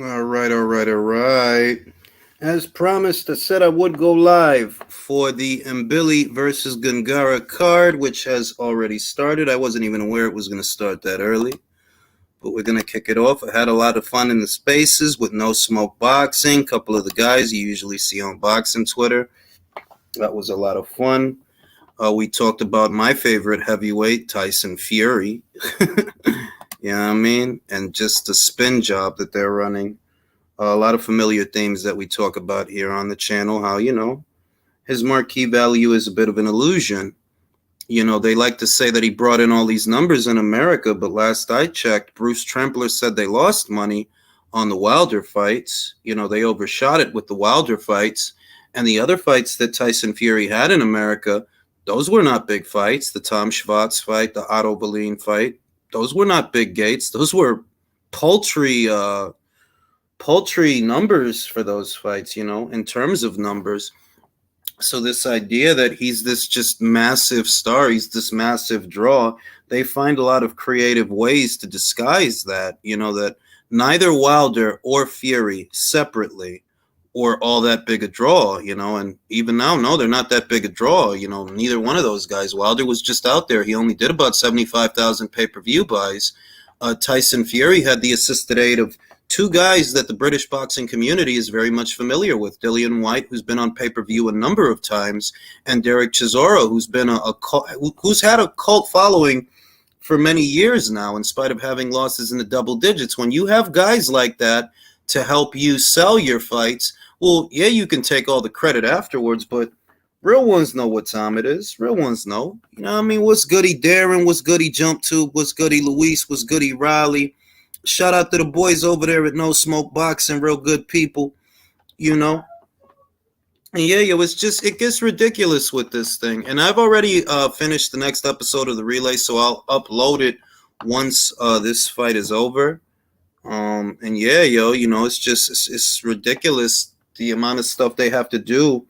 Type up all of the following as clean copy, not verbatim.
All right, all right, all right. As promised, I said I would go live for the Mbilli versus Gongora card, which has already started. I wasn't even aware it was going to start that early, but we're going to kick it off. I had a lot of fun in the spaces with No Smoke Boxing. A couple of the guys you usually see on boxing Twitter. That was a lot of fun. We talked about my favorite heavyweight, Tyson Fury. You know what I mean? And just the spin job that they're running. A lot of familiar themes that we talk about here on the channel. How, his marquee value is a bit of an illusion. They like to say that he brought in all these numbers in America, but last I checked, Bruce Trempler said they lost money on the Wilder fights. They overshot it with the Wilder fights. And the other fights that Tyson Fury had in America, those were not big fights. The Tom Schwartz fight, the Otto Berlin fight, those were not big gates. Those were paltry numbers for those fights, in terms of numbers. So this idea that he's this just massive star, he's this massive draw, they find a lot of creative ways to disguise that, that neither Wilder or Fury separately or all that big a draw, and even now, no, they're not that big a draw, neither one of those guys. Wilder was just out there. He only did about 75,000 pay-per-view buys. Tyson Fury had the assisted aid of two guys that the British boxing community is very much familiar with. Dillian Whyte, who's been on pay-per-view a number of times, and Derek Chisora, who's been who's had a cult following for many years now, in spite of having losses in the double digits. When you have guys like that to help you sell your fights, well, yeah, you can take all the credit afterwards, but real ones know what time it is. Real ones know. You know what I mean? What's goody Darren? What's goody Jump Tube? What's goody Luis? What's goody Riley? Shout out to the boys over there at No Smoke Boxing, real good people, And yeah, it gets ridiculous with this thing. And I've already finished the next episode of the relay, so I'll upload it once this fight is over. And yeah, it's ridiculous the amount of stuff they have to do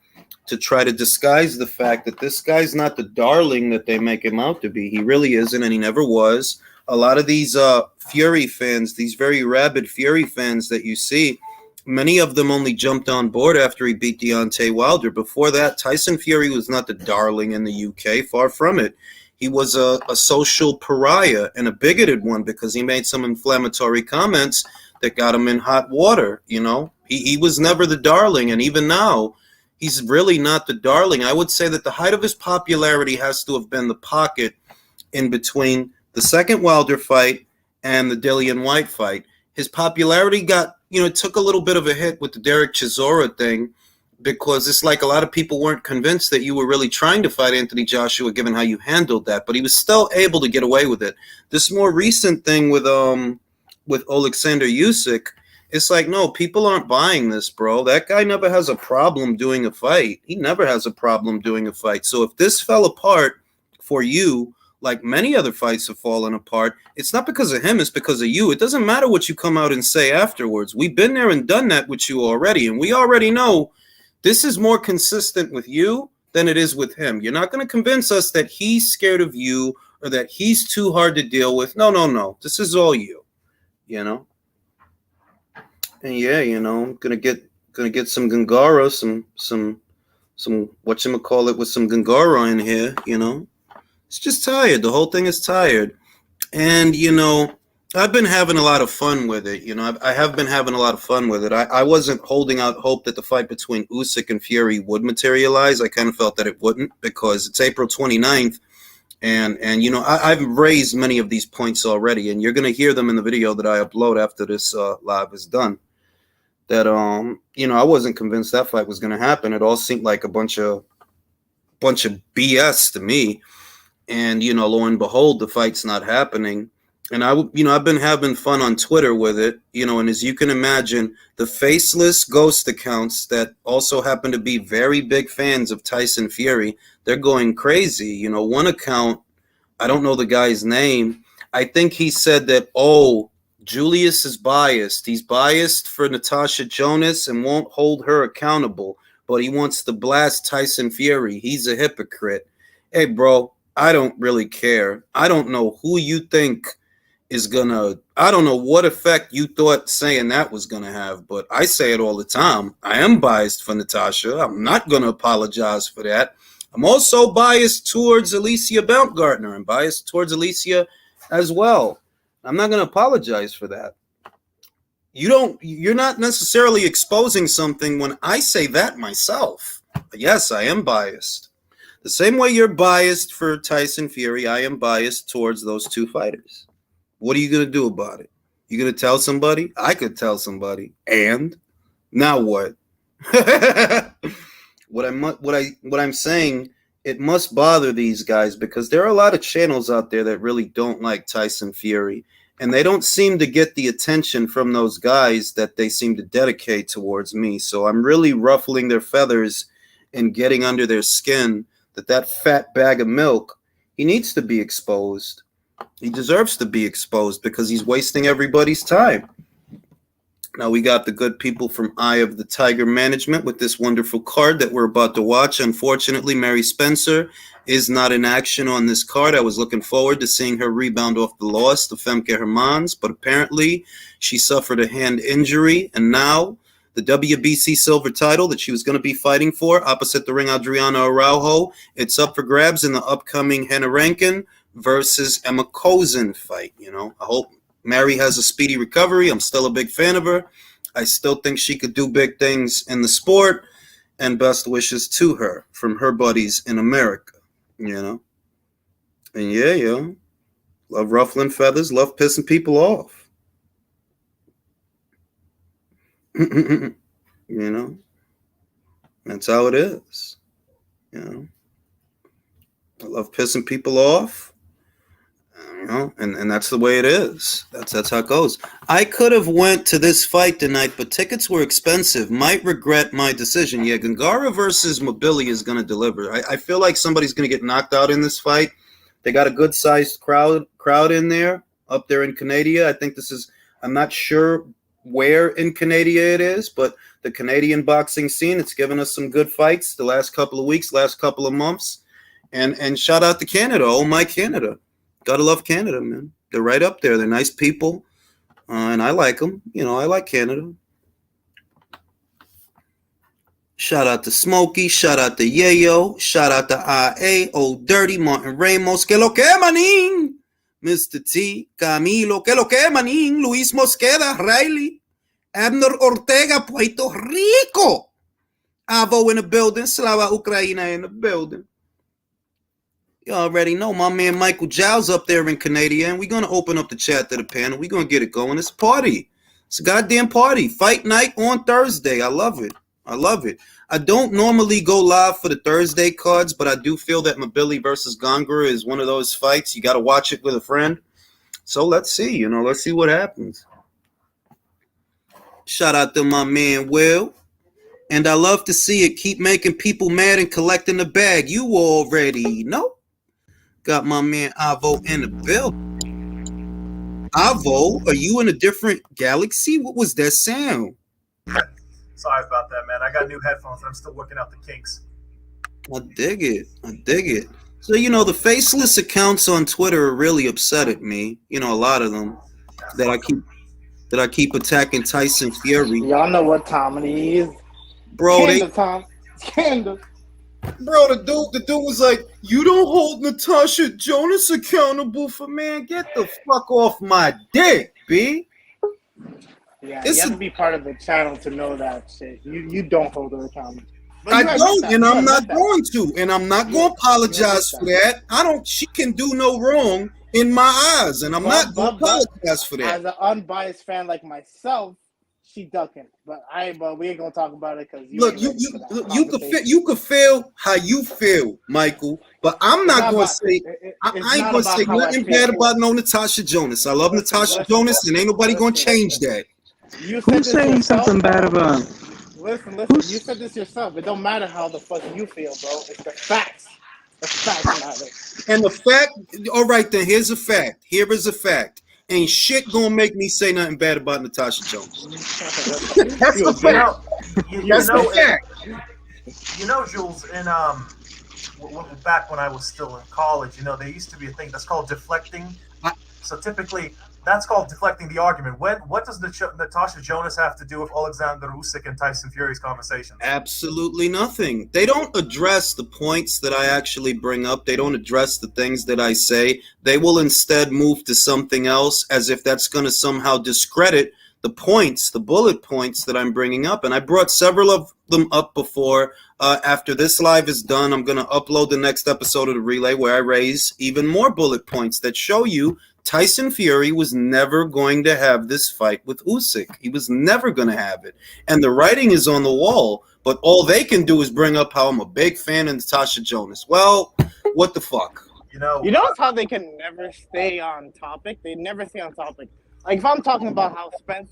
to try to disguise the fact that this guy's not the darling that they make him out to be. He really isn't, and he never was. A lot of these Fury fans, these very rabid Fury fans that you see, many of them only jumped on board after he beat Deontay Wilder. Before that, Tyson Fury was not the darling in the UK, far from it. He was a social pariah and a bigoted one because he made some inflammatory comments that got him in hot water, He was never the darling, and even now, he's really not the darling. I would say that the height of his popularity has to have been the pocket in between the second Wilder fight and the Dillian Whyte fight. His popularity took a little bit of a hit with the Derek Chisora thing, because it's like a lot of people weren't convinced that you were really trying to fight Anthony Joshua, given how you handled that. But he was still able to get away with it. This more recent thing with Alexander Usyk, it's like, no, people aren't buying this, bro. That guy never has a problem doing a fight. He never has a problem doing a fight. So if this fell apart for you, like many other fights have fallen apart, it's not because of him, it's because of you. It doesn't matter what you come out and say afterwards. We've been there and done that with you already, and we already know this is more consistent with you than it is with him. You're not going to convince us that he's scared of you or that he's too hard to deal with. No. This is all you, And yeah, I'm gonna get some Gongora, some whatchamacallit with some Gongora in here, It's just tired. The whole thing is tired. And, I've been having a lot of fun with it. I have been having a lot of fun with it. I wasn't holding out hope that the fight between Usyk and Fury would materialize. I kind of felt that it wouldn't, because it's April 29th. And I've raised many of these points already, and you're going to hear them in the video that I upload after this live is done. That, I wasn't convinced that fight was going to happen. It all seemed like a bunch of BS to me. And, lo and behold, the fight's not happening. And I've been having fun on Twitter with it, and as you can imagine, the faceless ghost accounts that also happen to be very big fans of Tyson Fury, they're going crazy. One account, I don't know the guy's name. I think he said that, Julius is biased. He's biased for Natasha Jonas and won't hold her accountable, but he wants to blast Tyson Fury. He's a hypocrite. Hey, bro, I don't really care. I don't know who you think is gonna, I don't know what effect you thought saying that was gonna have, but I say it all the time. I am biased for Natasha. I'm not gonna apologize for that. I'm also biased towards Alicia Baumgartner. I'm biased towards Alicia as well. I'm not gonna apologize for that. You're not necessarily exposing something when I say that myself. But yes, I am biased. The same way you're biased for Tyson Fury, I am biased towards those two fighters. What are you going to do about it? You going to tell somebody? I could tell somebody. And now what? what I'm saying, it must bother these guys because there are a lot of channels out there that really don't like Tyson Fury, and they don't seem to get the attention from those guys that they seem to dedicate towards me. So I'm really ruffling their feathers and getting under their skin that fat bag of milk, he needs to be exposed. He deserves to be exposed because he's wasting everybody's time. Now we got the good people from Eye of the Tiger Management with this wonderful card that we're about to watch. Unfortunately, Mary Spencer is not in action on this card. I was looking forward to seeing her rebound off the loss to Femke Hermans, but apparently she suffered a hand injury, and now the WBC silver title that she was going to be fighting for opposite the ring Adriana Araujo, it's up for grabs in the upcoming Hannah Rankin versus Emma Kozin fight. You know, I hope Mary has a speedy recovery. I'm still a big fan of her. I still think she could do big things in the sport, and best wishes to her from her buddies in America, you know. And yeah, yo, love ruffling feathers, love pissing people off. You know, that's how it is. You know, I love pissing people off. You know, and that's the way it is. That's how it goes. I could have went to this fight tonight, but tickets were expensive. Might regret my decision. Yeah, Gongora versus Mbilli is going to deliver. I feel like somebody's going to get knocked out in this fight. They got a good-sized crowd in there, up there in Canada. I think this is, I'm not sure where in Canada it is, but the Canadian boxing scene, it's given us some good fights the last couple of weeks, last couple of months. And shout out to Canada. Oh, my Canada. Gotta love Canada, man. They're right up there. They're nice people, and I like them. You know, I like Canada. Shout out to Smokey. Shout out to Yayo. Shout out to IA, Old Dirty, Martin Ramos. Que lo que, manín? Mr. T, Camilo. Que lo que, manín? Luis Mosqueda, Riley. Abner Ortega, Puerto Rico. Avo in the building. Slava Ukraina in the building. You already know my man Michael Giles up there in Canada, and we're going to open up the chat to the panel. We're going to get it going. It's a party. It's a goddamn party. Fight night on Thursday. I love it. I love it. I don't normally go live for the Thursday cards, but I do feel that Mbilli versus Gongora is one of those fights. You got to watch it with a friend. So let's see. You know, let's see what happens. Shout out to my man Will. And I love to see it. Keep making people mad and collecting the bag. You already know. Got my man Avo in the building. Avo, are you in a different galaxy? What was that sound? Sorry about that, man. I got new headphones and I'm still working out the kinks. I dig it. I dig it. So, you know, the faceless accounts on Twitter are really upset at me. You know, a lot of them that I keep attacking Tyson Fury. Y'all know what time it is. Bro, Canada. Bro, the dude was like, you don't hold Natasha Jonas accountable for, man. Get the fuck off my dick, B. Yeah, you have to be part of the channel to know that shit. You don't hold her accountable. I don't, and I'm not going to. And I'm not going to apologize for that. She can do no wrong in my eyes, and I'm not going to apologize for that. As an unbiased fan like myself, she ducking, but we ain't gonna talk about it because you could feel how you feel, Michael, but I'm not gonna say I ain't gonna say nothing bad about no Natasha Jonas. I love Natasha Jonas, and ain't nobody gonna change that. Who's saying something bad about? Listen. You said this yourself. It don't matter how the fuck you feel, bro. It's the facts. The facts matter. And the fact. All right, then. Here's a fact. Here is a fact. Ain't shit gonna make me say nothing bad about Natasha Jonas. That's the fact. That's the fact. You know, Jules, in back when I was still in college, you know, there used to be a thing that's called deflecting. So typically, That's called deflecting the argument. What does Natasha Jonas have to do with Alexander Usyk and Tyson Fury's conversations? Absolutely nothing. They don't address the points that I actually bring up. They don't address the things that I say. They will instead move to something else as if that's going to somehow discredit the points, the bullet points that I'm bringing up. And I brought several of them up before. After this live is done, I'm going to upload the next episode of the Relay where I raise even more bullet points that show you Tyson Fury was never going to have this fight with Usyk. He was never going to have it. And the writing is on the wall, but all they can do is bring up how I'm a big fan of Natasha Jonas. Well, what the fuck? You know how they can never stay on topic? They never stay on topic. Like, if I'm talking about how Spence,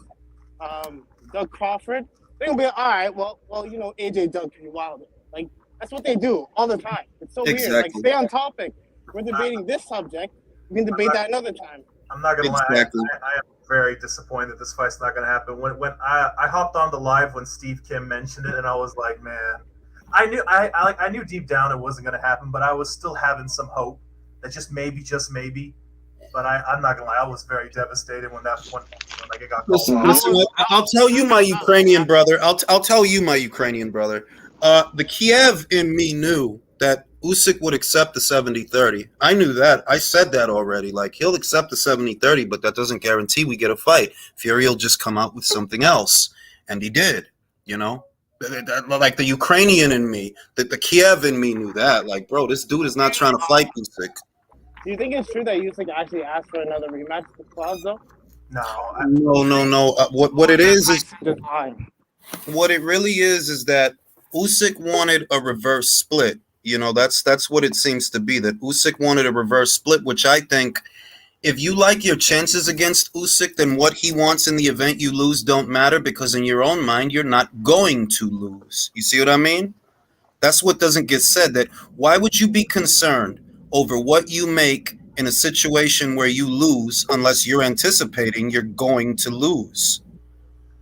Doug Crawford, they're going to be all right, well, AJ Doug pretty wild. Like, that's what they do all the time. It's so weird. Like, stay on topic. We're debating this subject. We can debate that another time. I'm not gonna lie. I am very disappointed that this fight's not gonna happen. When I hopped on the live when Steve Kim mentioned it, and I was like, man, I knew deep down it wasn't gonna happen, but I was still having some hope that just maybe. But I'm not gonna lie, I was very devastated when it got called. Listen, I'll tell you, my Ukrainian brother. I'll tell you, my Ukrainian brother. The Kiev in me knew that Usyk would accept the 70-30. I knew that. I said that already. Like, he'll accept the 70-30, but that doesn't guarantee we get a fight. Fury will just come out with something else. And he did, Like, the Ukrainian in me, the Kiev in me knew that. Like, bro, this dude is not trying to fight Usyk. Do you think it's true that Usyk actually asked for another rematch with Claus, though? No. What it is what it really is that Usyk wanted a reverse split. That's what it seems to be, that Usyk wanted a reverse split, which I think if you like your chances against Usyk, then what he wants in the event you lose don't matter, because in your own mind, you're not going to lose. You see what I mean? That's what doesn't get said, that why would you be concerned over what you make in a situation where you lose unless you're anticipating you're going to lose?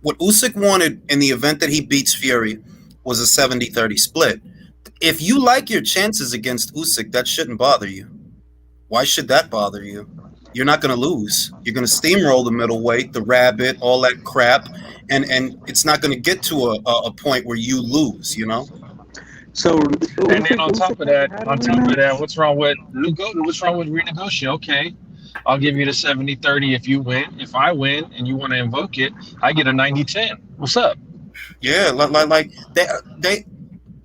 What Usyk wanted in the event that he beats Fury was a 70-30 split. If you like your chances against Usyk, that shouldn't bother you. Why should that bother you? You're not going to lose. You're going to steamroll the middleweight, the rabbit, all that crap, and it's not going to get to a point where you lose, So, and then on top of that, what's wrong with renegotiate? Okay, I'll give you the 70-30 if you win. If I win and you want to invoke it, I get a 90-10. What's up? Yeah, like they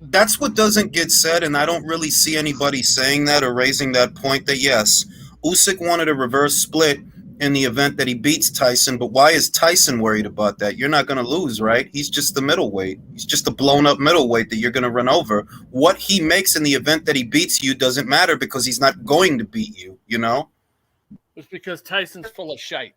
that's what doesn't get said, and I don't really see anybody saying that or raising that point, that yes, Usyk wanted a reverse split in the event that he beats Tyson, but why is Tyson worried about that? You're not going to lose, right? He's just the middleweight. He's just a blown-up middleweight that you're going to run over. What he makes in the event that he beats you doesn't matter, because he's not going to beat you, It's because Tyson's full of shite.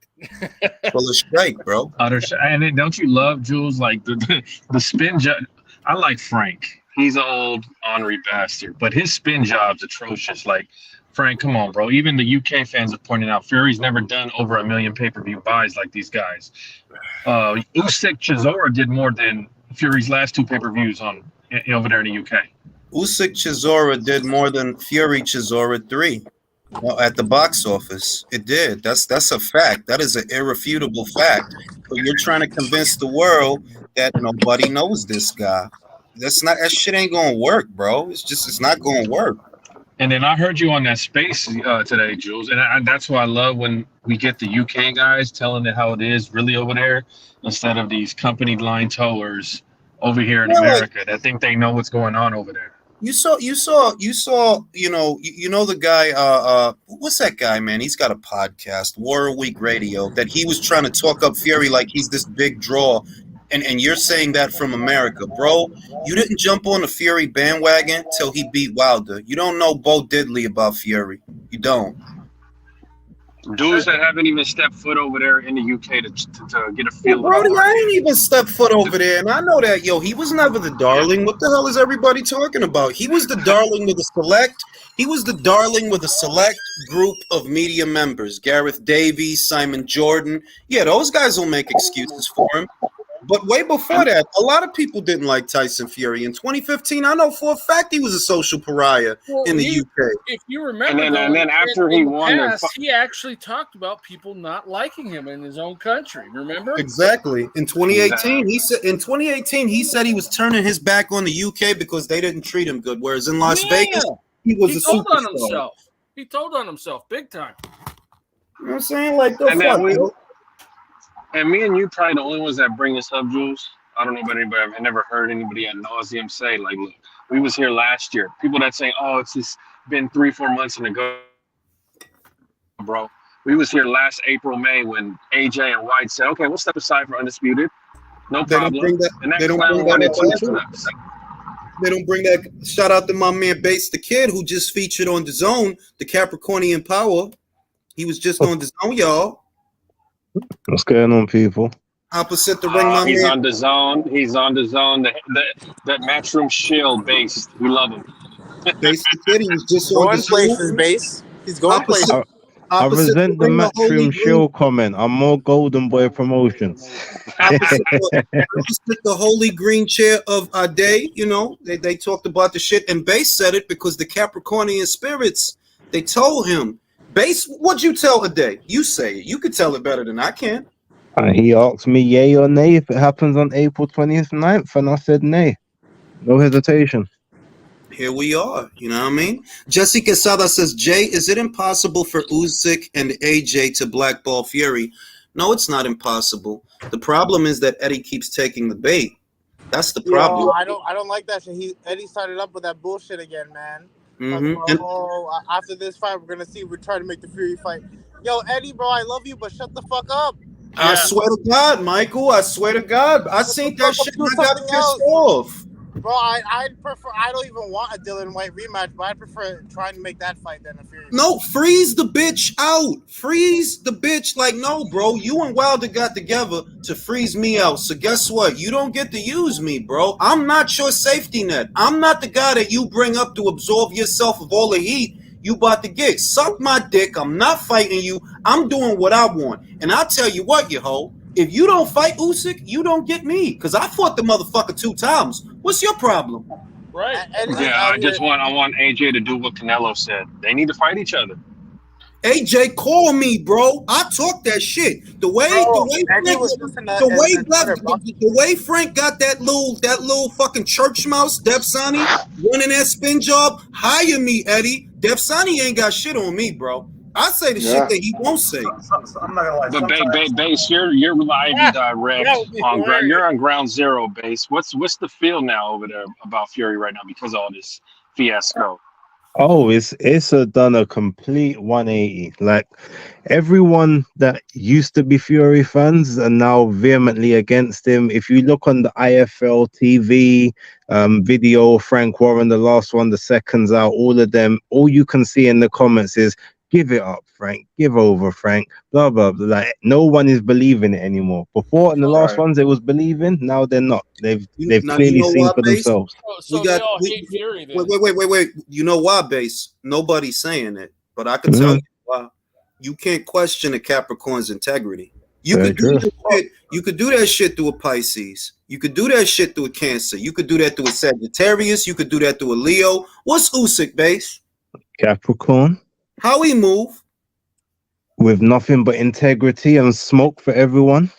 Full of shite, bro. And then don't you love, Jules, like the spin job? I like Frank. He's an old ornery bastard, but his spin job's atrocious. Like, Frank, come on, bro. Even the UK fans have pointed out Fury's never done over 1 million pay-per-view buys like these guys. Usyk Chisora did more than Fury's last 2 pay-per-views over there in the UK. Usyk Chisora did more than Fury Chisora 3 at the box office. It did. That's a fact. That is an irrefutable fact. But you're trying to convince the world that nobody knows this guy. That shit ain't gonna work, bro. It's not gonna work. And then I heard you on that space today, Jules, and that's why I love when we get the UK guys telling it how it is really over there, instead of these company line towers over here in America that think they know what's going on over there. You saw, the guy, what's that guy, man? He's got a podcast, War a Week Radio, that he was trying to talk up Fury like he's this big draw. And you're saying that from America, bro. You didn't jump on the Fury bandwagon till he beat Wilder. You don't know Bo Diddley about Fury. You don't. Dudes that haven't even stepped foot over there in the UK to get a feel. Brody, I ain't even stepped foot over there, and I know that. He was never the darling. What the hell is everybody talking about? He was the darling with a select. He was the darling with a select group of media members. Gareth Davies, Simon Jordan. Yeah, those guys will make excuses for him. But way before that, a lot of people didn't like Tyson Fury. In 2015, I know for a fact he was a social pariah in the UK. If you remember, and then after he won, he actually talked about people not liking him in his own country. Remember? Exactly. In 2018, he said he was turning his back on the UK because they didn't treat him good. Whereas in Las Vegas, he was a superstar. On himself. He told on himself big time. You know what I'm saying? Like, go fuck. And me and you probably the only ones that bring this up, Jules. I don't know about anybody. I've never heard anybody ad nauseum say, like, look, we was here last year. People that say, oh, it's just been 3-4 months ago, bro. We was here last April, May when AJ and White said, okay, we'll step aside for Undisputed. No problem. They don't bring that. Shout out to my man Bates the Kid, who just featured on DAZN, the Capricornian Power. He was just on DAZN, y'all. What's going on, people? Opposite the ring, my he's man. on DAZN. He's on DAZN. That Matchroom Shield based. We love him. Bates the Kid, he was just on Going places, base. He's going places. I resent the Matchroom Shield comment. I'm more Golden Boy promotions. Opposite the holy green chair of our day, you know, they talked about the shit, and Bass said it because the Capricornian spirits, they told him, Bass, what'd you tell a day? You say it. You could tell it better than I can. He asked me yay or nay if it happens on April 29th, and I said nay. No hesitation. Here we are, you know what I mean? Jesse Quesada says, Jay, is it impossible for Usyk and AJ to blackball Fury? No, it's not impossible. The problem is that Eddie keeps taking the bait. That's the problem. I don't like that shit. Eddie started up with that bullshit again, man. Mm-hmm. After this fight, we're gonna see. We're trying to make the Fury fight. Yo, Eddie, bro, I love you, but shut the fuck up. I swear to God, Michael. I swear to God. I seen that shit and I got pissed off. Bro, I'd prefer. I don't even want a Dylan White rematch, but I prefer trying to make that fight than a Fury. No, freeze the bitch out. Freeze the bitch. Like, no, bro. You and Wilder got together to freeze me out. So guess what? You don't get to use me, bro. I'm not your safety net. I'm not the guy that you bring up to absolve yourself of all the heat you about to get. Suck my dick. I'm not fighting you. I'm doing what I want. And I'll tell you what, you hoe. If you don't fight Usyk, you don't get me. Because I fought the motherfucker 2 times. What's your problem? Right. I want AJ to do what Canelo said. They need to fight each other. AJ, call me, bro. I talk that shit. The way Frank got that little fucking church mouse, Defsani, running that spin job. Hire me, Eddie. Defsani ain't got shit on me, bro. I say the shit that he won't say. I'm not gonna lie. But Base, you're live and direct you're on ground zero, Base. What's the feel now over there about Fury right now because of all this fiasco? Oh, it's done a complete 180. Like, everyone that used to be Fury fans are now vehemently against him. If you look on the IFL TV video, Frank Warren, the last one, the seconds out, all of them, all you can see in the comments is, give it up, Frank. Give over, Frank. Blah, blah, blah. Like, no one is believing it anymore. Before, in the last ones, they was believing. Now they're not. They've clearly seen for themselves. So they all hate Fury then. Wait. You know why, Base? Nobody's saying it. But I can tell you why. You can't question a Capricorn's integrity. You could do that shit through a Pisces. You could do that shit through a Cancer. You could do that through a Sagittarius. You could do that through a Leo. What's Usyk, Base? Capricorn. How he move? With nothing but integrity and smoke for everyone.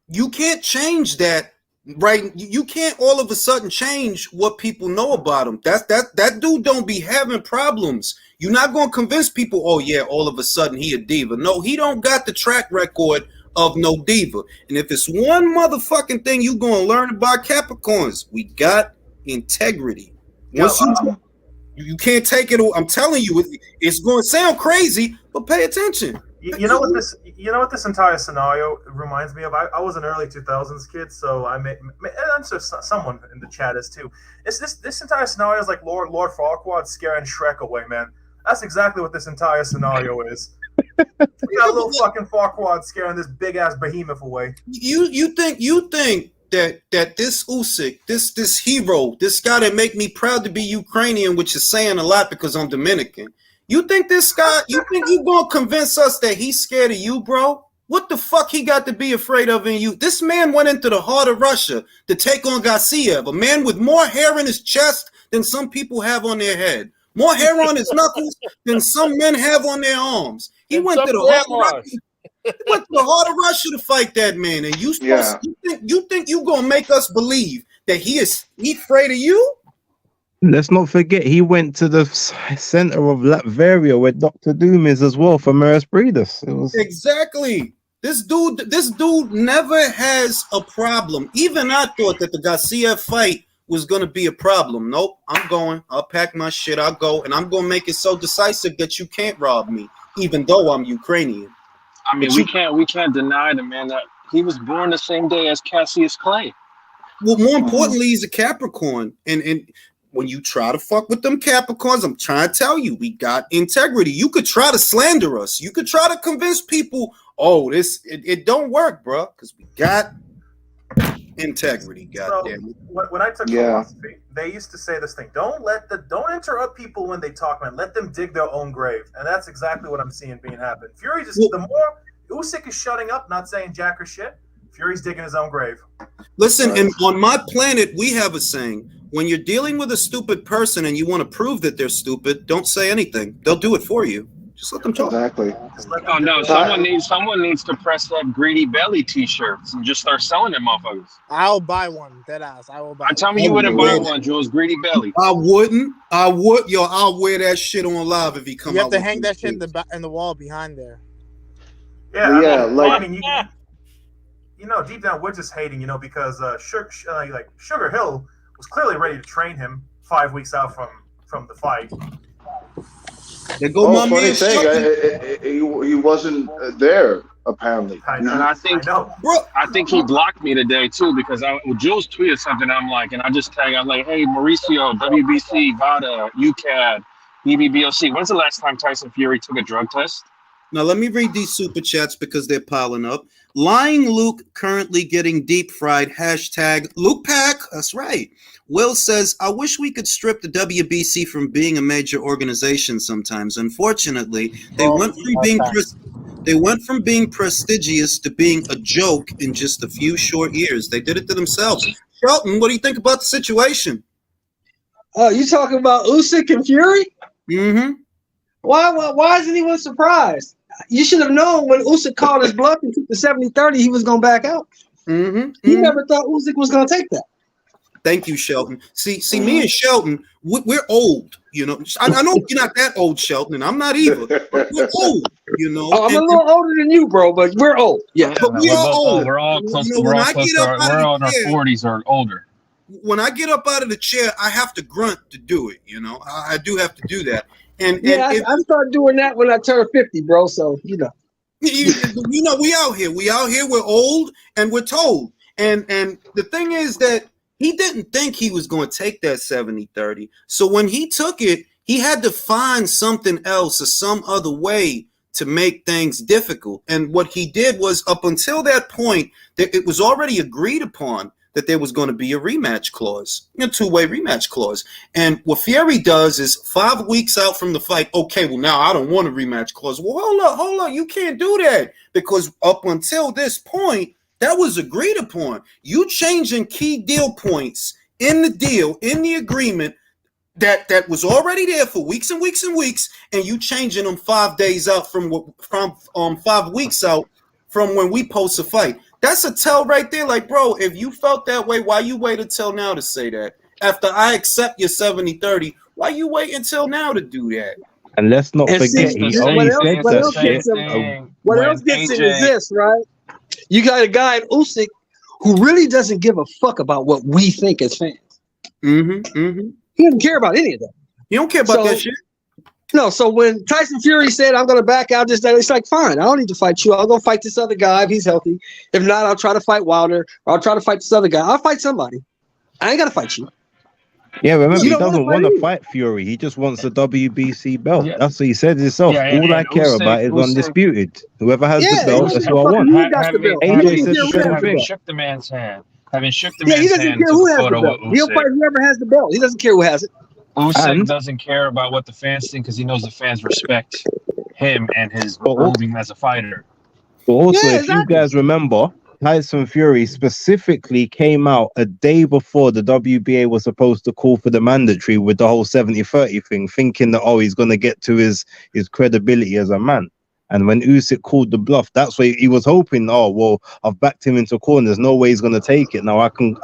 You can't change that, right? You can't all of a sudden change what people know about him. That dude don't be having problems. You're not going to convince people, oh yeah, all of a sudden he a diva. No, he don't got the track record of no diva. And if it's one motherfucking thing you going to learn about Capricorns, we got integrity. You can't take it. I'm telling you, it's going to sound crazy, but pay attention. You know what this entire scenario reminds me of? I was an early 2000s kid, so I'm sure someone in the chat is too. This entire scenario is like Lord Farquaad scaring Shrek away, man. That's exactly what this entire scenario is. We got a little fucking Farquaad scaring this big ass behemoth away. You think that this Usyk, this hero, this guy that make me proud to be Ukrainian, which is saying a lot because I'm Dominican. You think this guy? You think you gonna convince us that he's scared of you, bro? What the fuck he got to be afraid of in you? This man went into the heart of Russia to take on Gassiev, a man with more hair in his chest than some people have on their head, more hair on his knuckles than some men have on their arms. He went to the heart of Russia to fight that man, and you think you gonna make us believe that he afraid of you? Let's not forget he went to the center of Latveria where Dr. Doom is as well for Maris Breedis. It was exactly. This dude never has a problem. Even I thought that the Gassiev fight was going to be a problem. Nope, I'm going. I'll pack my shit. I'll go, and I'm going to make it so decisive that you can't rob me, even though I'm Ukrainian. I mean, we can't deny the man that he was born the same day as Cassius Clay. Well, more importantly, he's a Capricorn, and when you try to fuck with them Capricorns, I'm trying to tell you, we got integrity. You could try to slander us. You could try to convince people, oh, it don't work, bro, because we got integrity. Goddamn. When I took philosophy, they used to say this thing: don't interrupt people when they talk, man. Let them dig their own grave, and that's exactly what I'm seeing being happen. Fury the more Usyk is shutting up, not saying jack or shit, Fury's digging his own grave. Listen, and on my planet, we have a saying: when you're dealing with a stupid person and you want to prove that they're stupid, don't say anything. They'll do it for you. Just let them talk. Exactly. Oh no! Someone needs to press up Greedy Belly T-shirts and just start selling them motherfuckers. I'll buy one. Dead ass. I will buy. Tell me you wouldn't buy one, Jules. Greedy Belly. I wouldn't. I would. Yo, I'll wear that shit on live if he comes. You have to hang that shit in the wall behind there. Yeah. I mean, you know, deep down we're just hating, because Sugar Hill was clearly ready to train him 5 weeks out from the fight. They go, my man. He wasn't there apparently. I think he blocked me today too because Jules tweeted something. I'm like, and I just tagged. I'm like, hey, Mauricio, WBC, VADA, UCAD, BBBOC. When's the last time Tyson Fury took a drug test? Now let me read these super chats because they're piling up. Lying Luke currently getting deep fried. Hashtag Luke Pack. That's right. Will says, I wish we could strip the WBC from being a major organization sometimes. Unfortunately, they went from being prestigious to being a joke in just a few short years. They did it to themselves. Shelton, what do you think about the situation? You talking about Usyk and Fury? Mm-hmm. Why isn't anyone surprised? You should have known when Usyk called his bluff and took the 70-30, he was going to back out. Mm-hmm. He never thought Usyk was going to take that. Thank you, Shelton. See, me and Shelton, we're old. I know you're not that old, Shelton, and I'm not either. But we're old. Oh, I'm a little older than you, bro, but we're old. Yeah, but we're old. We're all close. We're all in our 40s or older. When I get up out of the chair, I have to grunt to do it. I do have to do that. And I started doing that when I turned 50, bro. So we out here. We're old and we're told. And the thing is that he didn't think he was going to take that 70-30. So when he took it, he had to find something else or some other way to make things difficult. And what he did was, up until that point, that it was already agreed upon that there was going to be a rematch clause, a two-way rematch clause. And what Fury does is 5 weeks out from the fight, okay, well, now I don't want a rematch clause. Well, hold up. You can't do that because up until this point, that was agreed upon. You changing key deal points in the deal, in the agreement that was already there for weeks and weeks and weeks, and you changing them 5 days out from 5 weeks out from when we post a fight. That's a tell right there. Like, bro, if you felt that way, why you wait until now to say that? After I accept your 70-30, why you wait until now to do that? And let's not forget, what else gets it is this, right? You got a guy in Usyk who really doesn't give a fuck about what we think as fans. Mm-hmm. He doesn't care about any of that. He don't care about that shit. No, so when Tyson Fury said, I'm going to back out this day, it's like, fine, I don't need to fight you. I'll go fight this other guy if he's healthy. If not, I'll try to fight Wilder, or I'll try to fight this other guy. I'll fight somebody. I ain't got to fight you. Yeah, remember, he doesn't want to fight Fury. He just wants the WBC belt. Yeah. That's what he said himself. All I care about is undisputed. Whoever has the belt, that's what I want. AJ said the same thing. Shook the man's hand. Having shook the man's hand. He doesn't care who has the belt. He'll fight whoever has the belt. He doesn't care who has it. Usyk doesn't care about what the fans think because he knows the fans respect him and his holding as a fighter. But also, Yeah, if you exactly. guys remember, Tyson Fury specifically came out a day before the WBA was supposed to call for the mandatory with the whole 70-30 thing, thinking that, oh, he's going to get to his credibility as a man. And when Usyk called the bluff, that's why he was hoping, oh, well, I've backed him into corners. No way he's going to take it. Now I can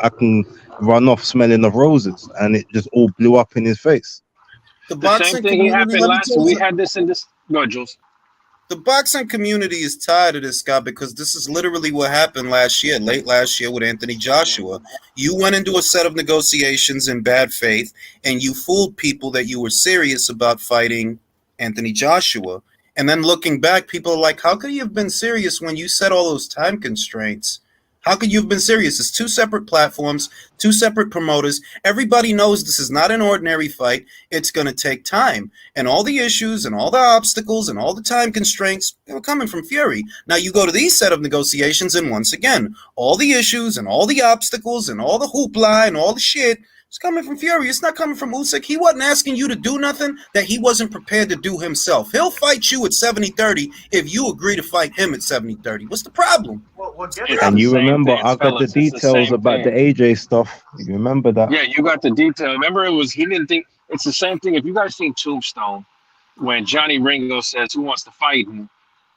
run off smelling of roses. And it just all blew up in his face. The The same boxing thing community, happened let me last. tell you We something. had this in this. Go ahead, Jules. The boxing community is tired of this guy because this is literally what happened late last year with Anthony Joshua. You went into a set of negotiations in bad faith and you fooled people that you were serious about fighting Anthony Joshua. And then looking back, people are like, how could you have been serious when you set all those time constraints? How could you have been serious? It's two separate platforms, two separate promoters. Everybody knows this is not an ordinary fight. It's going to take time. And all the issues and all the obstacles and all the time constraints, they were coming from Fury. Now you go to these set of negotiations and once again, all the issues and all the obstacles and all the hoopla and all the shit, it's coming from Fury. It's not coming from Usyk. He wasn't asking you to do nothing that he wasn't prepared to do himself. He'll fight you at 70-30 if you agree to fight him at 70-30. What's the problem? And you remember, I got the details about the AJ stuff. You remember that? Yeah, you got the detail. Remember, he didn't think it's the same thing. If you guys seen Tombstone, when Johnny Ringo says, "Who wants to fight?"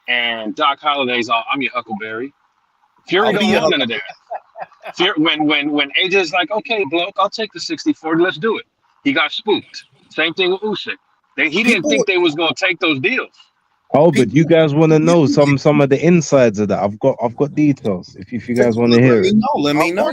and Doc Holliday's all, "I'm your Huckleberry." Fury don't want none of that. When AJ's like, "Okay, bloke, I'll take the 60-40, let's do it." He got spooked. Same thing with Usyk. He didn't think they was gonna take those deals. Oh, but you guys want to know some of the insides of that? I've got details. If you guys want to hear it, let me know.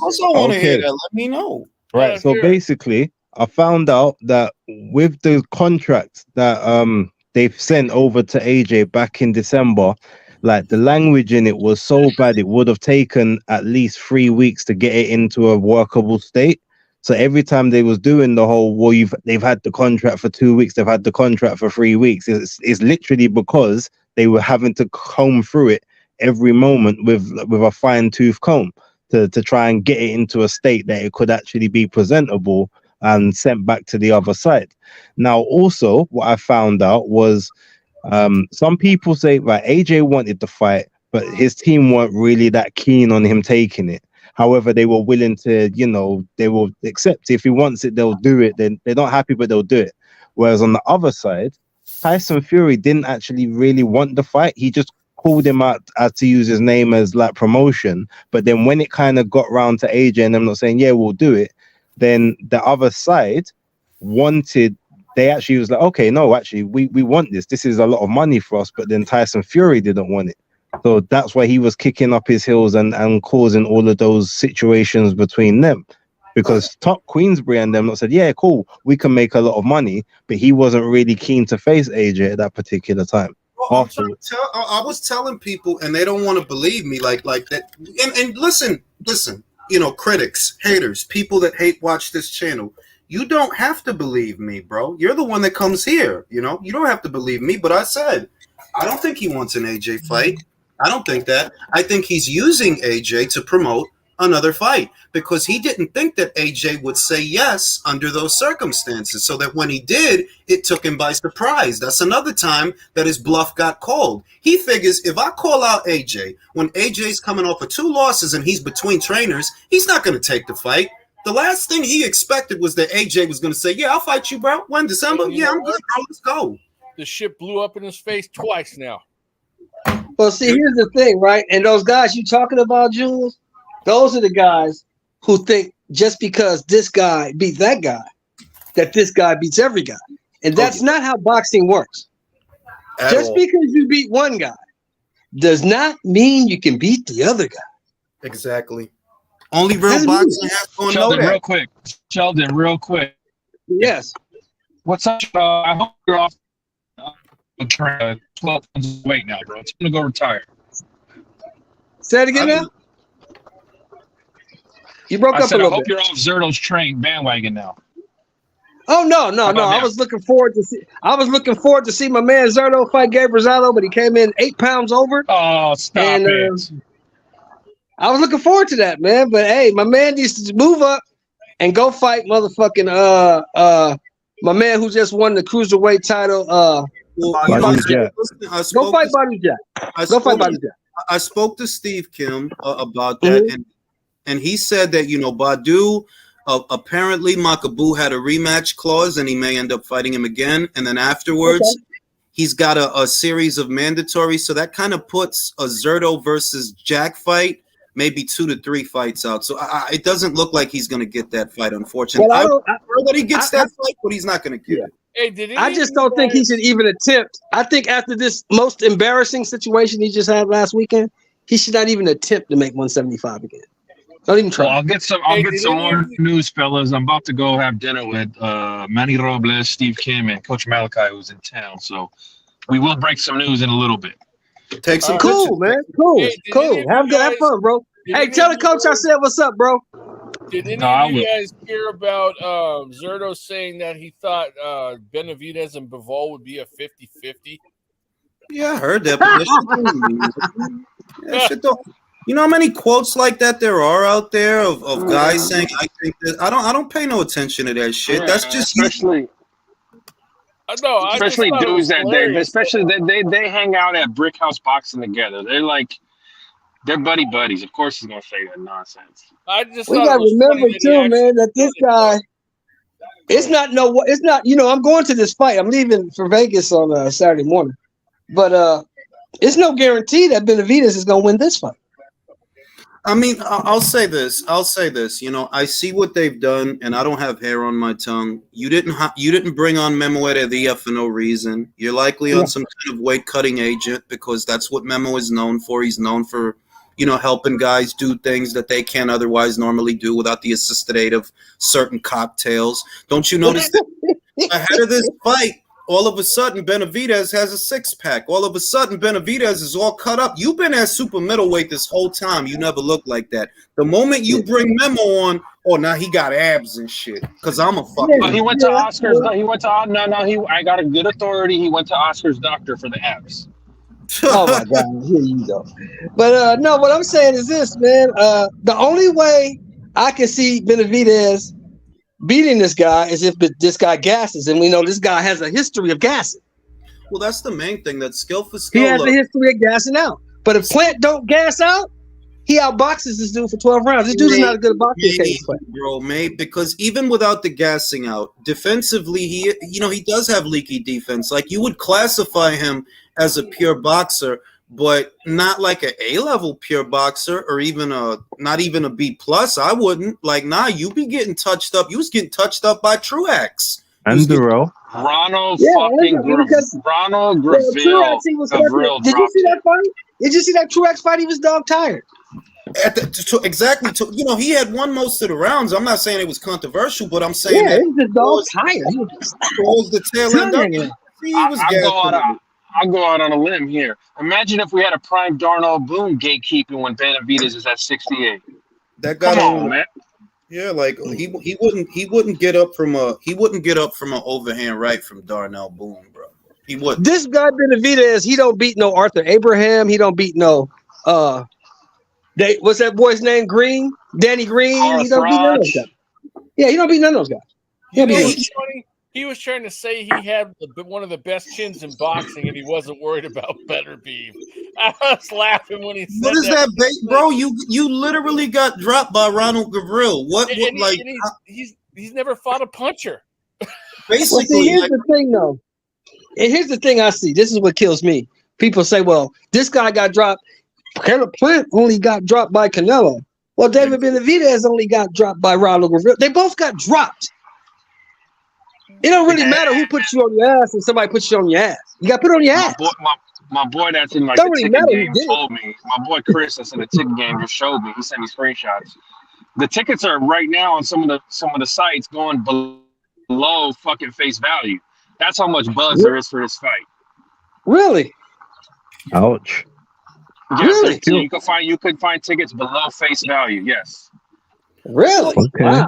Also want to hear that. Let me know. Right. So basically, I found out that with the contract that they've sent over to AJ back in December, like the language in it was so bad it would have taken at least 3 weeks to get it into a workable state. So every time they was doing the whole, well, they've had the contract for 2 weeks, they've had the contract for 3 weeks. It's literally because they were having to comb through it every moment with a fine tooth comb to try and get it into a state that it could actually be presentable and sent back to the other side. Now, also, what I found out was some people say, right, AJ wanted the fight, but his team weren't really that keen on him taking it. However, they were willing to, they will accept it. If he wants it, they'll do it. Then they're not happy, but they'll do it. Whereas on the other side, Tyson Fury didn't actually really want the fight. He just called him out to use his name as like promotion. But then when it kind of got round to AJ and them not saying, yeah, we'll do it, then the other side they actually was like, okay, no, actually, we want this. This is a lot of money for us. But then Tyson Fury didn't want it. So that's why he was kicking up his heels and causing all of those situations between them. Because Top Queensbury and them said, yeah, cool, we can make a lot of money. But he wasn't really keen to face AJ at that particular time. Well, I was telling people, and they don't want to believe me like that. And listen, critics, haters, people that watch this channel. You don't have to believe me, bro. You're the one that comes here. You don't have to believe me. But I said, I don't think he wants an AJ fight. I don't think that. I think he's using AJ to promote another fight because he didn't think that AJ would say yes under those circumstances. So that when he did, it took him by surprise. That's another time that his bluff got called. He figures if I call out AJ when AJ's coming off of 2 losses and he's between trainers, he's not going to take the fight. The last thing he expected was that AJ was going to say, yeah, I'll fight you, bro. When, December? Yeah, I'm good, bro. Let's go. The shit blew up in his face twice now. Well, see, here's the thing, right? And those guys you talking about, Jules, those are the guys who think just because this guy beat that guy, that this guy beats every guy. And that's not how boxing works. Just because you beat one guy does not mean you can beat the other guy. Exactly. Only real boxing has to know that. Sheldon, real quick. Yes. What's up? I hope you're off 12 pounds of weight now, bro. It's going to go retire. Say it again now. You broke up a little bit. I hope you're off Zerto's train bandwagon now. Oh no! I was looking forward to see my man Zerto fight Gabe Rosado, but he came in 8 pounds over. Oh, stop it! I was looking forward to that, man. But hey, my man needs to move up and go fight motherfucking my man who just won the cruiserweight title Badu Jack. Go fight Badu Jack. Go fight Badu Jack. I spoke to Steve Kim about that, and he said that Badu apparently Makabu had a rematch clause, and he may end up fighting him again, and then afterwards he's got a series of mandatory, so that kind of puts a Zerto versus Jack fight maybe 2 to 3 fights out. So it doesn't look like he's going to get that fight, unfortunately. Well, I prefer that he gets that fight, but he's not going to get it. Hey, I just don't think he should even attempt. I think after this most embarrassing situation he just had last weekend, he should not even attempt to make 175 again. Don't even try. Well, I'll get some more news, fellas. I'm about to go have dinner with Manny Robles, Steve Kim, and Coach Malachi, who's in town. So we will break some news in a little bit. Take some cool, man. Cool, cool. Have fun, bro. Hey, tell the coach I said what's up, bro. Did any of you guys hear about Zerto saying that he thought Benavidez and Bivol would be a 50-50? Yeah, I heard that. But shit don't. You know how many quotes like that there are out there of guys saying, "I think that." I don't pay no attention to that shit. That's just especially dudes that they hang out at Brick House Boxing together. They're buddies. Of course, he's gonna say that nonsense. We gotta remember too, man, that this guy. It's not. I'm going to this fight. I'm leaving for Vegas on Saturday morning, but it's no guarantee that Benavidez is gonna win this fight. I mean, I'll say this. I see what they've done, and I don't have hair on my tongue. You didn't bring on Memo Heredia for no reason. You're likely on some kind of weight cutting agent because that's what Memo is known for. He's known for, helping guys do things that they can't otherwise normally do without the assisted aid of certain cocktails. Don't you notice that ahead of this fight, all of a sudden Benavidez has a 6-pack. All of a sudden Benavidez is all cut up. You've been at super middleweight this whole time. You never looked like that. The moment you bring Memo on, now he got abs and shit. Because I'm a fucking. He went to Oscar's. I got a good authority. He went to Oscar's doctor for the abs. Oh my God, here you go. But no, what I'm saying is this, man. The only way I can see Benavidez beating this guy is if this guy gasses, and we know this guy has a history of gassing. Well, that's the main thing. That skill for skill. He has a history of gassing out. But if Plant don't gas out, he outboxes this dude for 12 rounds. This dude is not a good boxer, bro, mate. Because even without the gassing out, defensively, he does have leaky defense. Like you would classify him as a pure boxer, but not like an A-level pure boxer or even not even a B+. I wouldn't. You be getting touched up. You was getting touched up by Truax. And Duro. Ronald Graville. Did you see that fight? Did you see that Truax fight? He was dog tired. Exactly. He had won most of the rounds. I'm not saying it was controversial, but I'm saying he was just dog tired. Towards the tail end. I'll go out on a limb here. Imagine if we had a prime Darnell Boone gatekeeping when Benavidez is at 68. That guy, come on, man. Yeah, he wouldn't get up from an overhand right from Darnell Boone, bro. He wouldn't. This guy Benavidez, he don't beat no Arthur Abraham. He don't beat no what's that boy's name? Green, Danny Green. He don't beat none of those guys. Yeah, he don't beat none of those guys. He was trying to say he had one of the best chins in boxing, and he wasn't worried about better beef. I was laughing when he said what is that bait, bro? You literally got dropped by Ronald Gavrill. He's never fought a puncher. Basically, here's the thing, though. And here's the thing I see. This is what kills me. People say, "Well, this guy got dropped. Caleb Plant only got dropped by Canelo. Well, David Benavidez only got dropped by Ronald Gavrill. They both got dropped." It don't really matter who puts you on your ass and somebody puts you on your ass. You got put on your ass. My boy that's in the ticket game told me. My boy Chris that's in the ticket game just showed me. He sent me screenshots. The tickets are right now on some of the sites going below fucking face value. That's how much buzz there is for this fight. Really? Ouch. Yes, really? So you could find tickets below face value. Yes. Really? Okay. Wow.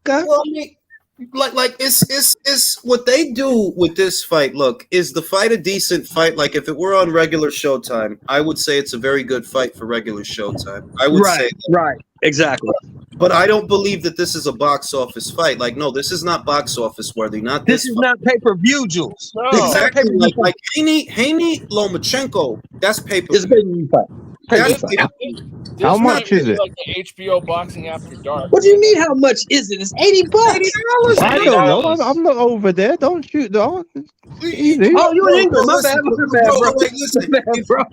Okay. Well, I mean, it's what they do with this fight. Look, is the fight a decent fight? Like if it were on regular Showtime, I would say it's a very good fight for regular Showtime. I would say that. Right, exactly. But I don't believe that this is a box office fight. Like, no, this is not box office worthy. Not This this is fight. not pay-per-view, Jules. No. This is not Exactly. pay-per-view Like Haney Lomachenko. That's paper. It's a pay-per-view fight. That's Pay-per-view fight. How much is it? Like the HBO Boxing After Dark. What do you mean? How much is it? It's $80. I don't know. I'm not over there. Don't shoot. Don't. Easy. Oh, you ain't Bro, my listen, bad, my bad, bro, bro. like, listen, My bad, bro.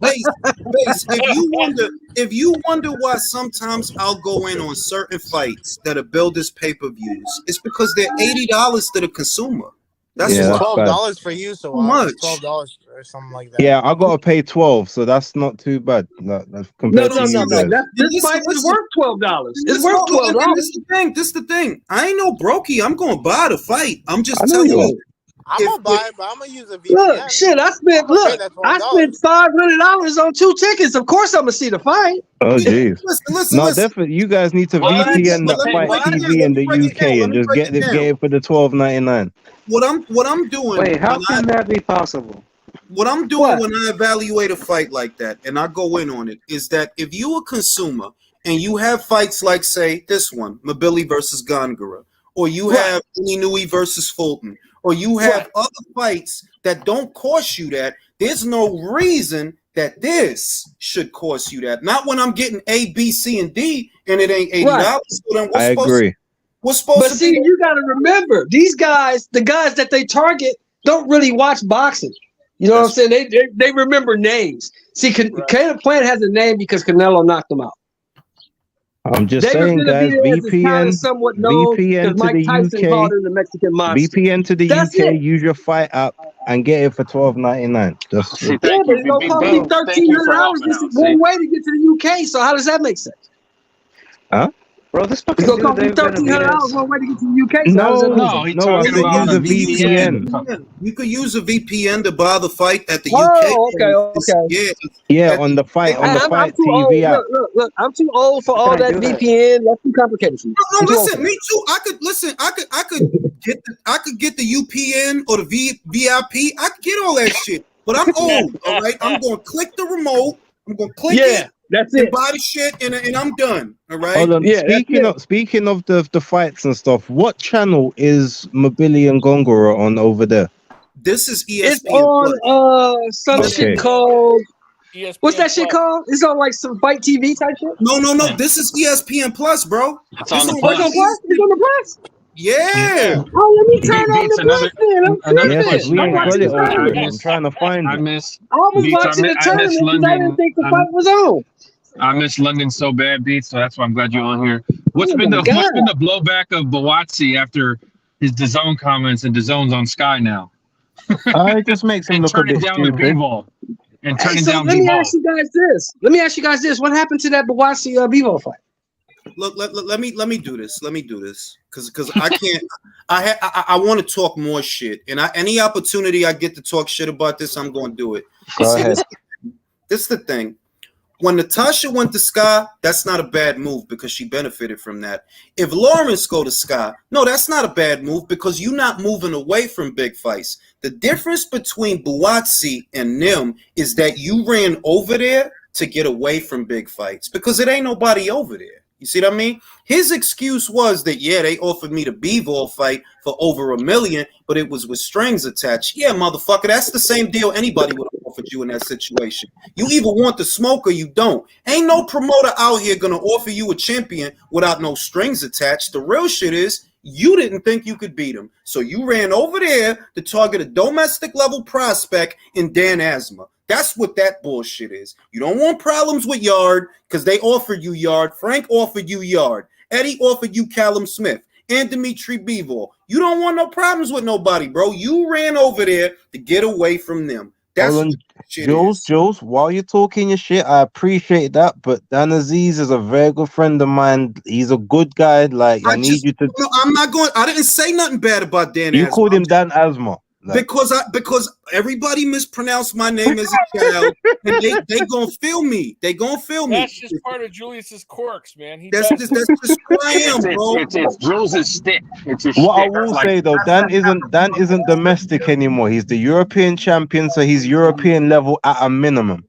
if you wonder why sometimes I'll go in on certain fights that are billed as pay-per-views, it's because they're $80 to the consumer. That's Yeah, why. that's bad. $12 for you, so Much. $12 or something like that. Yeah, I gotta pay 12, so that's not too bad. That's compared to you guys. This fight is worth $12. It's No, worth $12. and this is the thing. I ain't no brokey. I'm going to buy the fight. I'm just I know telling you you. I'm If- gonna buy it, but I'm gonna use a VPN. Look, shit, I spent $500 on 2 tickets. Of course I'm gonna see the fight. Oh, jeez. Listen. No, definitely. You guys need to VPN that Fight TV in the UK and just get it for the $12.99. What I'm doing. Wait, how when can that be possible? What I'm doing when I evaluate a fight like that and I go in on it is that if you a consumer and you have fights like, say, this one, Mbilli versus Gongora, or you have Inouye versus Fulton, or you have other fights that don't cost you that, there's no reason that this should cost you that. Not when I'm getting A, B, C, and D, and it ain't $80. So then I agree. What's supposed But to see, be? you got to remember, these guys, the guys that they target, don't really watch boxing. You know what I'm saying? They remember names. See, Caleb Plant has a name because Canelo knocked him out. I'm just saying, guys, VPN to Mike Tyson called him the Mexican monster. VPN to the UK, use your fight app and get it for $12.99. Just Yeah, but it's gonna cost me $1,300 just one way to get to the UK. So how does that make sense? Huh? Bro, this fucking It's gonna cost me $1,300 one way to get to the UK. So how does that make sense? use a VPN. You could use a VPN to buy the fight at the UK. Oh, okay. Yeah, on the fight TV app. Look, I'm too old for all that VPN. That's too complicated for me. No, listen, me too. I could get the UPN or the VIP. I could get all that shit. But I'm old, all right? I'm gonna click the remote. I'm gonna click it. That's and buy the shit and I'm done. All right. Hold on. Speaking of the fights and stuff, what channel is Mbilli and Gongora on over there? This is ESPN. It's on some shit called ESPN what's that shit called? It's on like some Fight TV type shit. No. This is ESPN Plus, bro. It's on the Plus. It's on the Plus. Yeah. Oh, let me turn on the Plus then. We ain't got it over here. I'm trying to find it. I was watching the tournament because I didn't think the fight was on. I miss London so bad, Beats. So that's why I'm glad you're on here. What's been the blowback of Buatsi after his DAZN comments and DAZN's on Sky now? It just makes him look a bit stupid. And turning down Let me ask you guys this. What happened to that Buatsi Bivol fight? Look, let me do this. Let me do this because I can't. I want to talk more shit, and any opportunity I get to talk shit about this, I'm going to do it. Go ahead. This is the thing. When Natasha went to Sky, that's not a bad move because she benefited from that. If Lawrence go to Sky, no, that's not a bad move because you're not moving away from big fights. The difference between Buatsi and Nim is that you ran over there to get away from big fights because it ain't nobody over there. You see what I mean? His excuse was that, they offered me the Bivol fight for over $1 million, but it was with strings attached. Yeah, motherfucker, that's the same deal anybody would have offered you in that situation. You either want the smoke or you don't. Ain't no promoter out here going to offer you a champion without no strings attached. The real shit is you didn't think you could beat him. So you ran over there to target a domestic level prospect in Dan Asma. That's what that bullshit is. You don't want problems with Yard because they offered you Yard. Frank offered you Yard. Eddie offered you Callum Smith and Dimitri Bivol. You don't want no problems with nobody, bro. You ran over there to get away from them. That's what shit is. Jules, while you're talking your shit, I appreciate that, but Dan Aziz is a very good friend of mine. He's a good guy. Like, I need you to... No, I'm not going... I didn't say nothing bad about Dan You Asma. called him Dan Asma. Like, because everybody mispronounced my name as a child, and they gonna feel me. They gonna feel me. That's just part of Julius's quirks, man. That's just who I am, bro. It's Jules' stick. What I will say though, Dan isn't domestic anymore. He's the European champion, so he's European level at a minimum.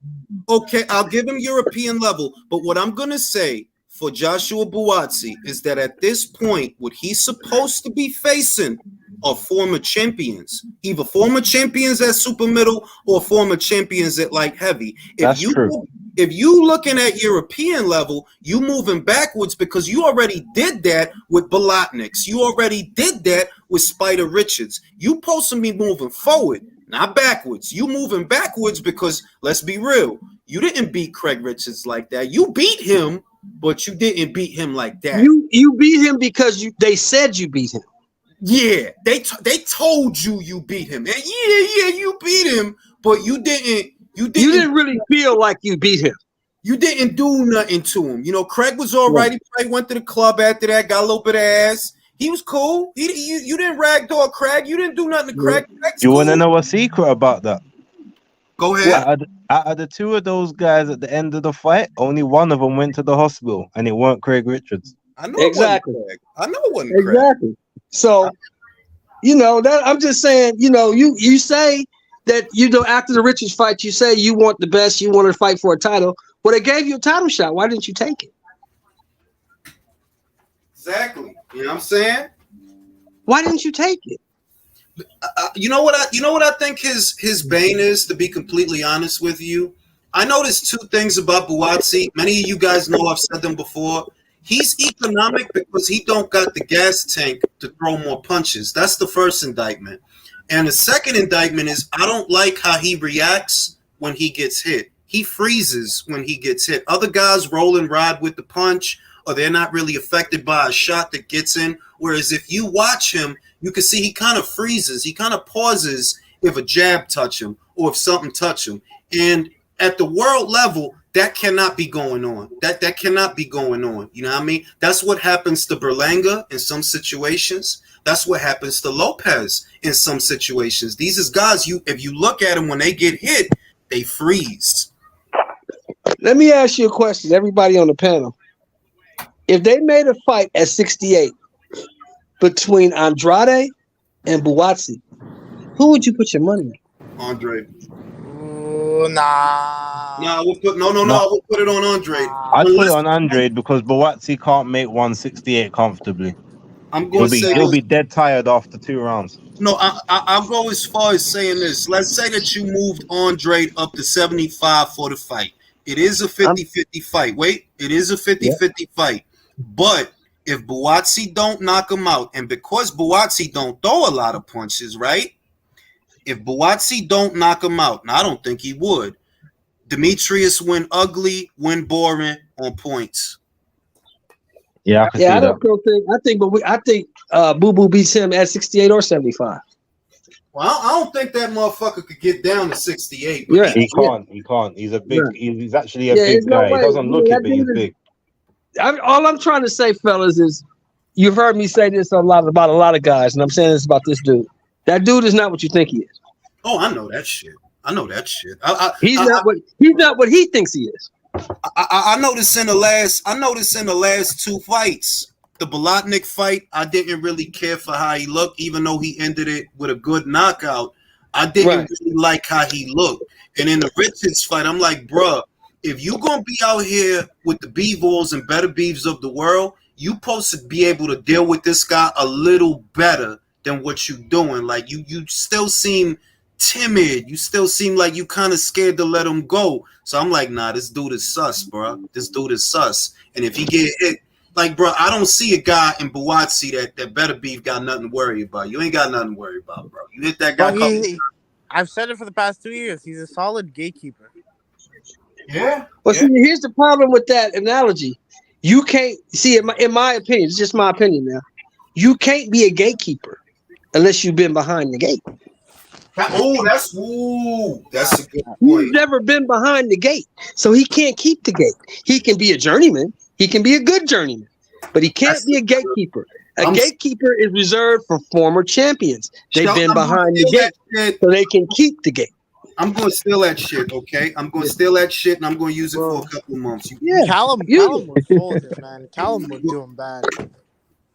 Okay, I'll give him European level, but what I'm gonna say for Joshua Buatsi is that at this point, what he's supposed to be facing are former champions, either former champions at super middle or former champions at light heavy. That's true. If you looking at European level, you moving backwards because you already did that with Bolotniks. You already did that with Spider Richards. You supposed to be moving forward, not backwards. You moving backwards because, let's be real, you didn't beat Craig Richards like that. You beat him, but you didn't beat him like that. You beat him because they said you beat him. Yeah, they told you beat him. And yeah, you beat him, but you didn't. You didn't really feel like you beat him. You didn't do nothing to him. You know, Craig was all right. He probably went to the club after that, got a little bit of ass. He was cool. You didn't ragdoll Craig. You didn't do nothing to Craig. You want to know a secret about that? Go ahead. Out of the two of those guys at the end of the fight, only one of them went to the hospital, and it weren't Craig Richards. I know exactly. I know it wasn't Craig. Exactly. So, that I'm just saying, you say that, after the Richards fight, you say you want the best, you want to fight for a title. Well, they gave you a title shot. Why didn't you take it? Exactly. You know what I'm saying? Why didn't you take it? You know what I think his bane is, to be completely honest with you. I noticed two things about Buatsi. Many of you guys know I've said them before. He's economic because he don't got the gas tank to throw more punches. That's the first indictment. And the second indictment is I don't like how he reacts when he gets hit. He freezes when he gets hit. Other guys roll and ride with the punch, or they're not really affected by a shot that gets in. Whereas if you watch him, you can see he kind of freezes. He kind of pauses if a jab touch him or if something touch him. And at the world level, that cannot be going on. That cannot be going on. You know what I mean? That's what happens to Berlanga in some situations. That's what happens to Lopez in some situations. These is guys, if you look at them when they get hit, they freeze. Let me ask you a question, everybody on the panel. If they made a fight at 68 between Andrade and Buatsi, who would you put your money on? Andre. Nah. No, we'll put I will put it on Andre. I'd put it on Andre because Buatsi can't make 168 comfortably. I'm going to say he'll be dead tired after 2 rounds. No, I'll go as far as saying this. Let's say that you moved Andre up to 75 for the fight. It is a 50-50 fight. Wait, it is a 50-50 fight. But if Buatsi don't knock him out, and because Buatsi don't throw a lot of punches, right? If Buatsi don't knock him out, and I don't think he would, Demetrius win ugly, win boring on points. Yeah, I think Boo Boo beats him at 68 or 75. Well, I don't think that motherfucker could get down to 68. Yeah, he can't. He's a big. Yeah. He's actually a big guy. He doesn't look it, but he's big. All I'm trying to say, fellas, is you've heard me say this about a lot of guys, and I'm saying this about this dude. That dude is not what you think he is. Oh, I know that shit. He's not what he thinks he is. I noticed in the last 2 fights, the Bolotnik fight, I didn't really care for how he looked, even though he ended it with a good knockout. I didn't really like how he looked. And in the Richards fight, I'm like, bruh, if you gonna be out here with the B-Balls and better beefs of the world, you supposed to be able to deal with this guy a little better than what you doing. Like you still seem timid. You still seem like you kind of scared to let him go. So I'm like, nah, this dude is sus, bro. This dude is sus. And if he get hit, like, bro, I don't see a guy in Buatsi that better beef got nothing to worry about. You ain't got nothing to worry about, bro. You hit that guy. I've said it for the past 2 years. He's a solid gatekeeper. Yeah. But see, here's the problem with that analogy. You can't see, in my opinion, it's just my opinion now. You can't be a gatekeeper unless you've been behind the gate. That's a good point. He's never been behind the gate, so he can't keep the gate. He can be a journeyman. He can be a good journeyman, but he can't be a gatekeeper. A gatekeeper is reserved for former champions. They've been behind the gate, so they can keep the gate. I'm going to steal that shit, okay? I'm going to steal that shit, and I'm going to use it for a couple of months. Callum was folded, man. Callum was doing bad.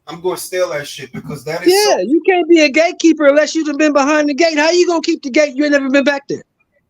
I'm going to steal that shit because that is you can't be a gatekeeper unless you've been behind the gate. How you going to keep the gate? You ain't never been back there.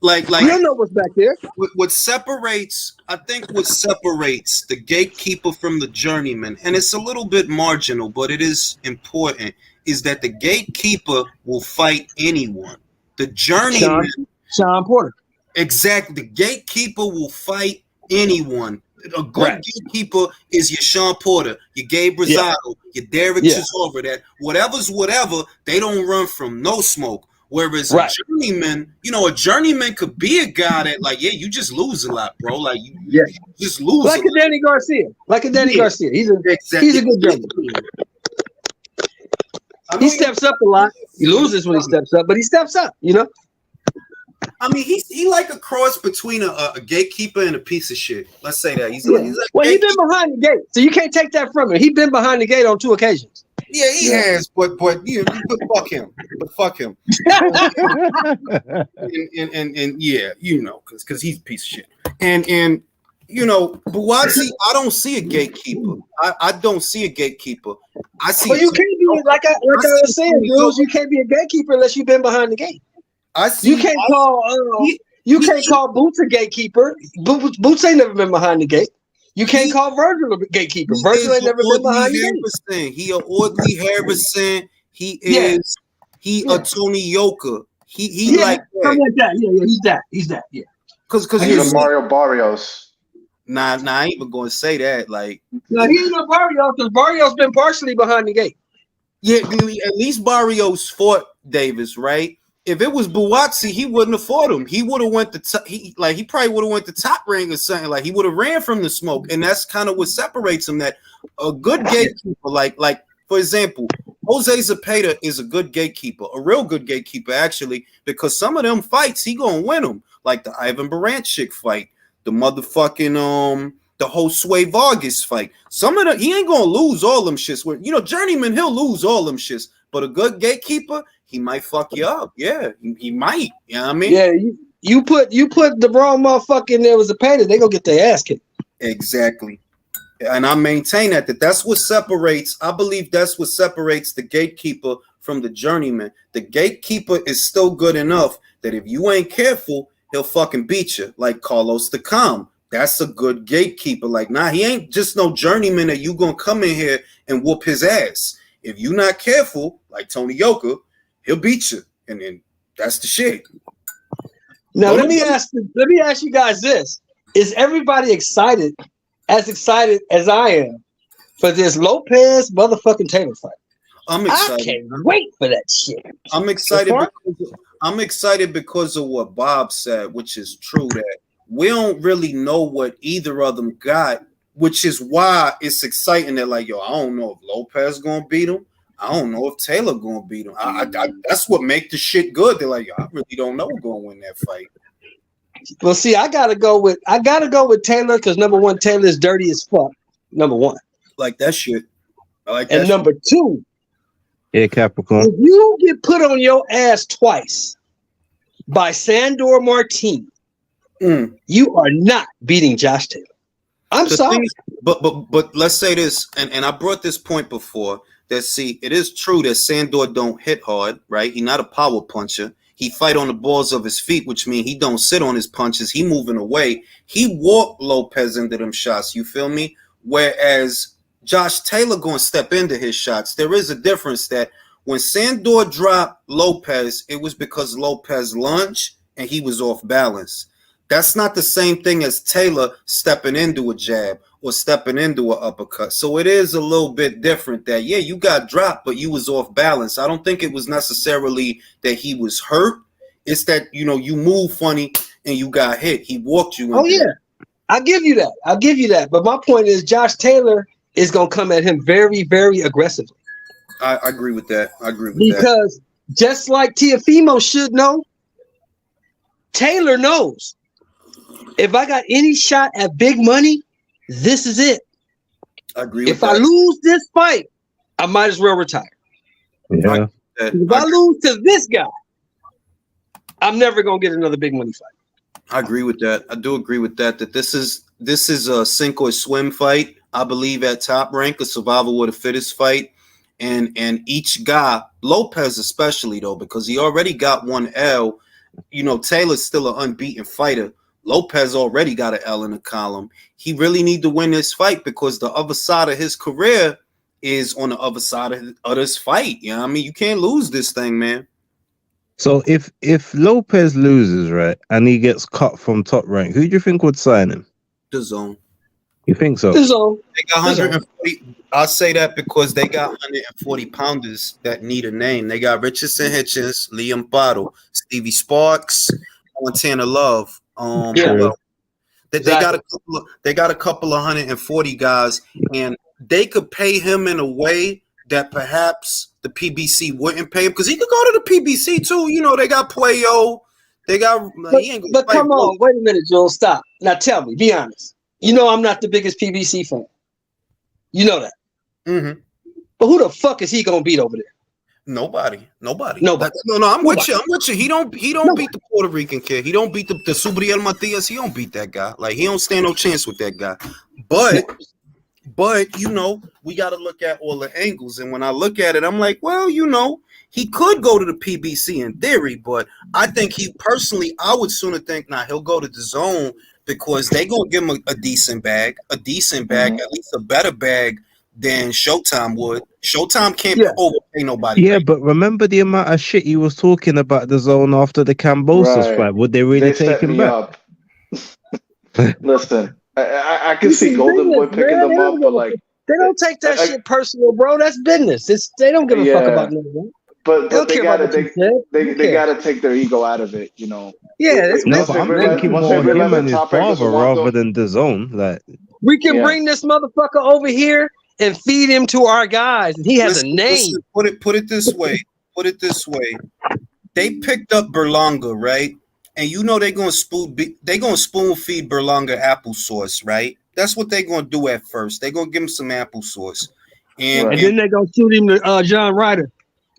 Like you don't know what's back there. What separates, I think, what separates the gatekeeper from the journeyman, and it's a little bit marginal, but it is important, is that the gatekeeper will fight anyone. The journeyman, Sean Porter. Exactly. The gatekeeper will fight anyone. A good gatekeeper is your Sean Porter, your Gabe Rosado, your Derek Chisora. That whatever's whatever, they don't run from no smoke. Whereas a journeyman, a journeyman could be a guy that, like, you just lose a lot, bro. Like, you just lose. Like a Danny Garcia. He's a good journeyman. He steps up a lot. He loses when he steps up, but he steps up, I mean, he like a cross between a gatekeeper and a piece of shit. Let's say that. He's like he's been behind the gate, so you can't take that from him. He's been behind the gate on 2 occasions. Yeah, he has, but fuck him. and yeah, because he's a piece of shit. And Buatsi, I don't see a gatekeeper. I don't see a gatekeeper. I see. Well, you can't be like I was saying, Jules. You can't be a gatekeeper unless you've been behind the gate. You can't call Boots a gatekeeper. Boots ain't never been behind the gate. You can't call Virgil a gatekeeper. Virgil ain't never been behind the gate. He a Audley Harrison. He is. He a Tony Yoka. He like that. Yeah, he's that. Yeah. Because he's a Mario Barrios. Nah, I ain't even gonna say that. Like, no, he ain't no Barrios because Barrios been partially behind the gate. Yeah, at least Barrios fought Davis, right? If it was Buatsi, he wouldn't have fought him. He would have went to he probably would have went to Top Ring or something. Like, he would have ran from the smoke, and that's kind of what separates him. That a good gatekeeper, like for example, Jose Zepeda is a good gatekeeper, a real good gatekeeper actually, because some of them fights he gonna win them, like the Ivan Baranchik fight, the motherfucking the whole Sway Vargas fight. Some of them he ain't gonna lose all them shits. Where journeyman he'll lose all them shits, but a good gatekeeper. He might fuck you up. Yeah, he might. You know what I mean? Yeah, you put the wrong motherfucker in there with a painter, they gonna get their ass kicked. Exactly. And I maintain that's what separates. I believe that's what separates the gatekeeper from the journeyman. The gatekeeper is still good enough that if you ain't careful, he'll fucking beat you. Like Carlos Takam. That's a good gatekeeper. Like, nah, he ain't just no journeyman that you gonna come in here and whoop his ass. If you not careful, like Tony Yoka, he'll beat you, and then that's the shit. Now let me ask you guys this: is everybody excited as I am for this Lopez motherfucking Taylor fight? I'm excited. I can't wait for that shit. I'm excited because of what Bob said, which is true, that we don't really know what either of them got, which is why it's exciting that, like, I don't know if Lopez gonna beat him. I don't know if Taylor gonna beat him. That's what make the shit good. They're like, I really don't know who's gonna win that fight. Well, see, I gotta go with Taylor because number one, Taylor is dirty as fuck. Number one, like that shit. I like that. And number two, Capricorn. If you get put on your ass twice by Sandor Martin, you are not beating Josh Taylor. I'm sorry, but let's say this, and I brought this point before. That it is true that Sandor don't hit hard, right? He's not a power puncher. He fight on the balls of his feet, which means he don't sit on his punches. He moving away. He walked Lopez into them shots. You feel me? Whereas Josh Taylor going to step into his shots. There is a difference that when Sandor dropped Lopez, it was because Lopez lunged and he was off balance. That's not the same thing as Taylor stepping into a jab or stepping into an uppercut. So it is a little bit different that, you got dropped, but you was off balance. I don't think it was necessarily that he was hurt. It's that, you move funny and you got hit. He walked you. Oh, yeah. I'll give you that. But my point is Josh Taylor is going to come at him very, very aggressively. I agree with that. Because just like Teofimo should know, Taylor knows. If I got any shot at big money, this is it. I agree with that. If I lose this fight, I might as well retire. Yeah. If I lose to this guy, I'm never gonna get another big money fight. I agree with that. I do agree with that. That this is a sink or swim fight. I believe at Top Rank, a survival of the fittest fight, and each guy, Lopez especially though, because he already got one L. you know, Taylor's still an unbeaten fighter. Lopez already got an L in the column. He really need to win this fight because the other side of his career is on the other side of this fight. You know what I mean? You can't lose this thing, man. So if Lopez loses, right, and he gets cut from Top Rank, who do you think would sign him? The Zone. You think so? The Zone. They got 140. I'll say that because they got 140 pounders that need a name. They got Richardson Hitchens, Liam Bottle, Stevie Sparks, Montana Love. They got a couple of 140 guys, and they could pay him in a way that perhaps the PBC wouldn't pay him because he could go to the PBC too. You know, they got Puello. They got. But come on, wait a minute, Joel. Stop. Now tell me, be honest. You know I'm not the biggest PBC fan. You know that. Mm-hmm. But who the fuck is he gonna beat over there? Nobody. No, I'm with you. He don't beat the Puerto Rican kid. He don't beat the Subriel Matias. He don't beat that guy. Like, he don't stand no chance with that guy. But you know, we got to look at all the angles. And when I look at it, I'm like, well, you know, he could go to the PBC in theory, but I think I would sooner think, he'll go to the Zone because they gonna give him a decent bag, at least a better bag than Showtime would. Showtime can't overpay nobody. Yeah, but remember the amount of shit he was talking about the Zone after the Cambosos fight. Would they really take him back? Listen, I can see Golden Boy picking them up, but like they don't take that shit personal, bro. That's business. They don't give a fuck about nothing. But they gotta take their ego out of it, you know. Yeah, but I'm thinking more him and his father rather than the Zone. Like, we can bring this motherfucker over here and feed him to our guys, and he has a name. Put it this way. They picked up Berlanga, right? And you know they're gonna spoon feed Berlanga applesauce, right? That's what they're gonna do at first. They're gonna give him some applesauce, and then they're gonna shoot him to John Ryder.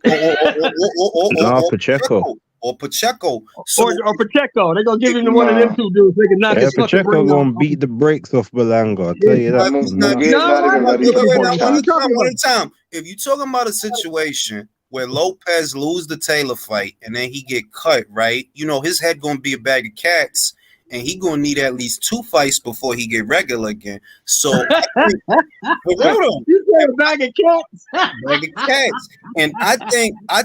Pacheco. Or Pacheco. Or Pacheco. They're gonna give him to one of them two dudes. They can knock his fucking Pacheco gonna beat the brakes off Berlanga. I'll tell you that. One at a time. If you're talking about a situation where Lopez lose the Taylor fight and then he get cut, right? You know, his head gonna be a bag of cats, and he gonna need at least 2 fights before he get regular again. So I think, you said a bag of cats. Bag of cats. And I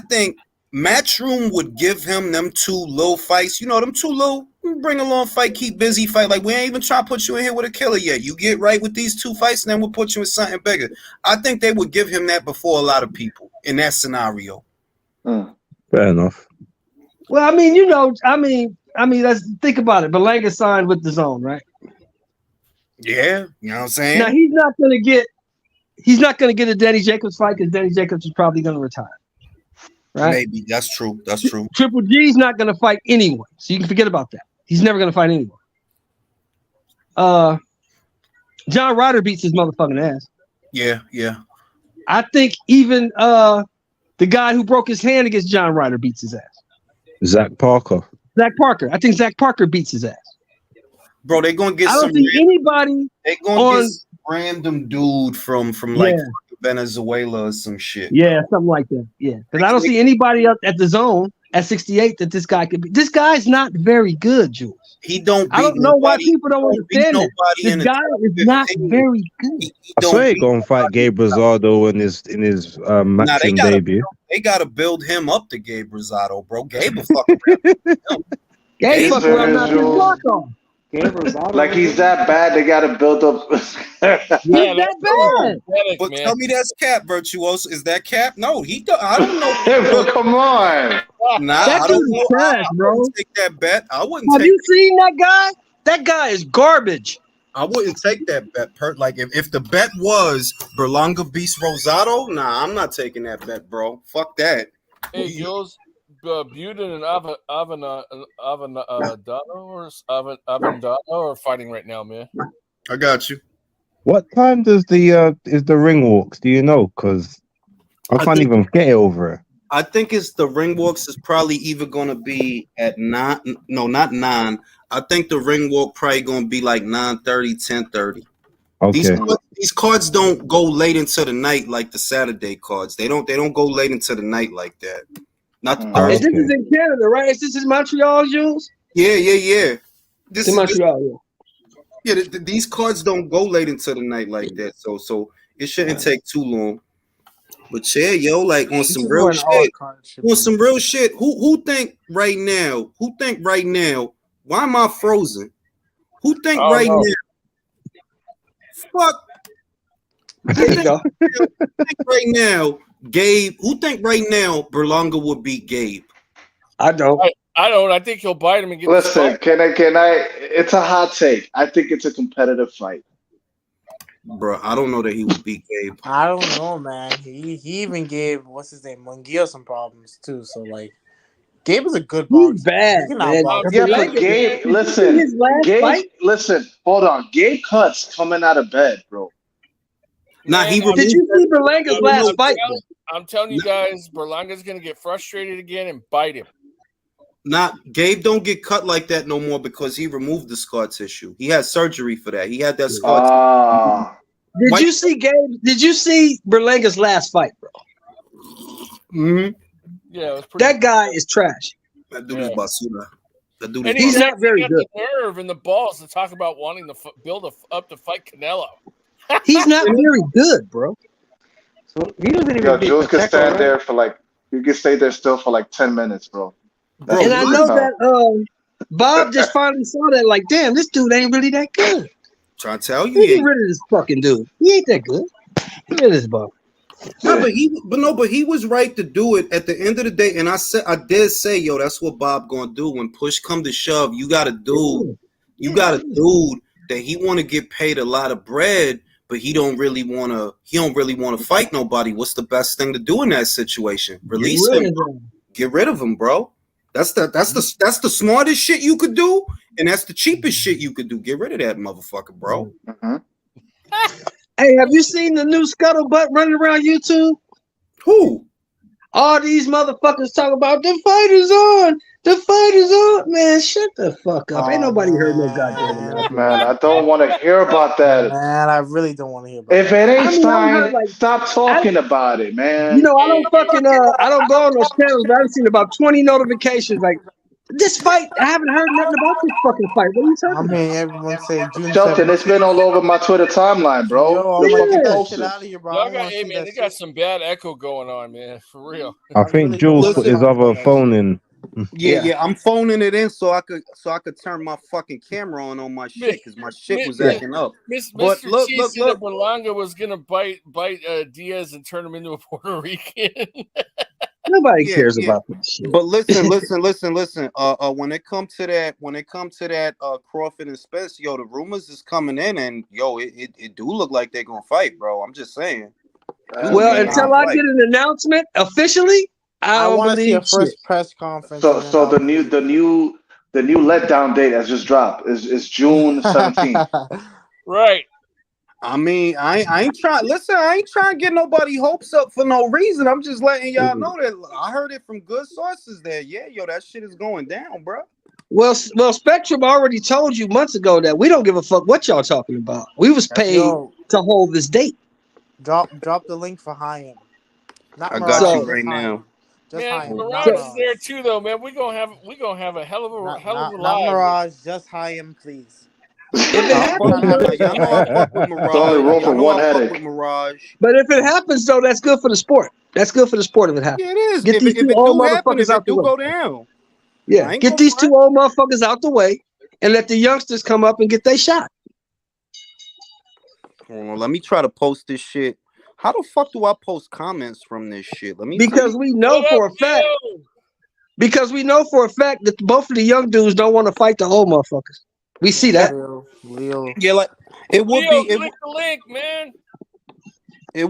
think Matchroom would give him them 2 little fights. You know, them 2 little bring along fight, keep busy fight. Like, we ain't even trying to put you in here with a killer yet. You get right with these 2 fights, and then we'll put you in something bigger. I think they would give him that before a lot of people in that scenario. Fair enough. Well, I mean, you know, let's think about it. Berlanga signed with the Zone, right? Yeah, you know what I'm saying? Now he's not gonna get a Danny Jacobs fight because Danny Jacobs is probably gonna retire. Right? Maybe that's true. Triple G's not gonna fight anyone, so you can forget about that. He's never gonna fight anyone. John Ryder beats his motherfucking ass. Yeah. I think even the guy who broke his hand against John Ryder beats his ass. Zach Parker. I think Zach Parker beats his ass. Bro, they're gonna get anybody. They're gonna get some random dude from like Venezuela or some shit. Yeah, something like that. Yeah, because I don't see anybody up at the Zone at 68 that this guy could be. This guy's not very good, Jules. He don't. I don't know why people don't understand that. This guy is not very good. I swear he's gonna fight Gabe Rosado in his matching debut. They gotta build him up to Gabe Rosado, bro. Gabe will fucking Gabe fucking knock his block off. Like he's that bad, they gotta build up. He's that bad. But tell me that's cap, Virtuoso. Is that cap? No, I don't know. Well, come on. I don't know. Trash, bro. I wouldn't take that bet. Have you seen that guy? That guy is garbage. I wouldn't take that bet. Like if the bet was Berlanga beats Rosado, I'm not taking that bet, bro. Fuck that. Hey, Jules. Buden and Avendano are fighting right now, man. I got you. What time does is the ring walks? Do you know? Because I can't even get it over it. I think it's the ring walks is probably either going to be at 9. No, not 9. I think the ring walk probably going to be like 9:30, 10:30. Okay. These cards don't go late into the night like the Saturday cards. They don't go late into the night like that. Not the And Thursday. this is in Canada, right? Is this in Montreal, Jules? Yeah. This in Montreal. These cards don't go late into the night like that, so it shouldn't take too long. But yeah, yo, like on some real shit. On some real shit. Who think right now? Why am I frozen? Who think right now? Fuck. There you go. Who think right now, Gabe? Who think right now Berlanga would beat Gabe? I don't. I don't. I think he'll bite him and get. Listen, can I? It's a hot take. I think it's a competitive fight. Bro, I don't know that he would beat Gabe. I don't know, man. He even gave what's his name, Munguia, some problems too. So like, Gabe is a good boxer. He's bad, man. Yeah, but Gabe, listen. Hold on, Gabe Cut's coming out of bed, bro. Did you see Berlanga's last fight? I'm telling you guys, Berlanga's gonna get frustrated again and bite him. Gabe don't get cut like that no more because he removed the scar tissue. He had surgery for that. He had that scar tissue. Did you see Gabe? Did you see Berlanga's last fight, bro? Mm-hmm. Yeah, it was that guy is trash. That dude is basura. That dude and is he's not very good. The nerve and the balls to talk about wanting to build up to fight Canelo. He's not very good, bro. So he doesn't even. Yo, Jules can stand there for like. You can stay there still for like 10 minutes, bro. And I know that Bob just finally saw that. Like, damn, this dude ain't really that good. Trying to tell you, get rid of this fucking dude. He ain't that good. Look at this Bob. No, but he was right to do it at the end of the day. And I did say, yo, that's what Bob gonna do when push come to shove. You got a dude that he want to get paid a lot of bread, but he don't really want to fight nobody. What's the best thing to do in that situation? Release him. Get rid of him, bro. That's the smartest shit you could do, and that's the cheapest shit you could do. Get rid of that motherfucker, bro. Mm-hmm. Hey, have you seen the new scuttlebutt running around YouTube? Who? All these motherfuckers talk about the fight is on. The fight is on. Man, shut the fuck up. Ain't nobody heard no goddamn. Man, I don't want to hear about that. Man, I really don't want to hear about it. If it ain't fine, stop talking about it, man. You know, I don't fucking I don't go on those channels, but I've seen about 20 notifications like this fight. I haven't heard nothing about this fucking fight. What are you talking about? I mean, everyone say June Shelton, it's been all over my Twitter timeline, bro. Yo, I'm gonna get that shit out of here, bro. They got some bad echo going on, man. For real. I think Jules put his other phone in. Yeah, I'm phoning it in so I could turn my fucking camera on my shit because my shit was acting up. But look, Berlanga was gonna bite Diaz and turn him into a Puerto Rican. Nobody cares about this shit. But listen. When it comes to that, Crawford and Spence, yo, the rumors is coming in, and yo, it do look like they're gonna fight, bro. I'm just saying. Well, until I get an announcement officially, I want to see a first press conference. So the new letdown date has just dropped. Is June 17th. Right. I mean, I ain't trying. Listen, I ain't trying to get nobody hopes up for no reason. I'm just letting y'all know that I heard it from good sources. There, yeah, yo, that shit is going down, bro. Well, Spectrum already told you months ago that we don't give a fuck what y'all talking about. We was paid to hold this date. Drop the link for Hayem. I got you right now. Man, Mirage is there too, though, man. We gonna have a hell of a live. Not Mirage, just Hayem, please. If it happens, y'all know I fuck with Mirage. Only room for one headache. But if it happens, though, that's good for the sport. That's good for the sport if it happens. Yeah, it is. Get these two old motherfuckers out the way. Go down. Yeah, get these two old motherfuckers out the way and let the youngsters come up and get their shot. Hold on, let me try to post this shit. How the fuck do I post comments from this shit? Because we know for a fact that both of the young dudes don't want to fight the old motherfuckers. We see that. Yeah, like it would be. Click the link, man. It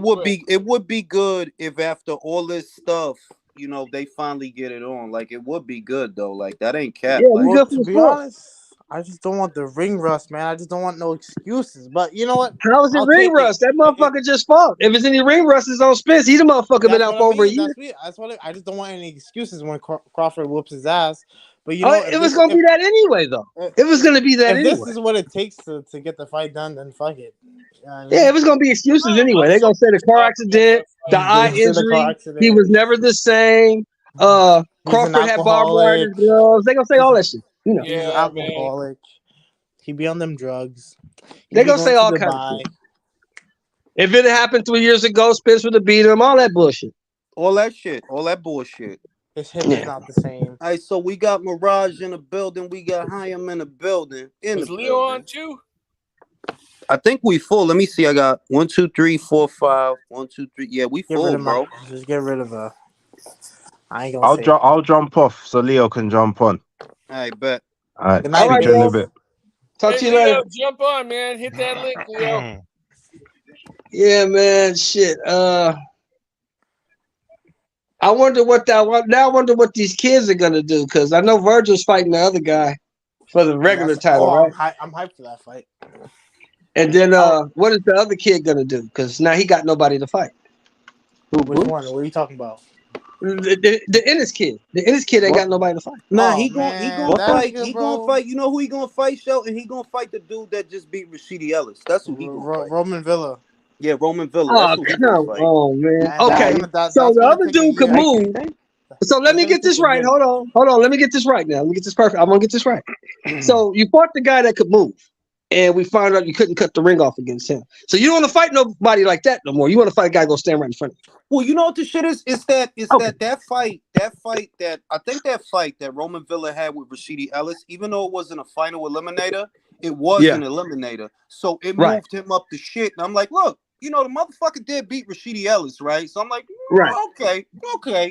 would be good if after all this stuff, you know, they finally get it on. Like it would be good though. Like that ain't cap. Yeah, like, to be honest, I just don't want the ring rust, man. I just don't want no excuses. But you know what? How is it ring rust? That motherfucker just fought. If it's any ring rust, it's on Spence. He's a motherfucker been out for over a year. That's what I just don't want any excuses when Crawford whoops his ass. But you know, it was gonna be that anyway, though. It was gonna be that anyway. If this is what it takes to get the fight done, then fuck it. Yeah, it was gonna be excuses anyway. They're gonna say the car accident, the eye injury. He was never the same. Crawford had barbed wire in his gloves. They gonna say all that shit. You know. He's alcoholic. He be on them drugs. They gonna say all kinds of shit. If it had happened 3 years ago, Spence would have beat him. All that bullshit. All that shit. All that bullshit. His hip is not the same. All right, so we got Mirage in the building. We got Hyam in the building. Is Leo on too? I think we full. Let me see. I got 1, 2, 3, 4, 5. 1, 2, 3. Yeah, we full, bro. Just get rid of her. I ain't gonna I'll jump off so Leo can jump on. All right, bet. All right. Good night, Speak to you in a bit. Talk to you Leo, later. jump on, man. Hit that link, Leo. Yeah, man. Shit. I wonder what I wonder what these kids are gonna do, because I know Virgil's fighting the other guy for the regular title, right? I'm hyped for that fight. And then what is the other kid gonna do? Because now he got nobody to fight. Which one? What are you talking about? The Ennis kid. The Ennis kid ain't got nobody to fight. Nah, he gonna fight. He gonna fight. You know who he gonna fight, Shelton? He gonna fight the dude that just beat Rashidi Ellis. That's who he gonna fight. Roman Villa. Yeah, Roman Villa. Oh, That's who he gonna fight. man. Okay, so the other dude could move. So let me get this right. Hold on. Let me get this right now. Let me get this perfect. I'm gonna get this right. So you fought the guy that could move, and we found out you couldn't cut the ring off against him. So you don't want to fight nobody like that no more. You want to fight a guy gonna stand right in front of you. Well, you know what the shit is? That fight that I think that fight that Roman Villa had with Rashidi Ellis, even though it wasn't a final eliminator, it was an eliminator. So it moved him up the shit. And I'm like, look, you know, the motherfucker did beat Rashidi Ellis, right? So I'm like, okay.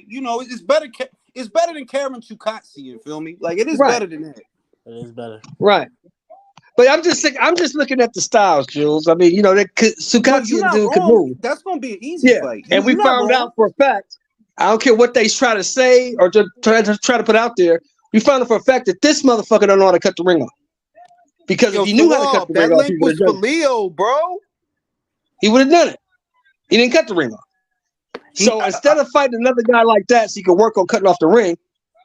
You know, it's better than Karen Chukatsi, you feel me? Like, it is better than that. It is better. Right. But I'm just looking at the styles, Jules. I mean, you know, that Sukatsi and dude could move. That's gonna be an easy fight. And we found out for a fact. I don't care what they try to say or to try to put out there. We found out for a fact that this motherfucker don't know how to cut the ring off. Because if he knew how to cut the ring off, that link was for Leo, bro. He would have done it. He didn't cut the ring off. So instead of fighting another guy like that, so you can work on cutting off the ring,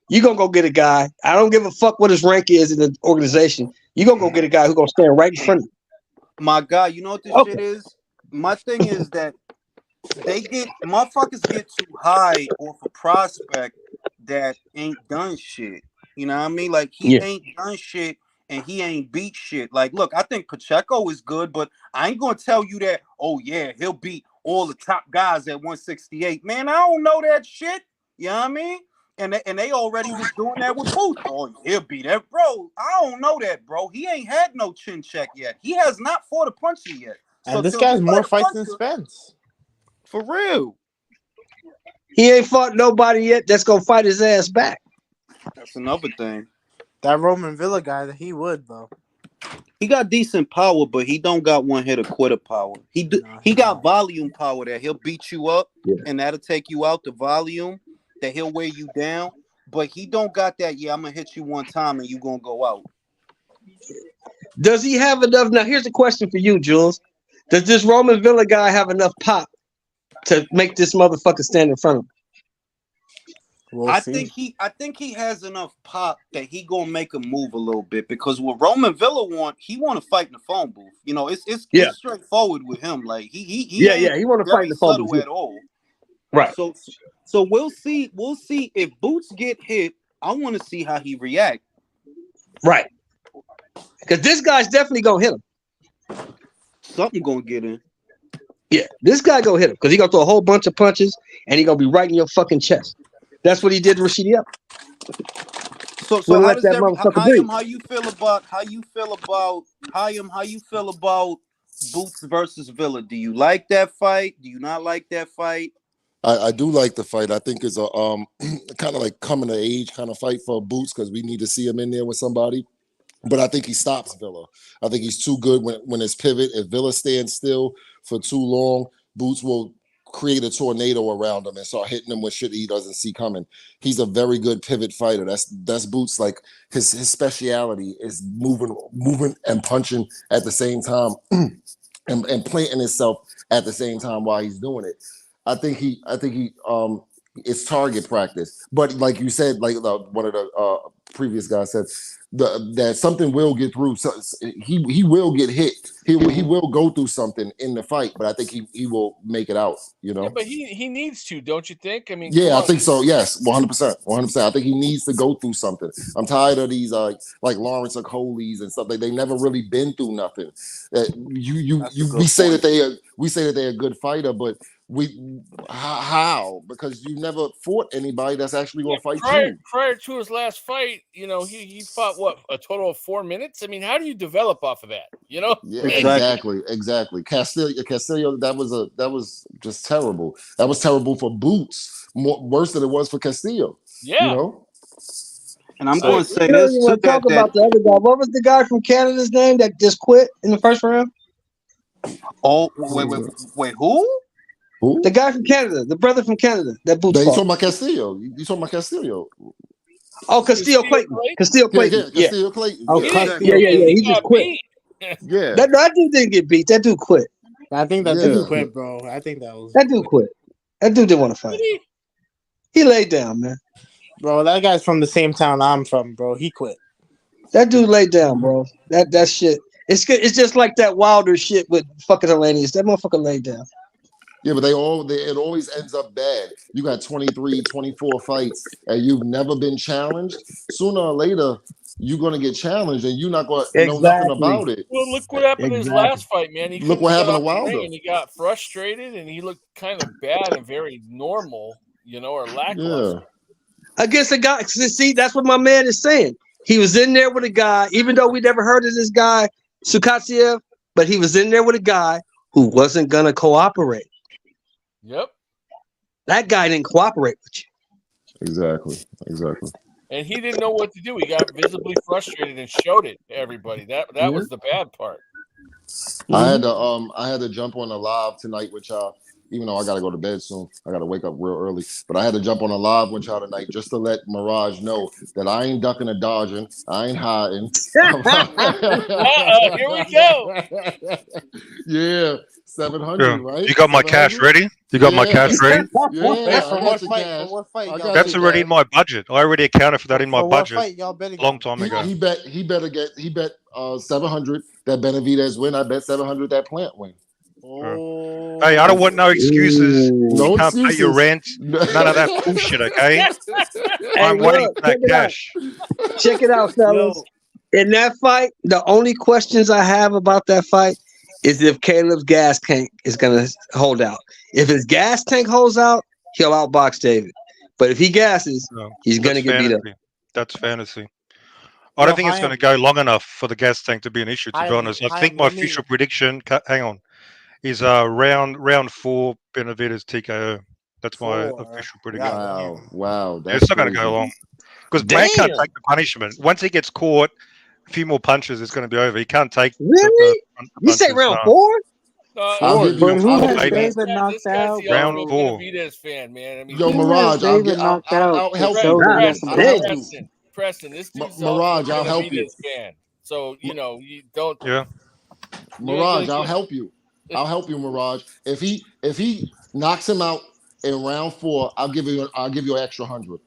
you're gonna go get a guy. I don't give a fuck what his rank is in the organization. You're gonna go get a guy who's gonna stand right in front of you. My guy, you know what this shit is? My thing is that motherfuckers get too high off a prospect that ain't done shit. You know what I mean? Like, he ain't done shit and he ain't beat shit. Like, look, I think Pacheco is good, but I ain't gonna tell you that, oh yeah, he'll beat all the top guys at 168. Man, I don't know that shit. You know what I mean? And they already was doing that with Booth. Oh, he'll beat that. Bro, I don't know that, bro. He ain't had no chin check yet. He has not fought a puncher yet. And this guy's more fights than Spence. For real. He ain't fought nobody yet that's gonna fight his ass back. That's another thing. That Roman Villa guy, that he would, though. He got decent power, but he don't got one hitter quitter power. He got volume power that he'll beat you up and that'll take you out the volume, that he'll weigh you down. But he don't got that, I'm gonna hit you one time and you gonna go out. Does he have enough? Now here's a question for you, Jules. Does this Roman Villa guy have enough pop to make this motherfucker stand in front of him? I think he has enough pop that he gonna make him move a little bit, because what Roman Villa he want to fight in the phone booth. You know, it's straightforward with him. Like he want to fight in the phone booth at all. Right. So we'll see. We'll see if Boots get hit. I want to see how he react. Right. Because this guy's definitely gonna hit him. Something gonna get in. Yeah, this guy gonna hit him because he gonna throw a whole bunch of punches and he gonna be right in your fucking chest. That's what he did to Rashidi up. So how does Hayam, how you feel about Boots versus Villa? Do you like that fight? Do you not like that fight? I do like the fight. I think it's a kind of like coming of age kind of fight for Boots, because we need to see him in there with somebody. But I think he stops Villa. I think he's too good when it's pivot. If Villa stands still for too long, Boots will create a tornado around him and start hitting him with shit he doesn't see coming. He's a very good pivot fighter. That's Boots. Like his speciality is moving and punching at the same time and planting himself at the same time while he's doing it. I think he It's target practice. But like you said, like one of the previous guys said, that something will get through. So he will get hit. He will go through something in the fight, but I think he will make it out. You know. Yeah, but he needs to, don't you think? I mean, Yeah, I think so. Yes, 100%. I think he needs to go through something. I'm tired of these like Lawrence Okolis and stuff. They never really been through nothing. We say that they're a good fighter, but how? Because you never fought anybody that's actually going to fight you. Prior to his last fight, you know, he fought what, a total of 4 minutes. I mean, how do you develop off of that? You know? Yeah, exactly. Castillo, that was just terrible. That was terrible for Boots, worse than it was for Castillo. Yeah. You know? And I'm going to say this too. Talk about the other guy. What was the guy from Canada's name that just quit in the first round? Oh, wait, who? Who? The guy from Canada, the brother from Canada that Boots You fought. talking about Castillo? You talking about Castillo? Oh, Castillo Clayton. Castillo Clayton. Yeah, Castillo Clayton. Oh, Yeah. Yeah. He just quit. Yeah. That dude didn't get beat. That dude quit. I think that dude quit, bro. I think that dude quit. That dude didn't want to fight. He laid down, man. Bro, that guy's from the same town I'm from, bro. He quit. That dude laid down, bro. That shit. It's good. It's just like that Wilder shit with fucking Hellenius. That motherfucker laid down. Yeah, but it always ends up bad. You got 23, 24 fights, and you've never been challenged. Sooner or later, you're going to get challenged, and you're not going to know nothing about it. Well, look what happened in his last fight, man. Look what happened to Wilder. And he got frustrated, and he looked kind of bad and very normal, you know, or lackluster. Yeah. Against a guy. See, that's what my man is saying. He was in there with a guy, even though we never heard of this guy, Sukatiev, but he was in there with a guy who wasn't going to cooperate. Yep. That guy didn't cooperate with you. Exactly. And he didn't know what to do. He got visibly frustrated and showed it to everybody. That was the bad part. I had to jump on a live tonight with y'all, even though I gotta go to bed soon. I gotta wake up real early. But I had to jump on a live with y'all tonight just to let Mirage know that I ain't ducking or dodging. I ain't hiding. Here we go. Yeah. 700, right? You got my cash ready? You got my cash ready? Yeah, for what fight? That's already in my budget. I already accounted for that in my budget Y'all betting a long time ago. He bet 700 that Benavidez win. I bet 700 that Plant win. Oh. Hey, I don't want no excuses. No You can't excuses. pay your rent. None of that bullshit, okay? I'm waiting for that cash. Check it out, fellas. In that fight, the only questions I have about that fight is if Caleb's gas tank is going to hold out. If his gas tank holds out, he'll outbox David. But if he gasses, he's going to get beat up. That's fantasy. I don't think it's going to go long enough for the gas tank to be an issue, to be honest. I think my official prediction, hang on, is round 4 Benavidez TKO. That's my official prediction. Wow. It's not going to go long. Because Plant can't take the punishment. Once he gets caught, a few more punches, it's going to be over. He can't take. Really? You say round 4? Round 4. Fan, man. I mean, Yo, Mirage, I'll help you. Preston, this dude's Mirage, I'll help you. Fan. So, you know, you don't. Yeah. Mirage, I'll help you. Mirage. If he knocks him out in round 4, I'll give you an extra 100.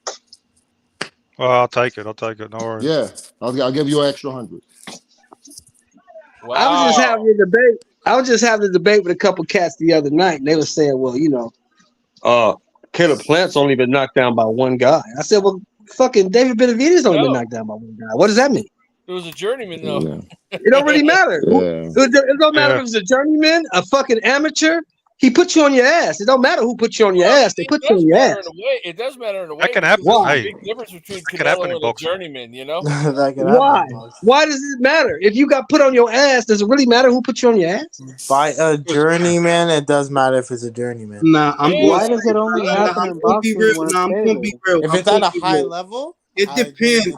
Well, I'll take it. No worries. Yeah, I'll give you an extra 100. Wow. I was just having a debate with a couple cats the other night, and they were saying, well, you know, Caleb Plant's only been knocked down by one guy. I said, well, fucking David Benavidez only been knocked down by one guy. What does that mean? It was a journeyman, though. Yeah. It don't really matter. Yeah. It don't matter if it was a journeyman, a fucking amateur. He put you on your ass. It don't matter who put you on your ass. They put you on your ass. It does matter in a way. That can happen. There's a Hey, big difference between that can happen Canelo in and a boxing. journeyman, you know? Why? Why does it matter? If you got put on your ass, does it really matter who put you on your ass? By a journeyman, it does matter if it's a journeyman. Nah, why does it only happen in boxing? I'm gonna be real. If it's at a high level, it depends.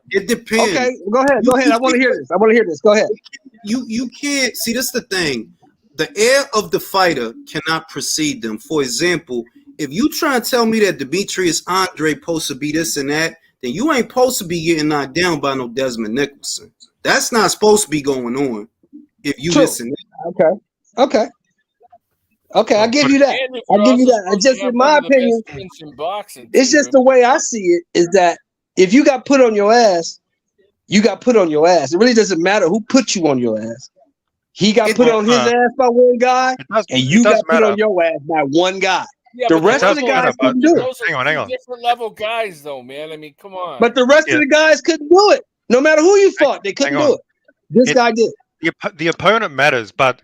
It depends. Okay, go ahead. I want to hear this. Go ahead. You can't see. That's the thing. The air of the fighter cannot precede them. For example, if you try and tell me that Demetrius Andre supposed to be this and that, then you ain't supposed to be getting knocked down by no Desmond Nicholson. That's not supposed to be going on. If you listen. Okay. Okay, I give you that. And if I you're give you also that. supposed Just to have in one my of the best opinion, stints in boxing, it's too, just the way I see it is that if you got put on your ass, you got put on your ass. It really doesn't matter who put you on your ass. He got put on his ass by one guy, and you got put on your ass by one guy. Yeah, The but rest of the guys couldn't do it. Those are two different level guys, though, man. I mean, come on. But the rest of the guys couldn't do it. No matter who you fought, they couldn't do it. This guy did. The opponent matters, but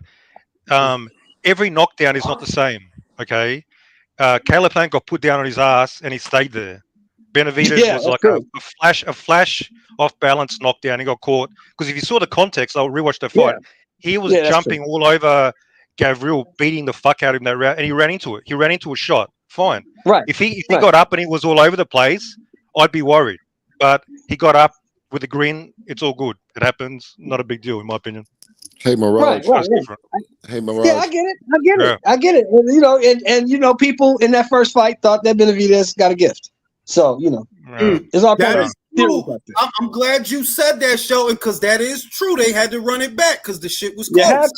every knockdown is not the same. Okay, Caleb Plant got put down on his ass and he stayed there. Benavidez was like a flash off balance knockdown. He got caught because if you saw the context, I'll rewatch the fight. He was jumping all over Gavril, beating the fuck out of him that round, and he ran into it. He ran into a shot. Fine. Right. If he got up and he was all over the place, I'd be worried. But he got up with a grin. It's all good. It happens. Not a big deal, in my opinion. Hey, Mirage. Right. Hey, Mirage. Yeah, I get it. And, you know, people in that first fight thought that Benavidez got a gift. So, you know, it's all part of true. I'm glad you said that, Shelton, because that is true. They had to run it back because the shit was close.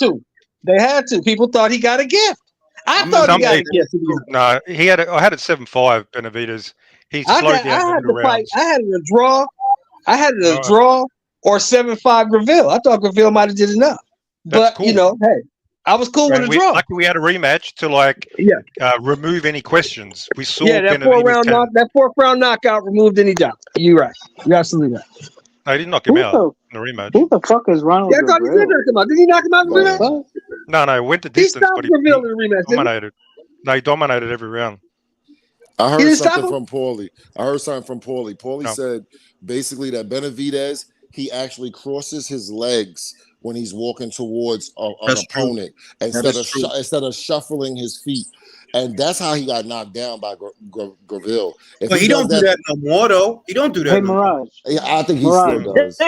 They had to. People thought he got a gift. I thought he got a gift. No, I had it 7-5, Benavidez. He's slowed down. I had the fight. I had it a draw. I had it a draw or 7-5 Graville. I thought Graville might have did enough. But, you know, hey, I was cool with a draw. Lucky we had a rematch to remove any questions. We saw that fourth round knockout removed any doubt. You're right. You're absolutely right. No, he didn't knock him out in the rematch. Who the fuck is Ronald? Yeah, I thought he did knock him out. Did he knock him out in the rematch? No, went the distance, but he rematch, dominated. No, he dominated every round. I heard something from Paulie. Paulie said basically that Benavidez, he actually crosses his legs when he's walking towards an opponent instead of shuffling his feet. And that's how he got knocked down by Graville. But he don't do that no more, though. He don't do that. Hey, Mirage. Yeah, I think he still does.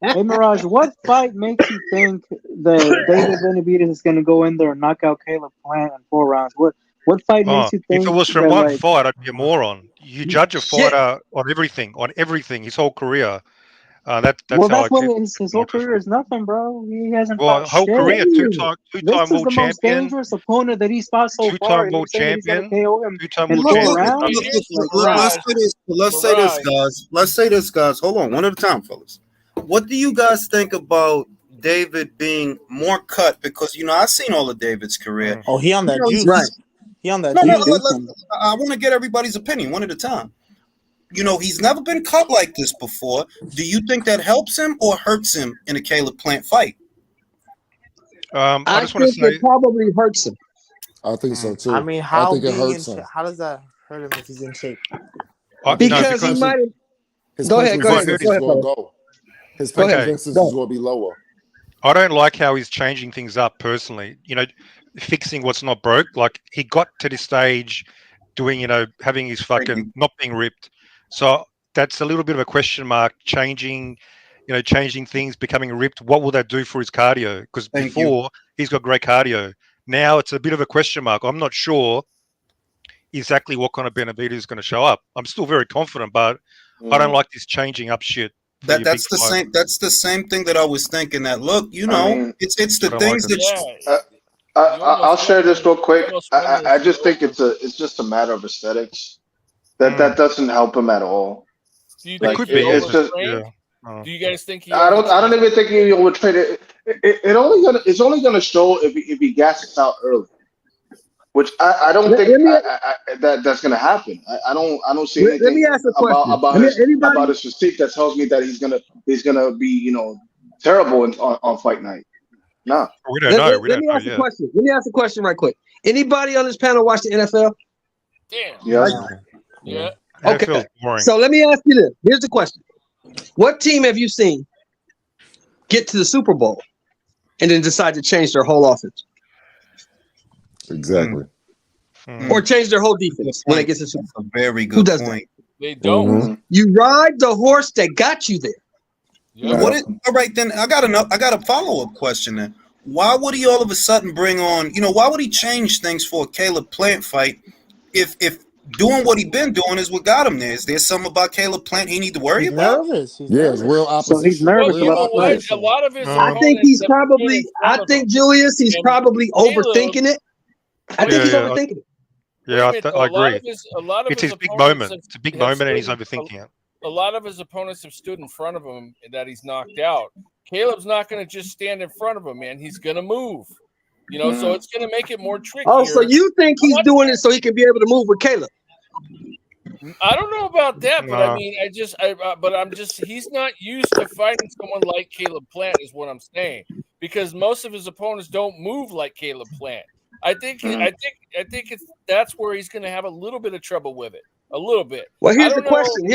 Hey, Mirage, what fight makes you think that David Benavidez is going to go in there and knock out Caleb Plant in 4 rounds? What fight makes you think? If it was from one fight, I'd be a moron. You judge a fighter on everything, his whole career. That's his whole career is nothing, bro. He hasn't fought whole shit. career, two-time world the champion, most dangerous opponent that he's fought so far. Two-time world champion, two-time world champion. Let's say this, guys. Hold on, one at a time, fellas. What do you guys think about David being more cut? Because I've seen all of David's career. Oh, he on that juice, right? He on that juice. I want to get everybody's opinion, one at a time. He's never been cut like this before. Do you think that helps him or hurts him in a Caleb Plant fight? I just want to say it probably hurts him. I think so too. I mean, how does that hurt him if he's in shape? Because he might. Go ahead. His pace is going to be lower. I don't like how he's changing things up personally. Fixing what's not broke. Like he got to this stage, doing having his fucking not being ripped. So that's a little bit of a question mark. Changing things, becoming ripped. What will that do for his cardio? Because before he's got great cardio. Now it's a bit of a question mark. I'm not sure exactly what kind of Benavidez is going to show up. I'm still very confident, but I don't like this changing up shit. That's the same thing that I was thinking. That look, it's the things that. I'll share this real quick. I just think it's just a matter of aesthetics. That doesn't help him at all. Do you think do you guys think I don't even think he would trade it. It's only gonna show if he gasses out early, which I don't think that's gonna happen. I don't see anything. Let me ask a question about his physique that tells me that he's gonna be terrible on fight night. No, we don't know. Let me ask a question. Let me ask a question right quick. Anybody on this panel watch the NFL? Damn. Yeah. Okay. So let me ask you this. Here's the question. What team have you seen get to the Super Bowl and then decide to change their whole offense? Exactly. Or change their whole defense when they get to the Super Bowl? That's a very good point. They don't. You ride the horse that got you there. Yeah. All right, then I got a follow-up question then. Why would he all of a sudden bring on, why would he change things for a Caleb Plant fight if doing what he's been doing is what got him there? Is there something about Caleb Plant he need to worry about? Nervous. It's real opposite. So he's nervous about a lot of his I think Julius, he's probably overthinking it. I think he's overthinking it. Yeah, I agree. A lot of it's his big moment. have- It's a big have moment, and he's stood- overthinking it. A lot of his opponents have stood in front of him that he's knocked out. Caleb's not going to just stand in front of him, man. He's going to move. So it's going to make it more tricky. Oh, so you think he's doing it so he can be able to move with Caleb? I don't know about that, but No. I mean, he's not used to fighting someone like Caleb Plant, is what I'm saying, because most of his opponents don't move like Caleb Plant. I think that's where he's going to have a little bit of trouble with it, a little bit. Well, here's the question.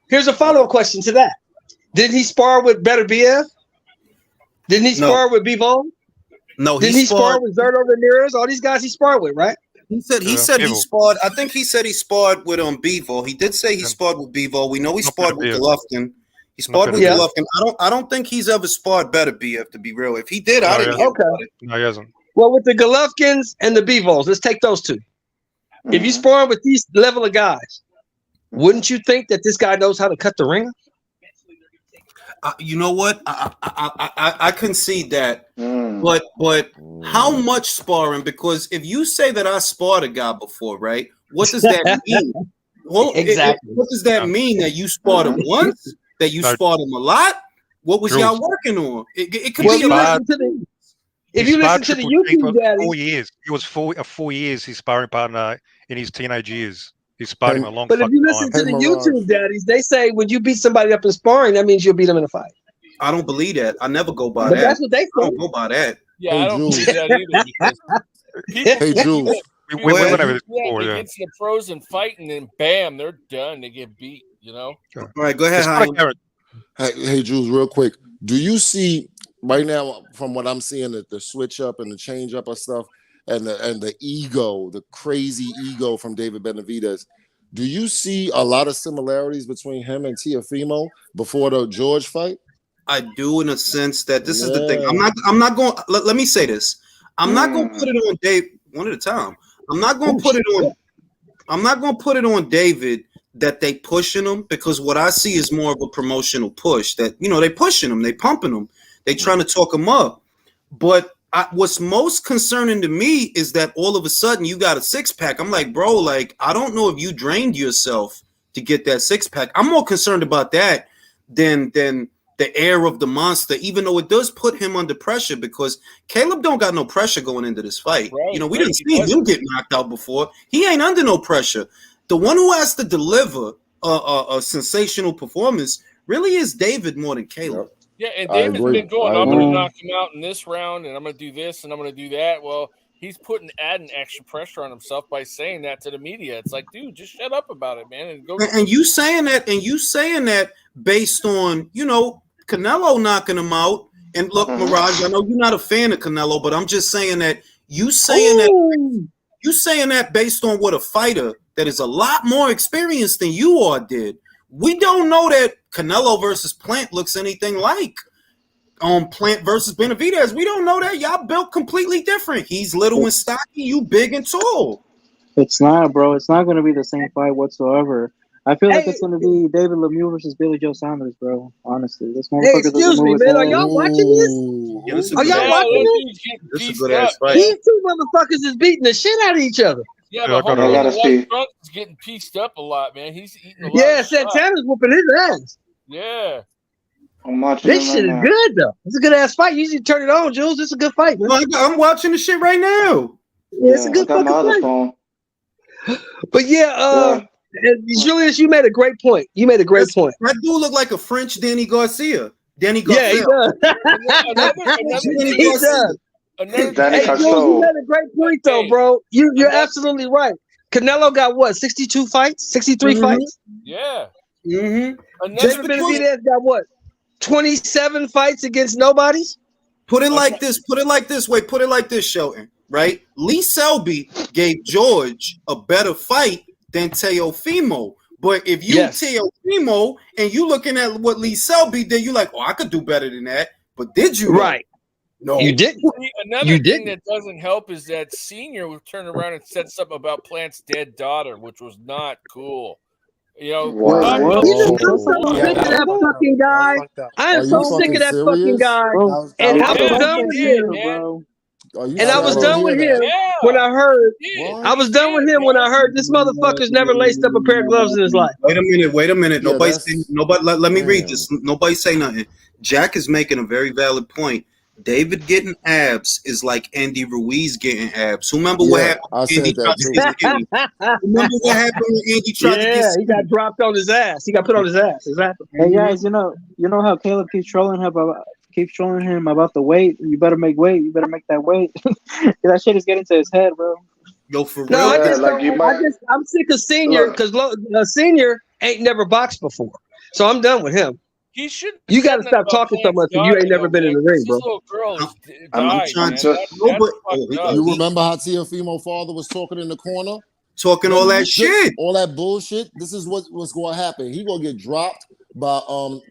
Here's a follow-up question to that. Didn't he spar with Benavidez? Didn't he spar with Bivol? No, Didn't he spar with Zerto Ramirez? All these guys he sparred with, right? He said he sparred. I think he said he sparred with Bivol. He did say he sparred with Bivol. We know he sparred with Golovkin. He sparred with Golovkin. I don't think he's ever sparred better BF, to be real. If he did, I didn't hear about it. No, he hasn't. Well, with the Golovkins and the Bivols, let's take those two. If you spar with these level of guys, wouldn't you think that this guy knows how to cut the ringer? You know what? I concede that, but how much sparring? Because if you say that I sparred a guy before, right? What does that mean? Well, exactly. What does that mean? That you sparred him once? That you sparred him a lot? What was y'all working on? It could be a lot. If you listen to the YouTube daddy, 4 years. He was 4 years his sparring partner in his teenage years. He sparred him a long time. But if you listen to the YouTube daddies, they say when you beat somebody up in sparring, that means you'll beat them in a fight. I don't believe that. I never go by But that. that's what they say. I don't go by that. Yeah, I don't believe that either. Hey, Jules. We went over this before, They get to the pros and fight, and then bam, they're done. They get beat. All right, go ahead. Hey, Jules, real quick. Do you see right now, from what I'm seeing, that the switch up and the change up of stuff, and the ego, the crazy ego from David Benavidez? Do you see a lot of similarities between him and Teofimo before the George fight? I do, in a sense that this is the thing. I'm not going. Let me say this. I'm not going to put it on Dave one at a time. I'm not going to put it on. I'm not going to put it on David that they pushing him, because what I see is more of a promotional push. That they pushing him, they pumping him, they trying to talk him up. But what's most concerning to me is that all of a sudden you got a 6-pack. I'm like, bro, like, I don't know if you drained yourself to get that 6-pack. I'm more concerned about that than the air of the monster, even though it does put him under pressure, because Caleb don't got no pressure going into this fight. Right, We didn't see him get knocked out before. He ain't under no pressure. The one who has to deliver a sensational performance really is David more than Caleb. Yeah, and David's been going, I'm going to knock him out in this round, and I'm going to do this, and I'm going to do that. Well, he's adding extra pressure on himself by saying that to the media. It's like, dude, just shut up about it, man. And go. And you saying that based on, Canelo knocking him out. And look, Mirage, I know you're not a fan of Canelo, but I'm just saying that you saying that based on what a fighter that is a lot more experienced than you are did. We don't know that Canelo versus Plant looks anything like Plant versus Benavidez. We don't know that. Y'all built completely different. He's little and stocky, you big and tall. It's not, bro. It's not going to be the same fight whatsoever. I feel like it's going to be David Lemieux versus Billy Joe Saunders, bro. Honestly, this motherfucker. Hey, excuse me, man. Are y'all watching this? Are y'all watching this? This is a good ass fight. These two motherfuckers is beating the shit out of each other. Yeah, but I gotta see. He's getting pieced up a lot, man. He's eating a lot. Yeah, Santana's whooping his ass. Yeah. I'm watching this shit is good though. It's a good ass fight. You usually turn it on, Jules. It's a good fight, man. I'm watching the shit right now. Yeah, it's a good fucking fight. Phone. But Julius, you made a great point. That dude looked like a French Danny Garcia. Yeah, he does. He does. You made a great point though, bro. You're absolutely right. Canelo got what? 62 fights? 63 fights? Yeah. David Benavidez got what? 27 fights against nobodies? Put it like this. Wait, put it like this, Shelton. Right? Lee Selby gave George a better fight than Teofimo. But if you Teofimo and you looking at what Lee Selby did, you like, I could do better than that. But did you? Right. No, you didn't. Another thing that doesn't help is that Senior would turn around and said something about Plant's dead daughter, which was not cool. I'm so sick of that fucking guy. I am so sick of that fucking guy. And I'm done with him, bro. And I was done with him when I heard. I was done with him when I heard this motherfucker's never laced up a pair of gloves in his life. Wait a minute. Yeah, Nobody. Let me read this. Nobody say nothing. Jack is making a very valid point. David getting abs is like Andy Ruiz getting abs. Who remember what happened? I said that too. Remember what happened when Andy tried to get? He got dropped on his ass. He got put on his ass. Exactly. Hey guys, you know how Caleb keeps trolling him about the weight. You better make weight. You better make that weight. That shit is getting to his head, bro. Yo, for real. No, I'm sick of Senior because Senior ain't never boxed before, so I'm done with him. He should. You got to stop talking so much if you ain't never been in the ring, bro. This little girl I'm trying to. You remember how Teofimo father was talking in the corner? Talking all that shit. All that bullshit. This is what's going to happen. He going to get dropped by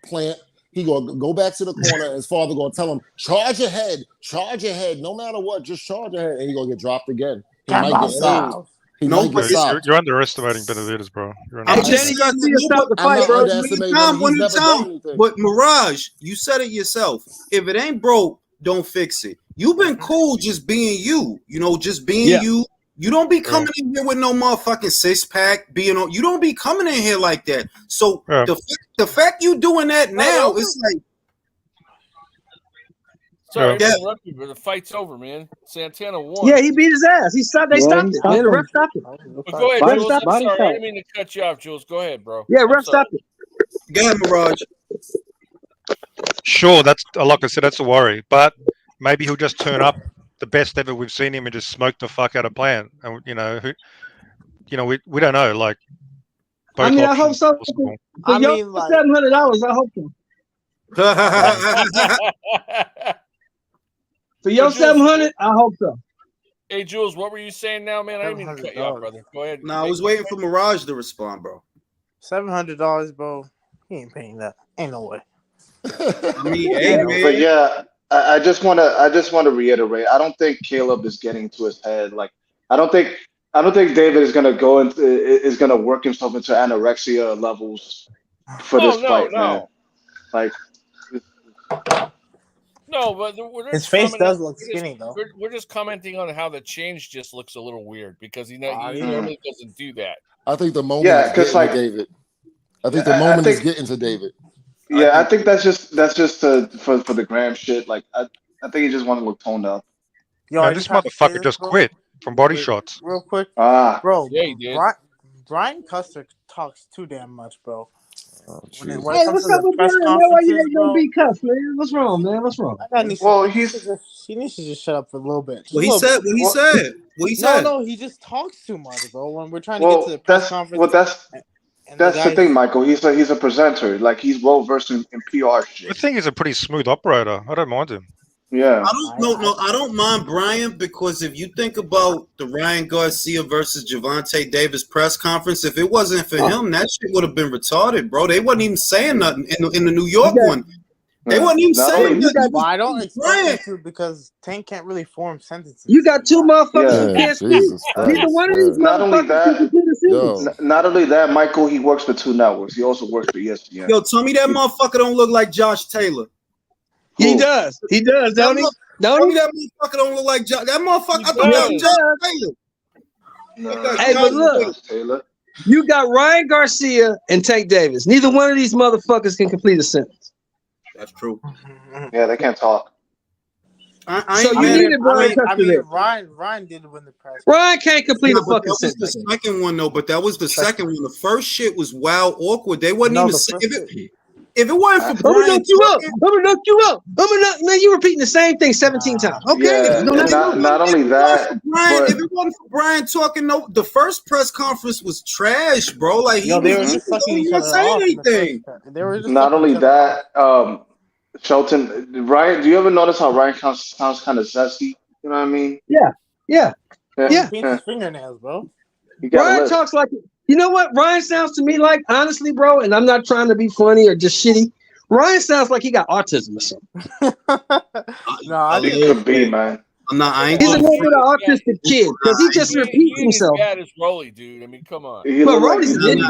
Plant. He going to go back to the corner, and his father going to tell him, charge ahead, no matter what, just charge ahead, and he going to get dropped again. He might get stopped. You're underestimating Benavidez, bro. But Mirage, you said it yourself. If it ain't broke, don't fix it. You've been cool just being you. Just being you. You don't be coming in here with no motherfucking 6-pack. You don't be coming in here like that. So the fact you doing that now is like. Sorry, but the fight's over, man. Santana won. Yeah, he beat his ass. They stopped it. Man, the ref stopped it. Go ahead, Jules. I'm sorry. I didn't mean to cut you off, Jules. Go ahead, bro. Yeah, ref stopped it. Go ahead, Mirage. Sure, that's like I said, that's a worry. But maybe he'll just turn up the best ever we've seen him and just smoke the fuck out of Plant. And we don't know. Like, I hope so. For $700, I hope so. For your 700, I hope so. Hey, Jules, what were you saying now, man? I didn't mean to cut you off, brother. Go ahead. No, I was waiting for Mirage to respond, bro. $700, bro. He ain't paying that. Ain't no way. I mean, hey, man. But yeah, I just want to reiterate. I don't think Caleb is getting to his head. Like, I don't think David is gonna work himself into anorexia levels for this fight, man. Like. No, but his face does look skinny, though. We're just commenting on how the change just looks a little weird because he normally doesn't do that. I think the moment is getting to David. I think the moment is getting to David. Yeah, I think that's just for the gram shit. Like, I think he just want to look toned up. Yo, this motherfucker just quit from body shots. Real quick, bro. Yeah, he did. Brian Custer talks too damn much, bro. Hey, what's up with Brian? Why you ain't gonna be cussed, man? What's wrong, man? What's wrong? He needs to just shut up for a little bit. What he said? No, he just talks too much, bro. When we're trying to get to the press conference. That's the thing, Michael. He's a presenter. Like, he's well versed in PR shit. I think he's a pretty smooth operator. I don't mind him. Yeah. I don't mind Brian because if you think about the Ryan Garcia versus Gervonta Davis press conference, if it wasn't for him, that shit would have been retarded, bro. They wasn't even saying nothing in the New York one. They wasn't even saying nothing. Well, I don't expect them to because Tank can't really form sentences. You got two motherfuckers who can't speak. Neither one of these motherfuckers. Not only that, Michael, he works for 2 networks. He also works for ESPN. Yo, tell me that motherfucker don't look like Josh Taylor. He does, don't he? Tell me that motherfucker don't look like Josh. That motherfucker, I thought that was Josh Taylor. Hey, but look, you got Ryan Garcia and Tank Davis. Neither one of these motherfuckers can complete a sentence. That's true. Yeah, they can't talk. So you needed Brian Custer there. Ryan did win the press. Ryan can't complete a fucking sentence. That was the second one, though, but that was the second one. The first shit was wild awkward. They wasn't even saying if it wasn't for Brian, I'm gonna knock you up. Man, you repeating the same thing 17 times. Okay. Yeah, not only that, Brian, if it wasn't for Brian talking, the first press conference was trash, bro. Like they were just sucking each other off. Anything. They were just not only that, Shelton, Ryan. Do you ever notice how Ryan sounds kind of zesty? You know what I mean? Yeah. Paint his fingernails, bro. Ryan talks like. You know what Ryan sounds to me like, honestly, bro, and I'm not trying to be funny or just shitty. Ryan sounds like he got autism or something. No, I think it could be, man. He's a little bit of autistic kid because he just repeats himself. He ain't as bad as Rolly, dude. I mean, come on. But Rolly's an idiot.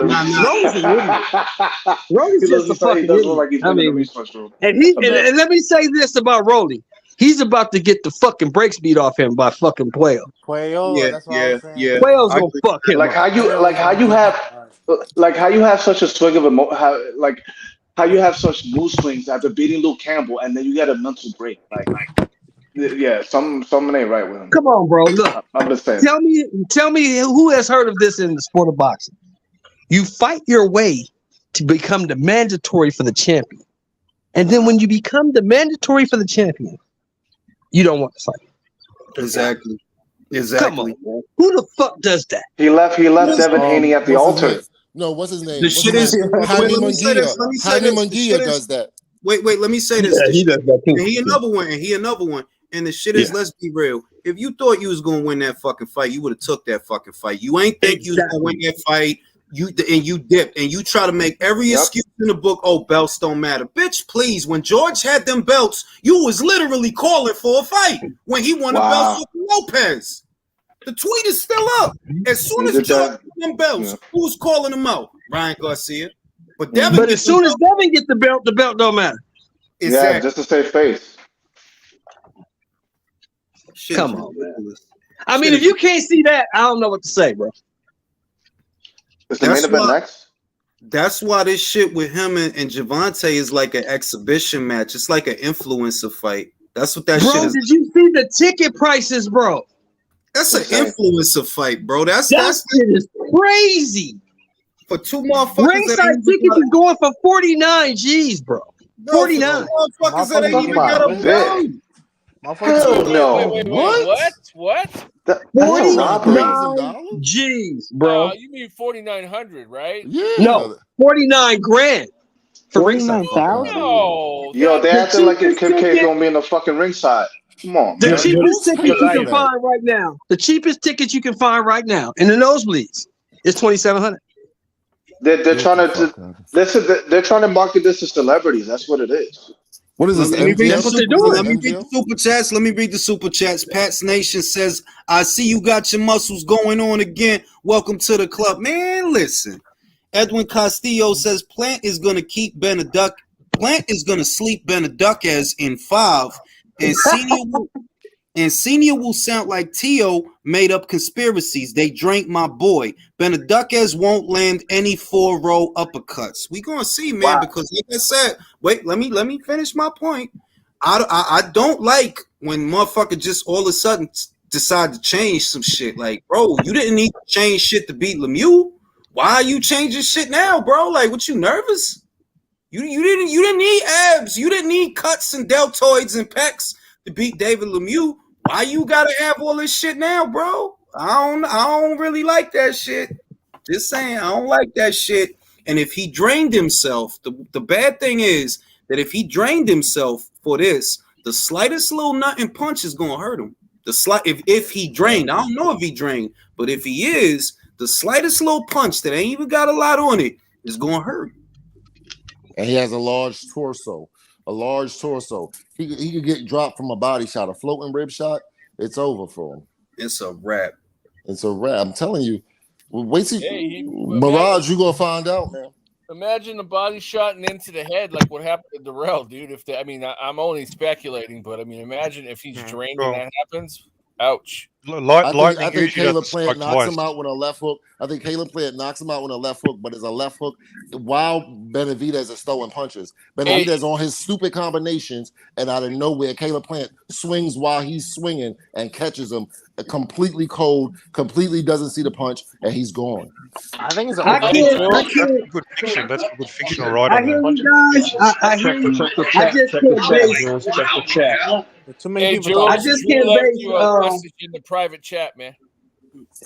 Rolly's just a fucking idiot. I mean, and let me say this about Rolly. He's about to get the fucking brakes beat off him by fucking Puello. Puello, that's what I was saying. Puello's gonna fuck him. Like how you have such a swing of how you have such mood swings after beating Luke Campbell, and then you get a mental break. Something ain't right with him. Come on, bro. Look, I'm just saying. Tell me who has heard of this in the sport of boxing? You fight your way to become the mandatory for the champion. And then when you become the mandatory for the champion, you don't want to fight. Exactly. Come on, man. Who the fuck does that? He left Devin Haney at the altar. No, what's his name? The shit is. Jaime Munguia does that. Wait, let me say this. Yeah, he does that too. And he another one. And the shit is, let's be real. If you thought you was gonna win that fucking fight, you would have took that fucking fight. You ain't think you was gonna win that fight. You dipped and you try to make every excuse in the book. Oh, belts don't matter, bitch. Please, when George had them belts, you was literally calling for a fight when he won the belts with Lopez. The tweet is still up. As soon as George won them belts, who was calling him out? Ryan Garcia. But as soon as Devin get the belt don't matter. Exactly. Yeah, just to save face. Shit, come on, man. I mean, if you can't see that, I don't know what to say, bro. Is the main event next? That's why this shit with him and Javante is like an exhibition match. It's like an influencer fight. That's what that shit is. Did you see the ticket prices, bro? That's an influencer fight, bro. That shit is crazy. For two motherfuckers, ringside tickets is going for 49 G's, bro. 49. Motherfuckers that ain't even got a belt. Hell no. Wait, what? 49 G's, bro. You mean 4,900, right? Yeah. No, 49 grand for ringside. No. Yo, they acting like if Kim K is gonna be in the fucking ringside. Come on, the man. cheapest ticket you can find right now. The cheapest ticket you can find right now in the nosebleeds is 2,700. They're trying to market this to celebrities. That's what it is. What is this? Let me read MGM? the super chats. Let me read the super chats. Pat's Nation says, I see you got your muscles going on again. Welcome to the club. Man, listen. Edwin Castillo says Plant is going to keep Benaduck. Plant is going to sleep Benavidez in 5. And Senior will sound like Tio made up conspiracies. They drank my boy. Benavidez won't land any 4-row uppercuts. We gonna see, man, because like I said, wait, let me finish my point. I don't like when motherfucker just all of a sudden decide to change some shit. Like, bro, you didn't need to change shit to beat Lemieux. Why are you changing shit now, bro? Like, what, you nervous? You didn't need abs. You didn't need cuts and deltoids and pecs to beat David Lemieux. Why you gotta have all this shit now, bro? I don't really like that shit. Just saying, I don't like that shit. And if he drained himself, the bad thing is that if he drained himself for this, the slightest little nut and punch is gonna hurt him. If he drained, I don't know if he drained, but if he is, the slightest little punch that ain't even got a lot on it is gonna hurt. And he has a large torso. He could get dropped from a body shot, a floating rib shot. It's over for him. It's a wrap. I'm telling you. Wait till Mirage, you gonna find out, man. Imagine the body shot and into the head, like what happened to Darrell, dude. I'm only speculating, but I mean, imagine if he's drained and that happens. Ouch. I think Caleb Plant knocks him out with a left hook. But it's a left hook while Benavidez is throwing punches. Benavidez on his stupid combinations, and out of nowhere, Caleb Plant swings while he's swinging and catches him completely cold, completely doesn't see the punch, and he's gone. I think it's good fiction. That's a good fictional writer. I hear you guys. I hear you. I just can't check the chat. Too many people. I just can't base in the private chat, man.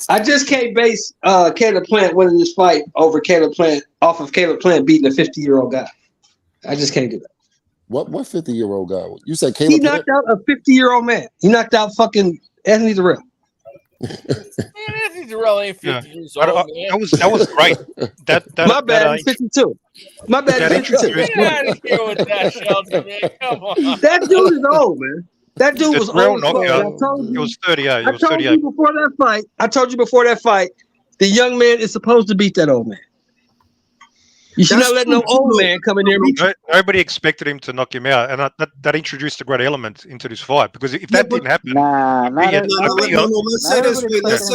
I just can't base Caleb Plant winning this fight over Caleb Plant off of Caleb Plant beating a 50-year-old guy. I just can't do that. What 50-year-old guy? You said Caleb? He knocked out a 50-year-old man. He knocked out fucking Anthony Darrell. Anthony Darrell ain't 50 years old, man. That was great. My bad. He's 52. My bad. He's 52. Get out of here with that, Shelton, man. Come on. That dude is old, man. That dude was old. He was 38. I told you before that fight. The young man is supposed to beat that old man. You should not let no old man come in there. Nobody expected him to knock him out, and that introduced a great element into this fight. Because if that didn't happen, let's say this. Wait, let's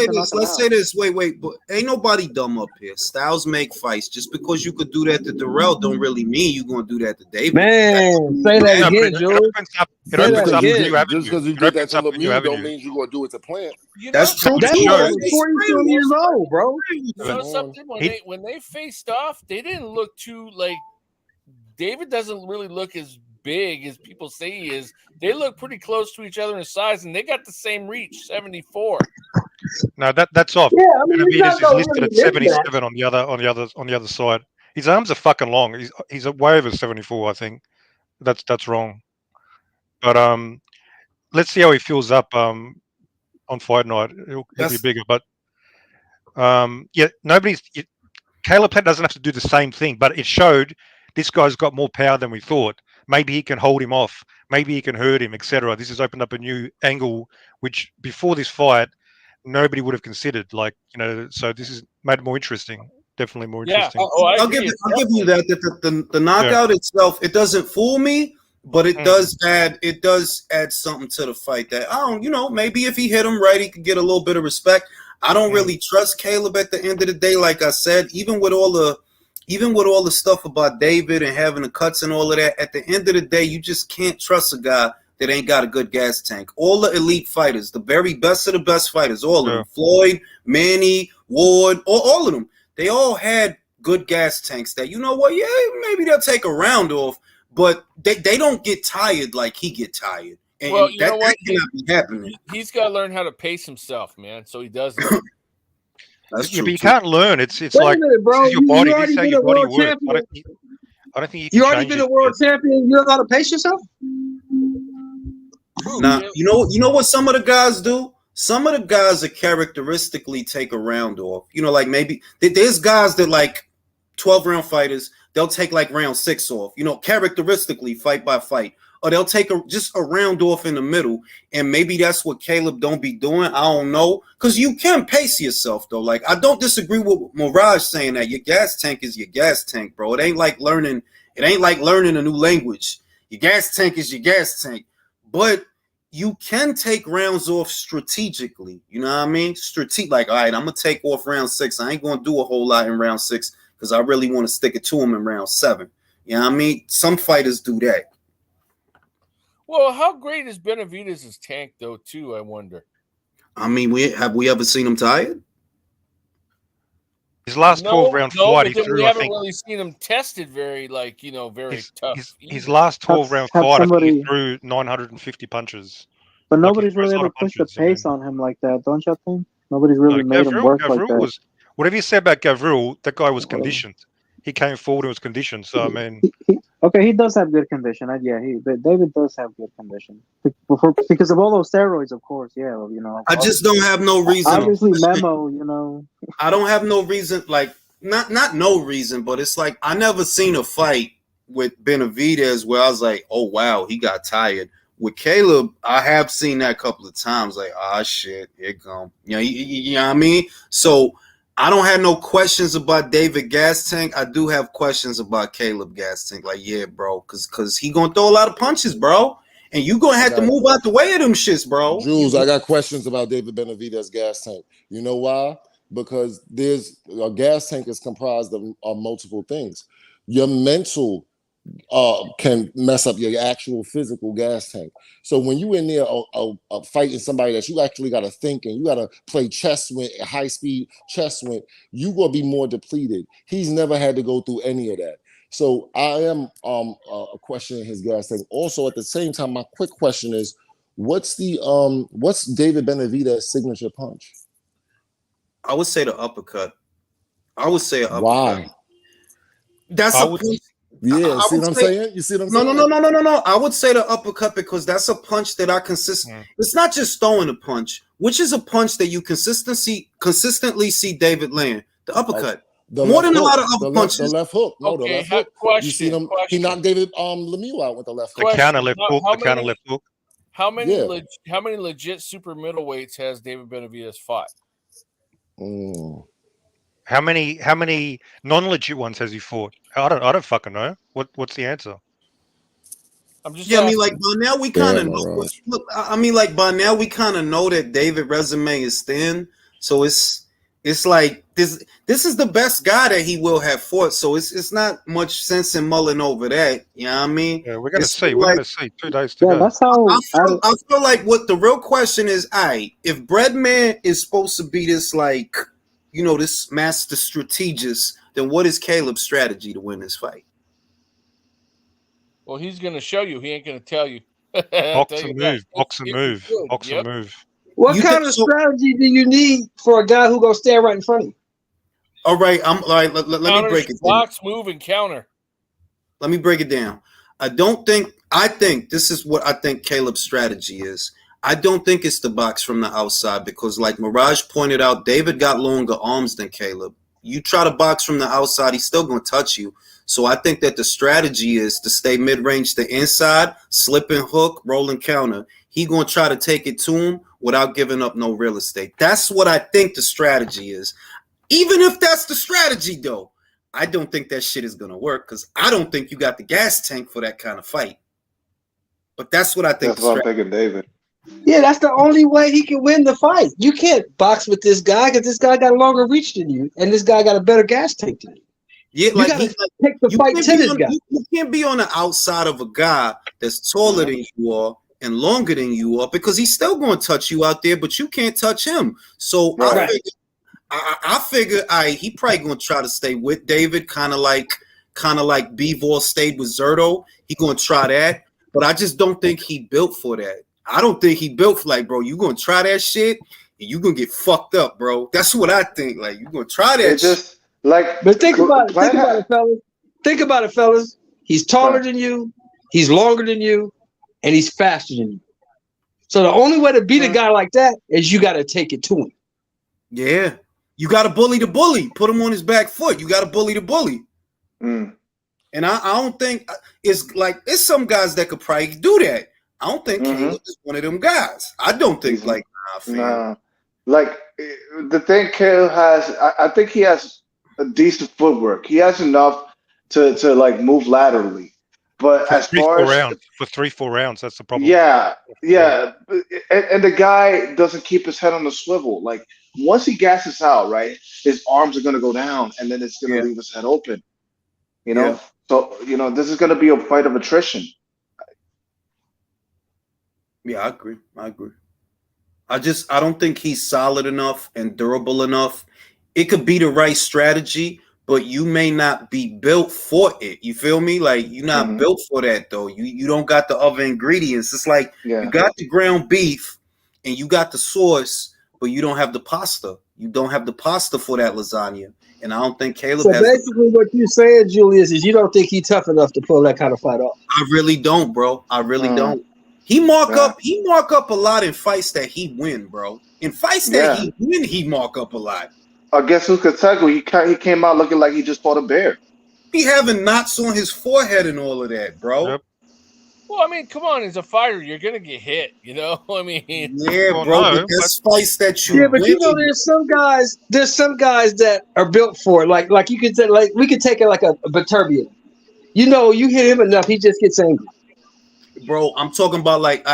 say this. Wait. But ain't nobody dumb up here. Styles make fights. Just because you could do that to Darrell, don't really mean you're gonna do that to David. Man, say that again, Joe. It opens up a new avenue. Just because you did that to Lemieux, don't mean you're gonna do it to Plant. That's true. That was 40 years old, bro. So something when they faced off, they didn't look too like. David doesn't really look as big as people say he is. They look pretty close to each other in size, and they got the same reach, 74. No, that's off. Yeah, I mean, Benavidez is listed at 77 on the other side. His arms are fucking long. He's way over 74, I think. That's wrong. But let's see how he fills up on fight night. He'll be bigger, but Caleb Plant doesn't have to do the same thing, but it showed this guy's got more power than we thought. Maybe he can hold him off. Maybe he can hurt him, etc. This has opened up a new angle, which before this fight, nobody would have considered. So this has made it more interesting. Definitely more interesting. I'll give you that. The knockout itself, it doesn't fool me, but it does add something to the fight. That maybe if he hit him right, he could get a little bit of respect. I don't really trust Caleb at the end of the day. Like I said, even with all the stuff about David and having the cuts and all of that, at the end of the day, you just can't trust a guy that ain't got a good gas tank. All the elite fighters, the very best of the best fighters, all of them, Floyd, Manny, Ward, all of them, they all had good gas tanks that, maybe they'll take a round off, but they don't get tired like he get tired. And that cannot be happening. He's got to learn how to pace himself, man, so he doesn't. That's true. But you can't learn. It's like minute, bro. This is your body. You This is how your body works. I don't think you already been a world champion. You don't know how to pace yourself. Now, you know what some of the guys do? Some of the guys that characteristically take a round off. Like maybe there's guys that like 12-round fighters. They'll take like round 6 off. Characteristically, fight by fight. Or they'll take just a round off in the middle, and maybe that's what Caleb don't be doing. I don't know, because you can pace yourself though. Like I don't disagree with Mirage saying that your gas tank is your gas tank, bro. It ain't like learning a new language. Your gas tank is your gas tank, but you can take rounds off strategically. You know what I mean? Like, all right, I'm gonna take off round 6. I ain't gonna do a whole lot in round 6 because I really want to stick it to him in round 7. You know what I mean? Some fighters do that. Well, how great is Benavidez' tank, though, too, I wonder? I mean, have we ever seen him tired? His last 12-round fight, he threw, we haven't really seen him tested very tough. His last 12-round fight, I think he threw 950 punches. But nobody's really ever pushed the pace on him like that, don't you think? Nobody's really made him work like that. Whatever you said about Gavril, that guy was conditioned. He came forward and was conditioned. So, I mean... he does have good condition. David does have good condition because of all those steroids, of course. Yeah, I just don't have no reason. Obviously, Memo. I don't have no reason. Like not no reason, but it's like I never seen a fight with Benavidez where I was like, oh wow, he got tired. With Caleb, I have seen that a couple of times. Like, shit, here it come. You know what I mean? So. I don't have no questions about David gas tank. I do have questions about Caleb gas tank. Like, yeah, bro, because he gonna throw a lot of punches, bro, and you gonna have to move out the way of them shits, bro. Jules, I got questions about David Benavidez gas tank. You know why? Because there's a gas tank is comprised of multiple things. Your mental can mess up your actual physical gas tank. So when you in there fighting somebody that you actually got to think and you got to play chess with, high speed chess with, you gonna be more depleted. He's never had to go through any of that. So I am questioning his gas tank. Also, at the same time, my quick question is, what's David Benavidez' signature punch? I would say the uppercut. Why? That's a punch. Yeah, see what I'm saying? You see what I'm saying? No. I would say the uppercut because that's a punch that I It's not just throwing a punch, which is a punch that you consistently see David land. The uppercut. More than a lot of other punches. The left hook. No, the left hook. You see him? He knocked David Lemieux out with the left hook. The counter left hook. How many legit super middleweights has David Benavidez fought? How many non-legit ones has he fought? I don't fucking know. What's the answer? I'm just Yeah, I mean, asking. like by now we kind of know. Look, I mean, like by now we kind of know that David resume is thin, so it's like this is the best guy that he will have fought. So it's not much sense in mulling over that. You know what I mean? Yeah, we're gonna It's see. like, We're gonna see. 2 days to Yeah, go. that's how. I feel like what the real question is, if Breadman is supposed to be this like, you know, this master strategist, then what is Caleb's strategy to win this fight? Well, he's going to show you. He ain't going to tell you. Box and move. Box and move. Box and move. What kind of strategy do you need for a guy who gonna stand right in front of you? All right, I'm all right. Let me break it down. Box, move, and counter. Let me break it down. I think this is what I think Caleb's strategy is. I don't think it's the box from the outside because, like Mirage pointed out, David got longer arms than Caleb. You try to box from the outside, he's still going to touch you. So I think that the strategy is to stay mid-range to inside, slip and hook, roll and counter. He going to try to take it to him without giving up no real estate. That's what I think the strategy is. Even if that's the strategy, though, I don't think that shit is going to work because I don't think you got the gas tank for that kind of fight. But that's what I think. That's what I'm thinking, David. Yeah, that's the only way he can win the fight. You can't box with this guy because this guy got a longer reach than you, and this guy got a better gas tank than you. Yeah, you gotta take the fight to this guy. You can't be on the outside of a guy that's taller than you are and longer than you are because he's still going to touch you out there, but you can't touch him. So I figure he probably going to try to stay with David, kind of like Bivol stayed with Zerto. He going to try that, but I just don't think he built for that. I don't think he built for, like, bro, you going to try that shit and you going to get fucked up, bro. That's what I think. Like, you going to try that shit. But think about it, fellas. Think about it, fellas. He's taller than you, he's longer than you, and he's faster than you. So the only way to beat a guy like that is you got to take it to him. Yeah. You got to bully the bully. Put him on his back foot. You got to bully the bully. And I don't think it's some guys that could probably do that. I don't think Caleb is one of them guys. I don't think like like the thing Caleb has. I think he has a decent footwork. He has enough to like move laterally. But as far as for 3-4 rounds, that's the problem. Yeah. And the guy doesn't keep his head on the swivel. Like once he gasses out, right, his arms are gonna go down, and then it's gonna leave his head open. You know, so this is gonna be a fight of attrition. Yeah, I agree. I don't think he's solid enough and durable enough. It could be the right strategy, but you may not be built for it. You feel me? Like you're not built for that though. You don't got the other ingredients. It's like you got the ground beef and you got the sauce, but you don't have the pasta. You don't have the pasta for that lasagna. And I don't think Caleb has. So basically what you're saying, Julius, is you don't think he's tough enough to pull that kind of fight off. I really don't, bro. I really don't. He mark up a lot in fights that he win, bro. In fights that he win, he mark up a lot. Against Usyk, he came out looking like he just fought a bear. He having knots on his forehead and all of that, bro. Yep. Well, I mean, come on, as a fighter, you're gonna get hit, you know. I mean, yeah, bro. But that's fights that you but you know, there's some guys that are built for it. Like you could say, like we could take it like a Beterbiev. You know, you hit him enough, he just gets angry. Bro, I'm talking about like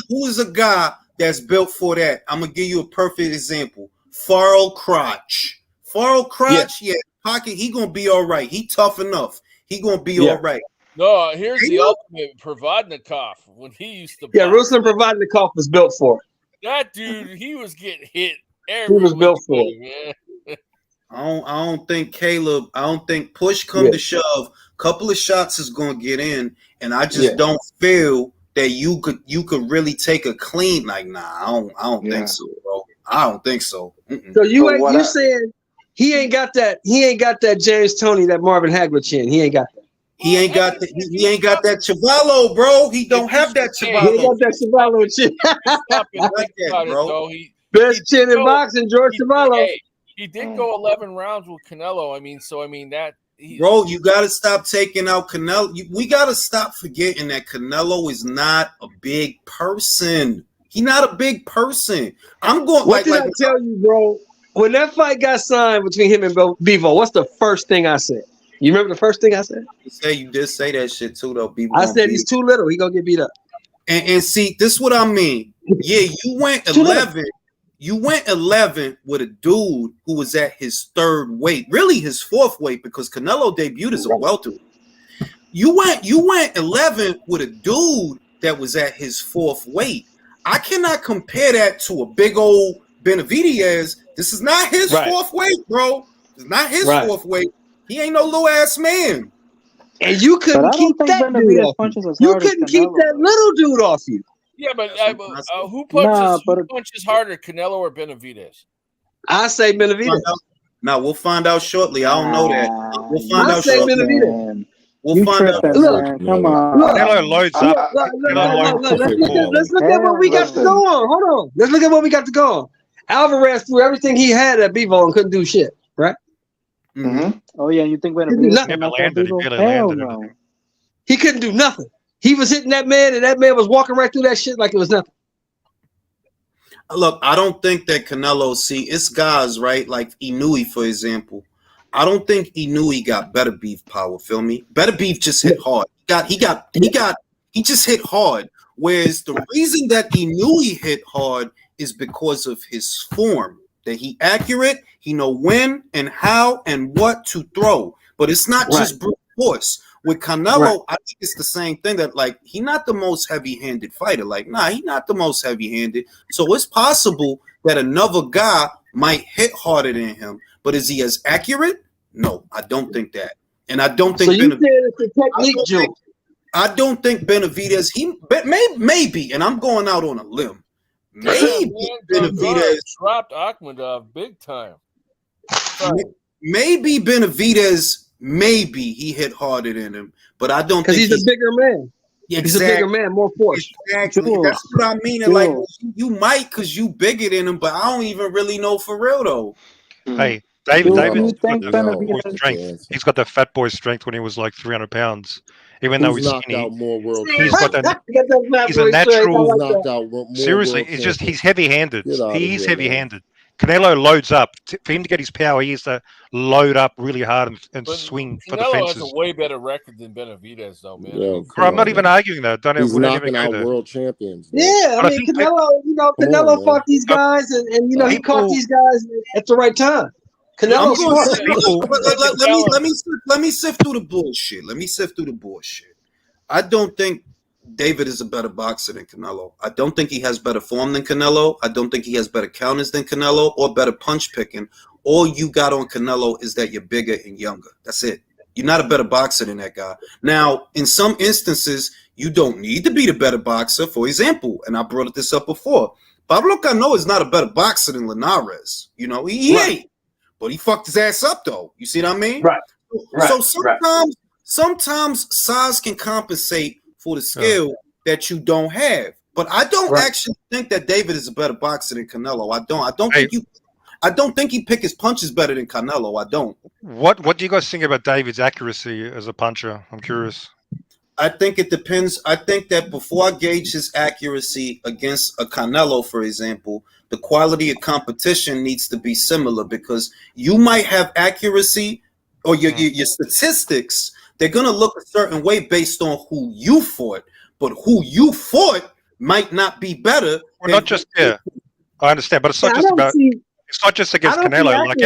who's a guy that's built for that? I'm gonna give you a perfect example. Farrell Crotch, pocket. He gonna be all right. He tough enough. He gonna be all right. No, here's the ultimate Provodnikov when he used to. Yeah, Ruslan Provodnikov was built for it. That dude, he was getting hit. He was built for it. I don't think Caleb. I don't think push come to shove. Couple of shots is gonna get in, and I just don't feel that you could really take a clean. Like, nah, I don't think so, bro. I don't think so. So you saying he ain't got that James Toney, that Marvin Hagler chin. He ain't got that. He ain't got that Chavallo, bro. He don't have that Chavallo. He ain't got that Chavallo chin. Like that, bro. Best chin in boxing, George Chavallo. Hey, he did go 11 rounds with Canelo. I mean that. Bro, you got to stop taking out Canelo. We got to stop forgetting that Canelo is not a big person. He's not a big person. I'm going. What did I tell you, bro? when that fight got signed between him and Bivol, what's the first thing I said? You remember the first thing I said? You did say that shit too, though. I said he's too little. He gonna get beat up. And see, this is what I mean. Yeah, you went 11. You went 11 with a dude who was at his third weight, really his fourth weight, because Canelo debuted as a welterweight. You went 11 with a dude that was at his fourth weight. I cannot compare that to a big old Benavidez. This is not his fourth weight, bro. It's not his fourth weight. He ain't no little ass man. And you couldn't keep that dude off you. You couldn't keep that little dude off you. Yeah, but who punches harder, Canelo or Benavidez? I say Benavidez. Now we'll find out shortly. I don't know that. We'll find out shortly. Benavidez. We'll find out. Look, come on. Canelo loads up. Let's look at what we got to go on. Hold on. Let's look at what we got to go on. Alvarez threw everything he had at Bivol and couldn't do shit, right? Mm-hmm. Oh yeah, you think Benavidez landed? He couldn't do nothing. He was hitting that man, and that man was walking right through that shit like it was nothing. Look, I don't think that Canelo, it's guys, right? Like Inouye, for example. I don't think Inouye got better beef power, feel me? Better beef just hit hard. He just hit hard. Whereas the reason that Inouye hit hard is because of his form. That he accurate, he know when and how and what to throw. But it's not just brute force. With Canelo, I think it's the same thing that, like, he not the most heavy-handed fighter. Like, nah, he not the most heavy-handed. So it's possible that another guy might hit harder than him. But is he as accurate? No, I don't think that. And I don't think I don't think Benavidez, maybe, and I'm going out on a limb. Maybe Benavidez dropped Akhmadov big time. Maybe Benavidez, maybe he hit harder than him, but I don't think he's a bigger man. Exactly. He's a bigger man, more force. Exactly. Sure. That's what I mean. Sure. Like you might because you bigger than him, but I don't even really know for real though. Hey, David's got the strength. He's got the fat boy strength when he was like 300 pounds. Even though he's skinny, he's got that. He's a natural. Seriously, it's just he's heavy-handed. He's heavy-handed. Canelo loads up. For him to get his power, he has to load up really hard and swing for the fences. Canelo has a way better record than Benavidez, though, man. Yeah, I'm not even arguing that. He's knocking out world champions. Man. Yeah, I mean, Canelo fought these guys, and he caught these guys at the right time. Canelo. Let me sift through the bullshit. I don't think David is a better boxer than Canelo. I don't think he has better form than Canelo. I don't think he has better counters than Canelo or better punch picking. All you got on Canelo is that you're bigger and younger. That's it. You're not a better boxer than that guy. Now, in some instances, you don't need to be the better boxer. For example, and I brought this up before, Pablo Cano is not a better boxer than Linares. He ain't. But he fucked his ass up, though. You see what I mean? Right. So sometimes size can compensate for the skill that you don't have. But I don't actually think that David is a better boxer than Canelo. I don't think he pick his punches better than Canelo. I don't. What do you guys think about David's accuracy as a puncher? I'm curious. I think it depends. I think that before I gauge his accuracy against a Canelo, for example, the quality of competition needs to be similar because you might have accuracy or your statistics. They're going to look a certain way based on who you fought, but who you fought might not be better. Well, not just I understand, but it's not just about. It's not just against Canelo. Like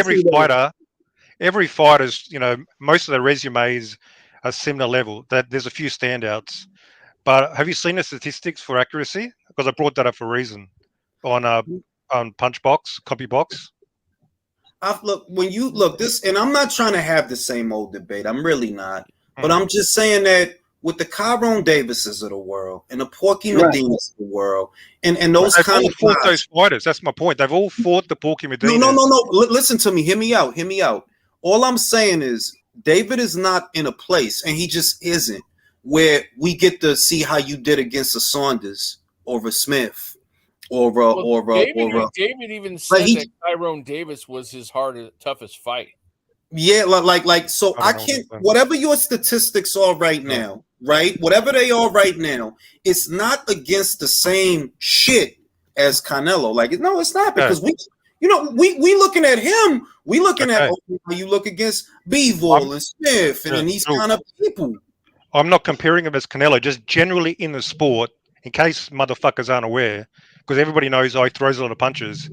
every fighter's, most of their resumes are similar level. That there's a few standouts, but have you seen the statistics for accuracy? Because I brought that up for a reason on Punch Box, Copy Box. When you look this, and I'm not trying to have the same old debate. I'm really not. But I'm just saying that with the Tyrone Davises of the world and the Porky Medinas of the world and those kind of fought those fighters. That's my point. They've all fought the Porky Medinas. No. Listen to me. Hear me out. All I'm saying is David is not in a place, and he just isn't, where we get to see how you did against a Saunders or a Smith David even said that Tyrone Davis was his toughest fight. Yeah, so I can't. Whatever your statistics are right now, right? Whatever they are right now, it's not against the same shit as Canelo. No, it's not because You know, we looking at him. We looking at you look against Bivol and Smith and these kind of people. I'm not comparing him as Canelo, just generally in the sport, in case motherfuckers aren't aware, because everybody knows he throws a lot of punches.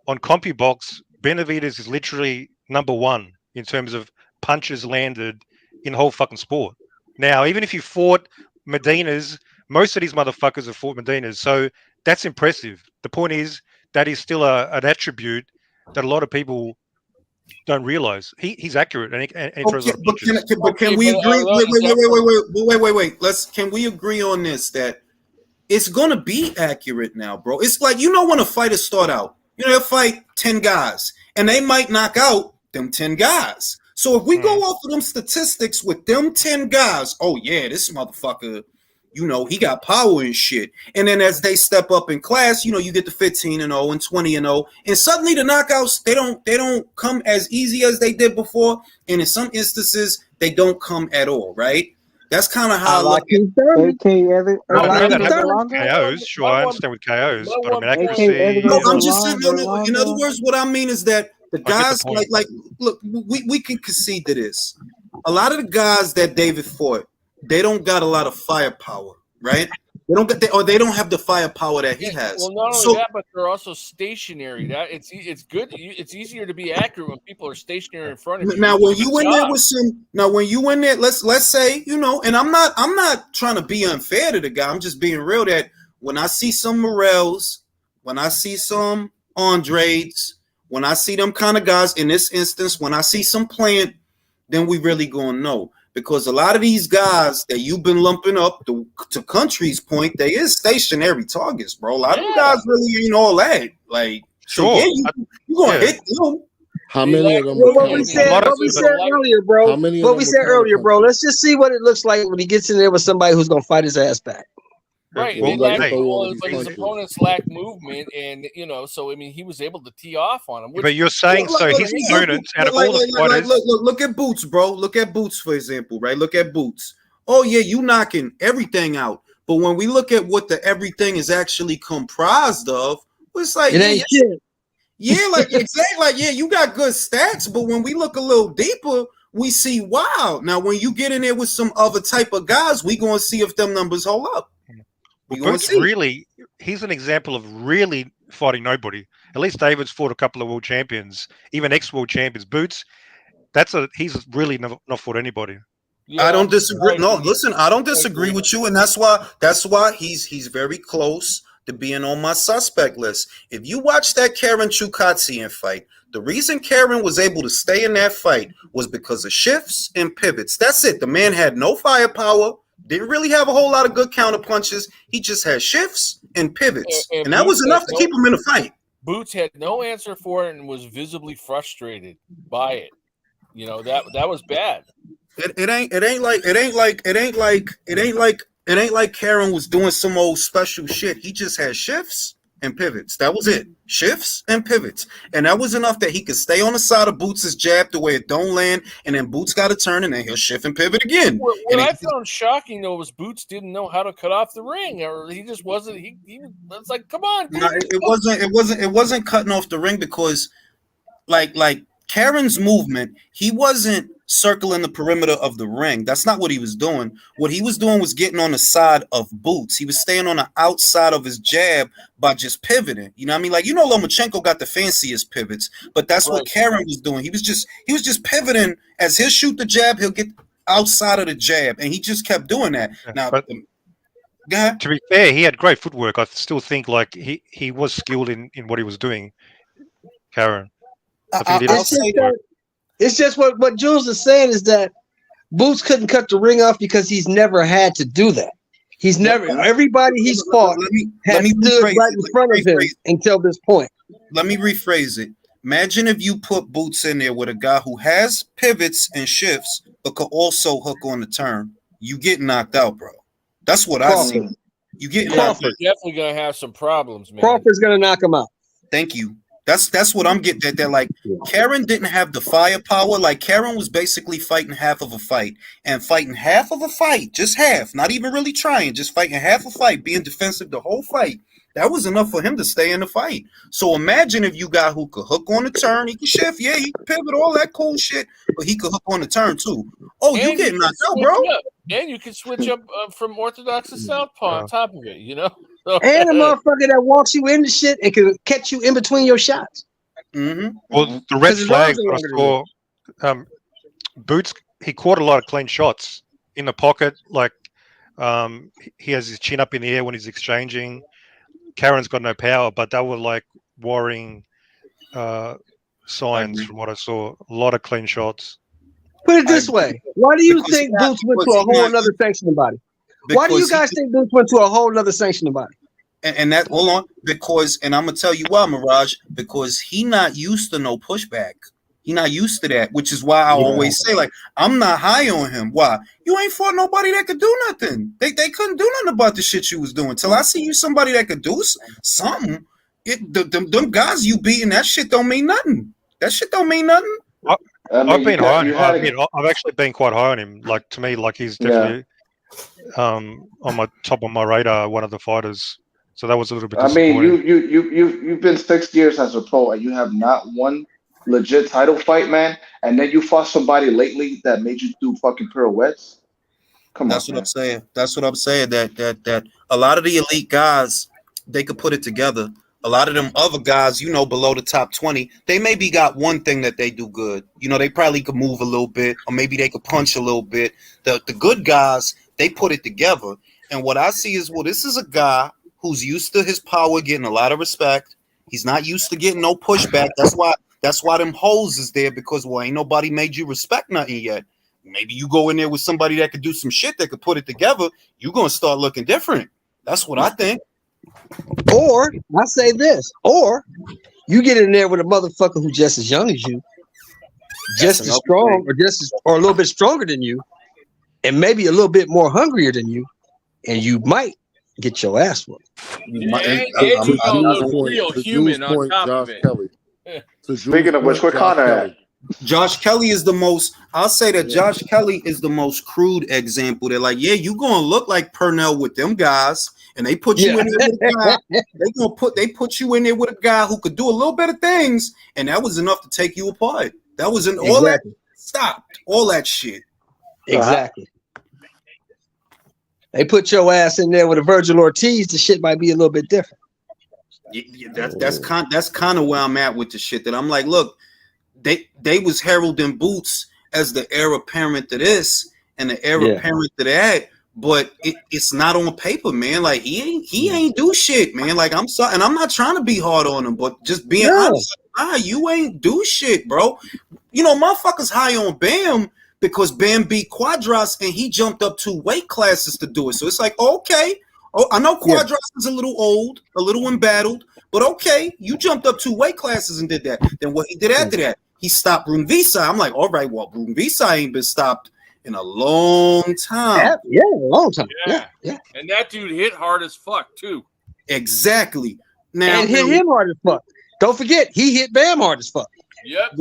On CompuBox, Benavidez is literally number one in terms of punches landed in the whole fucking sport. Now, even if you fought Medina's, most of these motherfuckers have fought Medina's, so that's impressive. The point is that is still an attribute that a lot of people don't realize. He's accurate and he throws a lot of punches. But can we agree? Wait. Can we agree on this that it's gonna be accurate now, bro? It's like, you know, when a fighter start out, you know, they'll fight 10 guys and they might knock out them 10 guys. So if we go off of them statistics with them 10 guys, oh yeah, this motherfucker, you know, he got power and shit. And then as they step up in class, you know, you get to 15-0 and 20-0, and suddenly the knockouts, they don't come as easy as they did before, and in some instances they don't come at all, right? That's kind of how I like it. KOs, sure, I understand with KOs, but I mean accuracy. No, I'm just saying. No. In other words, what I mean is that the guys like look, we can concede to this. A lot of the guys that David fought, they don't got a lot of firepower, right? They don't have the firepower that he has. Well, not only that, but they're also stationary. That it's good. It's easier to be accurate when people are stationary in front of you. Now, when you in there with some, let's say, you know, and I'm not trying to be unfair to the guy. I'm just being real that when I see some Morels, when I see some Andrades, when I see them kind of guys, in this instance, when I see some Plant, then we really gonna know. Because a lot of these guys that you've been lumping up to Country's point, they is stationary targets, bro. A lot of guys really ain't all that. Like, sure, so yeah, you gonna hit them. How many of them? What we said earlier, bro. What we said earlier, bro. Let's just see what it looks like when he gets in there with somebody who's gonna fight his ass back. Right, but his opponents lack movement, and you know, so I mean, he was able to tee off on him. But you're saying his opponents out of all the fighters. Look at Boots, bro. Look at Boots, for example, right? Look at Boots. Oh yeah, you knocking everything out, but when we look at what the everything is actually comprised of, it's like it ain't shit. Yeah, like exactly, like yeah, you got good stats, but when we look a little deeper, we see wow. Now, when you get in there with some other type of guys, we gonna see if them numbers hold up. Well, Boots really, he's an example of really fighting nobody. At least David's fought a couple of world champions, even ex-world champions. Boots, he's really not fought anybody. Yeah, I don't disagree. No, listen, I don't disagree with you, and that's why he's very close to being on my suspect list. If you watch that Karen Chukatsian fight, the reason Karen was able to stay in that fight was because of shifts and pivots. That's it. The man had no firepower. Didn't really have a whole lot of good counter punches. He just had shifts and pivots, and that was enough to keep him in the fight. Boots had no answer for it and was visibly frustrated by it. You know, that was bad. It ain't like Karen was doing some old special shit. He just had shifts and pivots. That was it. Shifts and pivots. And that was enough that he could stay on the side of Boots' jab the way it don't land, and then Boots got to turn, and then he'll shift and pivot again. What I found shocking, though, was Boots didn't know how to cut off the ring, or he just wasn't. He was like, come on, dude. No, it wasn't cutting off the ring because, like Karen's movement, he wasn't circling the perimeter of the ring. That's not what he was doing. What he was doing was getting on the side of Boots. He was staying on the outside of his jab by just pivoting. You know what I mean? Like, you know, Lomachenko got the fanciest pivots, but that's what Karen was doing. He was just pivoting. As he'll shoot the jab, he'll get outside of the jab, and he just kept doing that. Now, go ahead. To be fair, he had great footwork. I still think like he was skilled in what he was doing, Karen. It's just what Jules is saying is that Boots couldn't cut the ring off because he's never had to do that. He's never. Everybody he's fought has stood right in front of him until this point. Let me rephrase it. Imagine if you put Boots in there with a guy who has pivots and shifts, but could also hook on the turn. You get knocked out, bro. That's what I see. You get knocked out. You're definitely gonna have some problems, man. Crawford's gonna knock him out. Thank you. That's what I'm getting at. That like Karen didn't have the firepower. Like Karen was basically fighting half of a fight, just half, not even really trying, just fighting half a fight, being defensive the whole fight. That was enough for him to stay in the fight. So imagine if you got who could hook on the turn, he can shift, yeah, he can pivot, all that cool shit, but he could hook on the turn too. Oh, you getting knocked out, bro? And you can switch up from orthodox to southpaw on top of it, you know? So, And a motherfucker that walks you into shit and can catch you in between your shots. Mm-hmm. Well, the red flag I saw, Boots, he caught a lot of clean shots in the pocket. Like, he has his chin up in the air when he's exchanging. Karen's got no power, but they were like worrying signs from what I saw. A lot of clean shots. Put it this way. Why do you think Boots went to a whole other sanctioning body? Why do you guys think Boots went to a whole other sanctioning body? And that, hold on, because, and I'm going to tell you why, Mirage, because he not used to no pushback. He not used to that, which is why I always say, like, I'm not high on him. Why? You ain't fought nobody that could do nothing. They couldn't do nothing about the shit you was doing. Till I see you somebody that could do something, them guys you beating, that shit don't mean nothing. That shit don't mean nothing. I've been high on him. I've actually been quite high on him. Like, to me, like, he's definitely on my top of my radar, one of the fighters. So that was a little bit disappointing. I mean, you've been 6 years as a pro and you have not won legit title fight, man. And then you fought somebody lately that made you do fucking pirouettes. Come on, that's what I'm saying. That's what I'm saying. That a lot of the elite guys, they could put it together. A lot of them other guys, you know, below the top 20, they maybe got one thing that they do good. You know, they probably could move a little bit, or maybe they could punch a little bit. The good guys, they put it together. And what I see is, well, this is a guy who's used to his power getting a lot of respect. He's not used to getting no pushback. That's why them hoes is there, because, well, ain't nobody made you respect nothing yet. Maybe you go in there with somebody that could do some shit that could put it together, you're going to start looking different. That's what I think. Or, I say this, or you get in there with a motherfucker who's just as young as you, just as strong, or a little bit stronger than you, and maybe a little bit more hungrier than you, and you might get your ass whooped. Real human on top of it. Speaking of which, where Connor at? Josh Kelly is the most, I'll say that Josh Kelly is the most crude example. They're like, yeah, you going to look like Purnell with them guys, and they put you in there with a guy. They put you in there with a guy who could do a little bit of things, and that was enough to take you apart. That was all that stopped, all that shit. Exactly. They put your ass in there with a Virgil Ortiz, the shit might be a little bit different. Yeah, that's kind of where I'm at with the shit. That I'm like, look, they was heralding Boots as the heir apparent to this and the heir apparent to that, but it's not on paper, man. Like he ain't do shit, man. Like, I'm sorry, and I'm not trying to be hard on him, but just being honest, you ain't do shit, bro. You know, motherfuckers high on Bam because Bam beat Quadras and he jumped up 2 weight classes to do it. So it's like, okay. Oh, I know Quadras is a little old, a little embattled, but okay, you jumped up 2 weight classes and did that. Then what he did after that, he stopped Brunvisa. I'm like, all right, well, Brunvisa ain't been stopped in a long time. Yeah, a long time. Yeah. And that dude hit hard as fuck too. Exactly. Now and hit him hard as fuck. Don't forget, he hit Bam hard as fuck. Yep.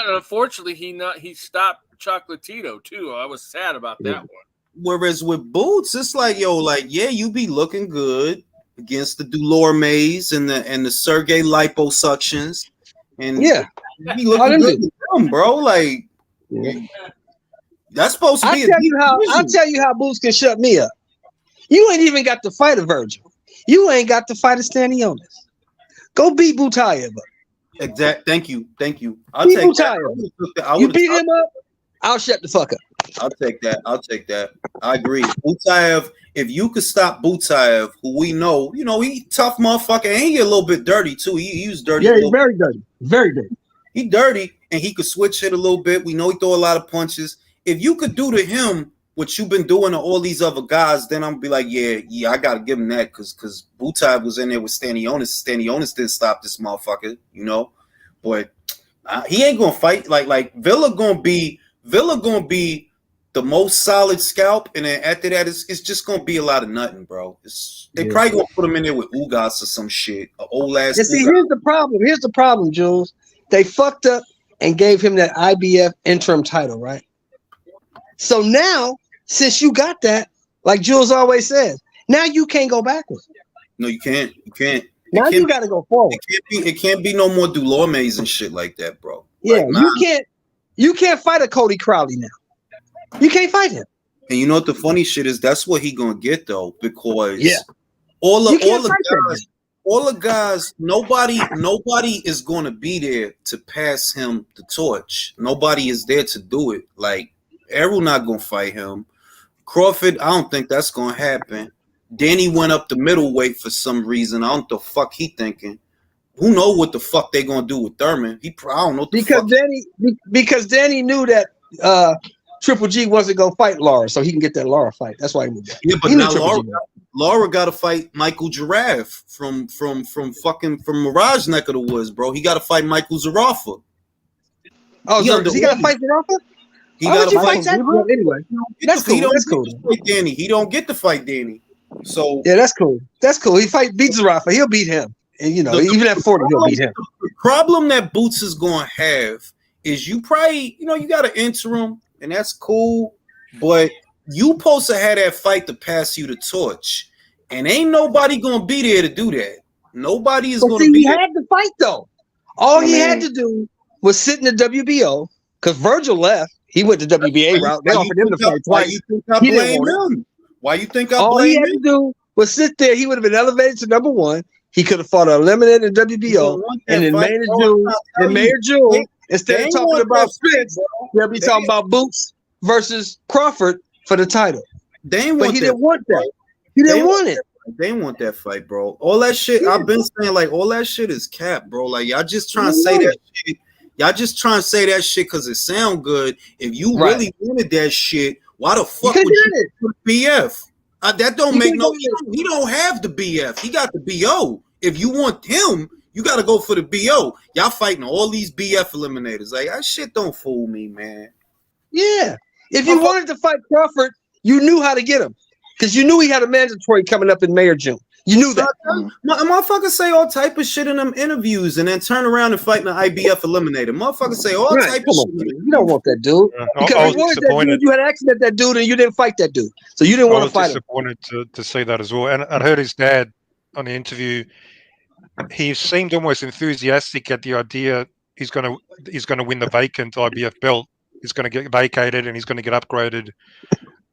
Unfortunately, he stopped Chocolatito too. I was sad about that one. Whereas with Boots, it's like, yo, like, yeah, you be looking good against the Dulormes and the Sergey liposuctions, and you be looking good with them, bro. Like, that's supposed to be. I'll tell you how Boots can shut me up. You ain't even got to fight a Virgil. You ain't got to fight a Stanionis. Go beat Butayev up. Exact. Thank you. I'll take that. You beat him up, I'll shut the fuck up. I'll take that. I agree. Butayev, if you could stop Butayev, who we know, you know, he tough motherfucker, and he a little bit dirty too. He was dirty. Yeah, he's very dirty. Very dirty. He dirty, and he could switch it a little bit. We know he throw a lot of punches. If you could do to him what you've been doing to all these other guys, then I'm gonna be like, yeah, I gotta give him that because Butayev was in there with Stanionis. Stanionis didn't stop this motherfucker, you know. But he ain't gonna fight like Villa gonna be the most solid scalp, and then after that, it's just gonna be a lot of nothing, bro. They probably gonna put him in there with Ugas or some shit, an old ass. See, here's the problem, Jules. They fucked up and gave him that IBF interim title, right? So now, since you got that, like Jules always says, now you can't go backwards. No, you can't. You can't. Now you got to go forward. It can't be no more Dulormes and shit like that, bro. Yeah, like, nah. you can't fight a Cody Crowley now. You can't fight him. And you know what the funny shit is? That's what he gonna get though, because all the guys, nobody is gonna be there to pass him the torch. Nobody is there to do it. Like Errol not gonna fight him. Crawford, I don't think that's gonna happen. Danny went up the middleweight for some reason. I don't know the fuck he thinking. Who knows what the fuck they gonna do with Thurman? I don't know. Because Danny knew that Triple G wasn't gonna fight Laura, so he can get that Laura fight. That's why he moved. Yeah, but now Laura got to fight Michael Giraffe from Mirage neck of the woods, bro. He got to fight Michael Zarafa. Oh, so does he got to fight Zarafa? He got to fight that. Well, anyway, that's cool. That's cool. Danny, he don't get to fight Danny. So yeah, that's cool. That's cool. He beat Zarafa. He'll beat him, and even at 40, he'll beat him. The problem that Boots is going to have is you probably you got an interim, and that's cool, but you supposed to have that fight to pass you the torch, and ain't nobody gonna be there to do that. Nobody is going to be. He had to fight though. All he had to do was sit in the WBO because Virgil left. He went the WBA route. They offered him to fight twice. Why you think I blame him? All he had to do was sit there. He would have been elevated to number one. He could have fought an eliminated WBO, and in May or June, instead of talking about Spence, they'll be talking about Boots versus Crawford for the title. He didn't want that. He didn't want it. They didn't want that fight, bro. All that shit. I've been saying, like, all that shit is cap, bro. Like, y'all just trying to say that shit. Y'all just trying to say that shit because it sound good. If you really wanted that shit, why the fuck would you put BF? That don't make no. He don't have the BF. He got the BO. If you want him, you got to go for the BO. Y'all fighting all these BF eliminators. Like, that shit don't fool me, man. Yeah. If you wanted to fight Crawford, you knew how to get him because you knew he had a mandatory coming up in May or June. You knew that. Motherfuckers say all type of shit in them interviews and then turn around and fight in the IBF eliminator. Motherfuckers say all type of shit. You don't want that dude. Because if you wanted that dude, you had an accident that dude and you didn't fight that dude. So you didn't want to fight him. I was disappointed to see that as well. And I heard his dad on the interview. He seemed almost enthusiastic at the idea he's going to win the vacant IBF belt. He's going to get vacated and he's going to get upgraded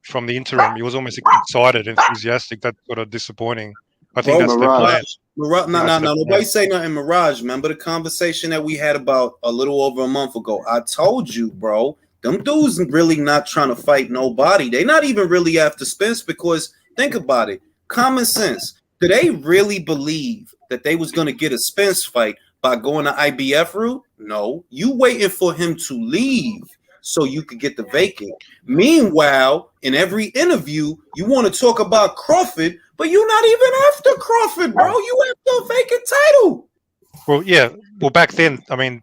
from the interim. He was almost excited, enthusiastic. That's sort of disappointing. I think that's the plan. No. Nobody say nothing. Mirage. Remember the conversation that we had about a little over a month ago? I told you, bro. Them dudes really not trying to fight nobody. They not even really after Spence because think about it. Common sense. Do they really believe that they was going to get a Spence fight by going the IBF route? No. You waiting for him to leave so you could get the vacant. Meanwhile, in every interview, you want to talk about Crawford, but you're not even after Crawford, bro. You after a vacant title. Well, yeah. Well, back then, I mean,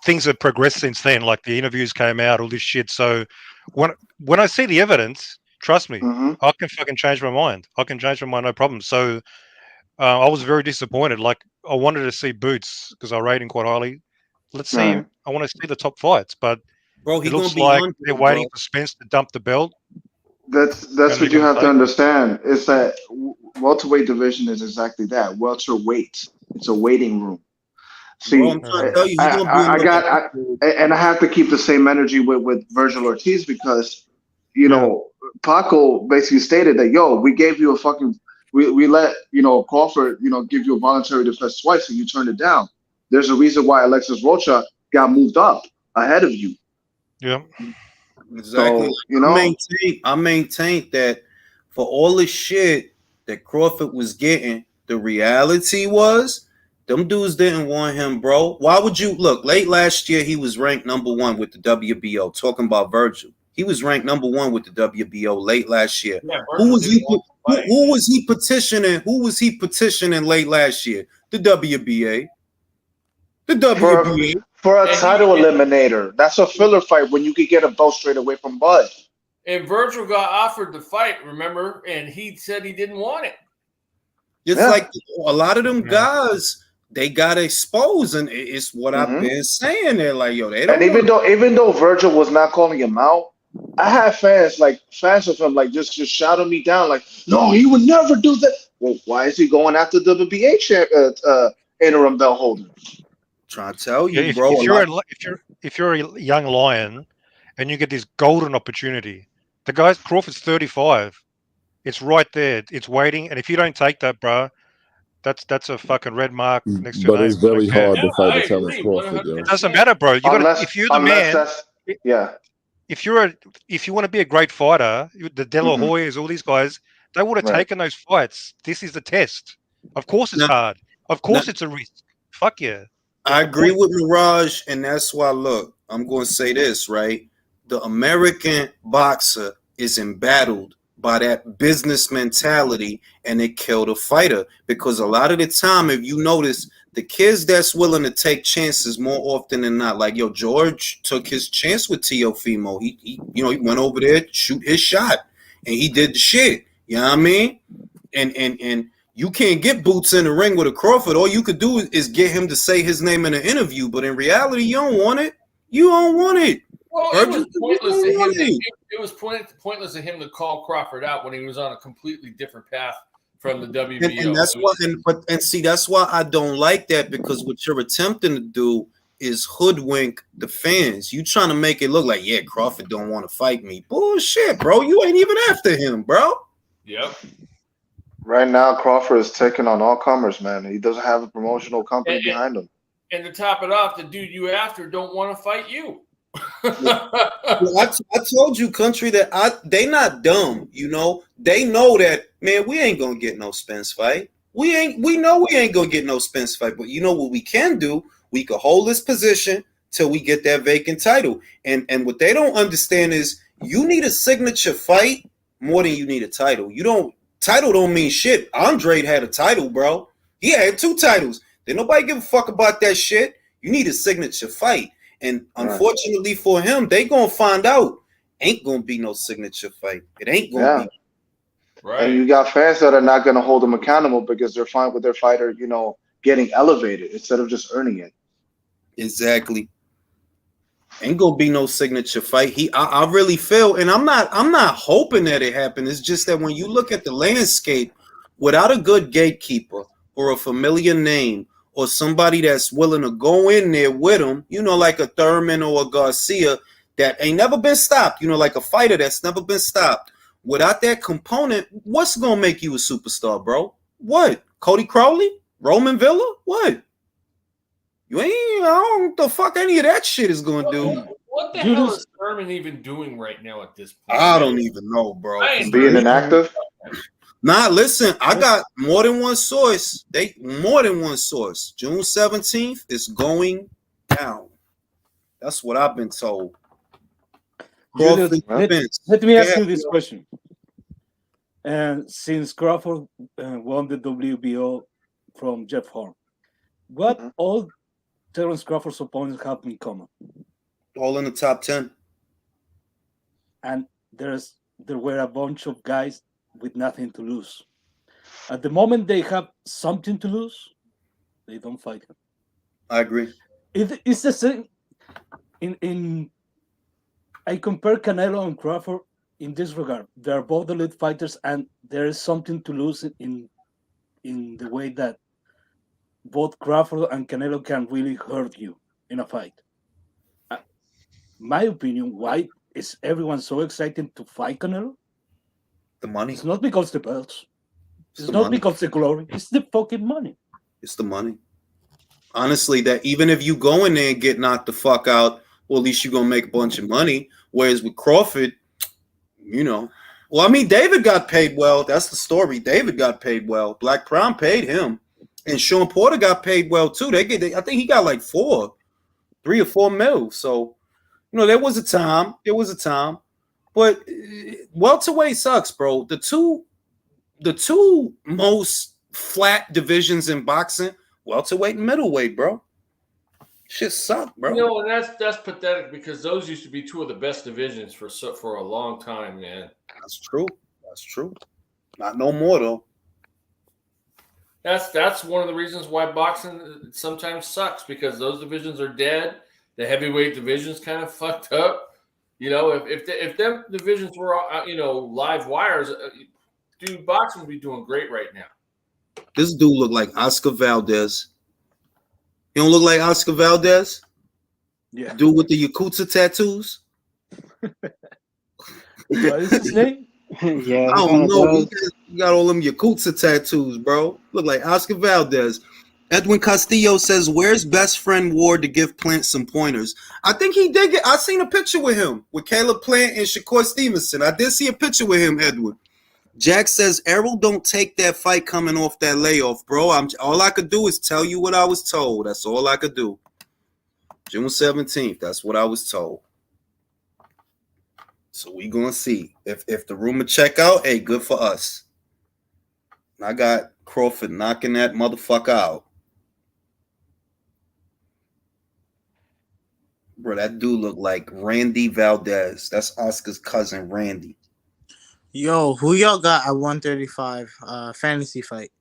things have progressed since then. Like the interviews came out, all this shit. So when I see the evidence, trust me, I can fucking change my mind. I can change my mind, no problem. So I was very disappointed. Like I wanted to see Boots because I rate him quite highly. Let's see. I want to see the top fights, but bro, it looks like they're waiting for Spence to dump the belt. That's what you have to understand. Is that welterweight division is exactly that. Welterweight. It's a waiting room. See, I have to keep the same energy with Virgil Ortiz because Paco basically stated that we gave you a fucking we let Crawford give you a voluntary defense twice and you turned it down. There's a reason why Alexis Rocha got moved up ahead of you. Yeah. Exactly. So, I maintain that for all the shit that Crawford was getting, the reality was them dudes didn't want him, bro. Why would you look? Late last year, he was ranked number 1 with the WBO. Talking about Virgil, he was ranked number 1 with the WBO late last year. Yeah, who was he petitioning? Who was he petitioning late last year? The WBA. The WBA. For a title eliminator. That's a filler fight when you could get a belt straight away from Bud. And Virgil got offered the fight, remember? And he said he didn't want it. It's like a lot of them guys, they got exposed, and it's what I've been saying. They're like, they don't. And even though Virgil was not calling him out, I had fans of him like just shouting me down, like, no, he would never do that. Well, why is he going after the WBA interim belt holder? Trying to tell you, Yeah, bro. if you're a young lion and you get this golden opportunity, the guy Crawford's 35. It's right there. It's waiting, and if you don't take that, bro, that's a fucking red mark next to your But name. it's I don't very care. hard to fight I a Terence agree, Crawford, yo. It doesn't matter, bro. You got to. If you're the Unless man, that's yeah. if you want to be a great fighter, the De La Hmm. Hoyas, all these guys, they would have Right. taken those fights. This is the test. Of course, it's Now, hard. Of now, course, it's a risk. Fuck yeah. I What's the agree point? with Mirage, and that's why, look, I'm going to say this, right? The American boxer is embattled by that business mentality, and it killed a fighter. Because a lot of the time, if you notice, the kids that's willing to take chances more often than not, like, yo, George took his chance with Teofimo. He went over there, shoot his shot, and he did the shit. You know what I mean? And you can't get Boots in the ring with a Crawford. All you could do is get him to say his name in an interview. But in reality, you don't want it. You don't want it. Well, Or it was just- pointless you to don't him. want it. It was pointless of him to call Crawford out when he was on a completely different path from the WBO. And that's why, and see, that's why I don't like that, because what you're attempting to do is hoodwink the fans. You trying to make it look like, yeah, Crawford don't want to fight me. Bullshit, bro. You ain't even after him, bro. Yep. Right now, Crawford is taking on all comers, man. He doesn't have a promotional company behind him. And to top it off, the dude you after don't want to fight you. Well, I told you, country, that they not dumb. You know, they know that, man, we ain't gonna get no Spence fight. We know we ain't gonna get no Spence fight. But you know what we can do? We could hold this position till we get that vacant title. And what they don't understand is you need a signature fight more than you need a title. Title don't mean shit. Andre had a title, bro. He had 2 titles. Did nobody give a fuck about that shit? You need a signature fight. And unfortunately for him, they gonna find out ain't gonna be no signature fight. It ain't gonna be. Right. And you got fans that are not going to hold him accountable because they're fine with their fighter, getting elevated instead of just earning it. Exactly. Ain't gonna be no signature fight. I really feel, and I'm not hoping that it happens. It's just that when you look at the landscape, without a good gatekeeper or a familiar name or somebody that's willing to go in there with him, like a Thurman or a Garcia that ain't never been stopped, like a fighter that's never been stopped. Without that component, what's gonna make you a superstar, bro? What? Cody Crowley? Roman Villa? What? You ain't, I don't know what the fuck any of that shit is gonna do. What the hell is Thurman even doing right now at this point? I don't even know, bro. Being inactive? Nah, listen, I got more than one source. More than one source. June 17th is going down. That's what I've been told. Julius, let me ask you this question. And since Crawford won the WBO from Jeff Horn, what all Terence Crawford's opponents have in common? All in the top 10. And there were a bunch of guys with nothing to lose. At the moment they have something to lose, they don't fight him. I agree. It's the same. I compare Canelo and Crawford in this regard. They are both elite fighters, and there is something to lose in the way that both Crawford and Canelo can really hurt you in a fight. My opinion, why is everyone so excited to fight Canelo? The money. It's not because the belts. It's the not money. because the glory. It's the fucking money. It's the money. Honestly, that even if you go in there and get knocked the fuck out, well, at least you're gonna make a bunch of money. Whereas with Crawford, well, I mean, David got paid well. That's the story. David got paid well. Black Crown paid him, and Sean Porter got paid well too. I think he got like 3 or 4 mil. So, there was a time. But welterweight sucks, bro. The two most flat divisions in boxing, welterweight and middleweight, bro. Shit suck, bro. And that's pathetic because those used to be 2 of the best divisions for a long time, man. That's true. Not no more though. That's one of the reasons why boxing sometimes sucks, because those divisions are dead. The heavyweight division's kind of fucked up. If them divisions were live wires, dude, boxing would be doing great right now. This dude look like Oscar Valdez. He don't look like Oscar Valdez? Yeah. Dude with the Yakuza tattoos? What is his name? Yeah, I don't know. He got all them Yakuza tattoos, bro. Look like Oscar Valdez. Edwin Castillo says, "Where's best friend Ward to give Plant some pointers?" I think he did get. I seen a picture with him with Caleb Plant and Shakur Stevenson. I did see a picture with him, Edwin. Jack says, "Errol don't take that fight coming off that layoff, bro. All I could do is tell you what I was told. That's all I could do. June 17th. That's what I was told. So we gonna see if the rumor check out. Hey, good for us. I got Crawford knocking that motherfucker out. Bro, that dude look like Randy Valdez. That's Oscar's cousin, Randy. Yo, who y'all got at 135 fantasy fight?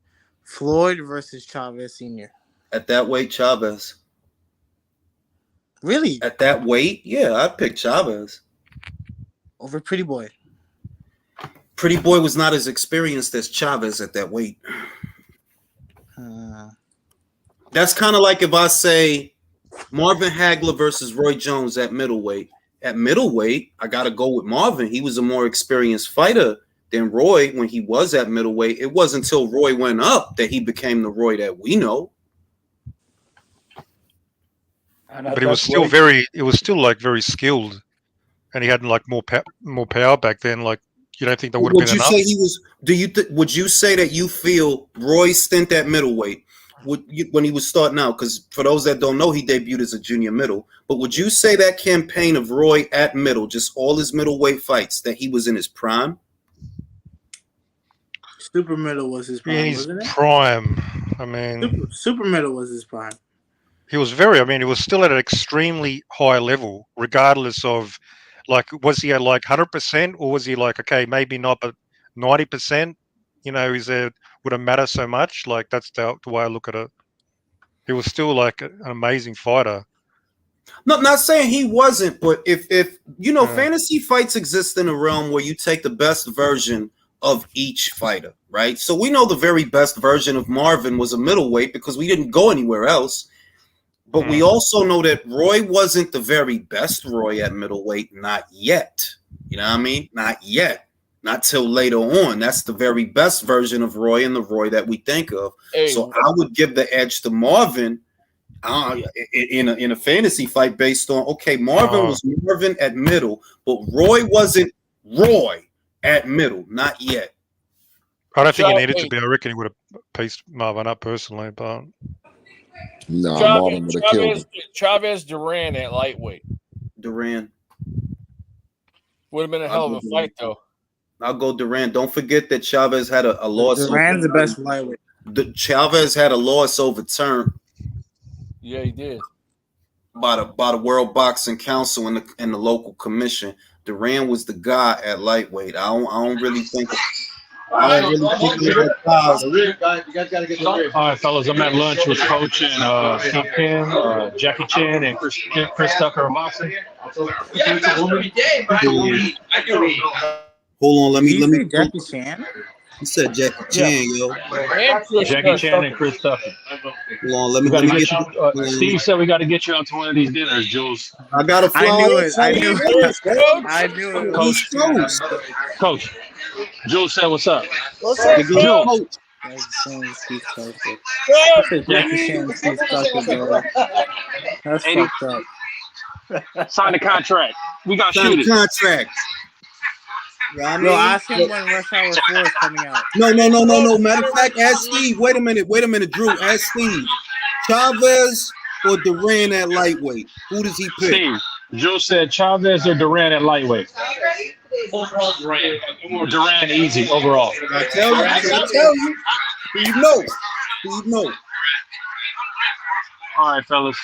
Floyd versus Chavez Sr. At that weight, Chavez. Really? At that weight? Yeah, I'd pick Chavez. Over Pretty Boy. Pretty Boy was not as experienced as Chavez at that weight. That's kind of like if I say Marvin Hagler versus Roy Jones at middleweight. At middleweight, I got to go with Marvin. He was a more experienced fighter than Roy when he was at middleweight. It wasn't until Roy went up that he became the Roy that we know. But it was still very skilled, and he had like more power back then. Like, you don't think that would have been enough? Would you say he was? Would you say that you feel Roy's stint at middleweight when he was starting out? Because for those that don't know, he debuted as a junior middle. But would you say that campaign of Roy at middle, just all his middleweight fights, that he was in his prime? Super middle was his prime, wasn't it? Prime. I mean, super middle was his prime. He was he was still at an extremely high level, regardless of, like, was he at like 100% or was he like, okay, maybe not, but 90%? You know, would it matter so much? Like, that's the way I look at it. He was still like an amazing fighter. No, not saying he wasn't, but if you know, fantasy fights exist in a realm where you take the best version of each fighter, right? So we know the very best version of Marvin was a middleweight because we didn't go anywhere else. But we also know that Roy wasn't the very best Roy at middleweight, not yet. You know what I mean? Not yet. Not till later on. That's the very best version of Roy and the Roy that we think of. Hey, so I would give the edge to Marvin in a fantasy fight based on, okay, Marvin was Marvin at middle, but Roy wasn't Roy at middle, not yet. I don't think he needed to be. I reckon he would have pieced Marvin up personally, but Marvin would have killed him. Chavez Duran at lightweight. Duran. Would have been a hell of a fight, though. I'll go Duran. Don't forget that Chavez had a loss. Duran's the best lightweight. Chavez had a loss overturned. Yeah, he did. By the World Boxing Council and the local commission. Duran was the guy at lightweight. I don't really think. All right, fellas, I'm at lunch with Coach and Steve Kim, Jackie Chan, and Chris Tucker of Boxing. Hold on, let me. Jackie Chan. He said Jackie Chan, yo. Jackie Chan and Chris Tucker. Hold on, let me get you. Steve said we got to get you out to one of these dinners, Jules. I got to fly. I knew it. Coach. Jules said, "What's up?" What's up, Jules? Jackie Chan, Steve Tucker, bro. That's fucked up. Sign the contract. We got to shoot it. Contract. Yeah, Yo, ask him when Rush Hour 4 is coming out. No. Matter of fact, ask Steve. Wait a minute, Drew. Ask Steve. Chavez or Duran at lightweight? Who does he pick? Steve. Jules said Chavez or Duran at lightweight. Duran easy overall. I tell you. Who you know? All right, fellas.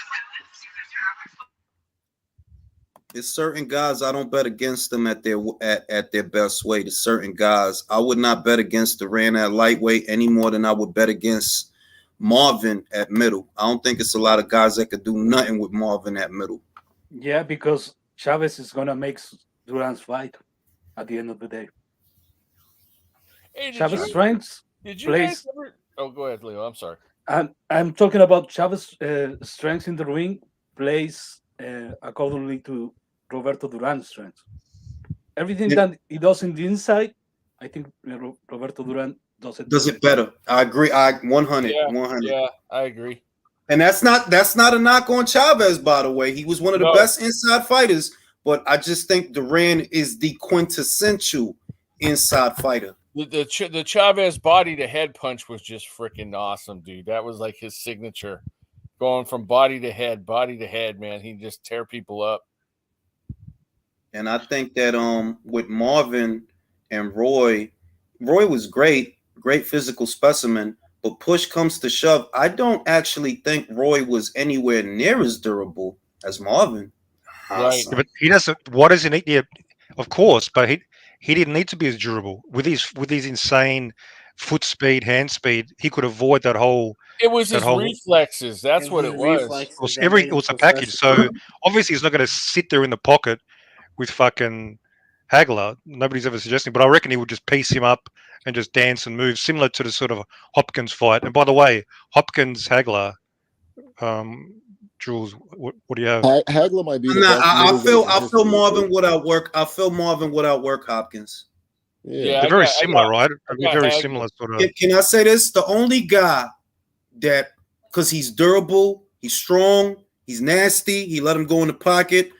There's certain guys I don't bet against them at their best weight. There's certain guys I would not bet against Duran at lightweight any more than I would bet against Marvin at middle. I don't think it's a lot of guys that could do nothing with Marvin at middle. Yeah, because Chavez is gonna make Duran's fight at the end of the day. Hey, Chavez strengths. Did you guys Oh, go ahead, Leo. I'm sorry. I'm talking about Chavez' strength in the ring plays accordingly to Roberto Duran's strength. Everything that he does in the inside, I think Roberto Duran does it better. I agree. I 100, Yeah, 100. yeah, I agree. And that's not a knock on Chavez, by the way. He was one of the best inside fighters, but I just think Duran is the quintessential inside fighter. The Chavez body to head punch was just freaking awesome, dude. That was like his signature, going from body to head, man. He just tear people up. And I think that with Marvin and Roy was great physical specimen, but push comes to shove, I don't actually think Roy was anywhere near as durable as Marvin. Right. Yeah, but he doesn't. What does he need? Yeah, of course, but he didn't need to be as durable with his insane foot speed, hand speed. He could avoid that whole. It was his reflexes. That's what it was. It was a package. So obviously he's not going to sit there in the pocket with fucking Hagler. Nobody's ever suggesting, but I reckon he would just piece him up and just dance and move, similar to the sort of Hopkins fight. And by the way, Hopkins Hagler, Jules, what do you have? Hagler might be the best. I feel Marvin without work. I feel Marvin without work Hopkins. Yeah, they're very similar, right? They're very similar sort of. Can I say this? The only guy that, because he's durable, he's strong, he's nasty, he let him go in the pocket.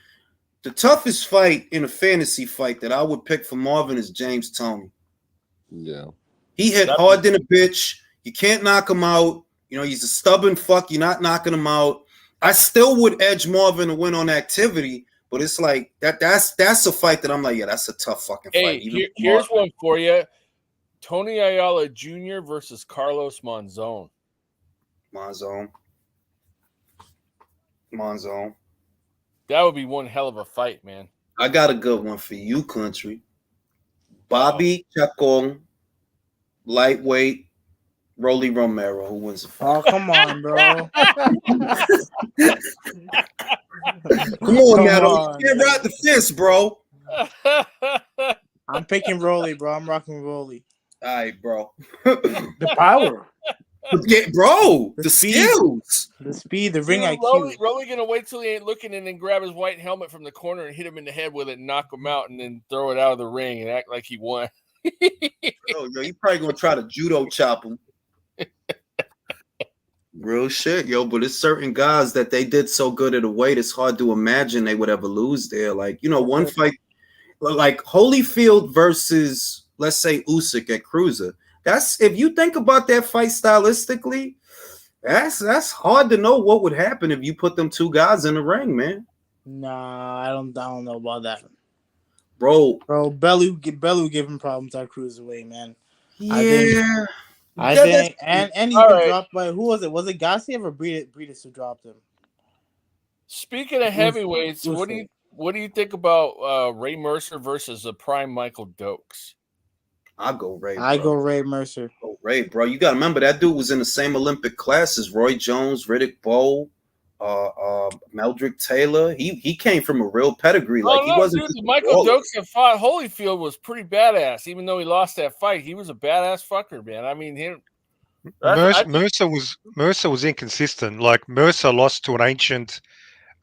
The toughest fight in a fantasy fight that I would pick for Marvin is James Toney. Yeah. He hit hard than a bitch. You can't knock him out. You know, he's a stubborn fuck. You're not knocking him out. I still would edge Marvin to win on activity, but it's like that's a fight that I'm like, yeah, that's a tough fucking fight. Here's one for you. Tony Ayala Jr. versus Carlos Monzon. Monzon. That would be one hell of a fight, man. I got a good one for you, country. Bobby Chacon, lightweight, Rolly Romero, who wins the fight. Oh, come on, bro. Come on now. You can't ride the fence, bro. I'm picking Rolly, bro. I'm rocking Rolly. All right, bro. The power. Yeah, bro. The speed, skills. The speed, the ring IQ. Rolly gonna wait till he ain't looking and then grab his white helmet from the corner and hit him in the head with it and knock him out and then throw it out of the ring and act like he won. Yo, he probably gonna try to judo chop him. Real shit, yo. But it's certain guys that they did so good at a weight, it's hard to imagine they would ever lose there. Like, you know, one fight, like Holyfield versus, let's say, Usyk at cruiser. That's, if you think about that fight stylistically, that's hard to know what would happen if you put them two guys in the ring, man. Nah, I don't know about that, bro. Bellew gave him problems at cruiserweight, man. Yeah. I think, and he got dropped by, who was it? Was it Gassiev or Breedis who dropped him? Speaking of heavyweights, what do you think about Ray Mercer versus the prime Michael Dokes? I'll go Ray. I go Ray Mercer. Oh, Ray, bro. You got to remember that dude was in the same Olympic class as Roy Jones, Riddick Bowe, Meldrick Taylor. He came from a real pedigree. Like, he wasn't. Dude, Michael Dokes that fought Holyfield was pretty badass. Even though he lost that fight, he was a badass fucker, man. I mean, Mercer was inconsistent. Like, Mercer lost to an ancient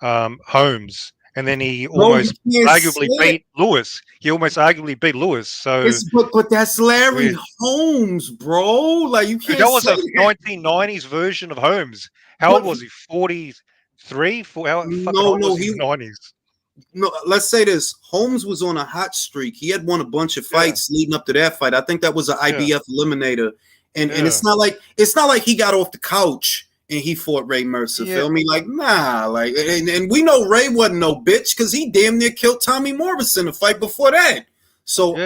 Holmes. And then he almost arguably beat Lewis. He almost arguably beat Lewis. So, but that's Larry Holmes, bro. Like, you can't. That was a 1990s version of Holmes. How old was he? 43? No, he 90s. No, let's say this. Holmes was on a hot streak. He had won a bunch of fights leading up to that fight. I think that was an IBF eliminator. And it's not like he got off the couch and he fought Ray Mercer. Feel me? Like, nah. Like, and we know Ray wasn't no bitch because he damn near killed Tommy Morrison the fight before that. So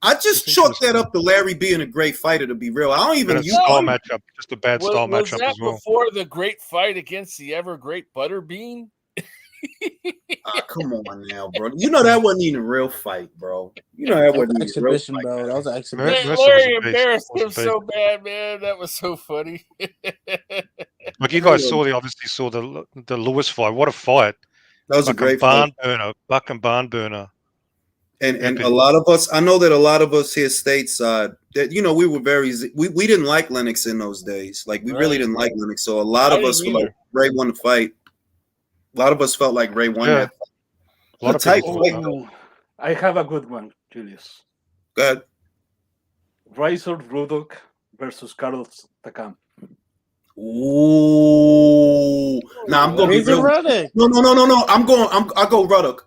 I just chalked that up to Larry being a great fighter, to be real. I don't even use style matchup, just a bad style matchup as well. Before the great fight against the ever great Butterbean? Come on now, bro. You know that wasn't even a real fight, bro. You know that wasn't even a real fight, bro. That was an exhibition. Man, Larry embarrassed him so bad, man. That was so funny. Like, you guys obviously saw the Lewis fight. What a fight! That was a great barn burner, buck and barn burner. And a lot of us, I know that a lot of us here stateside, that we were we didn't like Lennox in those days. Like we really didn't like Lennox. So a lot of us were like Ray won the fight. A lot of us felt like Ray won that fight. A lot of people. I have a good one, Julius. Go ahead. Razor Ruddock versus Carlos Takam. Ooh. Nah, I'm going Razor Ruddock. No. I'll go Ruddock.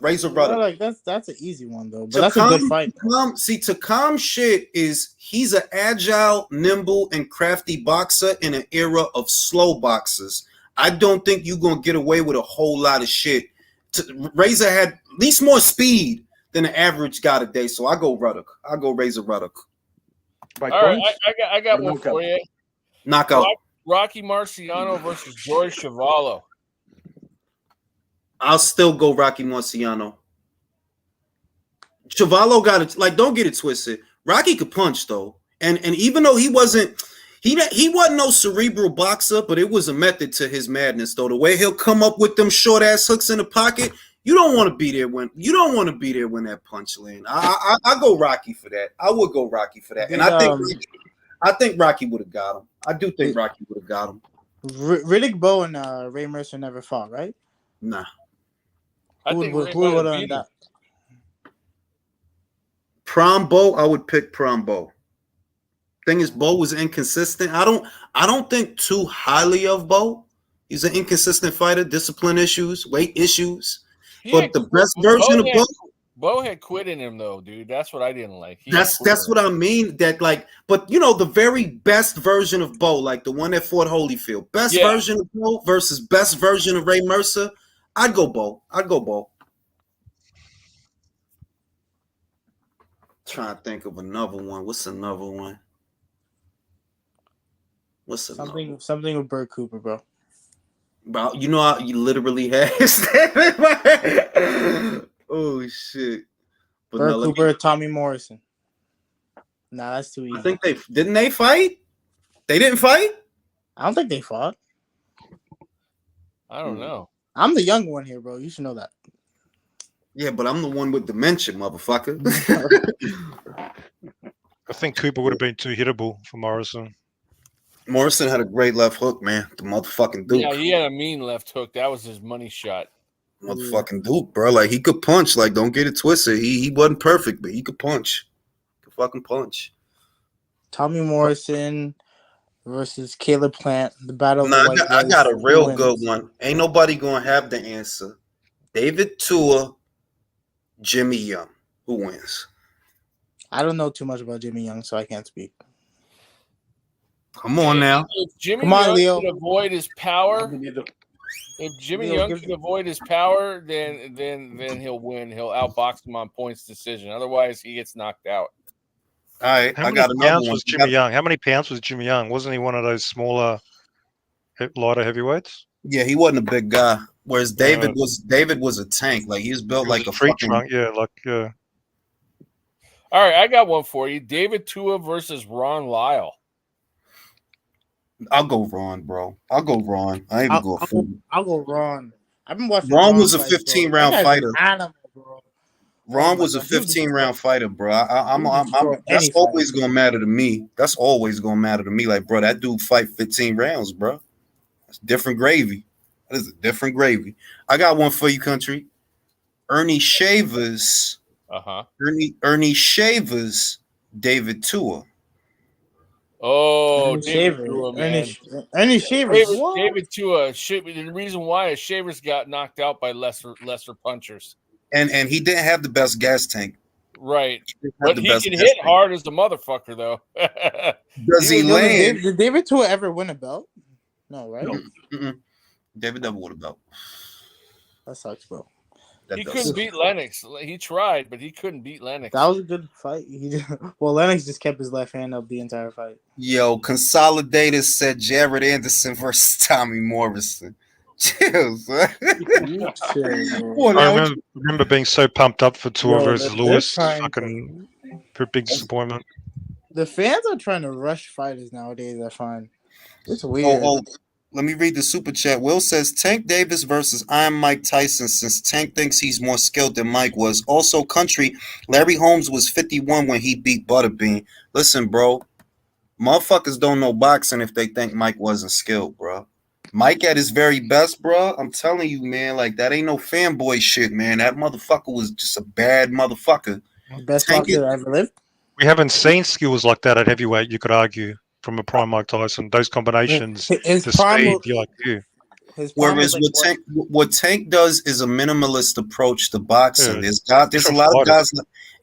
Razor Ruddock. That's an easy one though. But that's a good fight. Takam shit is he's an agile, nimble, and crafty boxer in an era of slow boxers. I don't think you're gonna get away with a whole lot of shit. Razor had at least more speed than the average guy today, so I go Ruddock. I go Razor Ruddock. All right, I got one for you. Knockout. Rocky Marciano versus George Chuvalo. I'll still go Rocky Marciano. Chuvalo got it. Like, don't get it twisted. Rocky could punch though, and even though he wasn't no cerebral boxer, but it was a method to his madness though. The way he'll come up with them short ass hooks in the pocket, you don't want to be there when that punch land. I go Rocky for that. I would go Rocky for that, and I think Rocky would have got him. I do think Rocky would have got him. Riddick Bowe and Ray Mercer never fought, right? Nah. Who would have done that? Prom Bowe, I would pick Prom Bowe. Thing is, Bowe was inconsistent. I don't think too highly of Bowe. He's an inconsistent fighter, discipline issues, weight issues. But the best version of Bowe. Bowe had quit in him though, dude. That's what I didn't like. That's what I mean. That like, but the very best version of Bowe, like the one that fought Holyfield, best version of Bowe versus best version of Ray Mercer. I'd go Bowe. Trying to think of another one. What's another one? Something with Bert Cooper, bro. Bro, you literally has. Oh shit! But Bert Cooper, Tommy Morrison. Nah, that's too easy. I think didn't they fight? They didn't fight? I don't think they fought. I don't know. I'm the young one here, bro. You should know that. Yeah, but I'm the one with dementia, motherfucker. I think Cooper would have been too hittable for Morrison. Morrison had a great left hook, man. The motherfucking Duke. Yeah, he had a mean left hook. That was his money shot. Motherfucking Duke, bro. Like, he could punch. Like, don't get it twisted. He wasn't perfect, but he could punch. He could fucking punch. Tommy Morrison versus Caleb Plant. The battle. I got a real good one. Ain't nobody gonna have the answer. David Tua, Jimmy Young. Who wins? I don't know too much about Jimmy Young, so I can't speak. Come on now. If Jimmy Young Leo. Could avoid his power, if Jimmy Young can avoid his power, then he'll win. He'll outbox him on points decision. Otherwise, he gets knocked out. All right, How many pounds was Jimmy Young? How many pounds was Jimmy Young? Wasn't he one of those smaller, lighter heavyweights? Yeah, he wasn't a big guy. Whereas David was a tank. Like, he was built like a tree trunk. Yeah. All right, I got one for you. David Tua versus Ron Lyle. I'll go Ron, bro. I'll go Ron. I ain't even go food. I'll go Ron. I've been watching. Ron was a 15-round fighter. Animal, bro. Ron was a 15-round fighter, bro. That's always gonna matter to me. That's always gonna matter to me. Like, bro, that dude fight 15 rounds, bro. That's different gravy. That is a different gravy. I got one for you, country. Ernie Shavers. Ernie Shavers, David Tua. Oh, David Tua, man. Ernie Shavers. David Tua. The reason why is Shavers got knocked out by lesser punchers. And he didn't have the best gas tank. Right. But he can hit hard as a motherfucker, though. Does he land? Did David Tua ever win a belt? No, right? No. David never won a belt. That sucks, bro. He couldn't beat Lennox. He tried, but he couldn't beat Lennox. That was a good fight. Lennox just kept his left hand up the entire fight. Yo, Consolidators said Jared Anderson versus Tommy Morrison. Chill, son. I remember being so pumped up for Tua versus Lewis. Fucking big disappointment. The fans are trying to rush fighters nowadays, I find. It's weird. Let me read the super chat. Will says Tank Davis versus Iron Mike Tyson since Tank thinks he's more skilled than Mike was. Also, country, Larry Holmes was 51 when he beat Butterbean. Listen, bro, motherfuckers don't know boxing if they think Mike wasn't skilled, bro. Mike at his very best, bro. I'm telling you, man, like that ain't no fanboy shit, man. That motherfucker was just a bad motherfucker. Best boxer that ever lived. We haven't seen skills like that at heavyweight, you could argue, from a prime Mike Tyson. Those combinations, the speed, the IQ. Whereas what Tank does is a minimalist approach to boxing. There's a lot of guys.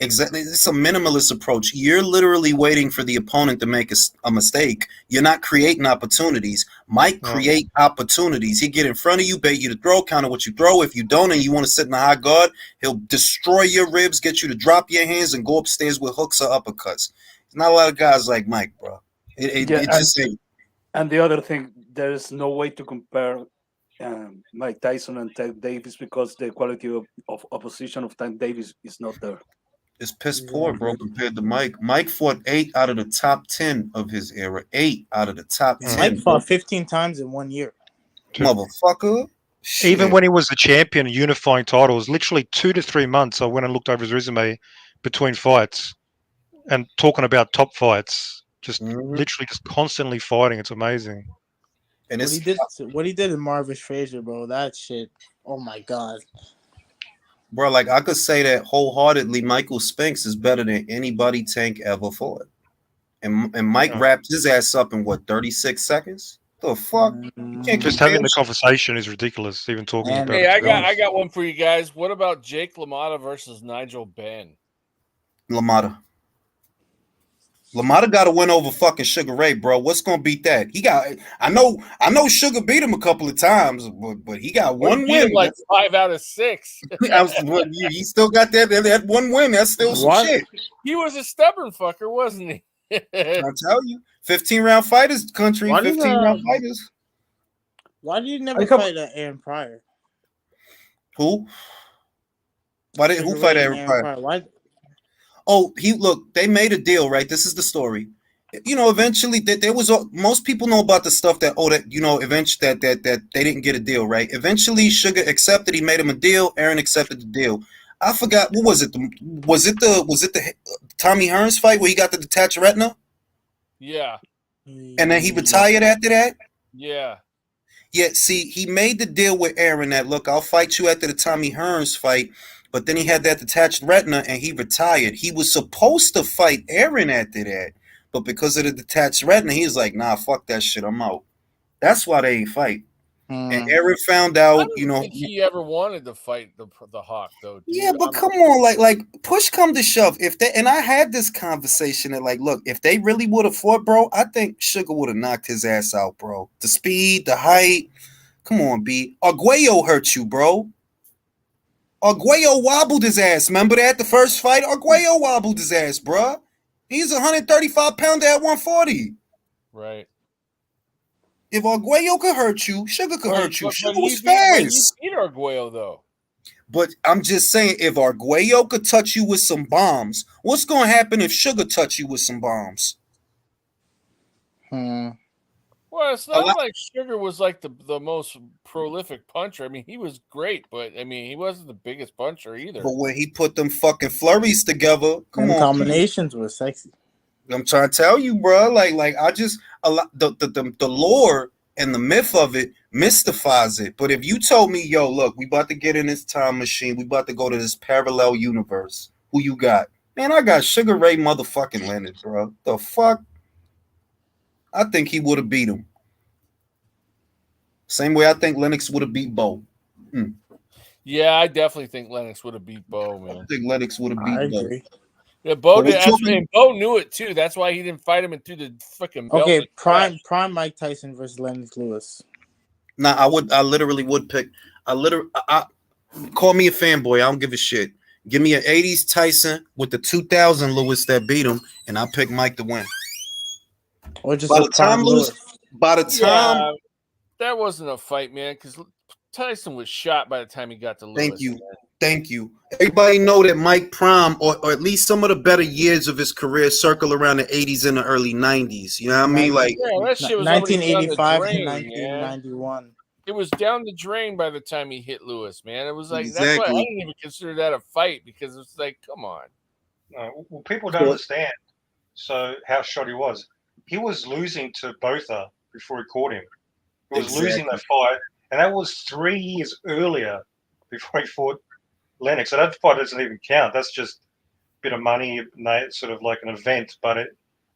Exactly, it's a minimalist approach. You're literally waiting for the opponent to make a mistake. You're not creating opportunities. Mike create opportunities. He get in front of you, bait you to throw, counter what you throw. If you don't and you want to sit in a high guard, he'll destroy your ribs, get you to drop your hands, and go upstairs with hooks or uppercuts. There's not a lot of guys like Mike, bro. It just ain't. And the other thing, there is no way to compare Mike Tyson and Tank Davis because the quality of opposition of Tank Davis is not there. It's piss poor, bro, compared to Mike. Mike fought 8 out of the top 10 of his era. 8 out of the top 10. Mike fought 15 times in 1 year. Motherfucker. Even when he was the champion, unifying titles, literally 2 to 3 months, I went and looked over his resume between fights and talking about top fights. Just literally just constantly fighting. It's amazing. And what he did in Marvis Frazier, bro, that shit. Oh my god. Bro, like I could say that wholeheartedly, Michael Spence is better than anybody Tank ever fought. And Mike wrapped his ass up in what, 36 seconds? The fuck? You can't just having the conversation is ridiculous, even talking about hey, it. I got one for you guys. What about Jake LaMotta versus Nigel Benn? LaMotta got to win over fucking Sugar Ray, bro. What's gonna beat that? I know Sugar beat him a couple of times, but he got one win. Like 5 out of 6. He still got that one win. That's still some shit. He was a stubborn fucker, wasn't he? I'll tell you. 15-round fighters, country. 15-round fighters. Why did you never fight Aaron Pryor? Who? Who fight Aaron Pryor? Why? Oh, they made a deal, right? This is the story. You know, eventually there was most people know about the stuff that eventually that they didn't get a deal, right? Eventually Sugar accepted, he made him a deal, Aaron accepted the deal. I forgot, what was it? Was it the Tommy Hearns fight where he got the detached retina? Yeah. And then he retired after that? Yeah. Yeah, see, he made the deal with Aaron that, look, I'll fight you after the Tommy Hearns fight. But then he had that detached retina and he retired. He was supposed to fight Aaron after that. But because of the detached retina, he was like, nah, fuck that shit. I'm out. That's why they ain't fight. And Aaron found out, I don't think he ever wanted to fight the Hawk, though. Dude. Yeah, but come on, like push come to shove. And I had this conversation that, like, look, if they really would have fought, bro, I think Sugar would have knocked his ass out, bro. The speed, the height. Come on, B. Arguello hurt you, bro. Arguello wobbled his ass. Remember that? The first fight? Arguello wobbled his ass, bro. He's a 135-pounder at 140. Right. If Arguello could hurt you, Sugar could hurt you. Sugar was fast. He beat Arguello, though. But I'm just saying, if Arguello could touch you with some bombs, what's going to happen if Sugar touch you with some bombs? Well, it's not like Sugar was like the most prolific puncher. I mean, he was great, but I mean, he wasn't the biggest puncher either. But when he put them fucking flurries together, come on, combinations were sexy. I'm trying to tell you, bro. Like I just the lore and the myth of it mystifies it. But if you told me, yo, look, we about to get in this time machine, we about to go to this parallel universe, who you got? Man, I got Sugar Ray motherfucking Leonard, bro. The fuck? I think he would have beat him. Same way I think Lennox would have beat Bo. Yeah, I definitely think Lennox would have beat Bo, man. I think Lennox would have beat Bo. Yeah, Bo did. And Bo knew it too. That's why he didn't fight him and threw the freaking belt. Okay, prime Mike Tyson versus Lennox Lewis. Nah, I literally would pick. I call me a fanboy. I don't give a shit. Give me an 80s Tyson with the 2000 Lewis that beat him, and I'll pick Mike to win. Or just by the time that wasn't a fight, man, because Tyson was shot by the time he got to Lewis. Thank you. Thank you. Everybody know that Mike Prime, or at least some of the better years of his career, circle around the 80s and the early 90s. You know what I mean? Like, yeah, that shit was already down the 1985 to drain, man. 1991. It was down the drain by the time he hit Lewis, man. It was like that's why I exactly. didn't even consider that a fight because it's like, come on. Well, people don't understand. So how shot he was. He was losing to Botha before he caught him. He was losing that fight, and that was 3 years earlier before he fought Lennox. So that fight doesn't even count. That's just a bit of money, sort of like an event. But in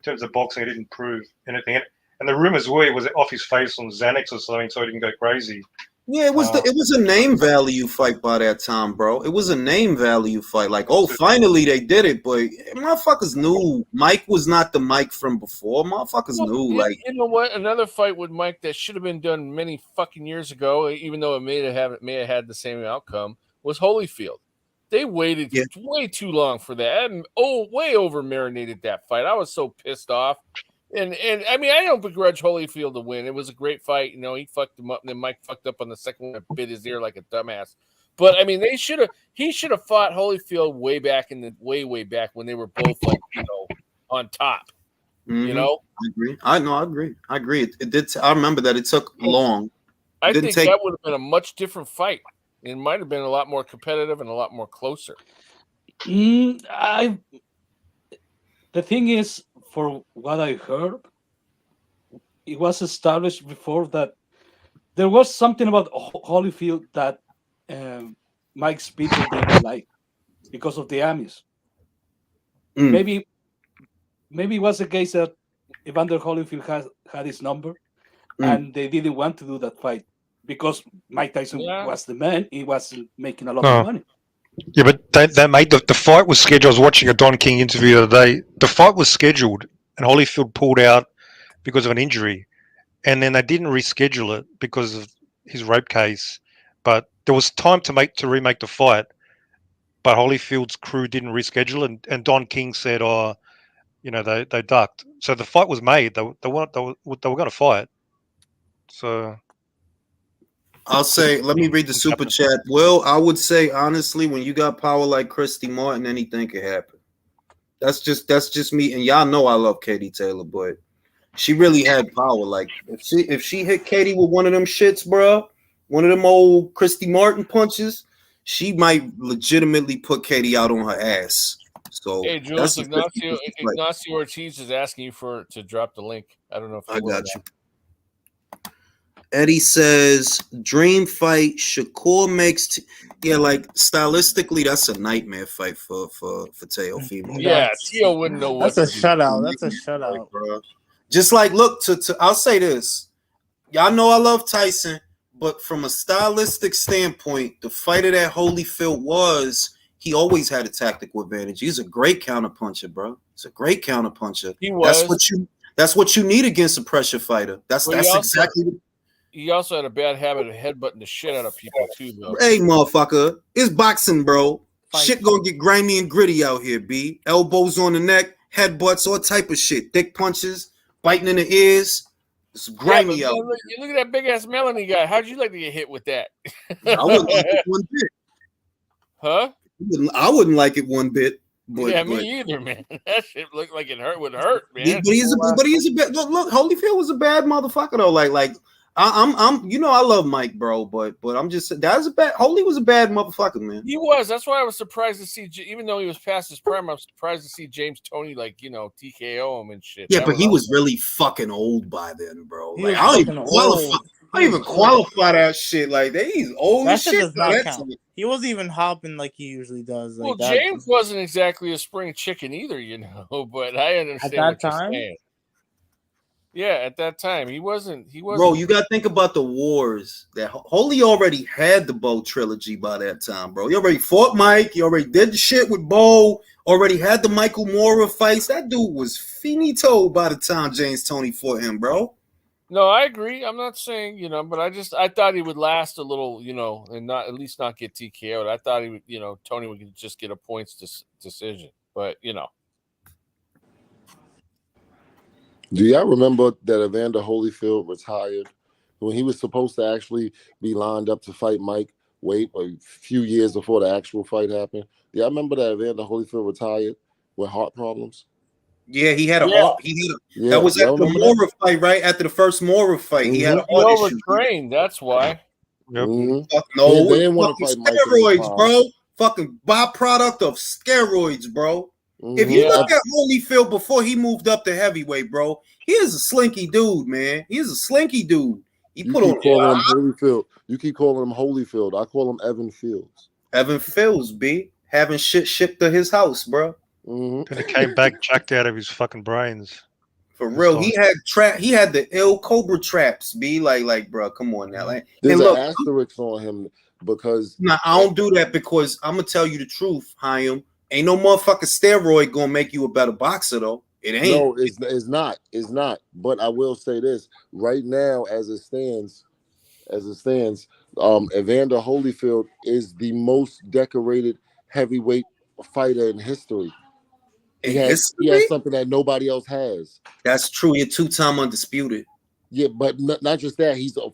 terms of boxing, it didn't prove anything. And the rumors were he was off his face on Xanax or something, so he didn't go crazy. Yeah, it was a name value fight by that time, bro. It was a name value fight. Like, oh, finally they did it, but motherfuckers knew Mike was not the Mike from before. Motherfuckers knew, like, you know what? Another fight with Mike that should have been done many fucking years ago, even though it may have had the same outcome, was Holyfield. They waited way too long for that. Way over marinated that fight. I was so pissed off. And I mean, I don't begrudge Holyfield to win. It was a great fight. You know, he fucked him up, and then Mike fucked up on the second one and bit his ear like a dumbass. But I mean, he should have fought Holyfield way back way back when they were both like, you know, on top. Mm-hmm. You know, I agree. I agree. It did. I remember that it took long. I think that would have been a much different fight. It might have been a lot more competitive and a lot more closer. The thing is, for what I heard, it was established before that there was something about Holyfield that Mike's people didn't like because of the Amis. Maybe it was the case that Evander Holyfield had his number, and they didn't want to do that fight because Mike Tyson was the man. He wasn't making a lot of money. Yeah, but they made the fight was scheduled. I was watching a Don King interview the other day. The fight was scheduled, and Holyfield pulled out because of an injury, and then they didn't reschedule it because of his rape case. But there was time to remake the fight, but Holyfield's crew didn't reschedule, and Don King said, "Oh, you know, they ducked." So the fight was made. They were going to fight. So. I'll say, let me read the super chat. Well, I would say honestly, when you got power like Christy Martin, anything can happen. That's just me. And y'all know I love Katie Taylor, but she really had power. Like if she hit Katie with one of them shits, bro, one of them old Christy Martin punches, she might legitimately put Katie out on her ass. So hey, Jules, Ignacio Ortiz is asking you to drop the link. I don't know if I got you. Eddie says, dream fight, Shakur makes... like, stylistically, that's a nightmare fight for Teofimo. Yeah, Teo wouldn't know what That's a shutout. That's a shutout. Bro. Just like, look, I'll say this. Y'all know I love Tyson, but from a stylistic standpoint, the fighter that Holyfield was, he always had a tactical advantage. He's a great counterpuncher, bro. He's a great counterpuncher. He was. That's what you need against a pressure fighter. That's exactly... He also had a bad habit of headbutting the shit out of people too, though. Hey, motherfucker, it's boxing, bro. Shit gonna get grimy and gritty out here, B. Elbows on the neck, headbutts, all type of shit. Dick punches, biting in the ears. It's grimy out. You look at that big ass Melanie guy. How'd you like to get hit with that? I wouldn't like it one bit. Huh? I wouldn't like it one bit. But, me either, man. That shit looked like it would hurt, man. But he's a bad. Look, Holyfield was a bad motherfucker though. Like. I'm you know I love Mike, bro, but I'm just Holy was a bad motherfucker, man. He was. That's why I was surprised to see, even though he was past his prime, I was surprised to see James Toney TKO him and shit. Yeah, but he was really fucking old by then, bro. Like, I don't even qualify that shit. Like he's old as shit. Does not count. He wasn't even hopping like he usually does. Well, James wasn't exactly a spring chicken either, you know. But I understand at that what time. You're saying. Yeah, at that time he wasn't. Bro, you gotta think about the wars that Holy already had the Bo trilogy by that time, bro. He already fought Mike. He already did the shit with Bo. Already had the Michael Moorer fights. That dude was finito by the time James Toney fought him, bro. No, I agree. I'm not saying but I thought he would last a little, and not at least not get TKO'd. I thought he would, Toney would just get a points decision, but Do y'all remember that Evander Holyfield retired when he was supposed to actually be lined up to fight Mike? wait a few years before the actual fight happened. Yeah, I remember that Evander Holyfield retired with heart problems. Yeah, he had a Yeah. heart. That was after the Mora fight, right? After the first Mora fight, he had a He heart issue. overtrained. That's why. Yep. No, they didn't want to fight Mike in his steroids, prime. bro. Fucking byproduct of steroids, bro. If you look at Holyfield before he moved up to heavyweight, bro, he is a slinky dude, man. He is a slinky dude. He put on calling him Holyfield. You keep calling him Holyfield. I call him Evan Fields. Evan Fields, B, having shit shipped to his house, bro. Then he came back jacked out of his fucking brains. For real, he had the ill cobra traps. B, like, bro, come on now. Like, There's look, an asterisk on him because I don't do that because I'm gonna tell you the truth, Chaim. Ain't no motherfucking steroid gonna make you a better boxer, though. It ain't. No, it's not. It's not. But I will say this right now, as it stands, Evander Holyfield is the most decorated heavyweight fighter in history. He has something that nobody else has. That's true. You're 2-time undisputed. Yeah, but not just that. He's the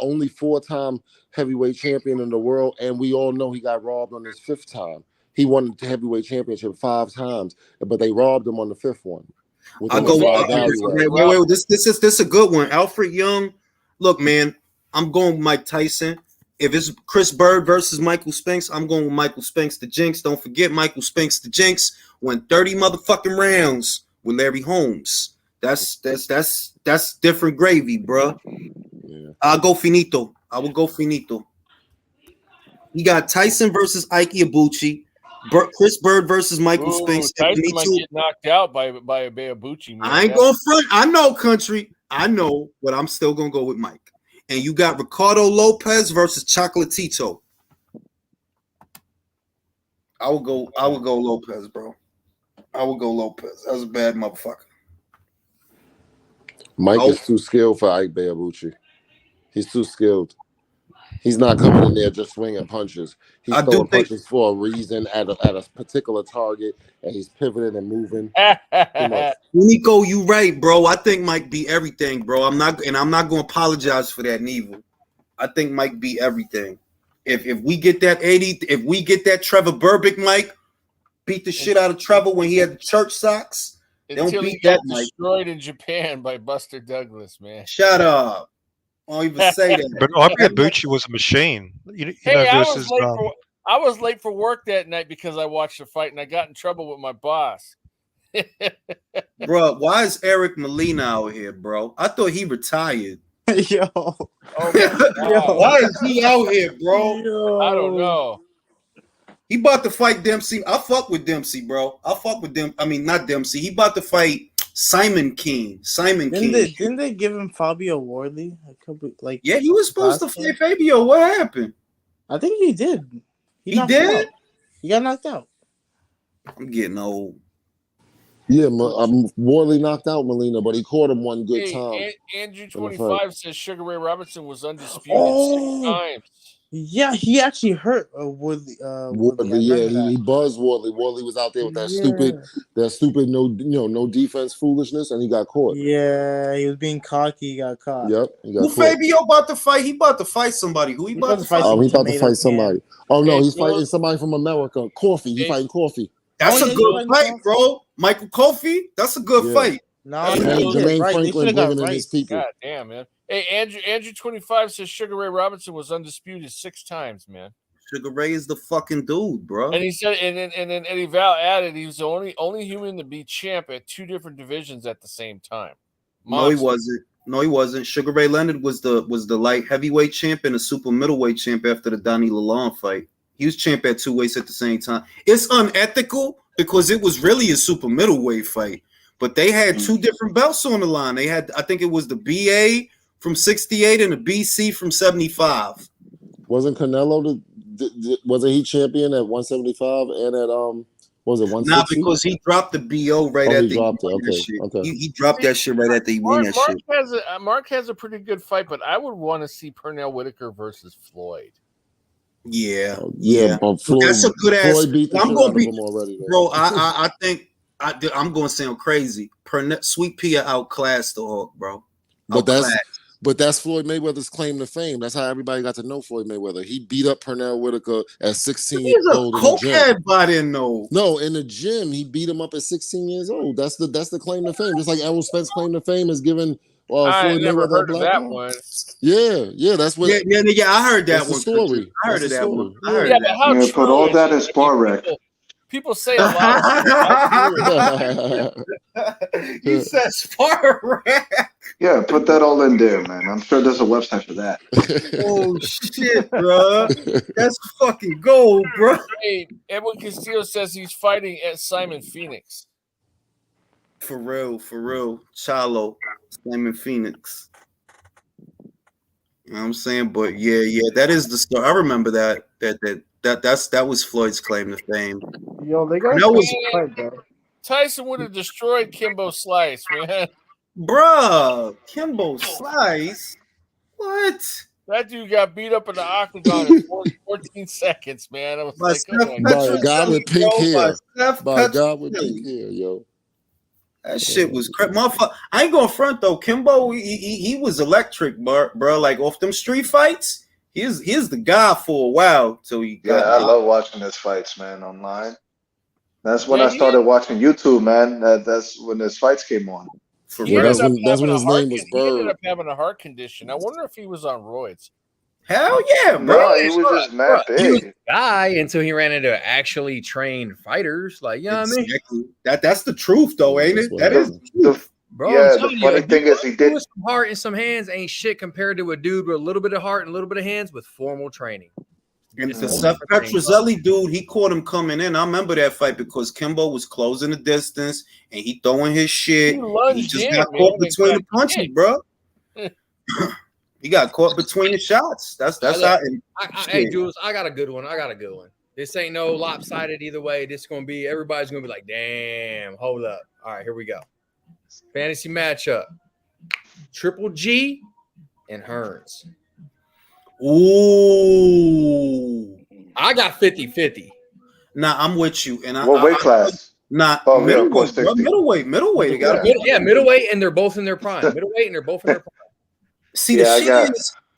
only 4-time heavyweight champion in the world, and we all know he got robbed on his 5th time. He won the heavyweight championship 5 times, but they robbed him on the 5th one. I go. Wait. This is a good one. Alfred Young. Look, man, I'm going with Mike Tyson. If it's Chris Bird versus Michael Spence, I'm going with Michael Spence the Jinx. Don't forget, Michael Spence the Jinx won 30 motherfucking rounds with Larry Holmes. That's different gravy, bro. Yeah. I'll go finito. I will go finito. You got Tyson versus Ike Ibuchi. Chris Bird versus Michael Spence. Tyson might get knocked out by Ibuchi. Man. I ain't going front. I know, country. I know, but I'm still gonna go with Mike. And you got Ricardo Lopez versus Chocolatito. I would go Lopez, bro. I would go Lopez. That was a bad motherfucker. Mike is too skilled for Ike Ibuchi. He's too skilled. He's not coming in there just swinging punches. He's throwing punches for a reason at a particular target, and he's pivoting and moving. Nico, you right, bro. I think Mike beat everything, bro. I'm not going to apologize for that neither. I think Mike beat everything. If we get that 80, if we get that Trevor Burbick, Mike beat the shit out of Trevor when he had the church socks. Until he got destroyed in Japan by Buster Douglas, man. Shut up. I don't even say that. But Ibuchi was a machine. I was late for work that night because I watched the fight and I got in trouble with my boss. Bro, why is Eric Molina out here, bro? I thought he retired. Yo. Why is he out here, bro? I don't know. He about to fight Dempsey. I fuck with Dempsey, bro. I fuck with them. I mean, not Dempsey. He about to fight Simon King. Didn't they give him Fabio Wardley? Yeah, he was supposed to fight Fabio. What happened? I think he did. He did? He got knocked out. I'm getting old. Yeah, Wardley knocked out Molina, but he caught him one good time. Andrew 25 says Sugar Ray Robinson was undisputed 6 times. Yeah, he actually hurt Woodley. He buzzed Wardley. Wardley was out there with that stupid no defense foolishness, and he got caught. Yeah, he was being cocky. He got caught. Yep. Who Fabio about to fight? He about to fight somebody. Who he about to fight? He about to fight somebody. Oh no, he's fighting somebody from America. Coffee. He's fighting Coffee. That's a good fight, bro. Michael Kofi. That's a good fight. No, Jermaine Franklin bringing in his people. God damn, man. Hey, Andrew 25 says Sugar Ray Robinson was undisputed 6 times, man. Sugar Ray is the fucking dude, bro. And he said, and then Eddie Val added, he was the only human to be champ at 2 different divisions at the same time. Monster. No, he wasn't. Sugar Ray Leonard was the light heavyweight champ and the super middleweight champ after the Donnie Lalonde fight. He was champ at 2 weights at the same time. It's unethical because it was really a super middleweight fight, but they had 2 different belts on the line. They had, I think it was the BA from 68 and the BC from 75. Wasn't Canelo wasn't he champion at 175 and at was it 160? Nah, because he dropped the BO right at the dropped it. Okay. He dropped that shit right at the win that shit. Mark has a pretty good fight, but I would want to see Pernell Whitaker versus Floyd. Yeah. Floyd, that's a good ass. I'm going to beat him already, bro. I think I'm going to sound crazy. Sweet Pea outclassed the Hawk, bro. But But that's Floyd Mayweather's claim to fame. That's how everybody got to know Floyd Mayweather. He beat up Pernell Whitaker at 16 years old in the gym. Cokehead by then, though. No, in the gym, he beat him up at 16 years old. That's the claim to fame. Just like Errol Spence' claim to fame is giving Floyd never Mayweather a heard of black that eye. one. Yeah, that's what. Yeah, I heard that that's one. the story. I heard That's of the that story. one. I heard Yeah, of but that. how Yeah, true put all is that it? in spar rec. People say a lot of shit. How true is it? You said spar rack. Yeah, put that all in there, man. I'm sure there's a website for that. Oh shit, bro. That's fucking gold, bro. Hey, Edwin Castillo says he's fighting at Simon Phoenix. For real. Chalo, Simon Phoenix. You know what I'm saying? But yeah, that is the story. I remember that was Floyd's claim to fame. Yo, they got That was fight, bro. Tyson would have destroyed Kimbo Slice, man. Bruh, Kimbo Slice. What? That dude got beat up in the octagon in 14 seconds, man. I was By like, Steph oh my By God. a guy with pink hair. By a guy with Petrozelli. pink hair, yo. That shit was crap. Motherfucker, I ain't going front though. Kimbo, he was electric, bro. Like off them street fights, he's the guy for a while till he got. Yeah, I love watching his fights, man, online. That's when I started watching YouTube, man. That's when his fights came on. For He real. That's when his name was He ended Bird. up having a heart condition. I wonder if he was on roids. Hell yeah, bro. No, he was just mad He was big. a guy until he ran into actually trained fighters. Like, you know what I mean? Exactly. That's the truth, though, ain't it? That is the truth. Bro, Yeah, I'm the telling you, funny a thing dude is he did. with some heart and some hands ain't shit compared to a dude with a little bit of heart and a little bit of hands with formal training. And It's the a whole Seth different thing, bro. Petrozelli dude, he caught him coming in. I remember that fight because Kimbo was closing the distance and he throwing his shit. He He lunged just in, got man, caught and between the got punches, kicked. bro. He got caught between the shots. That's how. Hey, Jules, I got a good one. This ain't no lopsided either way. This is gonna be everybody's gonna be like, damn, hold up. All right, here we go. Fantasy matchup. Triple G and Hearns. Ooh. I got 50-50. Nah, I'm with you. And What weight class? Nah, Oh, yeah, of course, middleweight. Middleweight. It gotta be Middleweight, and they're both in their prime. Middleweight, and they're both in their prime. See, the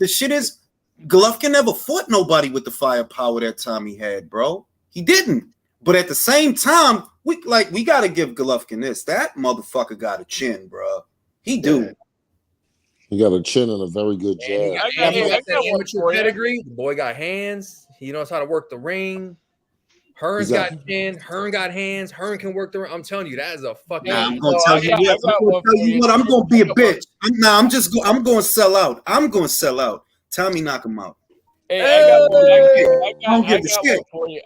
shit is Golovkin never fought nobody with the firepower that time he had, bro. He didn't. But at the same time, we gotta give Golovkin this. That motherfucker got a chin, bro. He do. He got a chin and a very good jab. He got that amateur pedigree. The boy got hands. He knows how to work the ring. Hearn's got chin. Hearn got hands. Hearn can work the ring. I'm telling you, that is a fucking. Nah, I'm gonna tell you what. I'm gonna be a bitch. I'm going to sell out. I'm going to sell out. Tommy, knock him out. Hey,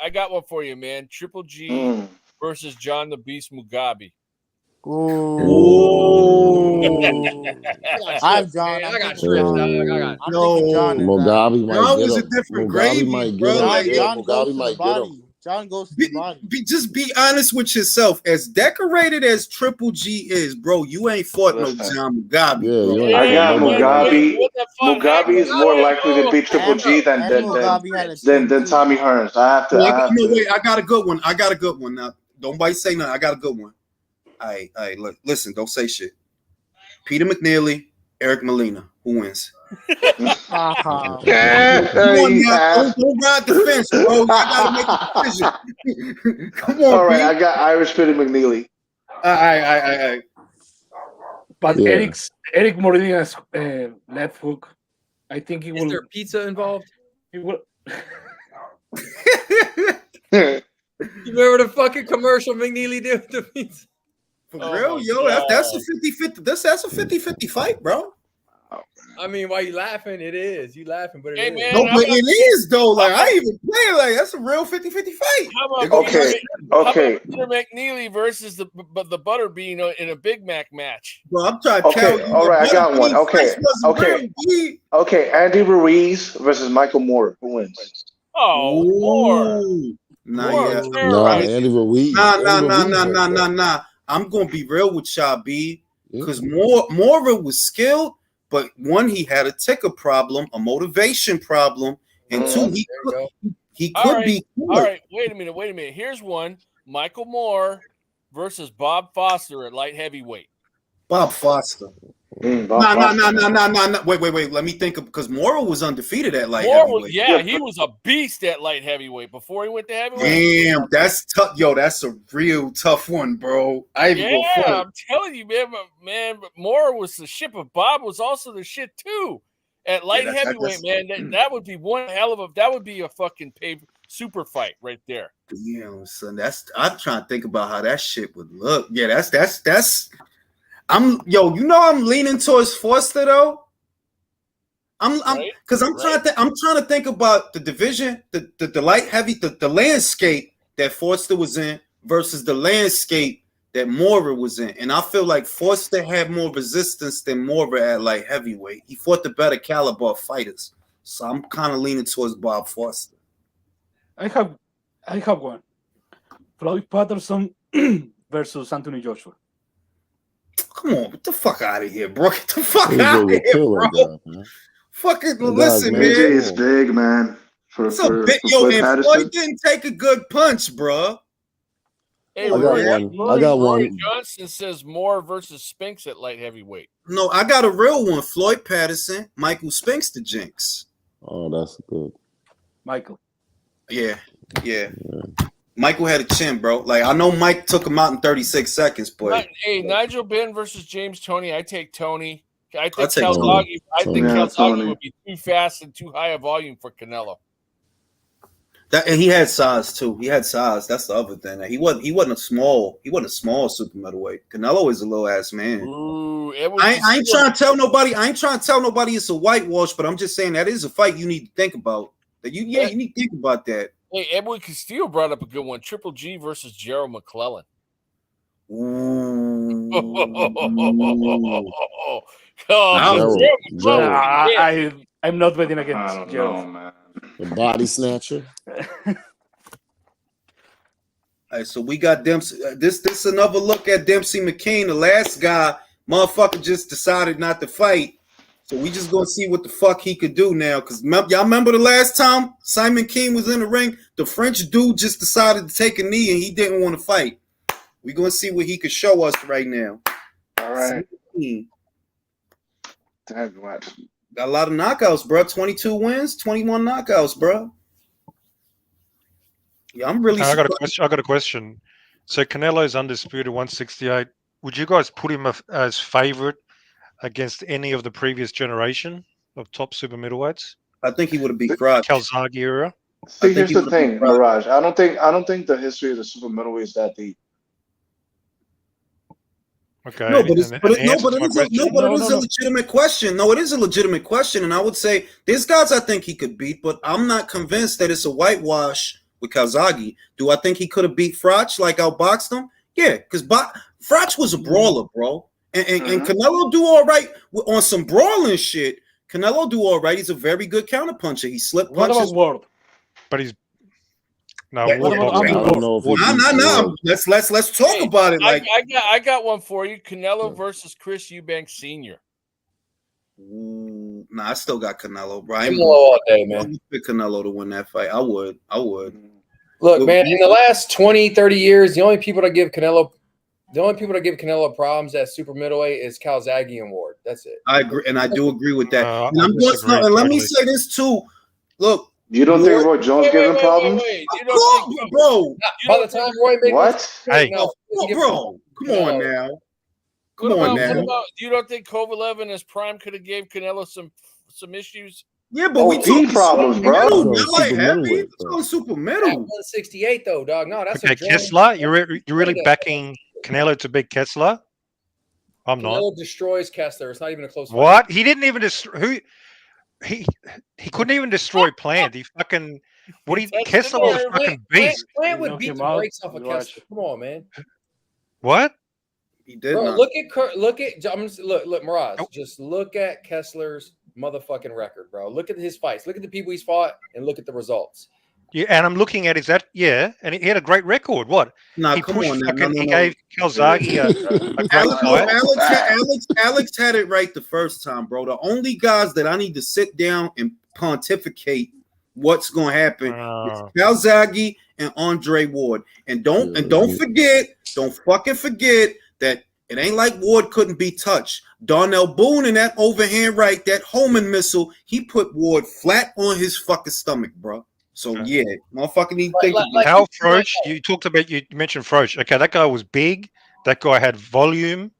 I got one for you, man. Triple G versus John the Beast Mugabe. Ooh. I'm John. I got trips, dog. I got John. Mugabe might John get was a him. different Mugabe gravy, might bro. get him. Like, John goes Mugabe to the might get body. him. John goes to the body. Just be honest with yourself. As decorated as Triple G is, bro, you ain't fought no John Mugabe. Bro. I got Mugabe. Mugabe is more likely to beat Triple G than Tommy Hearns. I got a good one. Now, don't nobody say nothing. I got a good one. All right, look, listen, don't say shit. Peter McNeely, Eric Molina. Who wins? Don't ride the fence, bro. I gotta make a decision. Come on, all right, Pete. I got Irish Peter McNeely. All right. But Eric Molina's left hook, I think he will. Is there pizza involved? He will. You remember the fucking commercial McNeely did with the pizza? For real, yo, that's a 50-50. That's a 50-50 fight, bro. I mean, why you laughing? It is. You laughing, but it is. Man, No, but it is though. Like I ain't even play like that's a real 50-50 fight. How about Okay. Peter McNeely versus the Butterbean in a Big Mac match? Bro, I'm trying to tell you. All right, I got one. Okay. Andy Ruiz versus Michael Moore. Who wins? Oh, Moore. Andy Ruiz. Nah. I'm gonna be real with y'all, B, because Moore was skilled, but one, he had a ticker problem, a motivation problem, and two, he could be. All right, wait a minute. Here's one: Michael Moore versus Bob Foster at light heavyweight. Bob Foster. Bob No. Foster. Wait. Let me think of because Morrow was undefeated at light Moore heavyweight. he was a beast at light heavyweight before he went to heavyweight. Damn, that's tough. Yo, that's a real tough one, bro. I'm telling you, man. But Moore was the shit, but Bob was also the shit too at light heavyweight, man. That would be one hell of a. That would be a fucking super fight right there. Damn, son. I'm trying to think about how that shit would look. Yeah, that's. I'm leaning towards Foster though. I'm trying to think about the division, the light heavy, the landscape that Foster was in versus the landscape that Mora was in, and I feel like Foster had more resistance than Mora at light heavyweight. He fought the better caliber of fighters, so I'm kind of leaning towards Bob Foster. I have one. Floyd Patterson versus Anthony Joshua. Come on, get the fuck out of here, bro. Get the fuck out of here, bro. Fucking listen, man. AJ is big, man. For Floyd didn't take a good punch, bro. Hey, I got one. Roy Johnson says Moore versus Spinks at light heavyweight. No, I got a real one. Floyd Patterson, Michael Spinks the Jinx. Oh, that's good. Michael. Yeah. Michael had a chin, bro. Like I know Mike took him out in 36 seconds, but Nigel Benn versus James Toney. I take Toney. I think Calzaghe. Calzaghe would be too fast and too high a volume for Canelo. And he had size too. He had size. That's the other thing. He wasn't a small super middleweight. Canelo is a little ass man. Ooh, I ain't trying to tell nobody. It's a whitewash, but I'm just saying that is a fight you need to think about. You need to think about that. Hey, Edwin Castillo brought up a good one. Triple G versus Gerald McClellan. I'm not betting against Gerald. Man. The body snatcher. All right, so we got Dempsey. This another look at Dempsey McKean. The last guy, motherfucker, just decided not to fight. So we just gonna see what the fuck he could do now. Cause y'all remember the last time Simon King was in the ring, the French dude just decided to take a knee and he didn't want to fight. We gonna see what he could show us right now. All right. Damn, what? Got a lot of knockouts, bro. 22 wins, 21 knockouts, bro. Yeah, I'm really. I got a question. So Canelo's undisputed 168. Would you guys put him as favorite against any of the previous generation of top super middleweights? I think he would have beat Crotch. Calzaghe era. See, here's the thing, Mirage. I don't think the history of the super middleweight is that deep. Okay. No, but it is a legitimate question. No, it is a legitimate question, and I would say there's guys I think he could beat, but I'm not convinced that it's a whitewash with Calzaghe. Do I think he could have beat Frotch like outboxed him? Yeah, because Frotch was a brawler, bro. And Canelo do all right on some brawling shit. Canelo do all right. He's a very good counterpuncher. He slip punches. But he's No. Let's talk about it. Like I got one for you. Canelo versus Chris Eubanks Sr. I still got Canelo, bro. Canelo all day, man. I would pick Canelo to win that fight. I would. Look, man, in the last 20, 30 years, the only people that give Canelo problems at super middleweight is Calzaghe and Ward. That's it. I agree, and I do agree with that. And let me say this too. Look, you don't think Roy Jones gave him problems? Bro, by the time Roy made bro, come on now. Come on now. You don't think Kovalev in his prime could have gave Canelo some issues? Yeah, but we talking problems, bro. Like heavy. It's on super middle. 168 though, dog. No, that's okay. Kessler, you're really backing Canelo to beat Kessler? I'm not. Canelo destroys Kessler. It's not even a close fight. What? He didn't even destroy. He couldn't even destroy Plant. He fucking Kessler was a fucking beast. Plant would beat the brakes off of Kessler. Come on, man. What? He did. Bro, look, Mirage. Just look at Kessler's motherfucking record, bro. Look at his fights. Look at the people he's fought, and look at the results. Yeah, and I'm looking at and he had a great record. What? Nah, he come on. He gave Calzaghe a great Alex had it right the first time, bro. The only guys that I need to sit down and pontificate what's going to happen is Calzaghe and Andre Ward. And don't fucking forget that It ain't like Ward couldn't be touched. Darnell Boone in that overhand right, that Holman missile, he put Ward flat on his fucking stomach, bro. So yeah, motherfucker need to think about Hal Froch, you mentioned Froch. Okay, that guy was big, that guy had volume,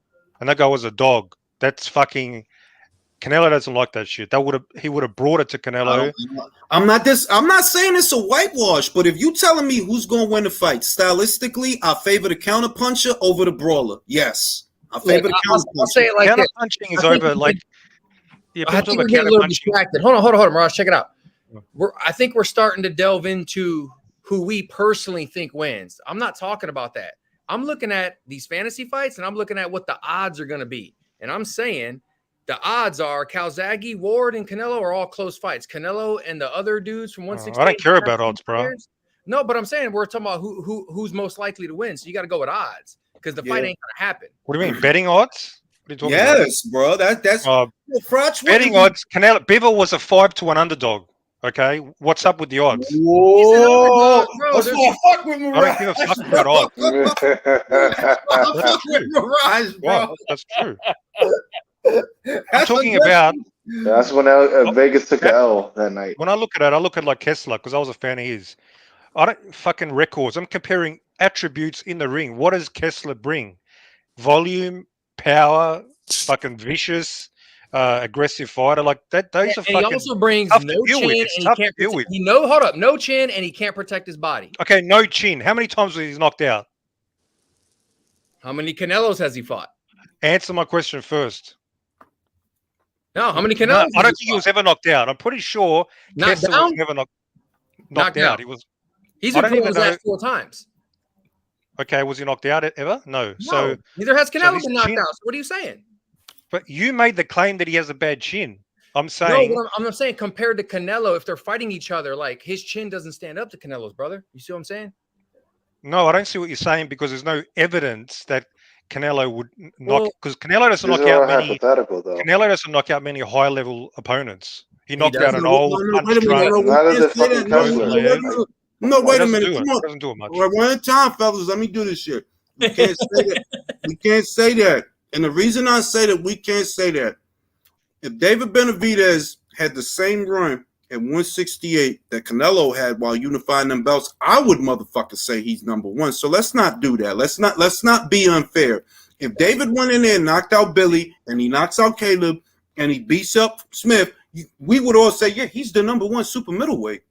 and that guy was a dog. That's fucking Canelo doesn't like that shit. He would have brought it to Canelo. I'm not saying it's a whitewash, but if you telling me who's gonna win the fight, stylistically, I favor the counterpuncher over the brawler. Yes. I favor the counterpuncher. I'll say it like this. Counterpunching is over. Like, I think we're getting a little distracted. Hold on, Mirage, check it out. I think we're starting to delve into who we personally think wins. I'm not talking about that. I'm looking at these fantasy fights, and I'm looking at what the odds are going to be. And I'm saying the odds are Calzaghe, Ward, and Canelo are all close fights. Canelo and the other dudes from 168. I don't care about odds, bro. No, but I'm saying we're talking about who's most likely to win. So you got to go with odds because the fight ain't going to happen. What do you mean, betting odds? Yes, bro. That's betting odds. Canelo Bivol was a 5-1 underdog. Okay, what's up with the odds? Whoa! That's fuck with Mirage. I don't give a fuck about odds. Fuck with Mirage, bro. Wow, that's true. I'm talking about. That's when Vegas took an L that night. When I look at it, I look at like Kessler because I was a fan of his. I don't fucking records. I'm comparing attributes in the ring. What does Kessler bring? Volume, power, fucking vicious. Aggressive fighter like that. Those are fucking. He also brings no chin, and he can't. No chin, and he can't protect his body. Okay, no chin. How many times was he knocked out? How many Canelos has he fought? Answer my question first. No, how many Canelos? No, I don't think he was ever knocked out. I'm pretty sure Kessler was never knocked out. He's been close that 4 times. Okay, was he knocked out ever? No. So neither has Canelo been knocked out. So what are you saying? But you made the claim that he has a bad chin. I'm saying. No, I'm saying compared to Canelo, if they're fighting each other, like his chin doesn't stand up to Canelo's, brother. You see what I'm saying? No, I don't see what you're saying because there's no evidence that Canelo would knock. Because Canelo doesn't knock out many. Canelo doesn't knock out many high-level opponents. He knocked out an old. No, wait a minute. Come on. Doesn't do it much. One at a time, fellas. Let me do this shit. We can't say that. We can't say that. And the reason I say that we can't say that, if David Benavidez had the same run at 168 that Canelo had while unifying them belts, I would motherfucker say he's number one. So let's not do that. Let's not be unfair. If David went in there and knocked out Billy and he knocks out Caleb and he beats up Smith, we would all say, yeah, he's the number one super middleweight.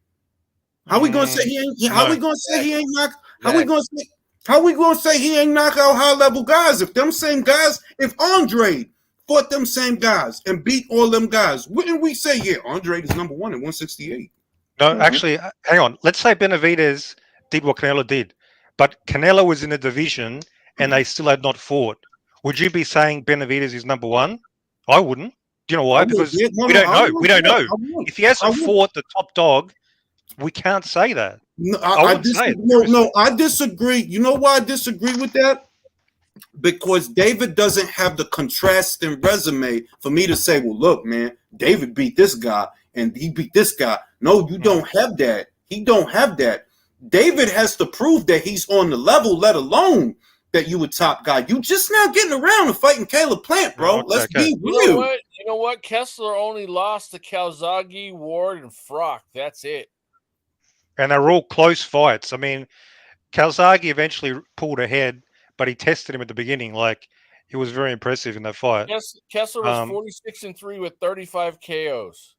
How we gonna say he ain't? How we gonna say he ain't knocked? How we gonna say? How we gonna say he ain't knock out high level guys if them same guys, if Andre fought them same guys and beat all them guys, wouldn't we say, yeah, Andre is number one at 168? No, actually, hang on. Let's say Benavidez did what Canelo did, but Canelo was in a division and they still had not fought. Would you be saying Benavidez is number one? I wouldn't. Do you know why? Because we don't know. We don't know. If he hasn't fought the top dog, we can't say that. No, I disagree. You know why I disagree with that? Because David doesn't have the contrasting resume for me to say, well, look, man, David beat this guy and he beat this guy. No, you don't have that. He don't have that. David has to prove that he's on the level, let alone that you a top guy. You just now getting around and fighting Caleb Plant, bro. Let's be real. You know what? Kessler only lost to Calzaghe, Ward, and Froch. That's it. And they're all close fights. I mean, Calzaghe eventually pulled ahead, but he tested him at the beginning. Like, he was very impressive in that fight. Yes, Kessler was 46-3 with 35 KOs.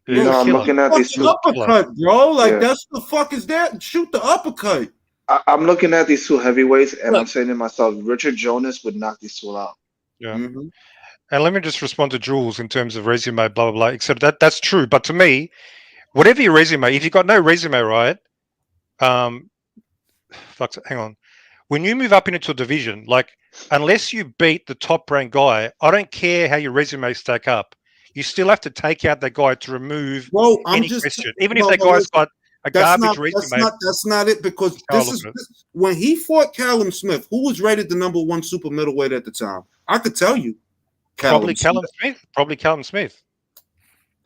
You know, I'm looking at these two uppercut, bro. Like, that's the fuck is that? Shoot the uppercut. I'm looking at these two heavyweights, and I'm saying to myself, Richard Jonas would knock these two out. Yeah. Mm-hmm. And let me just respond to Jules in terms of resume, blah, blah, blah. Except that's true. But to me, whatever your resume, if you've got no resume, right? Hang on. When you move up into a division, like, unless you beat the top-ranked guy, I don't care how your resume stack up. You still have to take out that guy to remove any question. Even if that guy's got a garbage resume. That's not it, because when he fought Callum Smith, who was rated the number one super middleweight at the time? I could tell you. Probably Callum Smith.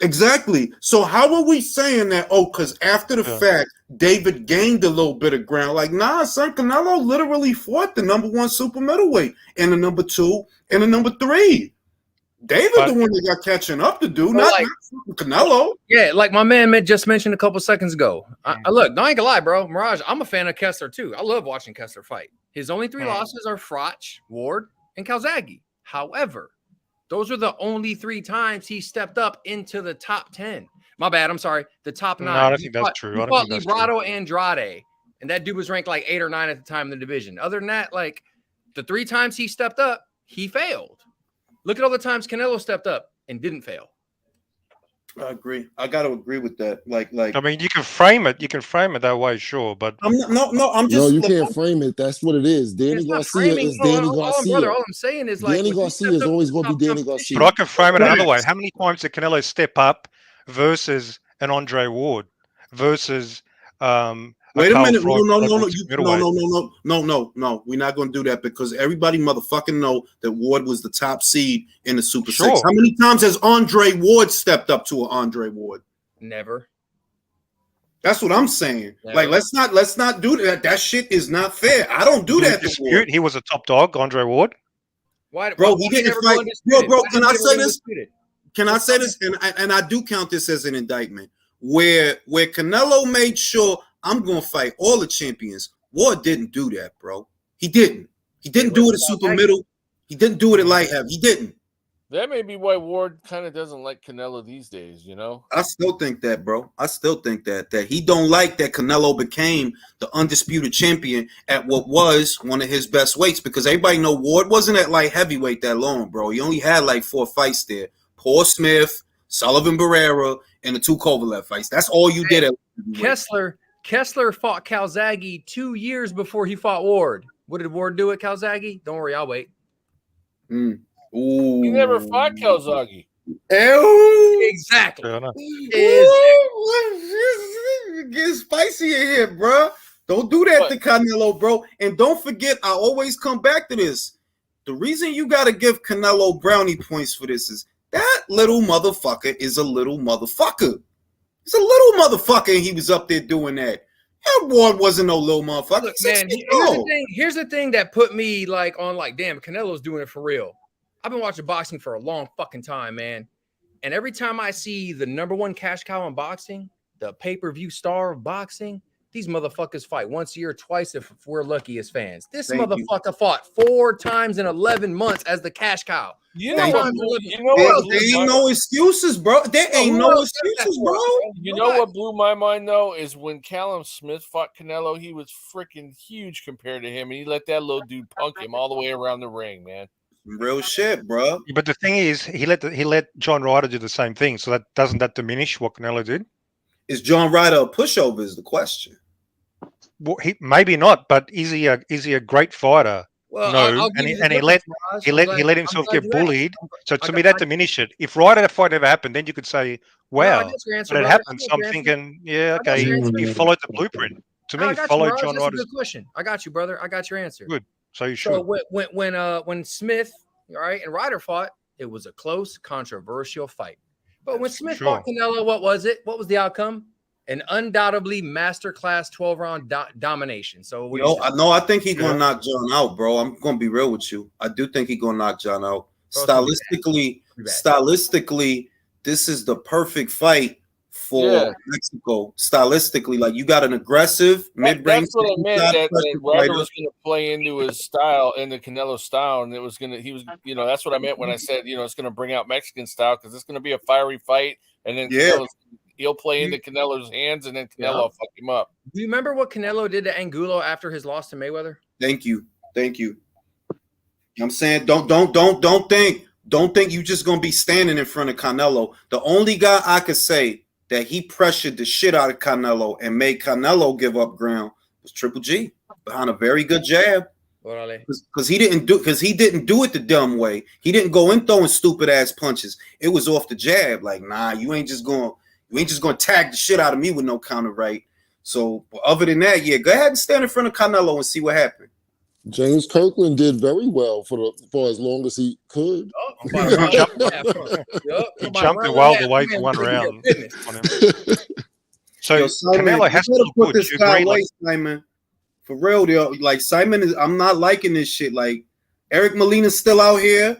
Exactly. So how are we saying that? Oh, because after the fact, David gained a little bit of ground. Like, nah, son, Canelo literally fought the number 1 super middleweight and the number 2 and the number 3. David, the one that got catching up to do, not Canelo. Yeah, like my man just mentioned a couple seconds ago. Look, I ain't gonna lie, bro. Mirage, I'm a fan of Kessler too. I love watching Kessler fight. His only 3 losses are Froch, Ward, and Calzaghe. However, those are the only 3 times he stepped up into the top 10. My bad. I'm sorry. The top 9. No, I don't think that's true. He fought Librado Andrade, and that dude was ranked like 8 or 9 at the time in the division. Other than that, like the 3 times he stepped up, he failed. Look at all the times Canelo stepped up and didn't fail. I agree. I got to agree with that. Like. I mean, you can frame it. You can frame it that way, sure, but I'm just. No, you can't frame it. That's what it is. Danny Garcia is Danny Garcia. Brother, all I'm saying is like Danny Garcia is always going to be Danny Garcia. But I can frame it another way. How many times did Canelo step up versus an Andre Ward versus Wait a minute. No. We're not going to do that because everybody motherfucking know that Ward was the top seed in the Super 6. How many times has Andre Ward stepped up to an Andre Ward? Never. That's what I'm saying. Never. Like, let's not do that. That shit is not fair. I don't do that. Dispute. He was a top dog, Andre Ward. Why, bro? He didn't fight. Bro, can I say this? Can I say this? And I do count this as an indictment. Where Canelo made sure I'm gonna fight all the champions. Ward didn't do that, bro. He didn't. He didn't do it at super middle. He didn't do it at light heavy. He didn't. That may be why Ward kind of doesn't like Canelo these days, you know? I still think that, bro. I still think that he don't like that Canelo became the undisputed champion at what was one of his best weights because everybody know Ward wasn't at light heavyweight that long, bro. He only had like 4 fights there. Paul Smith, Sullivan Barrera, and the 2 Kovalev fights. That's all you did at Kessler fought Calzaghe 2 years before he fought Ward. What did Ward do at Calzaghe? Don't worry, I'll wait. He never fought Calzaghe. Exactly. Get spicy in here, bro. Don't do that to Canelo, bro. And don't forget, I always come back to this. The reason you got to give Canelo brownie points for this is that little motherfucker is a little motherfucker. He's a little motherfucker, and he was up there doing that. That Ward wasn't no little motherfucker. Look, man, here's the thing that put me like on like, damn, Canelo's doing it for real. I've been watching boxing for a long fucking time, man. And every time I see the number 1 cash cow in boxing, the pay-per-view star of boxing, these motherfuckers fight once a year, twice if we're lucky as fans. This motherfucker fought 4 times in 11 months as the cash cow. There ain't no excuses, bro. There ain't no excuses, bro. You know what blew my mind, though, is when Callum Smith fought Canelo, he was freaking huge compared to him, and he let that little dude punk him all the way around the ring, man. Real shit, bro. But the thing is, he let John Ryder do the same thing, so that doesn't that diminish what Canelo did? Is John Ryder a pushover? Is the question. Well, maybe not, but is he a great fighter? Well, no, he let himself get bullied. So to me, that diminished it. If Ryder fight ever happened, then you could say, "Wow," but it happened. So I'm thinking, yeah, okay, he followed the blueprint. To me, follow John Ryder's. Good question. I got you, brother. I got your answer. Good. So you should. So when Smith, all right, and Ryder fought, it was a close, controversial fight. But when Smith fought Canelo, what was it? What was the outcome? An undoubtedly masterclass 12-round domination. So I think he's gonna knock John out, bro. I'm gonna be real with you. I do think he's gonna knock John out. Stylistically, this is the perfect fight for Mexico. Stylistically, like you got an aggressive mid-range. That's what I meant. That Ryder was gonna play into his style, into Canelo style, and that's what I meant when I said, it's gonna bring out Mexican style because it's gonna be a fiery fight, and then he'll play into Canelo's hands, and then Canelo will fuck him up. Do you remember what Canelo did to Angulo after his loss to Mayweather? Thank you. I'm saying don't think you just gonna be standing in front of Canelo. The only guy I could say that he pressured the shit out of Canelo and made Canelo give up ground was Triple G behind a very good jab. Because he didn't do it the dumb way. He didn't go in throwing stupid ass punches. It was off the jab. Like, nah, you ain't just gonna tag the shit out of me with no counter right. So other than that, go ahead and stand in front of Canelo and see what happened. James Kirkland did very well for as long as he could. Oh, jumped a welterweight for 1 round on him. So Yo, Simon, Canelo you has to better look put good. this You guy agree? away, Like, Simon. For real, yo. Like Simon is. I'm not liking this shit. Like Eric Molina's still out here.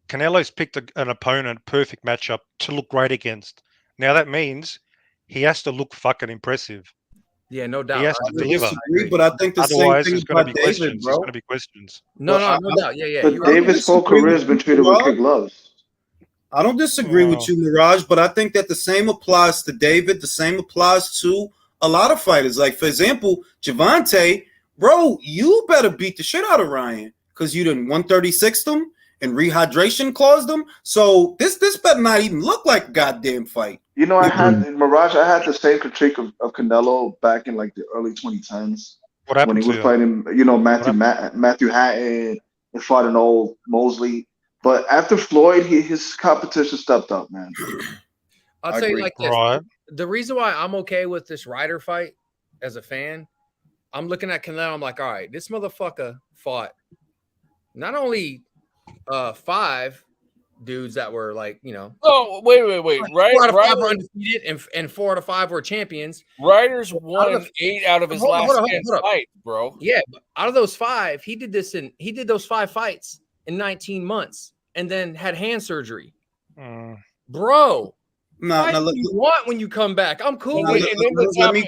Canelo's picked an opponent, perfect matchup to look great against. Now that means he has to look fucking impressive. Yeah, no He doubt. has to deliver. Disagree, but I think the Otherwise, same there's thing going to about be David, questions. bro. There's going to be questions. No doubt. Yeah. But David's whole career has been treated with kid gloves. I don't disagree with you, Mirage, but I think that the same applies to David. The same applies to a lot of fighters. Like, for example, Javante, bro, you better beat the shit out of Ryan because you done 136'd him and rehydration claused him. So this better not even look like a goddamn fight. You know, I had the same critique of Canelo back in like the early 2010s. What happened when he was to fighting, Matthew Hatton and fought an old Mosley. But after Floyd, his competition stepped up, man. I'll tell you like this. Right. The reason why I'm okay with this Ryder fight as a fan, I'm looking at Canelo. I'm like, all right, this motherfucker fought not only 5 dudes that were like, Oh, wait. Right, 4 out of 5 Ryder, were undefeated, and 4 out of 5 were champions. Ryder's won 8 out of his last 10 hold up. fights, bro. Yeah, but out of those 5, he did those 5 fights in 19 months, and then had hand surgery. Bro, what do you want when you come back? I'm cool with it. Let me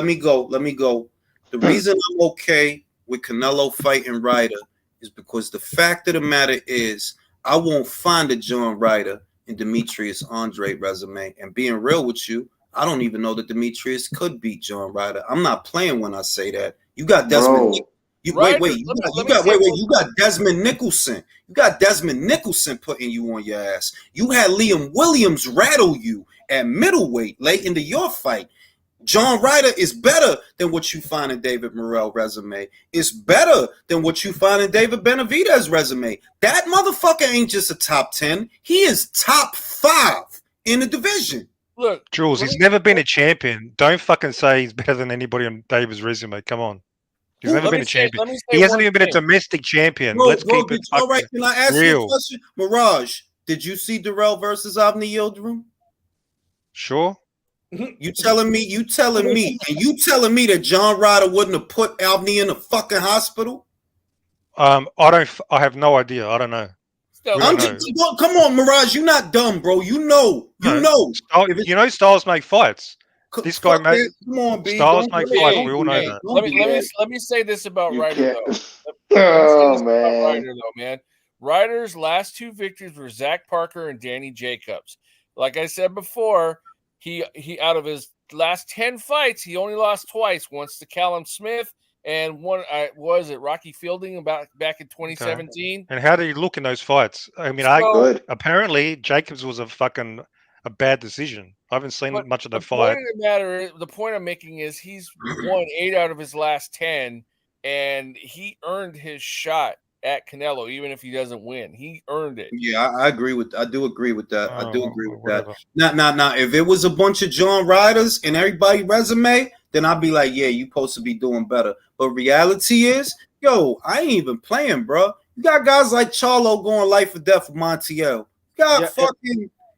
go. The reason I'm okay with Canelo fighting Ryder is because the fact of the matter is I won't find a John Ryder in Demetrius Andre resume. And being real with you, I don't even know that Demetrius could beat John Ryder. I'm not playing when I say that. You got Desmond. You got Desmond Nicholson. You got Desmond Nicholson putting you on your ass. You had Liam Williams rattle you at middleweight late into your fight. John Ryder is better than what you find in David Morrell's resume. It's better than what you find in David Benavidez's resume. That motherfucker ain't just a top 10. He is top 5 in the division. Look, Jules, he's never been a champion. Don't fucking say he's better than anybody on David's resume. Come on. He's never been a champion. He hasn't even been a domestic champion. Let's keep it all right, can I ask you a real. question? Mirage, did you see Durrell versus Avni Yildirim? Sure. You telling me that John Ryder wouldn't have put Avni in a fucking hospital? I have no idea. I don't know. Come on, Mirage, you're not dumb, bro. You know. Styles make fights. This guy makes Styles make fights. We all know that. Let me say this about Ryder though. Man. Ryder's last 2 victories were Zach Parker and Danny Jacobs. Like I said before, he out of his last 10 fights, he only lost twice. Once to Callum Smith and one was it Rocky Fielding back in 2017. Okay. And how did he look in those fights? I mean, apparently Jacobs was a bad decision. I haven't seen much of the fight. The point I'm making is he's won 8 out of his last 10, and he earned his shot at Canelo, even if he doesn't win. He earned it. Yeah, I do agree with that. Now, if it was a bunch of John Ryders in everybody's resume, then I'd be like, yeah, you supposed to be doing better. But reality is, I ain't even playing, bro. You got guys like Charlo going life or death for Montiel.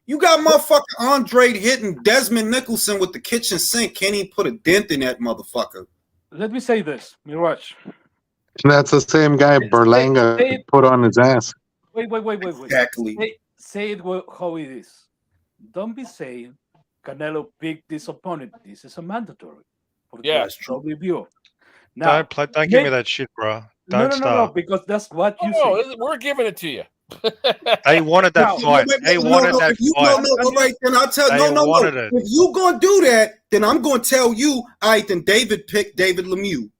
You got motherfucking Andre hitting Desmond Nicholson with the kitchen sink. Can't even put a dent in that motherfucker. Let me say this, Mirage. That's the same guy Berlanga put on his ass. Wait. Exactly. Say it how it is. Don't be saying Canelo picked this opponent. This is a mandatory for the WBO. Now, don't give me that shit, bro. No, because that's what you say. We're giving it to you. They wanted that fight. They wanted that fight. Then I'll tell If you gonna do that, then I'm gonna tell you, all right, then David picked David Lemieux.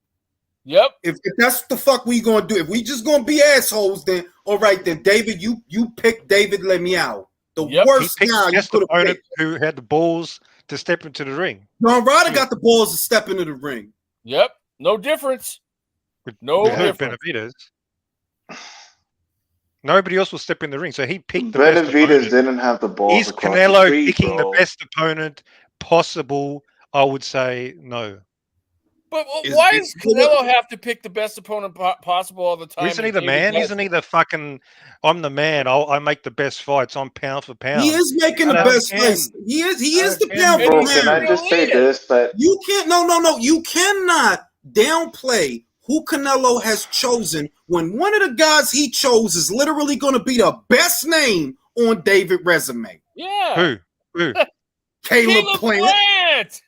Yep. If that's the fuck we gonna do, if we just gonna be assholes, then all right, then David, you picked David Lemieux, the worst guy you could have picked. Who had the balls to step into the ring. John Ryder got the balls to step into the ring. Yep. No difference. No difference. Benavidez. Nobody else will step in the ring, so he picked the best opponent. Benavidez didn't have the balls. Is Canelo picking the best opponent possible? I would say no. But why does Canelo have to pick the best opponent possible all the time? Isn't he the man? Isn't he the fucking? I'm the man. I make the best fights. I'm pound for pound. He is making the best fights. He is the pound for pound. Can I just say this? That you can't. No. You cannot downplay who Canelo has chosen when one of the guys he chose is literally going to be the best name on David's resume. Yeah. Who? Caleb Plant.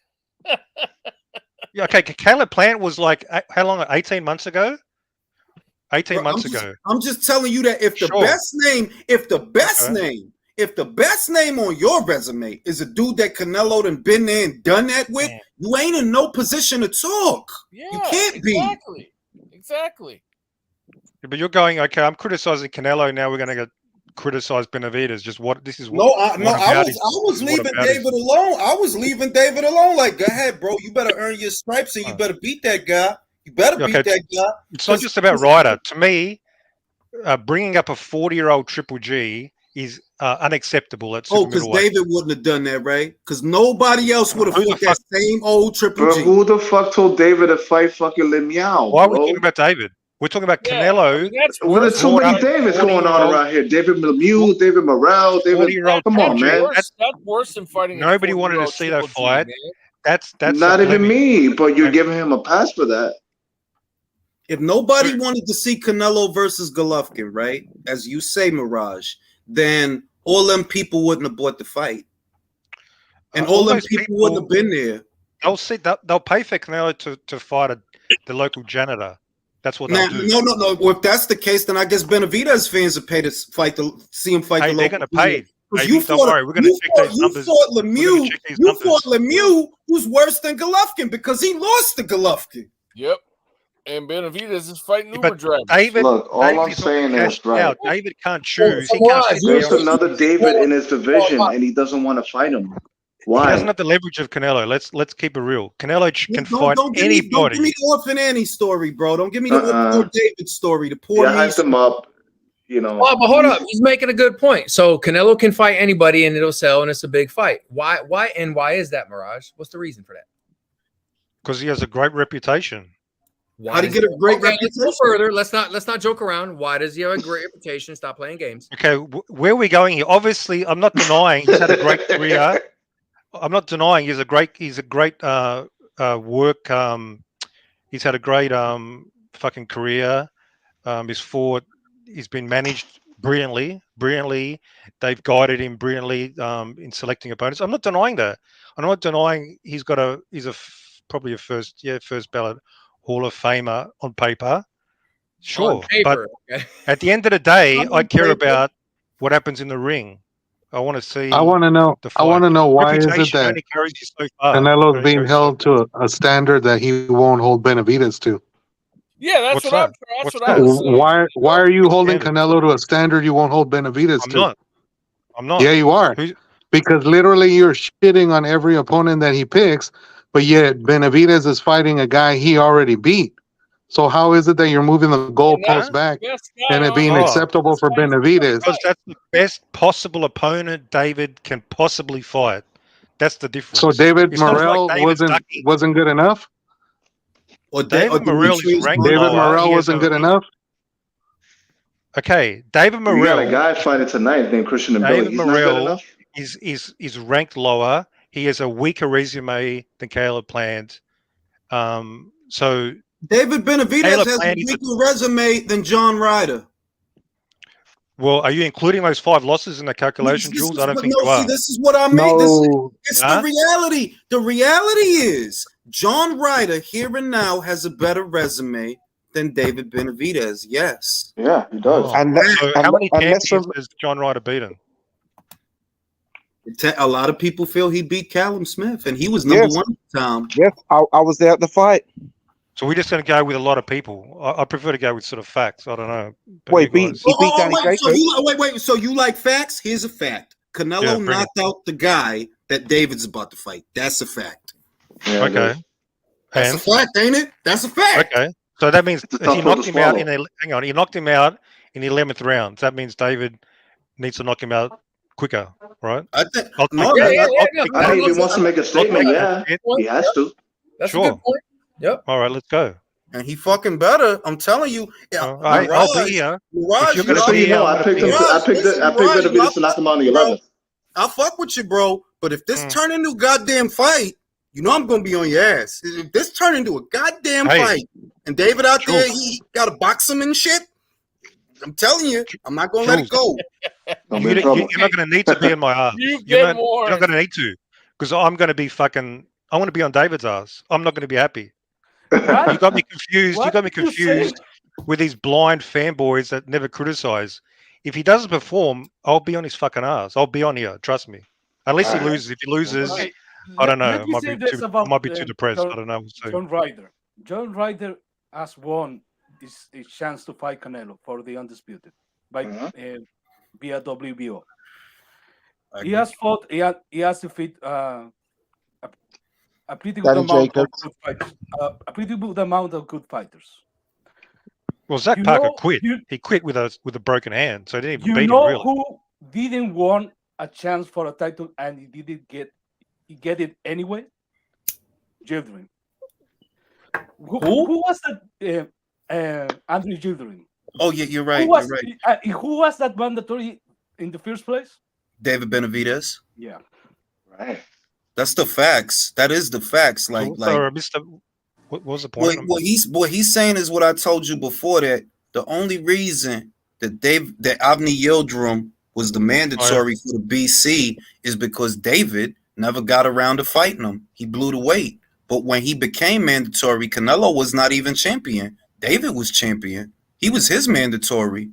Yeah, okay, Caleb Plant was like how long? 18 months ago. 18 months ago. I'm just telling you that if the best name on your resume is a dude that Canelo done been there and done that with, you ain't in no position to talk. Yeah, you can't be. Exactly. Yeah, but you're going, okay, I'm criticizing Canelo, now we're going to criticize Benavidez. Just what this is. I was leaving David alone. I was leaving David alone. Like, go ahead, bro. You better earn your stripes and you better beat that guy. You better beat that guy. It's not just about Ryder. To me, bringing up a 40-year-old Triple G is unacceptable at super because middleweight. David wouldn't have done that, right? Because nobody else would have fought that same old Triple G. Who the fuck told David to fight fucking Lemieux? Why are we talking about David? We're talking about Canelo. There's too many Davids going on around here. David Lemieux, David Morrell, Come on, man. That's worse than fighting. Nobody wanted to see that fight. That's not even me, but you're giving him a pass for that. If nobody wanted to see Canelo versus Golovkin, right? As you say, Mirage, then all them people wouldn't have bought the fight. And all them people wouldn't have been there. They'll pay for Canelo to fight the local janitor. That's what they'll do. No. Well, if that's the case, then I guess Benavidez fans would pay to see him fight the local. They're going to pay. Don't worry, we're going to check those numbers. You fought Lemieux, who's worse than Golovkin because he lost to Golovkin. Yep. And Benavidez is fighting Uber drivers. Look, all I'm saying is, right. David can't choose. There's another David in his division, and he doesn't want to fight him. Why? He doesn't have the leverage of Canelo. Let's keep it real. Canelo can fight anybody. Don't give me the Orphan Annie story, bro. Don't give me the poor David story. The poor hyped him up. You know. Oh, but hold up. He's making a good point. So Canelo can fight anybody, and it'll sell, and it's a big fight. Why is that, Mirage? What's the reason for that? Because he has a great reputation. How do you get a great reputation? Let's go further. Let's not joke around. Why does he have a great reputation? Stop playing games. Okay, where are we going here? Obviously, I'm not denying he's had a great career. I'm not denying he's a great work. He's had a great fucking career. He's been managed brilliantly. They've guided him brilliantly in selecting opponents. I'm not denying that. I'm not denying he's probably a first ballot Hall of Famer on paper. Sure. On paper, but at the end of the day, I care about what happens in the ring. I want to see. I want to know why is it that Canelo's being held to a standard that he won't hold Benavidez to? Yeah, that's what I was saying. Why are you holding Canelo to a standard you won't hold Benavidez to? I'm not. Yeah, you are. Because literally you're shitting on every opponent that he picks, but yet Benavidez is fighting a guy he already beat. So how is it that you're moving the goalpost back and it being acceptable for Benavidez? Because that's the best possible opponent David can possibly fight. That's the difference. So David Morrell wasn't good enough? David Morrell is ranked David lower. Morrell wasn't good enough? Okay, David Morrell. You got a guy fighting tonight named Christian Mbilli. David He's not good Morrell enough. is ranked lower. He has a weaker resume than Caleb Plant. So David Benavidez has a weaker resume than John Ryder. Well, are you including those 5 losses in the calculation, Jules? I don't think you are. See, this is what I mean. It's the reality. The reality is John Ryder here and now has a better resume than David Benavidez. Yes. Yeah, he does. How many champions has John Ryder beaten? A lot of people feel he beat Callum Smith, and he was number 1 at the time. Yes, I was there at the fight. So we're just going to go with a lot of people. I prefer to go with sort of facts. I don't know. Wait, he beat Danny Jacobs. Wait. So you like facts? Here's a fact. Canelo knocked out the guy that David's about to fight. That's a fact. Yeah, okay. That's a fact, ain't it? That's a fact. Okay. So that means he knocked him out he knocked him out in the 11th round. So that means David needs to knock him out quicker, right? I think. I think if he wants to make a statement, he has to. That's a good point. Yep. All right, let's go. And he fucking better. I'm telling you. Yeah, I'll be here. Mirage, If you're Just so you know, I picked Benavidez to knock him out in the 11th. I'll fuck with you, bro. But if this turn into a goddamn fight, you know I'm gonna be on your ass. If this turn into a goddamn fight, and David out there, he gotta box him and shit. I'm telling you, I'm not gonna let it go. You're not gonna need to be in my ass. You're not gonna need to, because I'm gonna be fucking. I want to be on David's ass. I'm not gonna be happy. You got me confused. You got me confused with these blind fanboys that never criticize. If he doesn't perform, I'll be on his fucking ass. I'll be on here. Trust me. Unless he loses. If he loses, I don't know. I might be too depressed. I don't know. John Ryder has won his chance to fight Canelo for the undisputed via WBO. He has fought. He has defeated a pretty good amount of good fighters. A pretty good amount of good fighters. Well, Zach Parker quit. He quit with a broken hand, so he didn't even beat him. You know really. who didn't want a chance for a title and he didn't get? He get it anyway. Gildring. Who was that? Andrew Gildring. Oh yeah, you're right. Who was that mandatory in the first place? David Benavidez. Yeah. Right. That's the facts. That is the facts. Like what was the point? What he's saying is what I told you before, that the only reason that Avni Yildirim was the mandatory for the BC is because David never got around to fighting him. He blew the weight. But when he became mandatory, Canelo was not even champion. David was champion. He was his mandatory.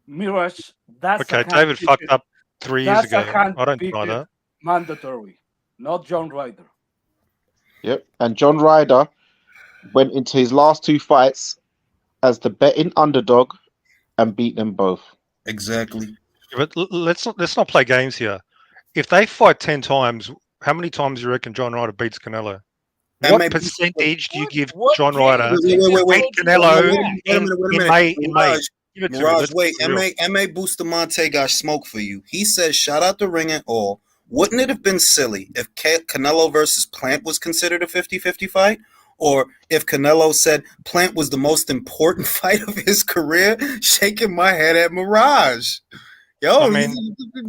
Mirage, that's okay. David fucked up 3 years ago. I don't deny that. Mandatory, not John Ryder. Yep, and John Ryder went into his last 2 fights as the betting underdog and beat them both. Exactly. Yeah, but let's not play games here. If they fight 10 times, how many times do you reckon John Ryder beats Canelo? What percentage do you give John Ryder beat Canelo in May? Mirage, wait. M.A. Bustamante got smoke for you. He says, shout out to Ring and All. Wouldn't it have been silly if Canelo versus Plant was considered a 50-50 fight? Or if Canelo said Plant was the most important fight of his career? Shaking my head at Mirage. Yo, I mean,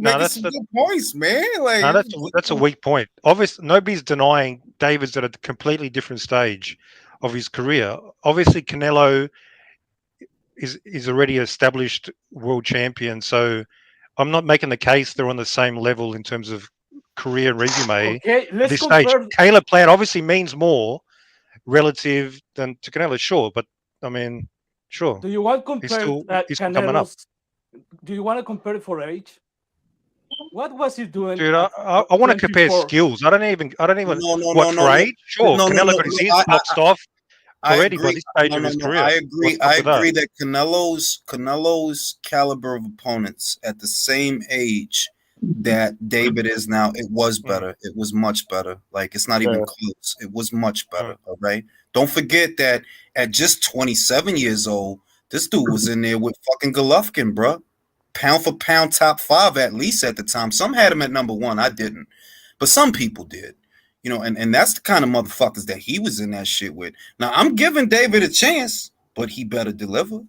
that's some good points, man. Like, no, that's a weak point. Obviously, nobody's denying David's at a completely different stage of his career. Obviously, Canelo is already established world champion, so I'm not making the case they're on the same level in terms of career and resume. Okay, let's this stage, Caleb Plant obviously means more relative than to Canelo, sure, but I mean, sure. Do you want to compare he's coming up. Do you want to compare it for age? What was he doing? Dude, I want to compare skills. I don't even what for age? Sure, Canelo got his ears boxed off already by this stage of his career. I agree that Canelo's caliber of opponents at the same age that David is now, it was better. It was much better. Like, it's not even close. It was much better. All right. Don't forget that at just 27 years old, this dude was in there with fucking Golovkin, bro. Pound for pound, top 5 at least at the time. Some had him at number 1. I didn't, but some people did. You know, and that's the kind of motherfuckers that he was in that shit with. Now, I'm giving David a chance, but he better deliver.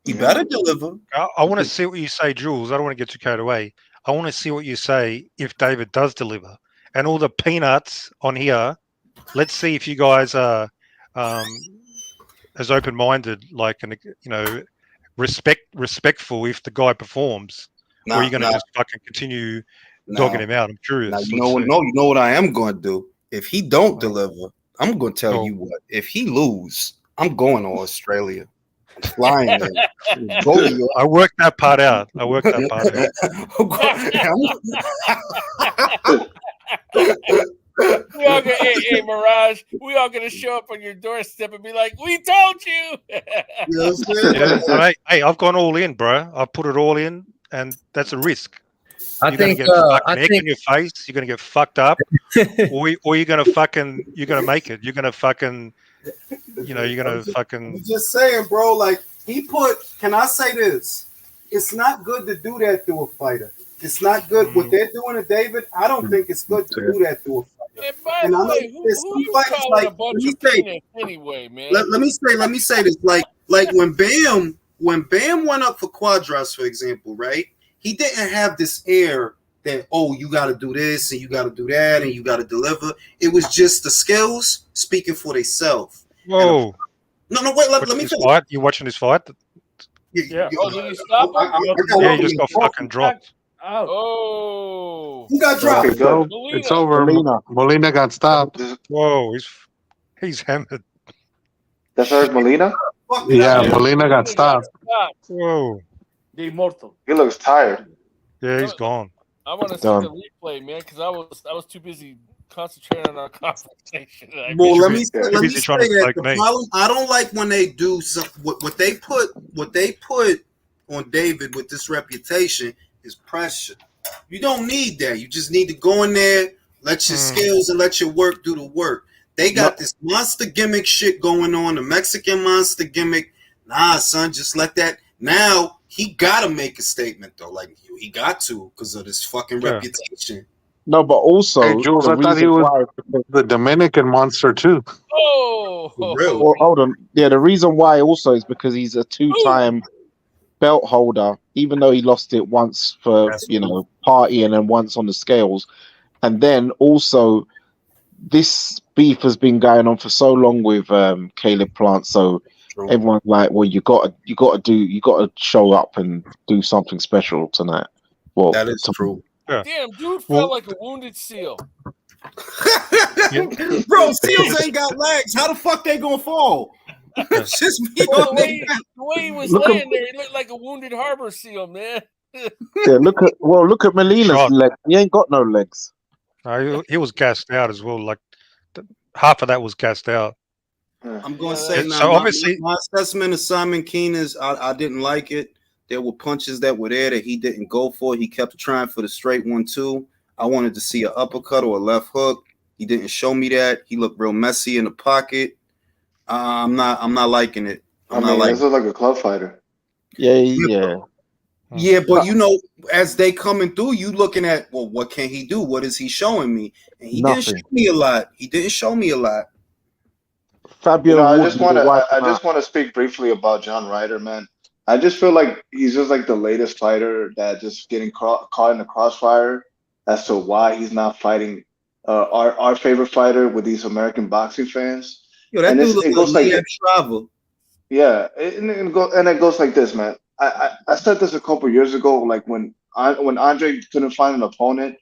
He better deliver. I want to see what you say, Jules. I don't want to get too carried away. I want to see what you say if David does deliver. And all the peanuts on here, let's see if you guys are as open-minded, like, respectful if the guy performs, or are you going to just fucking continue dogging him out? I'm curious. Now, you know what I am going to do. If he don't deliver, I'm going to tell you what. If he lose, I'm going to Australia. I'm flying there. I worked that part out. We all gonna, hey, Mirage, we all gonna show up on your doorstep and be like, "We told you." Hey, I've gone all in, bro. I've put it all in, and that's a risk. You're gonna get fucking egg in your face. You're gonna get fucked up, or you're gonna make it. You're gonna fucking, you're gonna fucking. I'm just saying, bro. Like, can I say this? It's not good to do that to a fighter. It's not good. What they're doing to David, I don't think it's good to do that to a fighter. And by And the I know way, there's who some you fights calling like a bunch let me of say peanuts anyway, man? let me say this. Like when Bam went up for Quadras, for example, right? He didn't have this air that, oh, you got to do this and you got to do that and you got to deliver. It was just the skills speaking for themselves. Whoa. No, wait, let me This finish. fight? You watching this fight? Yeah. Oh, did you stop him? Yeah, he just got fucking dropped. Oh. Who got dropped? It's over. Molina got stopped. Whoa, he's hammered. That's Eric Molina? Yeah, Molina got stopped. Whoa. The immortal. He looks tired. Yeah, he's gone. I want to see the replay, man, because I was too busy concentrating on our conversation. Well, let me say that like the problem, I don't like when they do what they put on David with this reputation is pressure. You don't need that. You just need to go in there, let your skills and let your work do the work. They got this monster gimmick shit going on, the Mexican monster gimmick. Nah, son, just let that. Now he gotta make a statement though. Like he got to because of this fucking reputation. No, but also, hey, Jules, I thought he was the Dominican monster too. Oh, well, hold on. Yeah, the reason why also is because he's a two-time belt holder, even though he lost it once for partying and once on the scales, and then also this beef has been going on for so long with Caleb Plant. So everyone's like, well, you got to show up and do something special tonight. Well, that is true. Yeah. Damn, dude felt like a wounded seal. Bro, seals ain't got legs. How the fuck they gonna fall? It's just me. The way he was laying there, he looked like a wounded harbor seal, man. Yeah, look at Molina's legs. He ain't got no legs. He was gassed out as well. Like half of that was gassed out. I'm gonna say now. So obviously, my assessment of Simon Keane is I didn't like it. There were punches that were there that he didn't go for. He kept trying for the straight 1-2. I wanted to see an uppercut or a left hook. He didn't show me that. He looked real messy in the pocket. I'm not liking it. This looks like a club fighter. Yeah. Yeah, but as they coming through, you looking at, well, what can he do? What is he showing me? And he didn't show me a lot. Fabio, I just want to speak briefly about John Ryder, man. I just feel like he's just like the latest fighter that just getting caught in the crossfire as to why he's not fighting our favorite fighter with these American boxing fans. Yo, that dude looks goes like travel. Yeah, and it goes like this, man. I said this a couple years ago, like when Andre couldn't find an opponent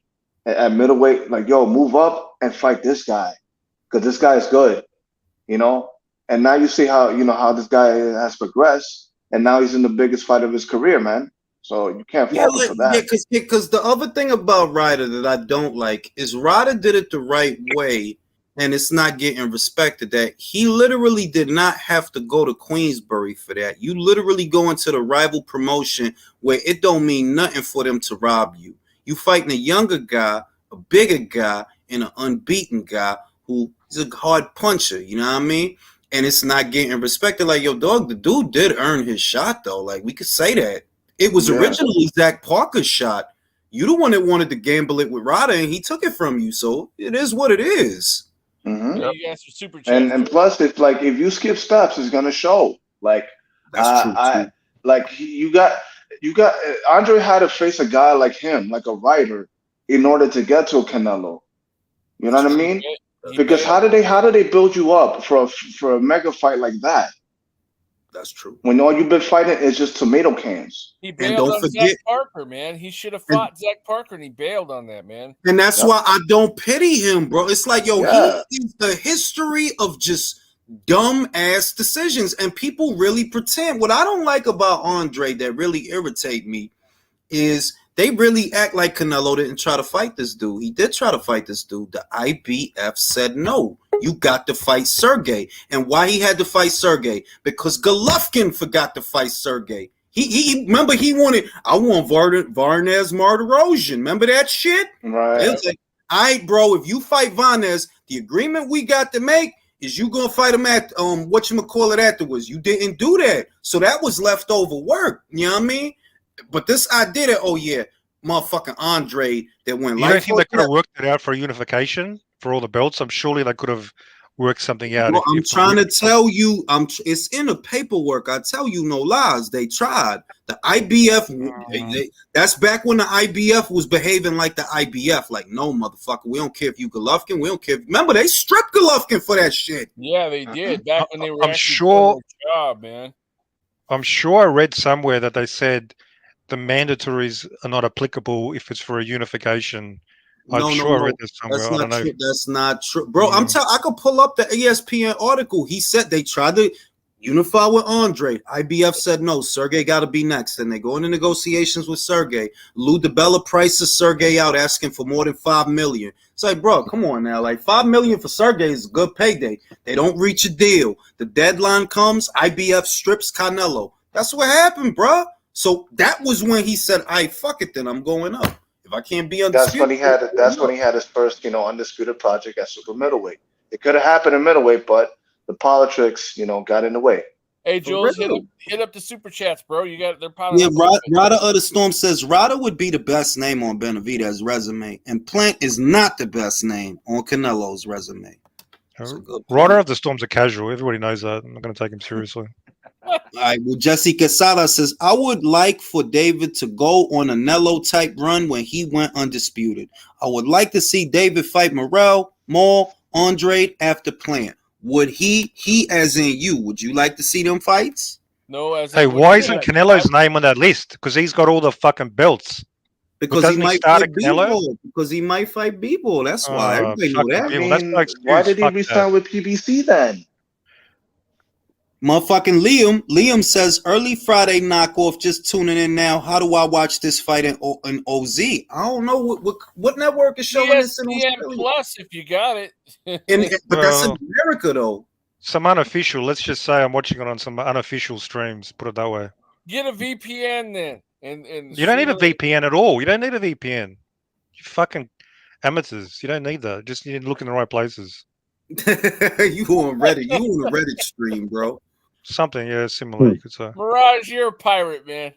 at middleweight, like, yo, move up and fight this guy because this guy is good, And now you see how this guy has progressed. And now he's in the biggest fight of his career, man. So you can't fault him for that. Yeah, because the other thing about Ryder that I don't like is Ryder did it the right way, and it's not getting respected. That he literally did not have to go to Queensbury for that. You literally go into the rival promotion where it don't mean nothing for them to rob you. You fighting a younger guy, a bigger guy, and an unbeaten guy who is a hard puncher. You know what I mean? And it's not getting respected. Like, yo, dog, the dude did earn his shot, though. Like, we could say that. It was originally Zach Parker's shot. You the one that wanted to gamble it with Ryder, and he took it from you. So it is what it is. Mm-hmm. Yeah, you guys are super and plus, it's like if you skip steps, it's gonna show. Like that's true. Too. Like you got Andre had to face a guy like him, like a Ryder, in order to get to a Canelo. You know what I mean? Because how did they build you up for a mega fight like that? That's true. When all you've been fighting is just tomato cans. He bailed on Zach Parker, man. He should have fought Zach Parker, and he bailed on that, man. And that's why I don't pity him, bro. It's like, yo, he is the history of just dumb ass decisions, and people really pretend. What I don't like about Andre that really irritate me is they really act like Canelo didn't try to fight this dude. He did try to fight this dude. The IBF said no. You got to fight Sergey. And why he had to fight Sergey? Because Golovkin forgot to fight Sergey. He remember he wanted, I want Varnes Martirosyan. Remember that shit? Right. It was like, all right, bro, if you fight Varnes, the agreement we got to make is you gonna fight him at whatchamacallit afterwards. You didn't do that. So that was leftover work. You know what I mean? But this idea that, motherfucking Andre that went. You don't think they could have worked it out for unification? for all the belts. I'm surely they could have worked something out. Well, I'm trying to tell you, it's in the paperwork. I tell you no lies. They tried. The IBF, that's back when the IBF was behaving like the IBF. Like, no, motherfucker, we don't care if you Golovkin. We don't care. Remember, they stripped Golovkin for that shit. Yeah, they did. Back when they were I'm actually sure- doing their job, man. I'm sure I read somewhere that they said the mandatories are not applicable if it's for a unification. I'm sure I read this somewhere. That's I not don't know. true. That's not true, bro. I'm telling. I could pull up the ESPN article. He said they tried to unify with Andre. IBF said no. Sergey got to be next, and they go into negotiations with Sergey. Lou DiBella prices Sergey out, asking for more than $5 million. It's like, bro, come on now. Like $5 million for Sergey is a good payday. They don't reach a deal. The deadline comes. IBF strips Canelo. That's what happened, bro. So that was when he said, "I fuck it, then I'm going up. If I can't be undisputed." That's when he had his first, undisputed project at super middleweight. It could have happened in middleweight, but the politics, got in the way. Hey, Jules, hit up the super chats, bro. You got they're piling Yeah, up. Ryder of the Storm says Ryder would be the best name on Benavidez's resume, and Plant is not the best name on Canelo's resume. Ryder of the Storm's a casual. Everybody knows that. I'm not going to take him seriously. All right, well, Jesse Quesada says, I would like for David to go on a Nello type run when he went undisputed. I would like to see David fight Morrell, Maul, Andre after Plant. Would he as in you, would you like to see them fights? No, as Hey, why isn't Canelo's name on that list? Because he's got all the fucking belts. Because he might fight B-Ball. Because he might fight B-Ball. That's why. Everybody know that. Why did he resign with PBC then? Motherfucking Liam says early Friday knockoff. Just tuning in now. How do I watch this fight in OZ? I don't know what network is showing this in ESPN Plus if you got it. But that's in America though. Some unofficial. Let's just say I'm watching it on some unofficial streams. Put it that way. Get a VPN then. And You don't need a VPN at all. You don't need a VPN. You fucking amateurs. You don't need that. Just you need to look in the right places. You on Reddit? You on a Reddit stream, bro? Something, yeah, similar. You could say. Mirage, you're a pirate, man.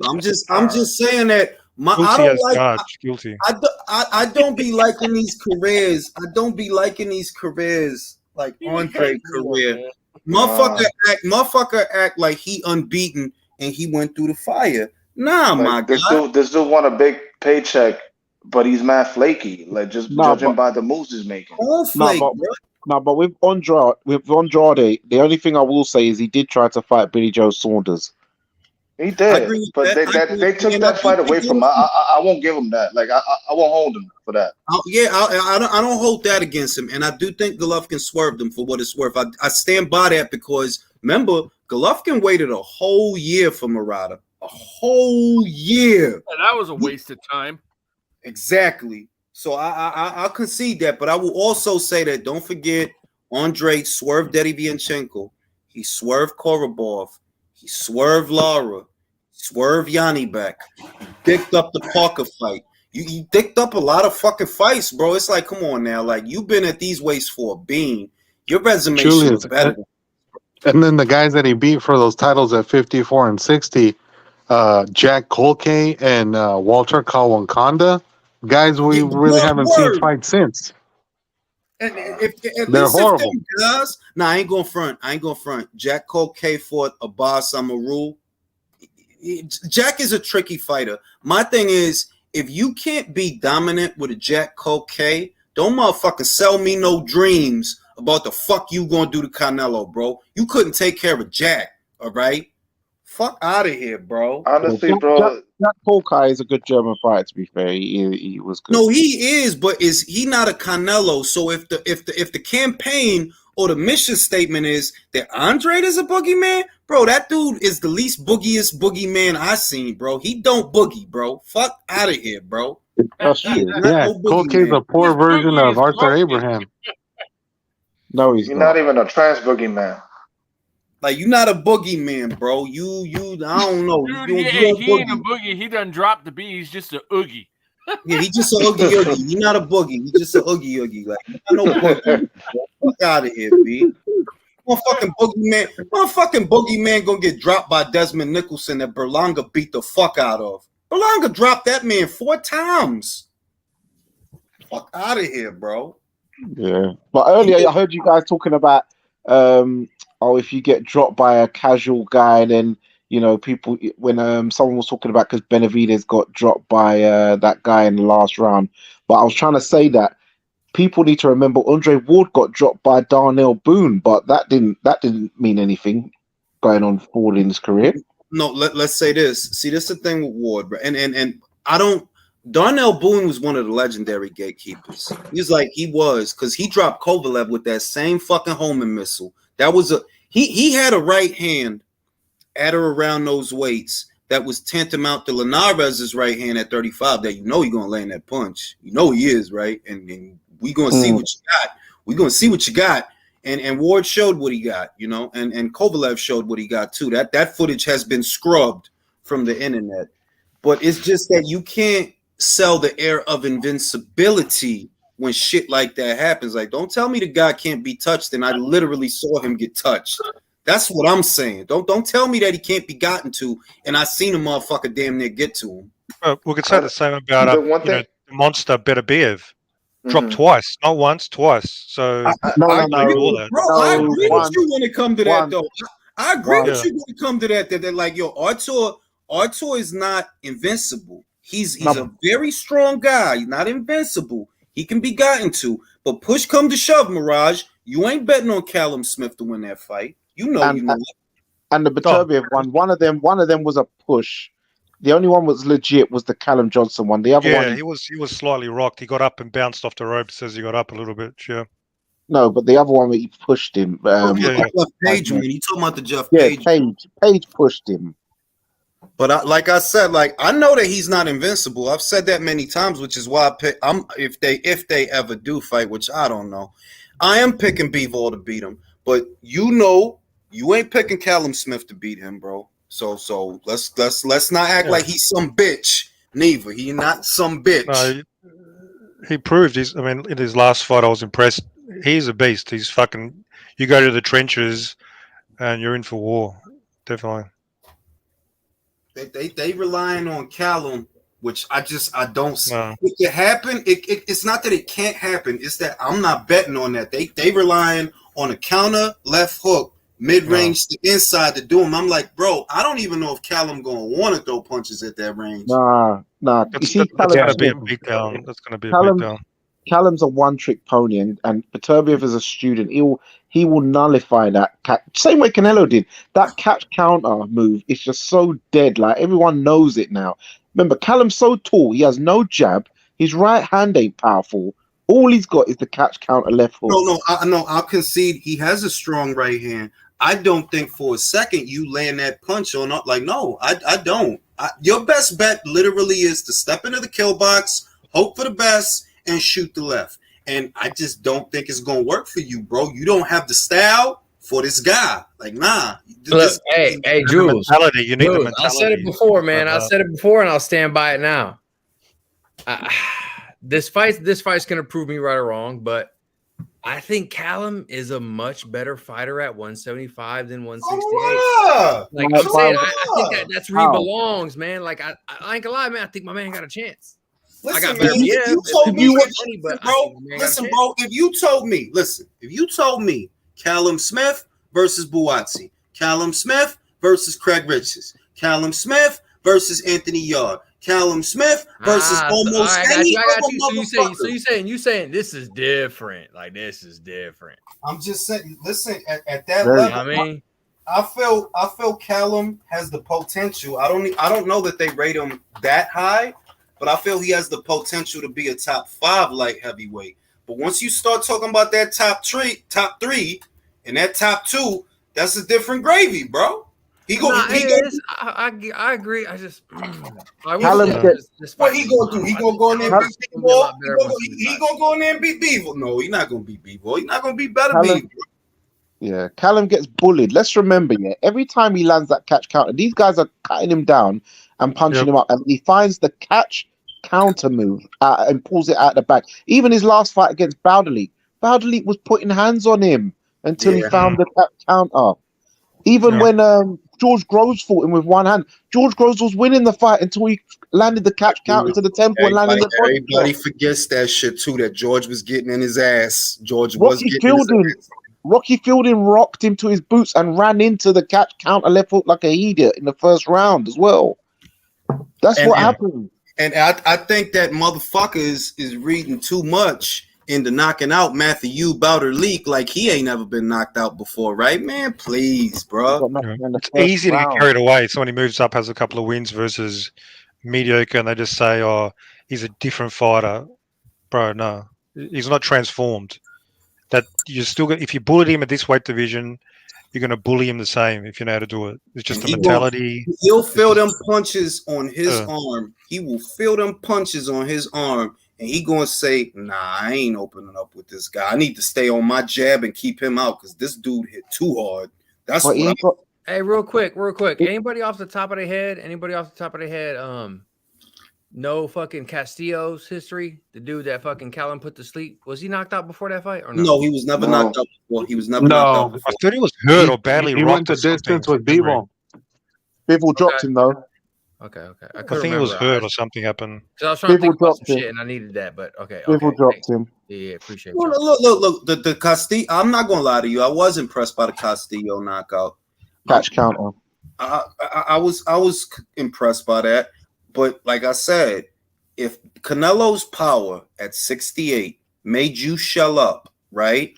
I'm just saying that guilty. I don't be liking these careers. I don't be liking these careers like Andre career. Motherfucker act like he unbeaten and he went through the fire. Nah, like, my God. This dude want a big paycheck, but he's mad flaky. Like judging by the moves he's making. But with Andrade, the only thing I will say is he did try to fight Billy Joe Saunders. He did, but they took that fight away from him. I won't give him that. Like I won't hold him for that. I don't hold that against him, and I do think Golovkin swerved him for what it's worth. I stand by that because remember Golovkin waited a whole year for Murata, a whole year. Yeah, that was a waste of time. Exactly. So I'll concede that, but I will also say that don't forget Andre swerved Eddie Vianchenko. He swerved Korobov. He swerved Lara. Swerved Yanni back. He dicked up the Parker fight. You dicked up a lot of fucking fights, bro. It's like, come on now. Like, you've been at these weights for a bean. Your resume is better. And then the guys that he beat for those titles at 54 and 60, Jack Colkay and Walter Kawankanda, guys we really haven't seen fight since. And at They're least horrible. if them guys, I ain't gonna front. Jack Colkay fought Abbas Amaru. Jack is a tricky fighter. My thing is, if you can't be dominant with a Jack Colkay, don't motherfucking sell me no dreams about the fuck you gonna do to Canelo, bro. You couldn't take care of Jack, all right? Fuck out of here, bro. Honestly, bro. Jack Polkai is a good German fighter. To be fair, he was good. No, he is, but is he not a Canelo? So if the campaign or the mission statement is that Andre is a boogeyman, bro, that dude is the least boogiest boogeyman I seen, bro. He don't boogie, bro. Fuck out of here, bro. That's true. Yeah, Colkay's a poor version of Arthur Abraham. No, he's not even a trans boogeyman. Like, you're not a boogeyman, bro. You I don't know. Dude, he ain't a boogie. He done dropped the B. He's just a oogie. Yeah, he's just a oogie. He's not a boogie. He's just a oogie. Like, I know boogie. Fuck out of here, B. Motherfucking boogeyman gonna get dropped by Desmond Nicholson that Berlanga beat the fuck out of. Berlanga dropped that man 4 times. fuck out of here, bro. Yeah, but earlier I heard you guys talking about if you get dropped by a casual guy, then people when someone was talking about because Benavidez got dropped by that guy in the last round. But I was trying to say that people need to remember Andre Ward got dropped by Darnell Boone, but that didn't mean anything going on forward in his career. No, let's say this. See, this is the thing with Ward, bro. And I don't. Darnell Boone was one of the legendary gatekeepers. He was because he dropped Kovalev with that same fucking homing missile. That was he had a right hand at or around those weights that was tantamount to Linares's right hand at 35. That he's gonna land that punch. He is, right? And we gonna see what you got. We gonna see what you got. And Ward showed what he got, and Kovalev showed what he got too. That footage has been scrubbed from the internet. But it's just that you can't sell the air of invincibility when shit like that happens. Like, don't tell me the guy can't be touched, and I literally saw him get touched. That's what I'm saying. Don't tell me that he can't be gotten to, and I seen a motherfucker damn near get to him. We could say the same about the monster Beterbiev. Dropped twice, not once, twice. So I agree with you when it comes to that, though. I agree with you when it comes to that. That like, yo, Artur is not invincible. He's a very strong guy. He's not invincible. He can be gotten to. But push come to shove, Mirage, you ain't betting on Callum Smith to win that fight. You know. And the Beterbiev one of them was a push. The only one was legit was the Callum Johnson one. The other one, he was slightly rocked. He got up and bounced off the rope. Says he got up a little bit. Yeah. No, but the other one he pushed him. Jeff Page, when he talking about the Jeff Page. Page pushed him. But like I said, like I know that he's not invincible. I've said that many times, which is why I pick. If they ever do fight, which I don't know, I am picking Bivol to beat him. But you ain't picking Callum Smith to beat him, bro. So let's not act like he's some bitch. Neither he not some bitch. No, he proved in his last fight, I was impressed. He's a beast. He's fucking. You go to the trenches, and you're in for war. Definitely. They relying on Callum, which I don't. No. It can happen. It's not that it can't happen. It's that I'm not betting on that. They relying on a counter left hook. Mid-range to inside to do him. I'm like, bro, I don't even know if Callum gonna want to throw punches at that range. Nah. That's gonna be a beatdown. That's gonna be a beatdown. Callum's a one-trick pony, and Beterbiev is a student. He will nullify that catch. Same way Canelo did. That catch counter move is just so dead. Like everyone knows it now. Remember, Callum's so tall. He has no jab. His right hand ain't powerful. All he's got is the catch counter left hook. No, I'll concede he has a strong right hand. I don't think for a second you land that punch on up. Like, no, I don't. Your best bet literally is to step into the kill box, hope for the best, and shoot the left. And I just don't think it's going to work for you, bro. You don't have the style for this guy. Like, nah. Look, hey, Jules. You need the mentality. I said it before, man. I said it before, and I'll stand by it now. This fight's going to prove me right or wrong, but I think Callum is a much better fighter at 175 than 168. Like I'm saying, I think that's where he belongs, man. Like I ain't gonna lie, man. I think my man got a chance. Listen, I got better. Bro. If you told me Callum Smith versus Buatsi, Callum Smith versus Craig Richards, Callum Smith versus Anthony Yard, Callum Smith versus almost any other motherfucker. So you saying this is different. Like this is different. I'm just saying. Listen, at that level, I feel Callum has the potential. I don't know that they rate him that high, but I feel he has the potential to be a top 5 light heavyweight. But once you start talking about that top three, and that top 2, that's a different gravy, bro. I agree. I just what he gonna do? He gonna go in there and beat Beevil? He gonna go in there and beat Beevil? No, he's not gonna beat Beevil. He's not gonna be better Beevil. Yeah, Callum gets bullied. Let's remember, every time he lands that catch counter, these guys are cutting him down and punching him up, and he finds the catch counter move and pulls it out the back. Even his last fight against Bowderly was putting hands on him until he found the catch counter. Even when George Groves fought him with one hand. George Groves was winning the fight until he landed the catch count into the temple and landed the body Everybody shot. forgets that shit too. That George was getting in his ass. George was getting in his ass. Rocky Fielding rocked him to his boots and ran into the catch counter left hook like an idiot in the first round as well. That's what happened. And I think that motherfucker is reading too much into knocking out Matthew Bowder Leak like he ain't never been knocked out before, right, man? Please, bro. It's easy to get carried away. Someone who moves up has a couple of wins versus mediocre, and they just say, "Oh, he's a different fighter." Bro, no, he's not transformed. That you're still going. If you bullied him at this weight division, you're going to bully him the same if you know how to do it. It's just a mentality. He'll feel them punches on his arm. He will feel them punches on his arm. And he gonna say, "Nah, I ain't opening up with this guy. I need to stay on my jab and keep him out because this dude hit too hard." That's what I'm. Hey, real quick. Anybody off the top of their head? No fucking Castillo's history. The dude that fucking Callum put to sleep. Was he knocked out before that fight or no? No, he was never knocked out before. He was never knocked out before. I thought he was hurt or badly He went the distance with Bivol. Bivol dropped him though. Okay. I think he was hurt or something happened. I was trying to think about some shit and I needed that, but okay. Bivol dropped him. Yeah, appreciate it. Look. The Castillo. I'm not gonna lie to you. I was impressed by the Castillo knockout. Catch counter. I was impressed by that. But like I said, if Canelo's power at 68 made you shell up, right?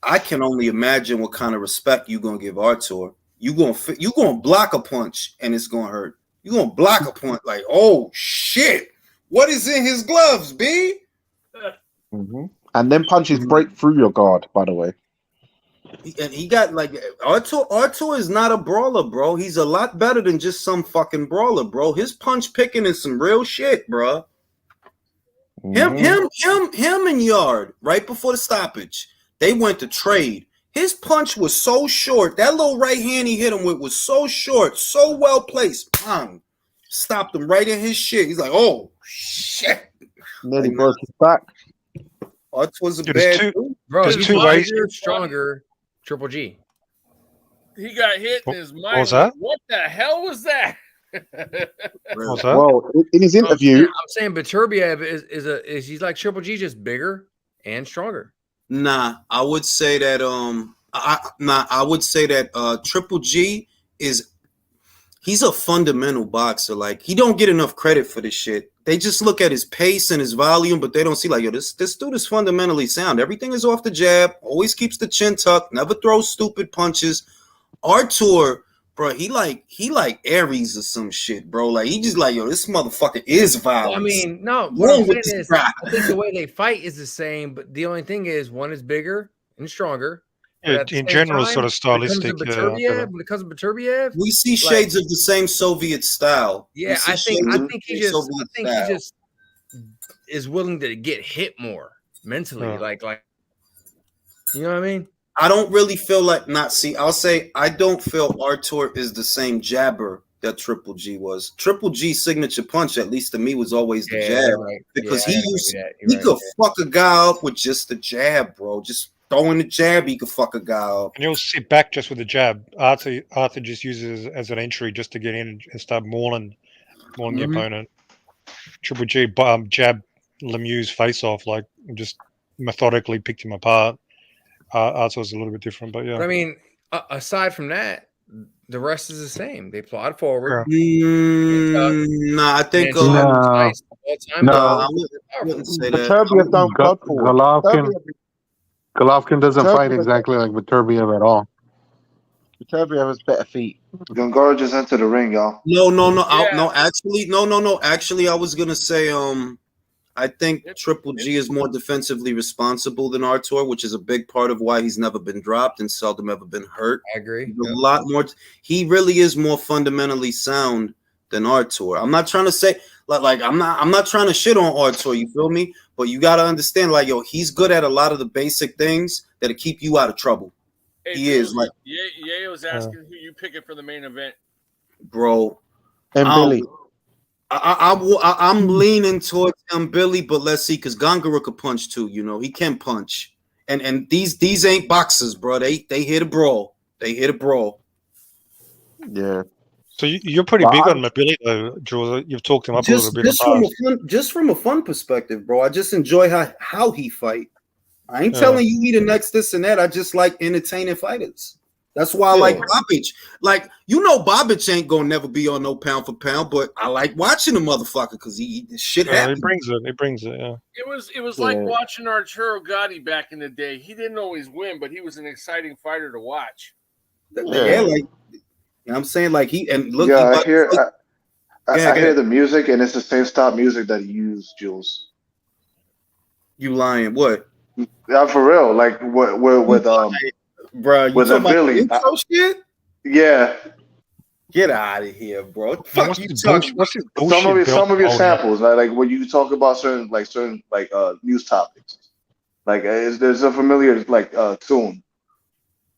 I can only imagine what kind of respect you're gonna give Artur. You gonna block a punch and it's gonna hurt. You're gonna block a punch like, oh shit, what is in his gloves, B? Mm-hmm. And then punches break through your guard, by the way. And he got like Artur is not a brawler, bro. He's a lot better than just some fucking brawler, bro. His punch picking is some real shit, bro. Mm-hmm. Him and Yard right before the stoppage, they went to trade. His punch was so short. That little right hand he hit him with was so short, so well placed. Bang. Stopped him right in his shit. He's like, oh shit. Nearly broke his back. Artur's a bad dude. Bro, he's larger, stronger. Triple G. He got hit in his mind. What was that? What the hell was that? Well, in his interview, I'm saying Beterbiev is he's like Triple G, just bigger and stronger. Nah, I would say that Triple G he's a fundamental boxer. Like he don't get enough credit for this shit. They just look at his pace and his volume, but they don't see like, yo, this dude is fundamentally sound. Everything is off the jab, always keeps the chin tucked, never throws stupid punches. Artur, bro, he like Aries or some shit, bro. Like he just like, yo, this motherfucker is violent. I mean, no, what I'm saying is, I think the way they fight is the same, but the only thing is one is bigger and stronger. Yeah, in general, sort of stylistic. When it comes to Beterbiev, we see shades of the same Soviet style. Yeah, I think he just is willing to get hit more mentally, like you know what I mean. I don't really feel like I'll say I don't feel Artur is the same jabber that Triple G was. Triple G's signature punch, at least to me, was always the jab because he could fuck a guy up with just the jab, bro. Just throwing the jab, he could fuck a guy up. And he'll sit back just with the jab. Arthur just uses it as an entry just to get in and start mauling the opponent. Triple G jab Lemieux's face off, like just methodically picked him apart. Arthur's a little bit different, but yeah. But I mean, aside from that, the rest is the same. They plod forward. Nah, I think I wouldn't say that. Beterbiev don't plod forward. Golovkin doesn't fight exactly like Beterbiev at all. Beterbiev has better feet. Gongora just entered the ring, y'all. No. Actually, I was gonna say, I think Triple G is more defensively responsible than Artur, which is a big part of why he's never been dropped and seldom ever been hurt. I agree. He's a lot more. He really is more fundamentally sound than Artur. I'm not trying to say like I'm not trying to shit on Artur. You feel me? But you got to understand, like, yo, he's good at a lot of the basic things that'll keep you out of trouble. Hey, he is like. Yeah, was asking who you picking for the main event, bro. Mbilli. I'm leaning towards Mbilli, but let's see, because Gongora could punch too. You know, he can punch, and these ain't boxers, bro. They hit a brawl. They hit a brawl. Yeah. So you're pretty big on Mbilli, though, Jules. You've talked him up a little bit in the past. From a fun perspective, bro. I just enjoy how he fight. I ain't telling you he the next this and that. I just like entertaining fighters. That's why I like Bobic. Like, Bobic ain't gonna never be on no pound for pound, but I like watching the motherfucker because he shit happens. He brings it. Yeah. It was like watching Arturo Gatti back in the day. He didn't always win, but he was an exciting fighter to watch. Yeah, like I'm saying, like he and look. Yeah, I hear the music, and it's the same style music that he used, Jules. You lying? What? Yeah, for real. Like with bro, you with talking Mbilli. about intro shit? Yeah. Get out of here, bro. What's his bullshit some of your samples, like when you talk about certain news topics, like there's a familiar tune.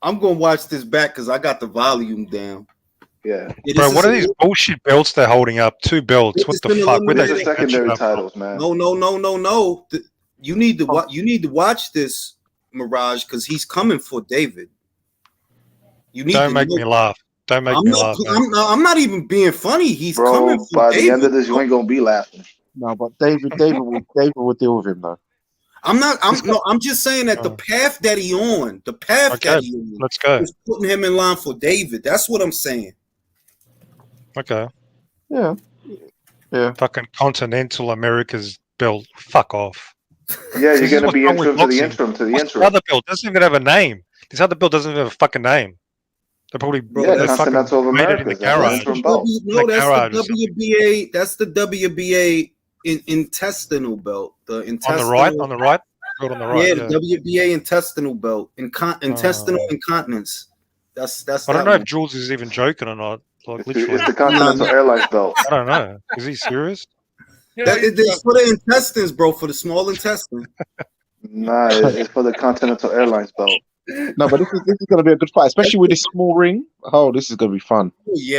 I'm gonna watch this back because I got the volume down. Yeah, bro. What are these bullshit belts they're holding up? 2 belts. What the fuck? These are secondary titles, man. No. You need to watch this, Mirage, because he's coming for David. Don't make me laugh. Don't make me laugh. I'm not even being funny. He's coming for by David. the end of this, you ain't gonna be laughing. No, but David will deal with him though. I'm just saying that the path that he on, let's go. is putting him in line for David. That's what I'm saying. Okay. Yeah. Fucking Continental America's belt. Fuck off. Yeah, you're gonna be interim to the interim to the interim. This other belt doesn't even have a name. This other belt doesn't even have a fucking name. They're probably Continental made it in the garage. That's the WBA. That's the WBA intestinal belt. The intestinal on the right. Belt on the right. Yeah, the WBA intestinal belt. Intestinal incontinence. That's. I don't know if Jules is even joking or not. Like literally, it's the Continental Airlines belt. I don't know. Is he serious? It's for the intestines, bro. For the small intestine. Nah, it's for the Continental Airlines belt. No, but this is going to be a good fight, especially with this small ring. Oh, this is going to be fun. It's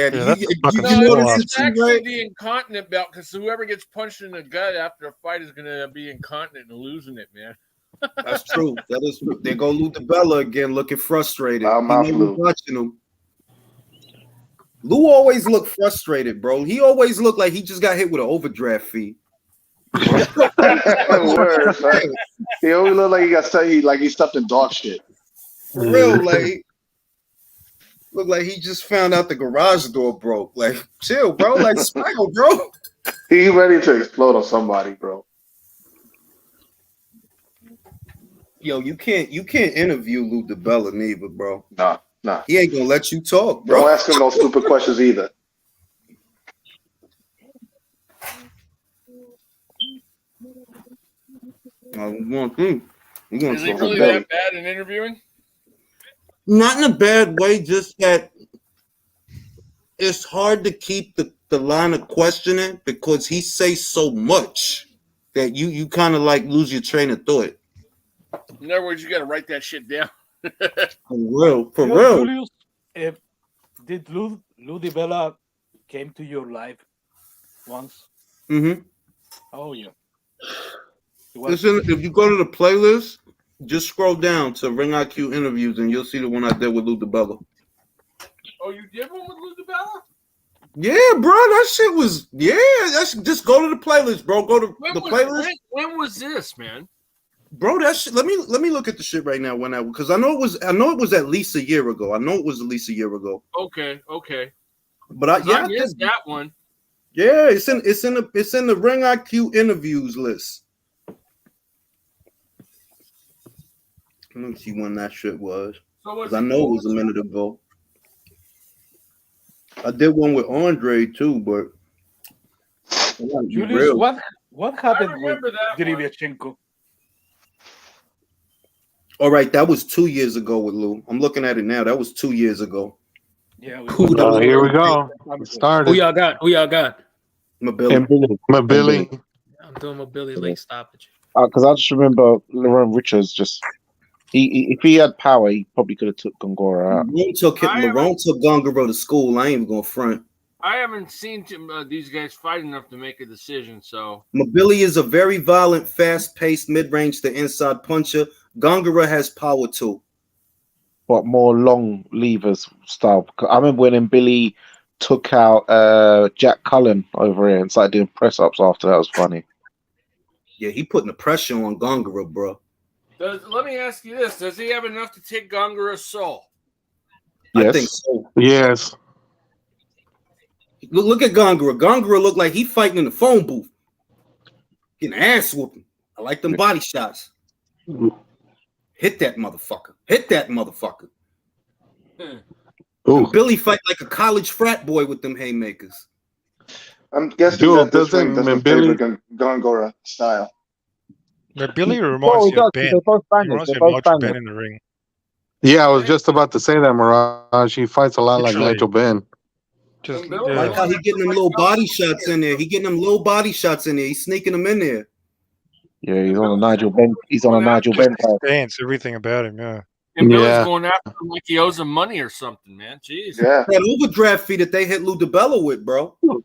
actually the incontinent belt because whoever gets punched in the gut after a fight is going to be incontinent and losing it, man. That's true. That is true. They go Lou again, looking frustrated. Watching him. Lou always looked frustrated, bro. He always looked like he just got hit with an overdraft fee. Word, he always looked like he got stuck. He stuffed in dog shit. For real, like look like he just found out the garage door broke. Like, chill, bro. Like, smile, bro. He ready to explode on somebody, bro. Yo, you can't interview Lou DiBella neither, bro. Nah. He ain't gonna let you talk, bro. Don't ask him no stupid questions either. Is he really that bad in interviewing? Not in a bad way, just that it's hard to keep the line of questioning because he says so much that you kind of like lose your train of thought. In other words, you got to write that shit down. For real. Julius, did Lou DiBella came to your life once? Mm-hmm. Oh yeah. Listen, if you go to the playlist, just scroll down to Ring IQ interviews, and you'll see the one I did with Lou DiBella. Oh, you did one with Lou DiBella? Yeah, bro, that shit was just go to the playlist, bro. Go to the playlist. When was this, man? Bro, that shit. Let me look at the shit right now because I know it was at least a year ago. I know it was at least a year ago. Okay. But I missed that one. Yeah, it's in the Ring IQ interviews list. Let me see when that shit was. Because I know it was a minute ago. I did one with Andre too, but Julius, what happened with Derevyanchenko? All right, that was 2 years ago with Lou. I'm looking at it now. That was 2 years ago. Yeah. Here we go. It started. Who y'all got? Mbilli. Mbilli. I'm doing Mbilli late stoppage. Because I just remember Lerone Richards just. If he had power, he probably could have took Gongora out. Lerone took Gongora to school. I ain't even going to front. I haven't seen these guys fight enough to make a decision. So Mbilli is a very violent, fast-paced, mid-range to inside puncher. Gongora has power too. but more long levers style. I remember when Mbilli took out Jack Cullen over here and started doing press ups after. That was funny. Yeah, he putting the pressure on Gongora, bro. Let me ask you this: does he have enough to take Gongora's soul? Yes. I think so. Yes. Look at Gongora. Gongora look like he fighting in the phone booth, getting ass whooping. I like them body shots. Hit that motherfucker. Hit that motherfucker. Billy fight like a college frat boy with them haymakers. I'm guessing that this ring doesn't favor Gongora style. Billy reminds me of Ben. They're both He reminds me of Nigel Ben in the ring. Yeah, I was just about to say that, Mirage. He fights a lot like Nigel Ben. Like how he getting them little body shots in there. He getting them little body shots in there. He's sneaking them in there. Yeah, he's on a Nigel Ben. He's on a Nigel Ben. Stance, everything about him. Yeah. And Billy's going after him like he owes him money or something, man. Jeez. Yeah. That overdraft fee that they hit Lou DiBella with, bro. You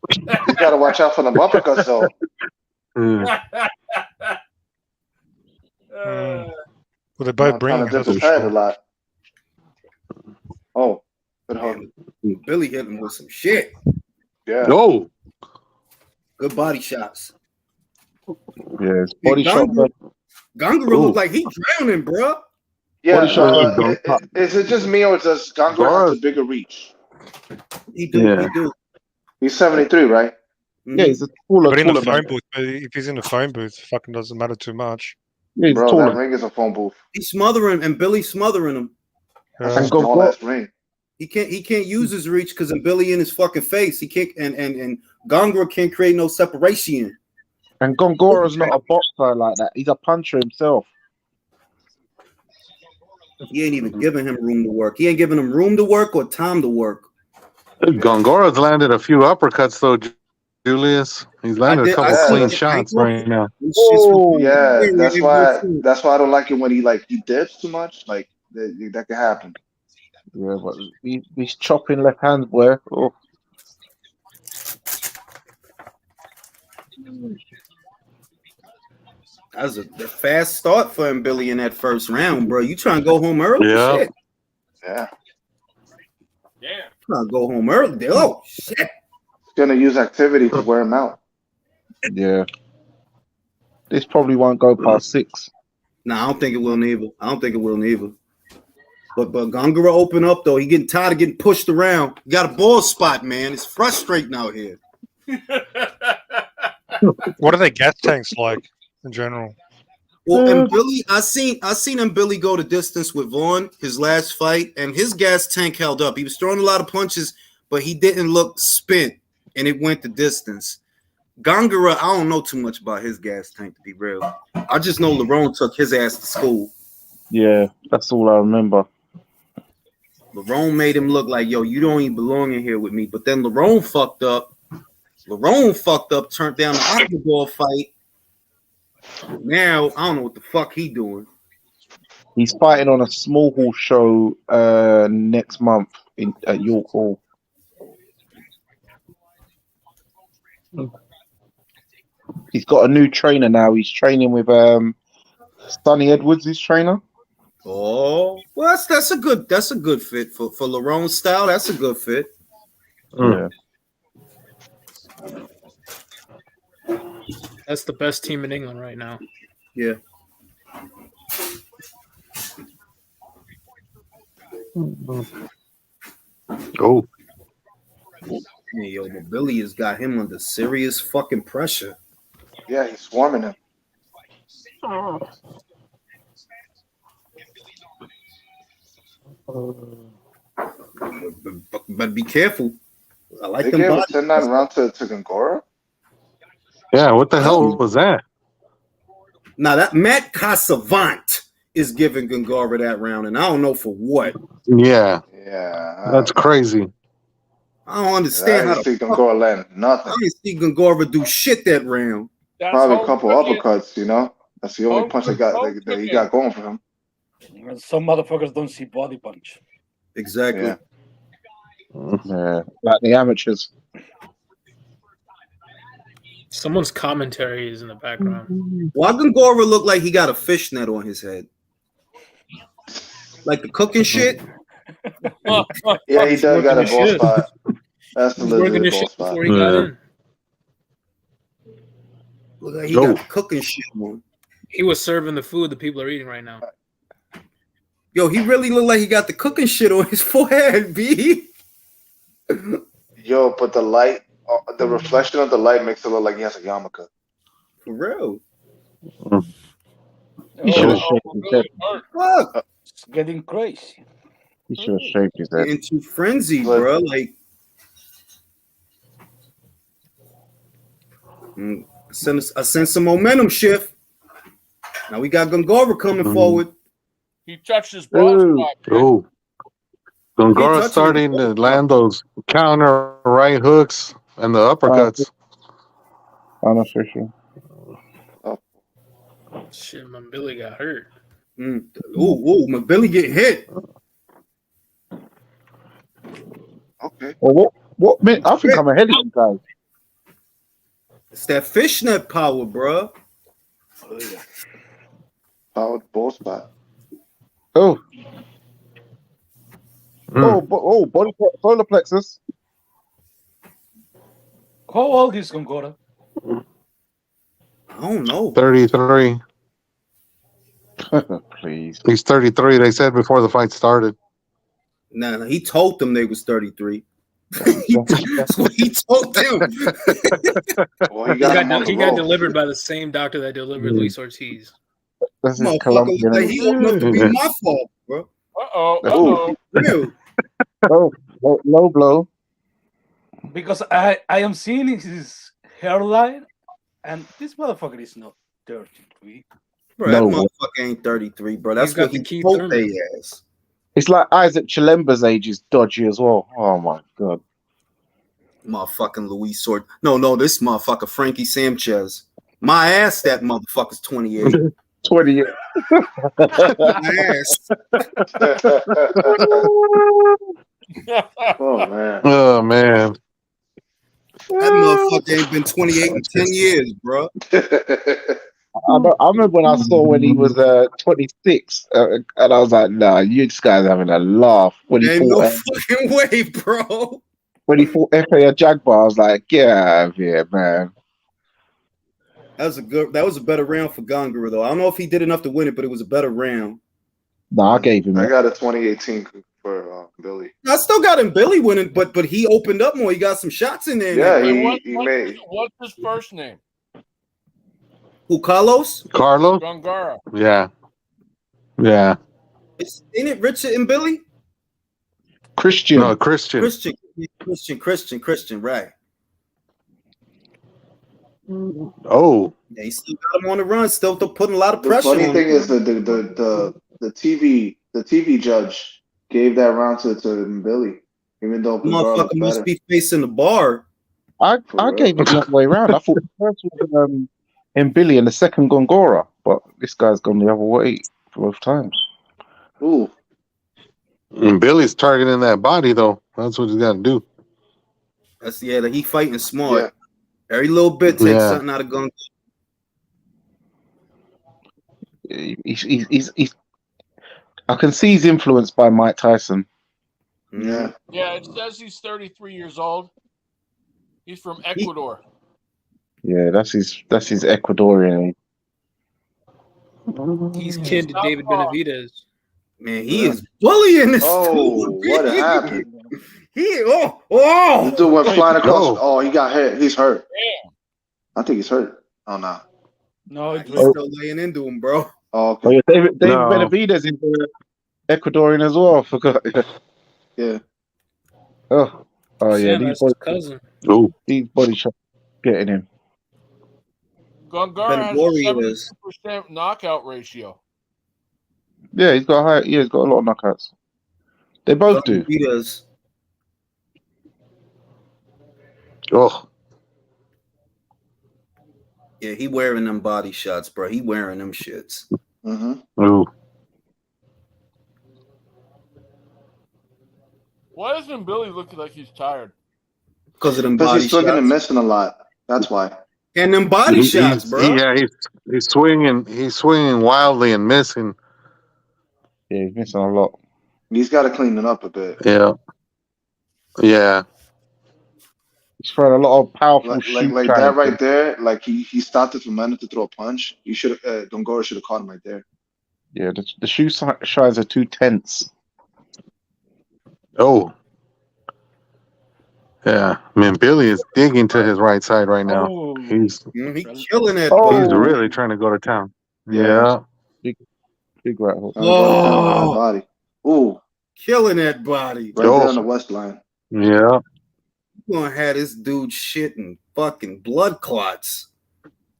gotta watch out for the uppercuts, though. Well, they both bring dip his head a lot. Oh, good hook. Billy hit him with some shit. Yeah. Oh. Good body shots. Yeah, body shot. Gongora look like he drowning, bro. Yeah. Is it just me or does Gongora have a bigger reach? He do. He do. He's 73, right? Yeah, he's a taller. But in the phone booth, if he's in the phone booth, it fucking doesn't matter too much. Yeah, bro, that ring is a phone booth. He's smothering, and Billy's smothering him. That's a small-ass ring. He can't use his reach because of Billy in his fucking face. He can't, and Gongora can't create no separation. And Gongora's not a boxer like that. He's a puncher himself. He ain't even giving him room to work. He ain't giving him room to work or time to work. Gongora's landed a few uppercuts though, Julius. He's landed a couple clean shots right now. Oh, yeah. That's why I don't like it when he dips too much. Like that could happen. Yeah, but he's chopping left hand, boy. Oh. That was a fast start for Mbilli in that first round, bro. You trying to go home early? Yeah. Shit. Yeah. Yeah. Trying to go home early. Oh, shit. He's going to use activity to wear him out. Yeah. This probably won't go past 6. Nah, I don't think it will neither. But Gongora open up, though. He getting tired of getting pushed around. You got a ball spot, man. It's frustrating out here. What are their gas tanks like in general? Well, and Billy, I seen Mbilli go the distance with Vaughn his last fight, and his gas tank held up. He was throwing a lot of punches, but he didn't look spent, and it went the distance. Gongora, I don't know too much about his gas tank, to be real. I just know Lerone took his ass to school. Yeah, that's all I remember. Lerone made him look like, yo, you don't even belong in here with me. But then Lerone fucked up. Turned down the octagon fight. Now, I don't know what the fuck he doing. He's fighting on a small hall show next month at York Hall. He's got a new trainer now. He's training with Sonny Edwards, his trainer. Oh, well, that's a good fit for Lerone's style. That's a good fit. Yeah. That's the best team in England right now. Yeah. Oh. Hey, yo, Mbilli has got him under serious fucking pressure. Yeah, he's swarming him. But be careful. I like they them. They gave a 10-9 round to Gongora? Yeah, what the hell was that? Now, that Matt Casavant is giving Gongora that round, and I don't know for what. Yeah. Yeah. That's crazy. I don't understand how see Gongora land nothing. I didn't see Gongora do shit that round. Probably a couple uppercuts, you know? That's the only punch that he got going for him. Some motherfuckers don't see body punch. Exactly. Yeah. Like the amateurs. Someone's commentary is in the background. Why Gongora look like he got a fishnet on his head? Like the cooking shit. Yeah, he does got a ball spot. That's the He was working legit his ball shit spot. before he got in. Look like he got the cooking shit on. He was serving the food that people are eating right now. Yo, he really looked like he got the cooking shit on his forehead, B. Yo, but the light, the reflection of the light makes it look like he has a yarmulke. For real. He should have shaved his head. Fuck. It's getting crazy. He should have shaved his head. Into frenzy, bro. Like, I sense some momentum shift. Now we got Gongora coming forward. He touched his ball spot. Oh, Gongora starting to land those counter right hooks and the uppercuts. Unofficial. Shit, my Mbilli got hurt. Mbilli get hit. Okay. Well, what? Man, I think I'm ahead of you guys. It's that fishnet power, bro. Powered ball spot. Oh. Body solar plexus. How old is Gongora? I don't know. 33. Please. He's 33. They said before the fight started. Nah, he told them they was 33. That's what he told them. Well, he got delivered by the same doctor that delivered Luis Ortiz. This is Colombian. Like he old enough to be my fault, bro. Low blow. Because I am seeing his hairline, and this motherfucker is not 33. Bro, that motherfucker ain't 33, bro. That's what he told they ass. It's like Isaac Chilemba's age is dodgy as well. Oh my god. Motherfucking Luis Ortiz. No, this motherfucker Frankie Sanchez. My ass, that motherfucker's 28. 28. My ass. Oh man. Oh man. That motherfucker ain't been 28 in 10 years, bro. I remember when I saw when he was 26, and I was like, "Nah, you guys having a laugh." When he ain't fought, no fucking way, bro. When he fought FA at Jaguar, I was like, "Get out of here, man." That was a better round for Gongora, though. I don't know if he did enough to win it, but it was a better round. No, I gave him. I got a 2018 for Billy. I still got him Billy winning, but he opened up more. He got some shots in there. Yeah, he made. What's his first name? Who, Carlos? Gongora. Yeah. Ain't it Richard and Billy? Christian. No, Christian, right. Oh. Yeah, he still got him on the run, still putting a lot of pressure on him. The funny thing is the TV judge gave that round to Mbilli, even though motherfucker must be facing the bar. I gave it the other way around. I thought the first was Mbilli and the second Gongora, but this guy's gone the other way both times. Ooh. And Billy's targeting that body though. That's what he's got to do. He fighting smart. Yeah. Every little bit takes something out of Gongora. He's I can see he's influenced by Mike Tyson. Yeah. Yeah, it says he's 33 years old. He's from Ecuador. Yeah, that's his Ecuadorian. He's kin to David Benavidez. Man, he is bullying this dude. What happened? This dude went flying across. Oh, he got hit. He's hurt. Yeah. I think he's hurt. Oh no. No, he's still laying into him, bro. Oh, okay. David Benavidez is Ecuadorian as well. I forgot. Yeah. Oh yeah. That's his cousin. These body shots getting him. Gongora has a 70% knockout ratio. Yeah, he's got a lot of knockouts. They both do. He does. Oh. Yeah, he wearing them body shots, bro. He wearing them shits. Ooh. Why doesn't Billy look like he's tired? Because of them body shots. He's swinging and missing a lot. That's why. And them body shots, bro. Yeah, he's swinging wildly and missing. Yeah, he's missing a lot. He's got to clean it up a bit. Yeah. Yeah. He's throwing a lot of powerful Like that right there. Like he stopped it for Manu to throw a punch. You should Gongora should have caught him right there. Yeah, the shoe shines are too tense. Oh. Yeah. Mbilli is digging to his right side right now. Oh. He's killing it. He's really trying to go to town. Yeah. Big right hook. Oh. Body. Ooh. Killing that body. Right there on the west line. Yeah. You gonna have this dude shitting fucking blood clots.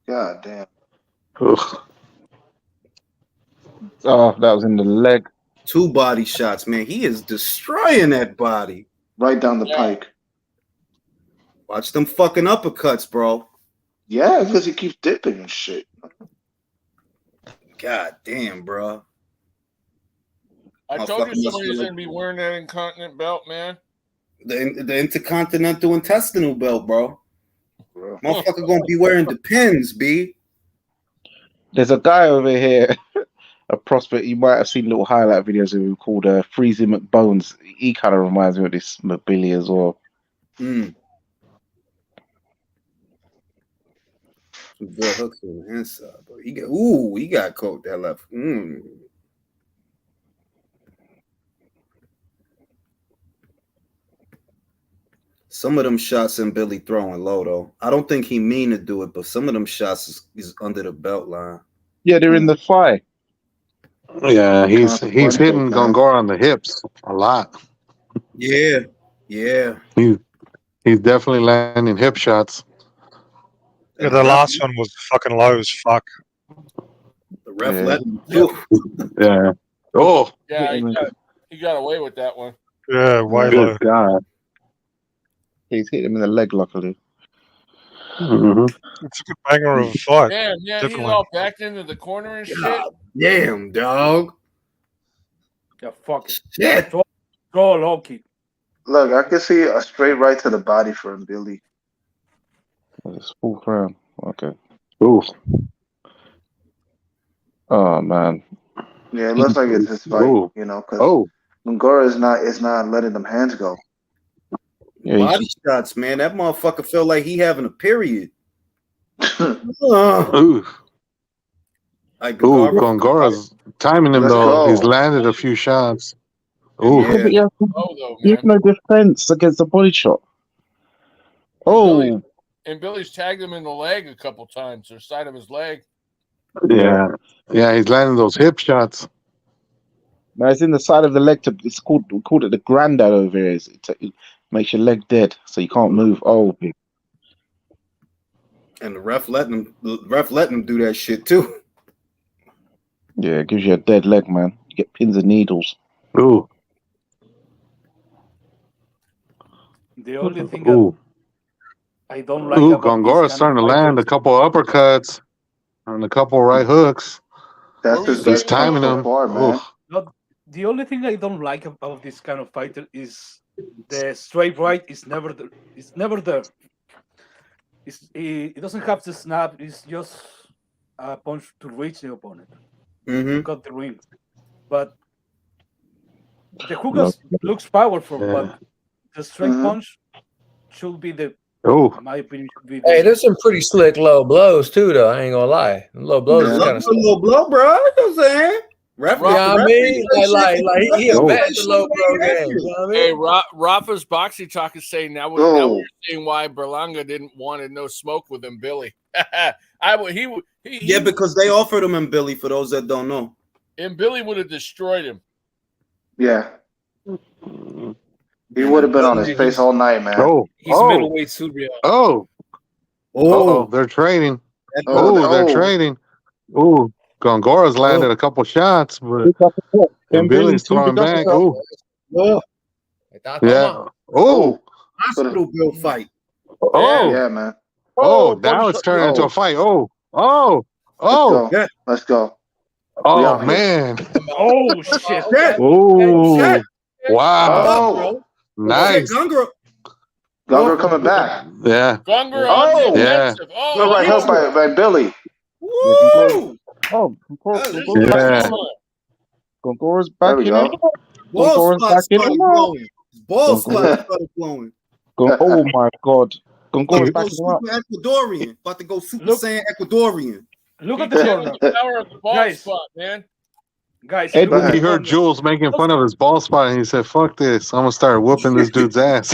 God damn. Ugh. Oh, that was in the leg. 2 body shots, man. He is destroying that body. Right down the pike. Watch them fucking uppercuts, bro. Yeah, because he keeps dipping and shit. God damn, bro. I told you somebody's going to be wearing that incontinent belt, man. The intercontinental intestinal belt, bro. Motherfucker gonna be wearing the pins, B. There's a guy over here, a prospect. You might have seen little highlight videos of him called Freezy McBones. He kind of reminds me of this Mbilli as well. Good hooks on the inside, but he got caught that left. Some of them shots Mbilli throwing low though. I don't think he mean to do it, but some of them shots is under the belt line. Yeah, they're in the thigh. Yeah, he's hitting Gongora on the hips a lot. Yeah. He's definitely landing hip shots. Yeah, the last one was fucking low as fuck. The ref let him. Yeah. Oh. Yeah, he got away with that one. Yeah, way low. God. He's hit him in the leg, luckily. It's a good banger of a fight. Damn, yeah, Definitely. he's all backed into the corner and shit. Damn, dog. Yeah, fuck it. Shit. Throw a low kick. Look, I can see a straight right to the body for Mbilli. It's full round. Okay. Ooh. Oh man. Yeah, it looks like it's his fight. Ooh. You know, because Gongora is not letting them hands go. Yeah, Body shots, man. That motherfucker felt like he having a period. Ooh. Like Gongora's timing him Let's though. go. He's landed a few shots. Ooh. Yeah. He has no defense against the body shot. Oh. And Billy's tagged him in the leg a couple times, or side of his leg. Yeah. Yeah, he's landing those hip shots. No, it's in the side of the leg. We called it the granddad over here. It makes your leg dead, so you can't move. Oh, and the ref letting him do that shit too. yeah, it gives you a dead leg, man. You get pins and needles. Ooh. The only thing I don't like Ooh, about Gongora's this starting to kind of land a couple uppercuts and a couple right hooks. That's He's timing them. man. The only thing I don't like about this kind of fighter is the straight right is never there. It's never there. It doesn't have to snap. It's just a punch to reach the opponent. Got the ring, but the hook looks powerful, but the straight punch should be the. In my opinion, should be. Hey, there's some pretty slick low blows too, though. I ain't gonna lie. Low blows is kind of low blow, bro. You know what I'm saying? I mean, like he a vet in the low blow game. You know what I mean? Hey, Rafa's boxing talk is saying now we're seeing why Berlanga didn't want no smoke with him, Billy. Because they offered him Mbilli, for those that don't know. And Billy would have destroyed him. Yeah. He would have been on his face all night, man. He's middleweight Surya. They're trading. They're trading. Ooh, Gongora's landed a couple shots, but Mbilli's throwing back. Ooh. Yeah. Oh. Hospital bill fight. Oh. Yeah, man. Oh, now it's turning into a fight. Let's go. Oh, man. Oh, shit. Oh. Wow. Nice. Gongora coming back. Yeah. Gongora on the offensive. Good right hook by Billy. Woo! Yeah. Gongora's There back we in go. it. Ball Gongora's spot back in started it. glowing. Ball spot Gongora. started glowing. Oh my God. About Gongora's to go back in him up. super Ecuadorian. About to go Super Look. Saiyan Ecuadorian. Look He at the channeled corner. the power of the ball Guys. spot, man. Guys, Ed, look at He the heard corner. Jules making fun of his ball spot, and he said, "Fuck this! I'm gonna start whooping this dude's ass."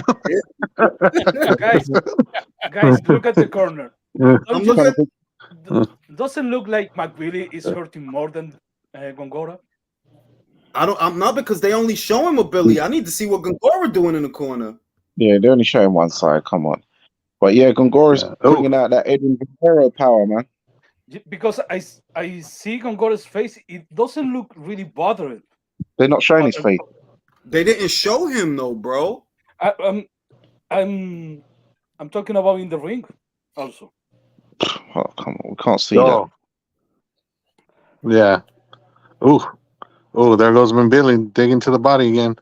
Guys, look at the corner. I'm looking at Doesn't look like Mbilli is hurting more than Gongora. I'm not because they only show him Mbilli. I need to see what Gongora doing in the corner. Yeah, they're only showing one side. Come on. But yeah, Gongora's bringing out that Edwin Guerrero power, man. Because I see Gongora's face, it doesn't look really bothered. They're not showing his face. They didn't show him though, bro. I'm talking about in the ring also. Oh, come on, we can't see Oh. Yeah. Ooh, there goes Mbilli digging to the body again.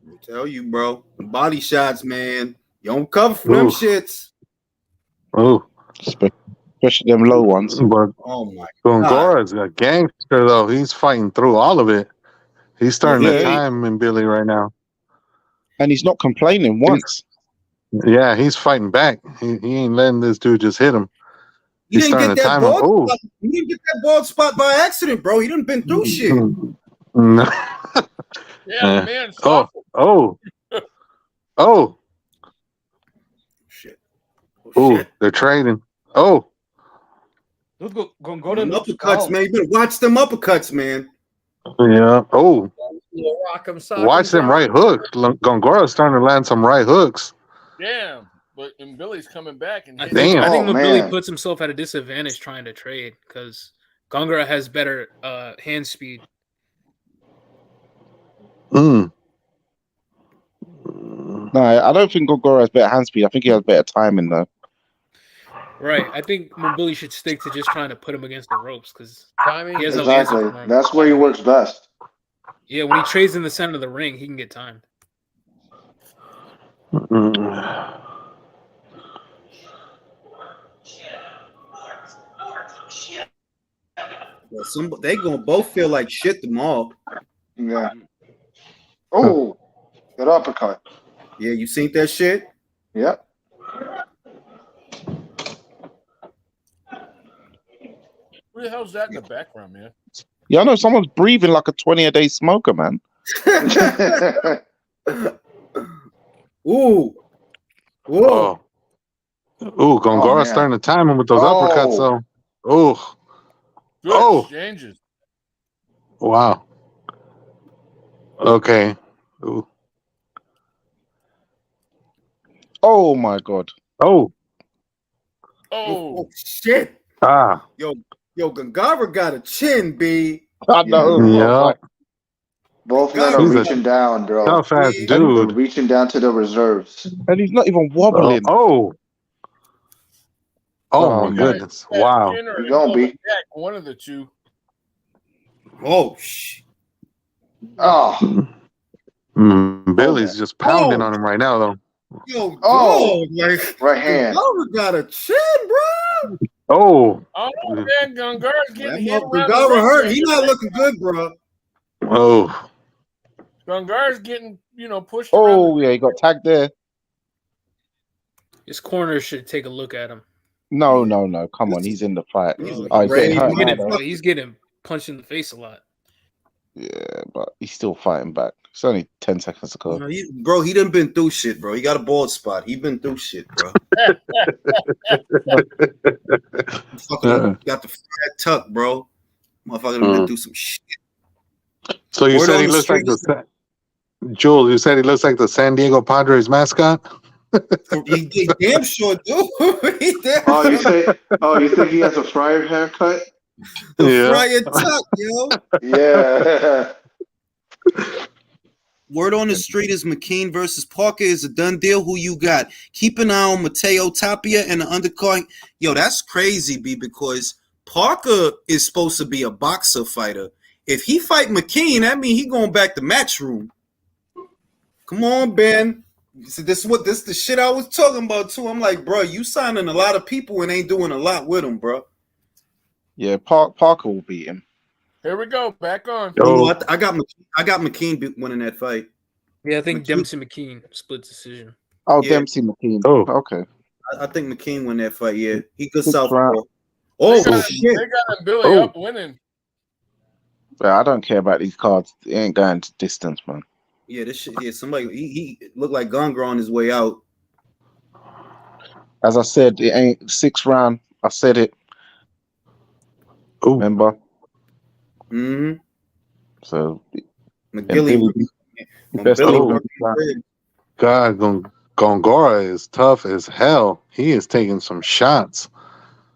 I tell you, bro. The body shots, man. You don't cover for them shits. Oh. Especially them low ones. But Oh my Gongora's a gangster though. He's fighting through all of it. He's starting to Yeah. time Mbilli right now. And he's not complaining once. Yeah, he's fighting back. He ain't letting this dude just hit him. He He's didn't starting get to that time him. ball. Oh. He didn't get that ball spot by accident, bro. He done been through shit. No. Yeah, the man. Oh. Shit. Oh, they're trading. Oh. Look, Gongora Them looks uppercuts, calm. man. You better watch them uppercuts, man. Yeah. Oh. Rock 'em, sock 'em, Watch them drop right 'em. hooks. Gongora's starting to land some right hooks. Damn. But Billy's coming back and I hitting. think, I think Oh, Mbilli man. puts himself at a disadvantage trying to trade because Gongora has better hand speed. No, I don't think Gongora has better hand speed. I think he has better timing though. Right. I think Mbilli should stick to just trying to put him against the ropes because Timing. he has no answer Exactly. for him. That's where he works best. Yeah, when he trades in the center of the ring, he can get timed. Well, they gonna both feel like shit tomorrow. Yeah. Oh, good uppercut. Yeah, you seen that shit? Yep. Who the hell's that in the background, man? Yeah, I know someone's breathing like a 20-a-day smoker, man. Ooh. Oh. Ooh, Gongora's man. starting to time him with those uppercuts, though. Oh. Good exchanges. Wow. Okay. Ooh. Oh my God. Oh. Oh shit. Ah. Yo, Gongora got a chin, B. I know. Yeah. Both men are reaching down, bro. Tough ass They're dude. reaching down to the reserves. And he's not even wobbling. Oh. Oh, my man. goodness. Wow. You gonna be? One of the two. Oh shit. Oh. Billy's just pounding on him right now, though. Yo, Oh. like Right hand. Gongora got a chin, bro. Oh. Oh man, Gongora's getting hit. Gongora hurt. He not looking good, bro. Oh. Gongora's getting, pushed. Oh, yeah, he got tagged there. His corner should take a look at him. No. Come on, he's in the fight. He's He's getting hurt now, though. He's getting punched in the face a lot. Yeah, but he's still fighting back. It's only 10 seconds ago. No, he done been through shit, bro. He got a bald spot. He been through shit, bro. Fucking got the fat tuck, bro. Motherfucker done been through some shit. So you Word said on he the looks like street Jules, you said he looks like the San Diego Padres mascot? He damn sure do. He damn Oh, you sure. think he has a fryer haircut? The fryer tuck, yo. Yeah. Word on the street is McKean versus Parker is a done deal. Who you got? Keep an eye on Mateo Tapia and the undercard. Yo, that's crazy, B, because Parker is supposed to be a boxer fighter. If he fight McKean, that means he going back to Matchroom. Come on, Ben. So this is the shit I was talking about too. I'm like, bro, you signing a lot of people and ain't doing a lot with them, bro. Yeah, Parker will beat him. Here we go. Back on. You know what? I got McKean winning that fight. Yeah, I think Dempsey McKean split decision. Oh, Yeah. Dempsey McKean. Oh, okay. I think McKean win that fight. Yeah, he good 6th southpaw. round. Oh They got shit! Mbilli up winning. Well, I don't care about these cards. It ain't going to distance, man. Yeah, this shit. Yeah, somebody. He looked like Gongora on his way out. As I said, it ain't 6th round. I said it. Ooh. Remember? Mm-hmm. So Mbilli. God, Gongora is tough as hell. He is taking some shots.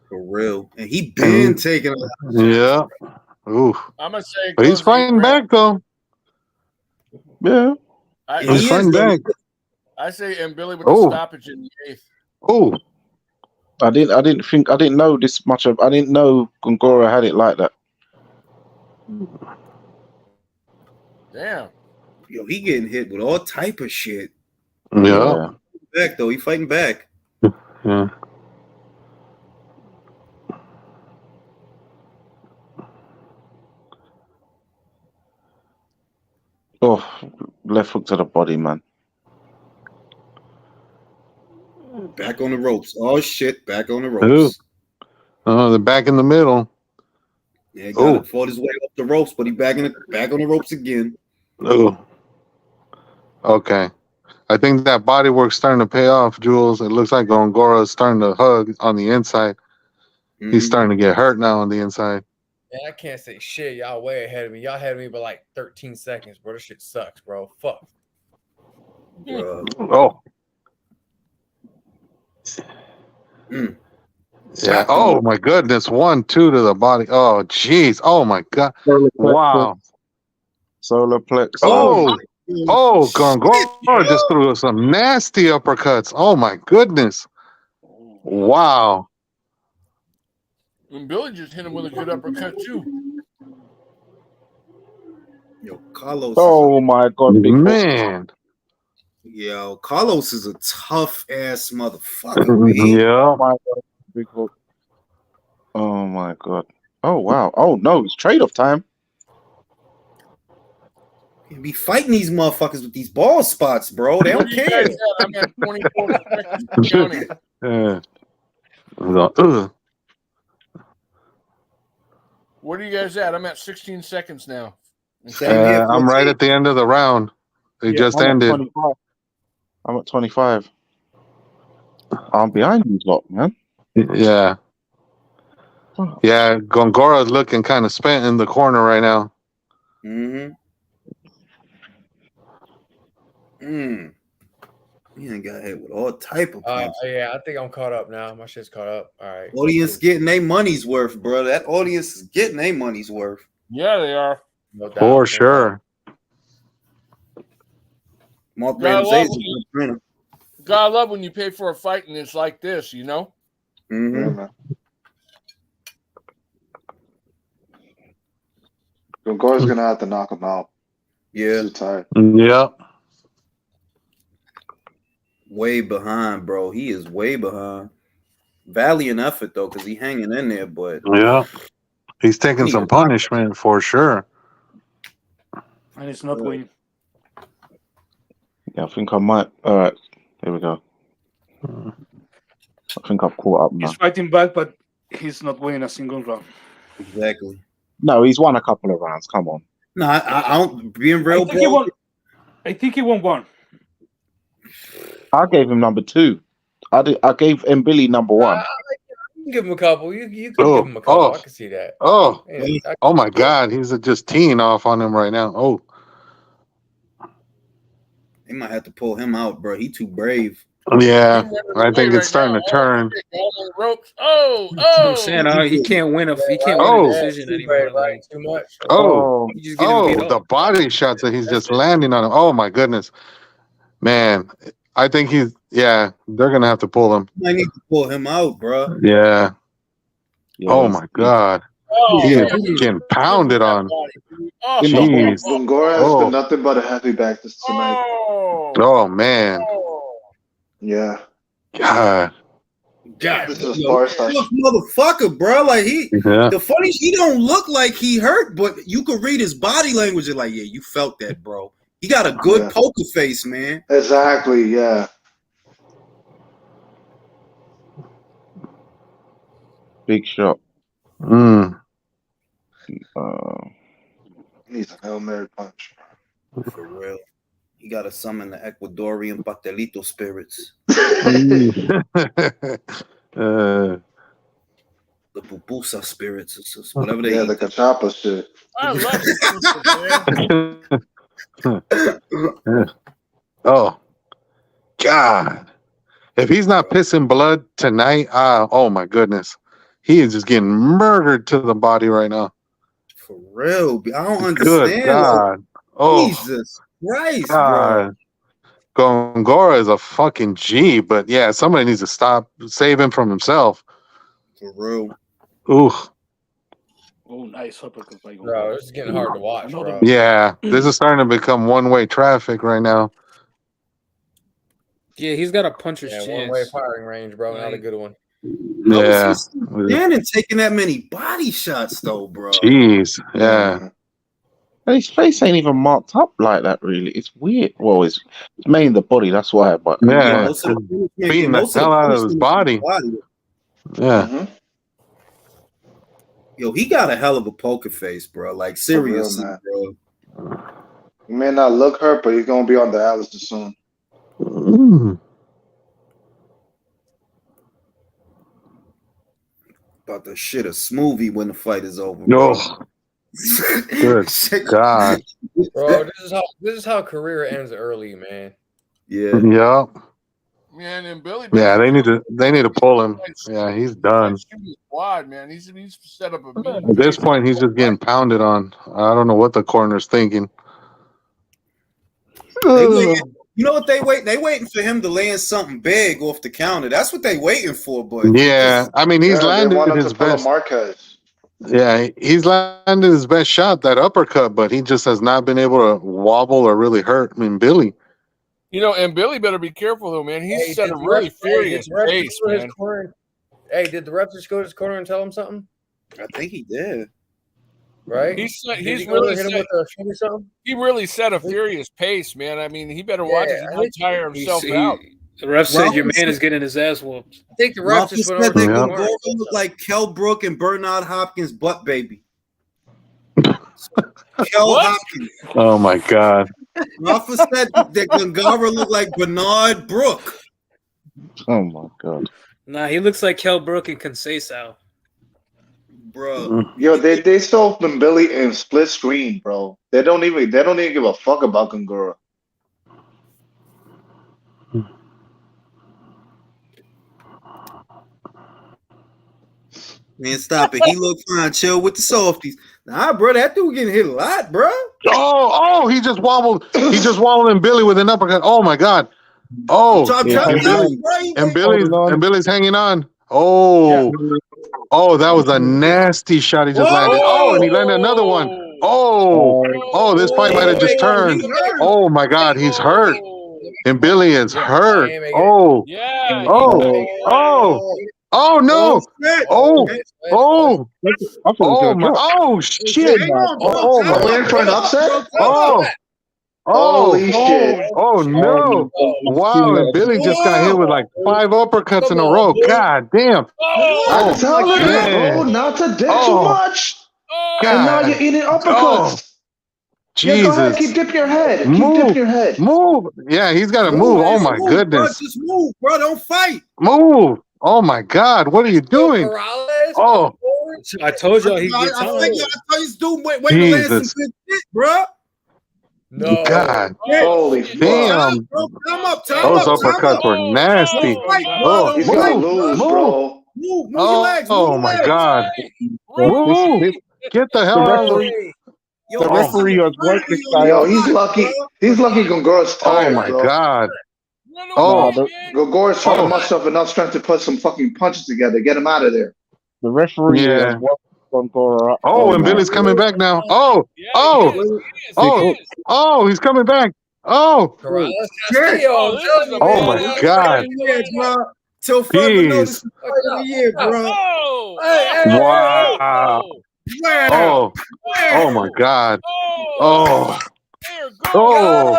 For real. And he been taking a Yeah. Ooh. I'm gonna say, But he's fighting back though. Yeah. He's fighting back. I say Mbilli with the stoppage in the 8th. Oh. I didn't know this much of. I didn't know Gongora had it like that. Damn. Yo, he getting hit with all type of shit. Yeah. Back though, he fighting back. Yeah. Oh, left hook to the body, man. Back on the ropes. Oh shit, back on the ropes. Oh, they're back in the middle. Yeah, got it. Fought his way up the ropes, but he back on the ropes again. Oh. Okay. I think that body work's starting to pay off, Jules. It looks like Gongora is starting to hug on the inside. Mm-hmm. He's starting to get hurt now on the inside. Man, I can't say shit. Y'all way ahead of me. Y'all ahead of me by like 13 seconds, bro. This shit sucks, bro. Fuck. Oh. Mm. Yeah. Oh my goodness. 1-2 to the body. Oh jeez. Oh my god. Wow. Solar plex. Oh. Oh, Gongora just threw some nasty uppercuts. Oh my goodness. Wow. And Billy just hit him with a good uppercut too. Yo, Carlos. Oh my god, man. Yo, Carlos is a tough ass motherfucker. Yeah. Oh my god, big hook. Oh my god. Oh wow. Oh no, it's trade-off time. You be fighting these motherfuckers with these ball spots, bro. They don't care. I'm at 24 seconds counting. What are you guys at? I'm at 16 seconds now. I'm right at the end of the round. They just ended. I'm at 25. I'm behind these lot, man. Yeah. Yeah, Gongora's looking kind of spent in the corner right now. Mm-hmm. He ain't got hit with all type of punches. Yeah, I think I'm caught up now. My shit's caught up. All right. Audience getting their money's worth, bro. That audience is getting their money's worth. Yeah, they are. No doubt. For sure. Mark God, I love when you pay for a fight and it's like this, you know? Mm-hmm. Gongora's gonna have to knock him out. Yeah. He's tired. Yeah. Way behind, bro. He is way behind. Valiant effort though, because he hanging in there, but yeah, he's taking some punishment for sure. And it's not winning. Yeah, I think I might. All right, here we go. I think I've caught up now. He's fighting back, but he's not winning a single round. Exactly. No, he's won a couple of rounds. Come on. No, I don't. Being real, I think he won one. I gave him number 2. I gave Mbilli number 1. I can give him a couple. You could give him a couple. I can see that. Oh, Yeah, oh my God, he's just teeing off on him right now. Oh, they might have to pull him out, bro. He too brave. Yeah, I think it's starting to turn. I'm saying, he can't win a decision anymore. Like, too much. The body shots that he's just landing on him. Oh my goodness, man! I think they're gonna have to pull him. I need to pull him out, bro. Yeah. Oh my God. He is getting pounded on. Jeez. Gongora has been nothing but a heavy back tonight. Oh man. Yeah. God. God, this is a sparring session. Motherfucker, bro. Like Yeah. the funny, he don't look like he hurt, but you could read his body language and like, yeah, you felt that, bro. He got a good poker face, man. Exactly, yeah. Big shot. He needs a Hail Mary punch. For real. You gotta summon the Ecuadorian pastelito spirits. The pupusa spirits, whatever they eat. The cachapa shit. I love pupusas, man. Oh, God. If he's not pissing blood tonight, oh my goodness. He is just getting murdered to the body right now. For real. I don't understand. Good God. Oh, Jesus Christ, God. Gongora is a fucking G, but yeah, somebody needs to save him from himself. For real. Ooh. Oh, nice uppercut by Gongora. Bro, this is getting hard to watch, bro. Yeah, this is starting to become one-way traffic right now. Yeah, he's got a puncher's chance. One-way firing range, bro. Not a good one. Yeah. And taking that many body shots, though, bro. Jeez. Yeah. His face ain't even marked up like that, really. It's weird. Well, it's mainly the body, that's why. But yeah, beating the hell out of his body. Yeah. Yo, he got a hell of a poker face, bro. Like, seriously, bro. He may not look hurt, but he's gonna be on the Alistair soon. About to shit a smoothie when the fight is over. No. Good God. Bro, this is how career ends early, man. Yeah. Yeah. Man, and Billy. Yeah, they need to pull him. Yeah, he's done. Wide, man. He's set up a beat. At this point, he's just getting pounded on. I don't know what the corner's thinking. You know what they wait? They waiting for him to land something big off the counter. That's what they waiting for. But yeah, I mean, he's landed his best. Marquez. Yeah, he's landed his best shot, that uppercut, but he just has not been able to wobble or really hurt. I mean, Billy. You know, and Billy better be careful though, man. He's set a really furious pace, man. Hey, did the ref just go to his corner and tell him something? I think he did. Right? He's he really hit him with a shoulder something? He really set a furious pace, man. I mean, he better watch it. He don't tire himself out. The ref said your man is getting his ass whooped. I think the ref just went over they to Gongora look like Kell Brook and Bernard Hopkins' butt baby. Kell Hopkins. Oh my God. Rafa said that Gongora looked like Bernard Brook. Oh my God. Nah, he looks like Kell Brook and Conceição. Bro. Yo, they sold Mbilli in split screen, bro. They don't even give a fuck about Gongora. Man, stop it. He look fine. Chill with the softies. Nah, bro, that dude getting hit a lot, bro. Oh, he just wobbled. He just wobbled in Billy with an uppercut. Oh my God. Oh, and Billy's hanging on. Oh, that was a nasty shot he just landed. Oh, and he landed another one. Oh, this fight might have just turned. Oh my God, he's hurt. And Billy is hurt. Oh no. Oh shit. Oh my. Waiting for an upset? Holy shit. Oh no. Wow, and Billy just got hit with like 5 uppercuts in a row. God damn. I'm telling you, bro, not to dip too much. And now you're eating uppercuts. Jesus. Yeah, go ahead, keep dipping your head. Keep dipping your head. Move. Yeah, he's got to move. Oh my goodness. Bro, just move, bro. Don't fight. Move. Oh my God, what are you doing? Oh, I told y'all he I gets on. thought he's doing wait to land some good shit, bro. No. God. Holy damn. Bro, Those uppercuts were nasty. He's gonna lose, bro. Move your legs. Oh my God. Move. Get the hell out of here. The referee was working. Yo, he's lucky. He's lucky Gongora's tired. Oh my bro. God. Gongora's trying to muster up enough strength to put some fucking punches together. Get him out of there. The referee is Gongora. And Billy's coming back now. He's coming back. Oh my God. Till further notice, the fight of the year, bro. Wow. Oh, oh my God. Oh, oh,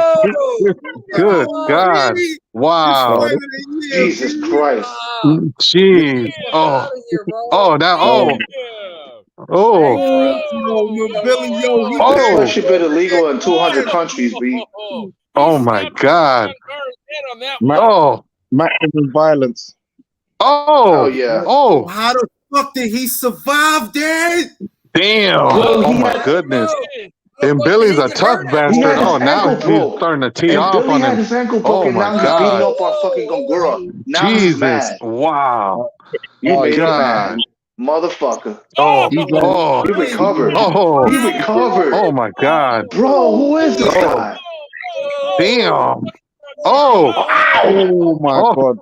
good God. Wow. Jesus Christ. Jeez. Oh, oh, now, oh, oh, This fight should be illegal in 200 countries, B. oh my God. Oh, maximum violence. Oh, yeah. Oh, how the fuck did he survive that? Damn. Oh my goodness. And Billy's a tough bastard. Oh, now he's starting to tee And off Billy on had him. his ankle Oh broken. my Now he's beating God. up on fucking Gongora. Now he's Jesus. mad. Wow. You made him God. mad, motherfucker. Oh, He oh, recovered. oh, He recovered. oh my God. Bro, who is this Oh, guy? damn. Oh, Oh my oh, God.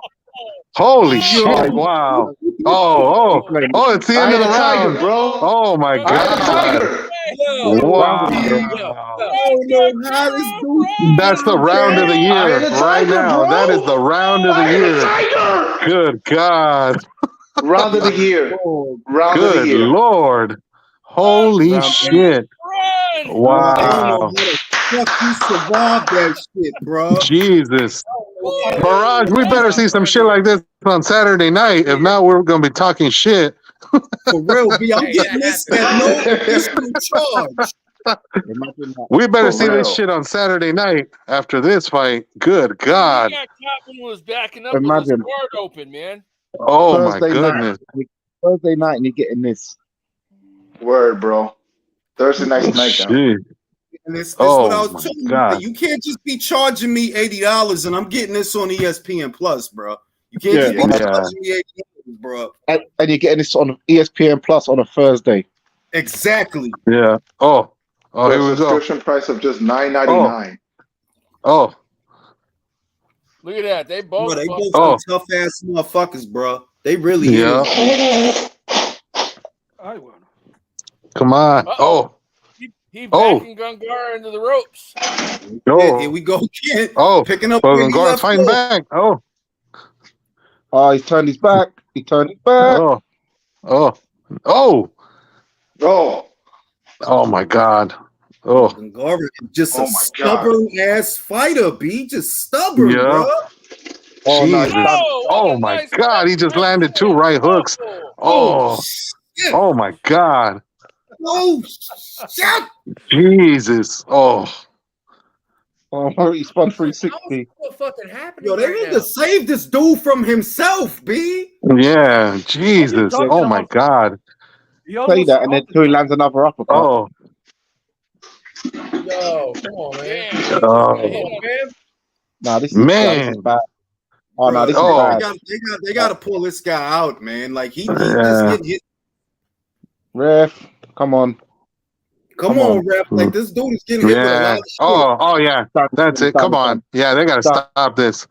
holy shit. Wow. Oh, oh, oh, it's the end of the round. Oh my God. Wow. That's the round of the year right now. That is the round of the year. Good God. Round of the year. Round of the Good year. Lord. Holy shit. Wow. Fuck, you survived that shit, bro. Jesus. Mirage, we better see some shit like this on Saturday night. If not, we're going to be talking shit. For real, B. I'm getting this at no additional charge. We better For see this real. shit on Saturday night after this fight. Good God. Yeah, Captain was backing up with Imagine. his guard open, man. Oh my Thursday goodness. night. Thursday night, and you're getting this. Word, bro. Thursday night's SmackDown. Jeez. And it's Oh what I was my telling you. God. You can't just be charging me $80 and I'm getting this on ESPN Plus, bro. You can't just be Yeah. charging me $80, bro. And you're getting this on ESPN Plus on a Thursday. Exactly. Yeah. Oh. Oh, here we go. Subscription price of just $9.99. Oh. Look at that. They both. Bro, they both Oh. some tough ass motherfuckers, bro. They really Yeah. is. Come on. Oh. He Oh. backing Gongora into the ropes. Oh. Here we go again. Oh. Picking up Well, where he Gongora's left fighting off. back. Oh. Oh, he's turned his back. He turned his back. Oh. Oh. Oh. Oh. Oh my God. Oh. Gongora is just Oh a my stubborn ass fighter, B. Just stubborn, Yeah. bro. Oh, no, Jesus. Oh my God. He just landed 2 right hooks. Oh. Shit. Oh my God. Oh, shit. Jesus. Oh. Oh, he spun 360. What fucking happening? Yo, they right need now? to save this dude from himself, B. Yeah. Jesus. Oh my God. Say that, and then he lands another uppercut. Oh. Yo, come on, man. Oh. Come on, man. Nah, this is Man. bad. Oh, no, this is Oh. bad. They got to pull this guy out, man. Like he just Yeah. getting hit. Ref, come on. Come on, ref. Like this dude is getting hit with a lot Yeah. of shit. Oh, yeah. That's it. Come on. Yeah, they gotta stop this.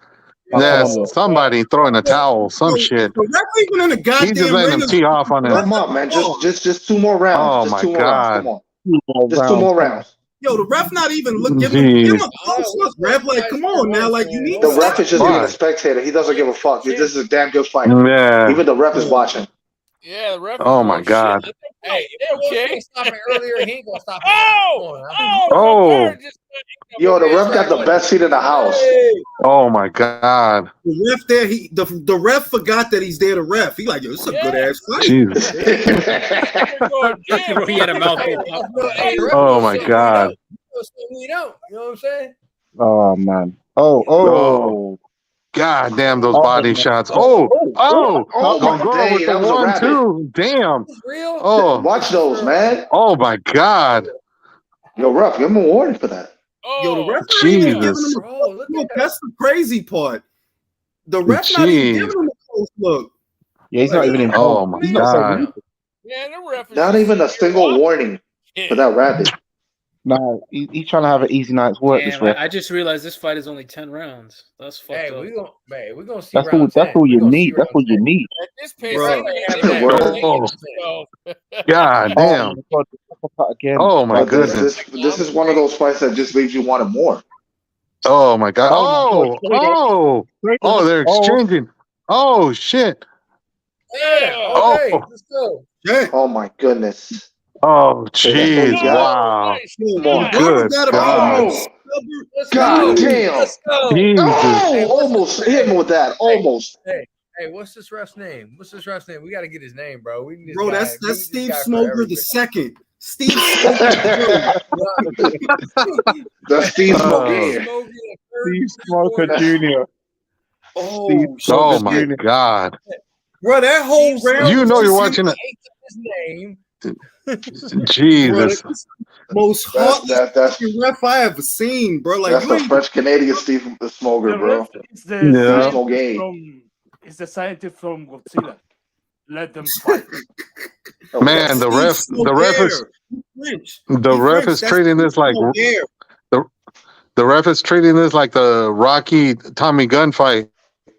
Yes, somebody throwing a towel, some shit. The ref even in the He's just goddamn letting him ring. tee off on him. Come on, man. Just 2 more rounds. Oh just my 2 more God. rounds. Come on. Just 2 more rounds. Yo, the ref not even looking. Give Jeez. him a close look, ref. Like, come on now. Like, you need The to ref stop. is just being a spectator. He doesn't give a fuck. This is a damn good fight. Yeah. Even the ref is watching. Yeah, the ref. Oh my God. Hey, Okay. stop it earlier. He ain't gonna stop it. Oh. Yo, the ref got the best seat in the house. Oh my God. The ref there, the ref forgot that he's there to ref. He like, yo, this is a good ass fight. Jesus. He had a mouthful. Oh my God. You know what I'm saying? Oh, man. Oh. God damn those body shots. Oh. Gongora with that the was a 1-2. Damn. Real? Oh. Watch those, man. Oh my God. Yo, ref, give him a warning for that. Yo, the ref not even giving him Jesus. a close look. That's the crazy part. The ref not even giving him a close look. Yeah, he's not even in. Oh my He's not saying God. anything. Yeah, the ref is Not even a single warning for that rabbit. No, he's trying to have an easy night's work. Damn, This ref. I just realized this fight is only 10 rounds. That's fucked Hey, up. we gonna see. That's round all. That's 10. all We you gonna see need. That's round all you 10. need. At this pace, Bro. they ain't having Word. that. God damn. Oh, God, uppercut again. Oh my But goodness. this is one of those fights that just leaves you wanting more. Oh my God. Oh my God. Oh, they're exchanging. Oh shit! Yeah. Okay. Oh. Let's go. Oh my goodness. Oh Say that baby jeez! got it. Wow! Come on. Good God! Let's God go. damn. Let's go. Jesus! Hey, Oh, almost hit him with that. Almost. Hey, what's this ref's name? What's this ref's name? We got to get his name, bro. We need this Bro, guy. that's We need this Steve guy for Smoker the everything. second. Steve Smoker. That's Steve Smoker. Steve Smoker Jr. Oh, Oh my God! bro, that whole round. You know was you're just watching him- it. Bro, Jesus! that's the most heartless fucking ref I ever seen, bro. Like That's you the ain't French Canadian Steve Smoker, The bro. ref is the Yeah. scientist from it's the scientist from Godzilla. Let them fight. Man, the ref is French. the ref is That's treating this like Smoker. the ref is treating this like the Rocky Tommy gunfight.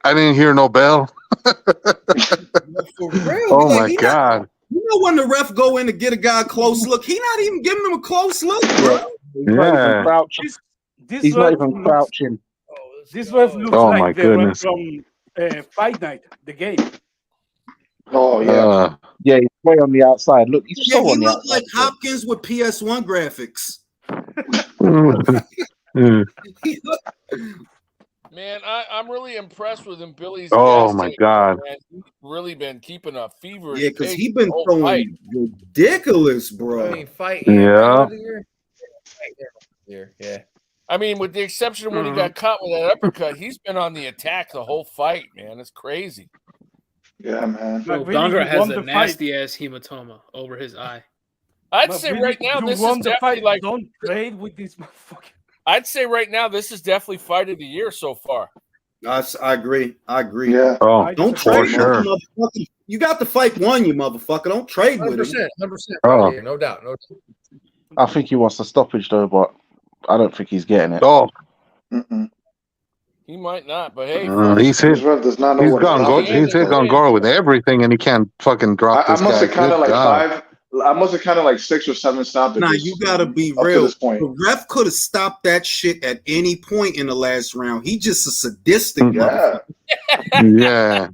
I didn't hear no bell. For real. Oh Like, my he God! Not, you know when the ref go in to get a guy a close look, he not even giving him a close look, bro. He's not even Yeah. crouching. This He's not ref even looks- crouching. This ref looks Oh my like the ref goodness. from Fight Night, the game. Oh yeah. Yeah, he's way on the outside. Look, he's Yeah, so he on the looked outside. like Hopkins with PS1 graphics. Man, I'm really impressed with Mbilli's Oh gas my tank, God! man. He's really been keeping a feverish Yeah, because pace he been the whole throwing fight. ridiculous, bro. I mean, fight and Yeah. round of the year. Yeah. I mean, with the exception of when he got caught with that uppercut, he's been on the attack the whole fight, man. It's crazy. Yeah, man. Bro, Like, really, Gongora you has won a the fight. nasty ass hematoma over his eye. I'd But say really, right now you this won is the definitely fight. like. Don't trade with this motherfucker. I'd say right now this is definitely fight of the year so far. I agree. I agree. Yeah. Oh, Don't for trade with sure. him, motherfucker. You got the fight won, you motherfucker. Don't trade with him. 100%. Oh. Yeah, no doubt. No doubt. I think he wants the stoppage though, but I don't think he's getting it. Oh, Mm-mm. He might not, but hey, he's hit. This ref does not know He's what gone. stoppage He's is, hit bro. Gongora with everything, and he can't fucking drop I this must guy. have counted Good like God. I must have counted like 6 or 7 stoppages. Nah, you gotta be up to real. this point. The ref could have stopped that shit at any point in the last round. He just a sadistic Yeah. Yeah.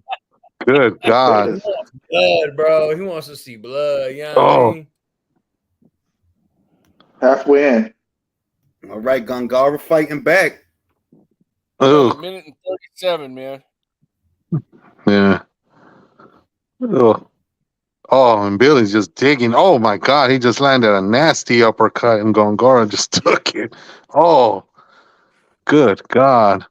Good God. Blood, bro. He wants to see blood. You know what I Oh. mean? Halfway in. All right, Gongora fighting back. Oh. minute and 37, man. Yeah. Oh. Oh, and Billy's just digging. Oh my God, he just landed a nasty uppercut, and Gongora just took it. Oh, good God.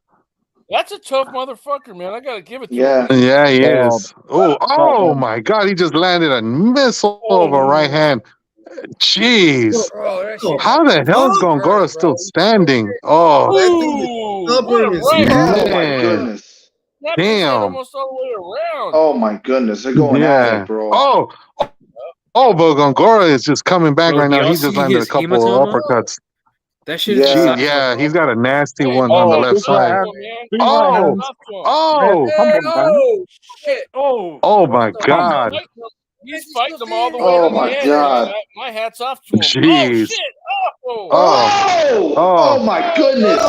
That's a tough motherfucker, man. I gotta give it to Yeah. him. Yeah, he is. Oh my God, he just landed a missile over right hand. Jeez. Bro, that shit How the hell is hurt, Gongora still standing? Oh, Ooh, Stubborn what a as right hell. Oh my man. goodness. Snap his head Damn. almost all the way around. Oh my goodness. They're going at Yeah. it, bro. Oh, but Gongora is just coming back Bro, right do now. y'all He just see landed a his couple of hematoma? uppercuts. That shit is Yeah. Gee, sizable, yeah, bro. he's got a nasty Hey, one bro, on the Oh, left this might side. have man. he might have Talk to him. Oh, come on, man. Oh, shit. oh my God. He's fighting them all the way Oh to my the end. God. Man. My hat's off to him. Oh, Jeez. shit. Oh. Oh! Oh my goodness.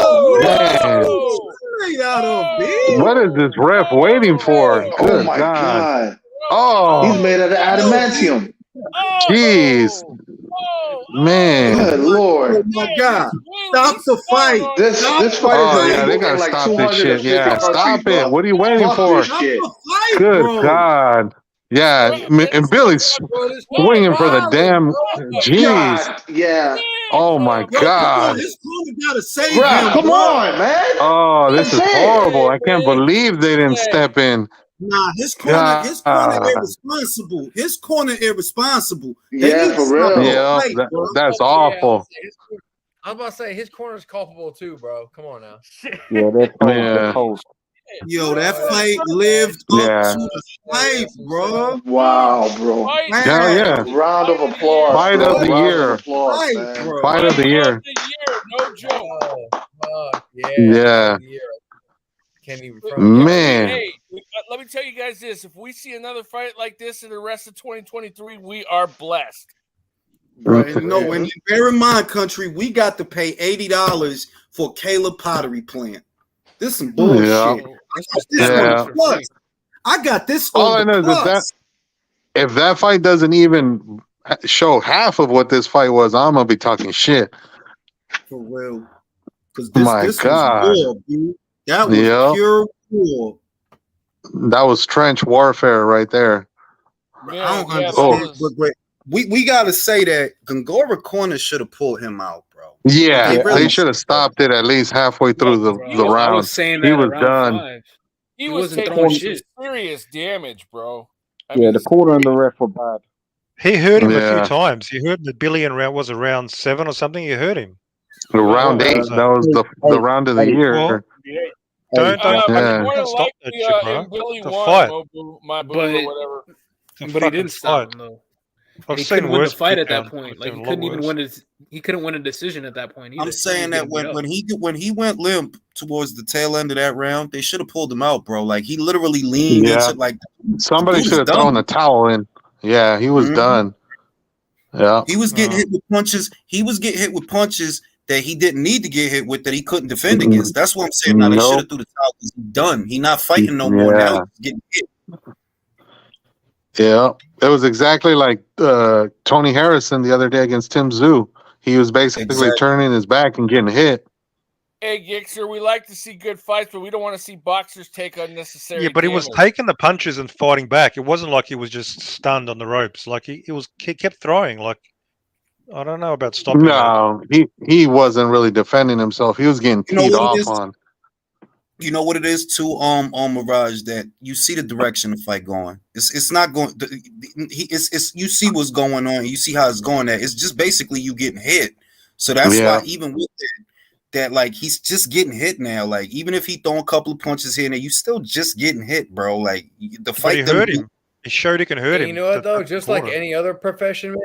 Man. Straight out of bed. What is this ref waiting for? Oh Good my God. God. Oh, He's made out of adamantium. jeez. Man. Good Lord. Oh my God. Stop the fight. This fight is Oh, gonna yeah, be they moving gotta like stop this shit. 250 Yeah, countries, stop bro. it. What are you waiting Fuck for? this Stop shit. the fight, Good bro. God. Yeah, and Billy's swinging for the damn. Jeez. God, yeah. Oh my Yo, come on. God. His corner gotta save Ref, him, come bro. on, man. Oh, this is That's it. horrible. I can't believe they didn't step in. Nah, his corner God. irresponsible. His corner irresponsible. They Yeah, need to for stop the real. Yeah, fight, bro. that's Yeah, awful. I was about to say his corner's culpable too, bro. Come on now. Yeah, they're cold. They're Yeah. cold. Yo, that fight lived up Yeah. to the hype, bro. Wow, bro. Hell yeah. Round of applause, Fight bro. of the Round year. of applause, Fight, man. bro. Fight of the year. No joke. Yeah. Yeah. Can't even Man. Hey, let me tell you guys this. If we see another fight like this in the rest of 2023, we are blessed. Right. No, and bear in mind, country, we got to pay $80 for Caleb pottery plant. This is some bullshit. Yeah. This Yeah. one plus. I got this All on I the know is plus. if that fight doesn't even show half of what this fight was, I'm gonna be talking shit. For real. Because My this was God. war, dude. That was Yep. pure war. That was trench warfare right there. I don't understand. But we gotta say that Gongora corner should have pulled him out, bro. Yeah, really they should have stopped it at least halfway through the I round. was saying He that was around done. 5. He He was wasn't taking throwing some shit. serious damage, bro. Yeah, the corner and the ref were bad. He hurt him a few Yeah. times. He hurt the Billy in round, was it round 7 or something? You hurt him. Round 8, that was the round of the year. Well, don't Yeah. More than stop that likely, shit, bro. Billy It's a won, fight. my boo But- or whatever. It's a But he fucking didn't stop fight. him though. I've He seen couldn't win the worse fight at beatdown. that point. I've Like seen he a lot couldn't even worse. win he couldn't win a decision at that point either. I'm saying He that was getting beat up. when he went limp towards the tail end of that round, they should have pulled him out, bro. Like he literally leaned Yeah. into like Somebody dude is should have thrown done. the towel in. Yeah, he was Mhm. done. Yeah. He was getting hit with punches. He was getting hit with punches that he didn't need to get hit with that he couldn't defend against. That's what I'm saying. Now they should have threw the towel because he's done. He's not fighting no more. Now Yeah. he's getting hit. Yeah. It was exactly like Tony Harrison the other day against Tim Tszyu. He was basically Exactly. turning his back and getting hit. Hey, Gixer, we like to see good fights, but we don't want to see boxers take unnecessary Yeah, but he was damage. taking the punches and fighting back. It wasn't like he was just stunned on the ropes. Like he kept throwing. Like I don't know about stopping that. No, he wasn't really defending himself. He was getting You know teed what it off is? on. You know what it is too, Mirage, that you see the direction the fight going. It's not going. It's you see what's going on. You see how it's going. That it's just basically you getting hit. So that's why even with that, like he's just getting hit now. Like even if he throwing a couple of punches here and there, you still just getting hit, bro. Like the But fight. he hurt him. He showed he can hurt And him. you know what the though? fucking Just like corner. any other profession, man.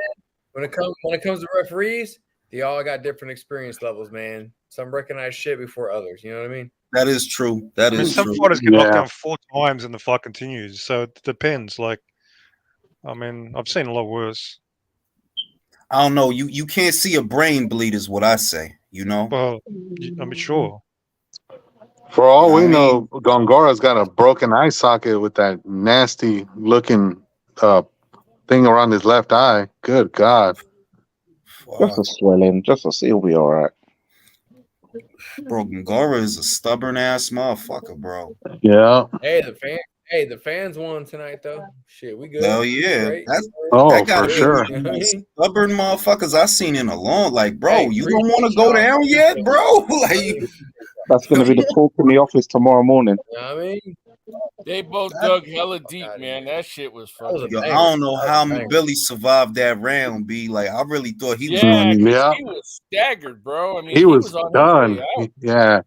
When it comes to referees, they all got different experience levels, man. Some recognize shit before others. You know what I mean? That is true. That I mean, is some true. fighters get knocked down 4 times and the fight continues. So it depends. Like, I mean, I've seen a lot worse. I don't know. You can't see a brain bleed, is what I say. You know. Well, I mean, sure. For all we know, Gongora's got a broken eye socket with that nasty looking thing around his left eye. Good God. Just a swelling. He'll be all right. Bro, Gongora is a stubborn ass motherfucker, bro. Yeah. Hey, the fans won tonight though. Shit, we good. Hell yeah. Great. That gotta for be sure. one of the most stubborn motherfuckers I seen in a long. Like, bro, Hey, you don't want to go down yet, bro? Like, That's going to be the talk in the office tomorrow morning. You know what I mean? They both dug hella deep, man. That shit was fucking. yo, I don't know how Mbilli survived that round. B, like, I really thought he was. Yeah, 'cause Yeah. he was staggered, bro. I mean, He was on done. his way out. Yeah.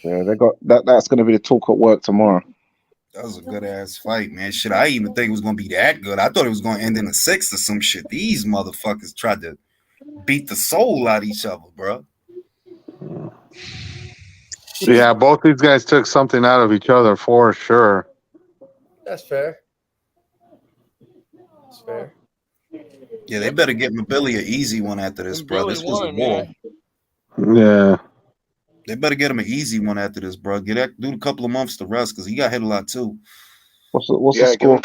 Yeah, they got that. That's going to be the talk at work tomorrow. That was a good ass fight, man. Shit, I didn't even think it was gonna be that good. I thought it was gonna end in a 6 or some shit. These motherfuckers tried to beat the soul out of each other, bro. Yeah, both these guys took something out of each other for sure. That's fair. That's fair. Yeah, they better get Mbilli an easy one after this, bro. This was a war. Yeah. They better get him an easy one after this, bro. Do a couple of months to rest because he got hit a lot too. What's the score?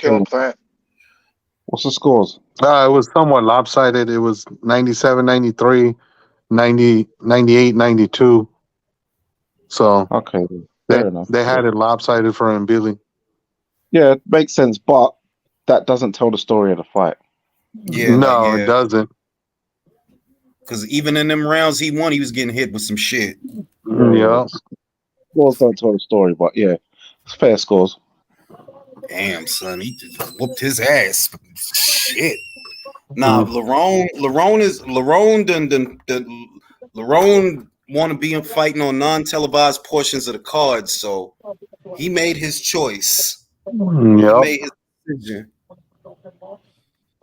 What's the scores? It was somewhat lopsided. It was 97-93, 98-92. So okay, fair enough. They had it lopsided for Mbilli. Yeah, it makes sense, but that doesn't tell the story of the fight. Yeah, no, it doesn't. Because even in them rounds he won, he was getting hit with some shit. Yeah. Scores don't tell the story, but yeah, it's fair scores. Damn, son, he just whooped his ass. Shit. Nah, Lerone want to be fighting on non-televised portions of the card, so he made his choice. He made his decision.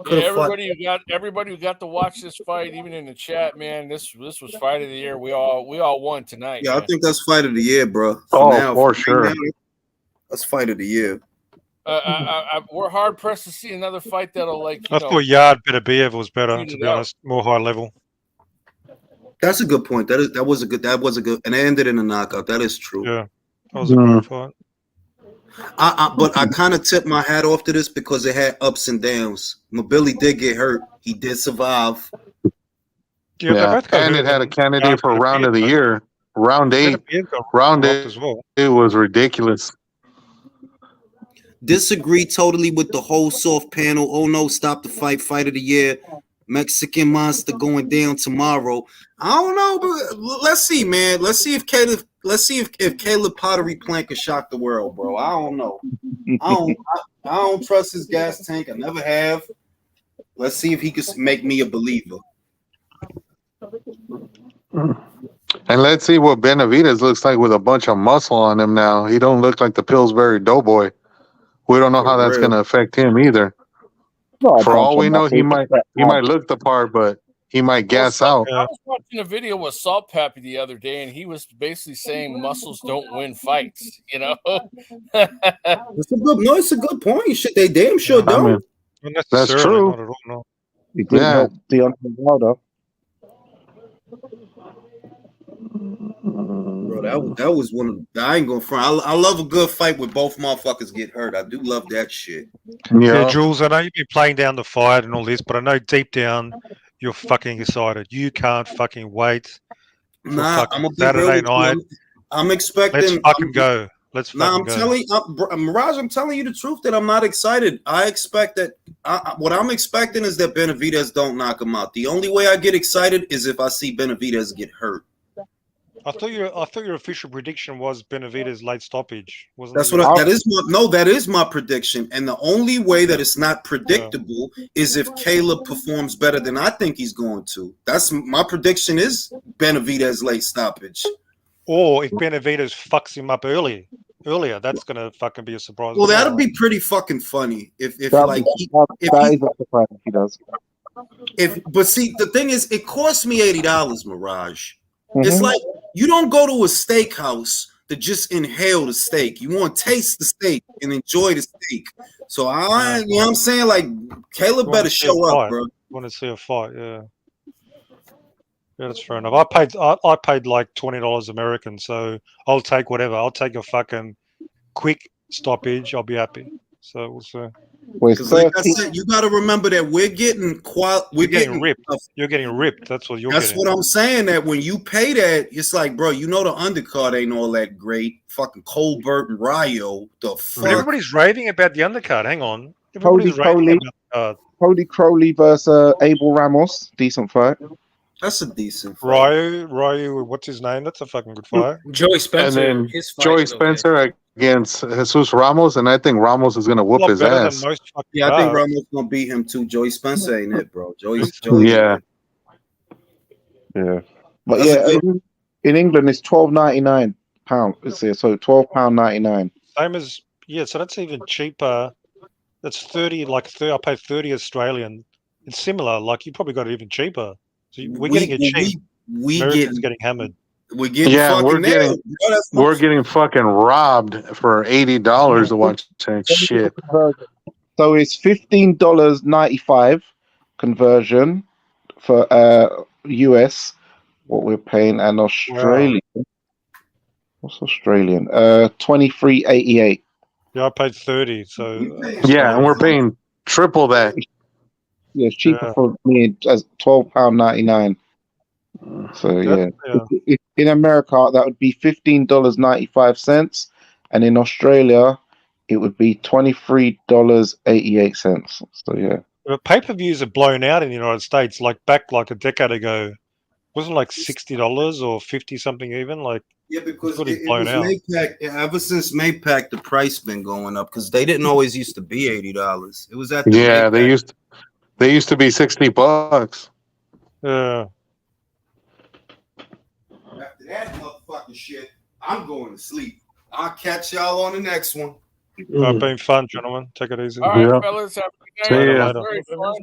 Yeah, everybody who got to watch this fight, even in the chat, man, this was fight of the year. We all won tonight. Yeah, man. I think that's fight of the year, bro. For sure. That's fight of the year. We're hard pressed to see another fight that'll I thought Yard Benavidez was better, to be honest, more high level. That's a good point. That was a good, and it ended in a knockout. That is true. Yeah, that was a great fight. But I kind of tipped my hat off to this because it had ups and downs. Mbilli did get hurt. He did survive. Yeah, and it had a candidate for round of the year. Round 8. Round 8 as well. It was ridiculous. Disagree totally with the whole soft panel. Oh no, stop the fight of the year. Mexican monster going down tomorrow. I don't know, but let's see, man. Let's see if Caleb Pottery Plant can shock the world, bro. I don't know. I don't trust his gas tank. I never have. Let's see if he can make me a believer. And let's see what Benavidez looks like with a bunch of muscle on him now. He don't look like the Pillsbury Doughboy. We don't know how that's going to affect him either. For all we know, he might look the part, but he might gas out. I was watching a video with Salt Pappy the other day, and he was basically saying muscles don't win fights. You know, it's a good point. Shit, they damn sure don't. That's true. Not at all, no. He did help Deontay Wilder. Bro, that was one of the, I ain't gonna front. I love a good fight where both motherfuckers get hurt. I do love that shit. Yeah, Jules, I know you've been playing down the fight and all this, but I know deep down you're fucking excited. You can't fucking wait for I'm fucking Saturday night. I'm expecting. Let's fucking go. Let's fucking go. Mirage, I'm telling you the truth that I'm not excited. I expect that. What I'm expecting is that Benavidez don't knock him out. The only way I get excited is if I see Benavidez get hurt. I thought your official prediction was Benavidez late stoppage. Wasn't That's it? what that is my prediction. And the only way that it's not predictable is if Caleb performs better than I think he's going to. That's my prediction is Benavidez late stoppage. Or if Benavidez fucks him up earlier, that's gonna fucking be a surprise. Well, that'd be pretty fucking funny if That is a surprise if he does. But see, the thing is, it cost me $80, Mirage. It's Mhm. like you don't go to a steakhouse to just inhale the steak. You want to taste the steak and enjoy the steak. So you know what I'm saying? Like Caleb better show up, bro. Want to see a fight? Yeah. Yeah, that's fair enough. I paid like $20 American, so I'll take whatever. I'll take a fucking quick stoppage. I'll be happy. So we'll see. Because like I said, you got to remember that we're getting ripped. You're getting ripped. That's what you're That's getting. what I'm saying. That when you pay that, it's like, bro, you know the undercard ain't all that great. Fucking Colbert and Rayo, the fuck. Everybody's raving about the undercard. Hang on. Cody Everybody's raving Crowley, about Cody Crowley versus Abel Ramos. Decent fight. That's a decent fight. Ryu, what's his name? That's a fucking good fight. Joey Spencer. And then his fight Joey is okay. Spencer against Jesus Ramos, and I think Ramos is going to whoop his ass. Yeah, I think Ramos gonna beat him too. Joey Spencer ain't it, bro. Joey Yeah. Yeah. But in England it's £12.99. So £12.99. Same as so that's even cheaper. That's 30. I paid 30 Australian. It's similar. Like you probably got it even cheaper. So we're getting it cheap. Americans getting hammered. We're getting we're getting fucking robbed for $80 to watch that shit. So it's $15.95 conversion for US. What we're paying, and Australian. What's Australian? $23.88. Yeah, I paid 30. So and we're paying triple that. Yeah, it's cheaper for me as £12.99. So in America that would be $15.95, and in Australia it would be $23.88. So yeah. But pay-per-views are blown out in the United States. Like back like a decade ago, wasn't it like $60 or 50 something even? Like because it it blown was out. Maypac. Ever since Maypac, the price been going up because they didn't always used to be $80. It was at the Maypac. They used to be $60. Yeah. After that motherfucking shit, I'm going to sleep. I'll catch y'all on the next one. Been fun, gentlemen. Take it easy. All right, fellas. Have a good night. See ya. Very fun.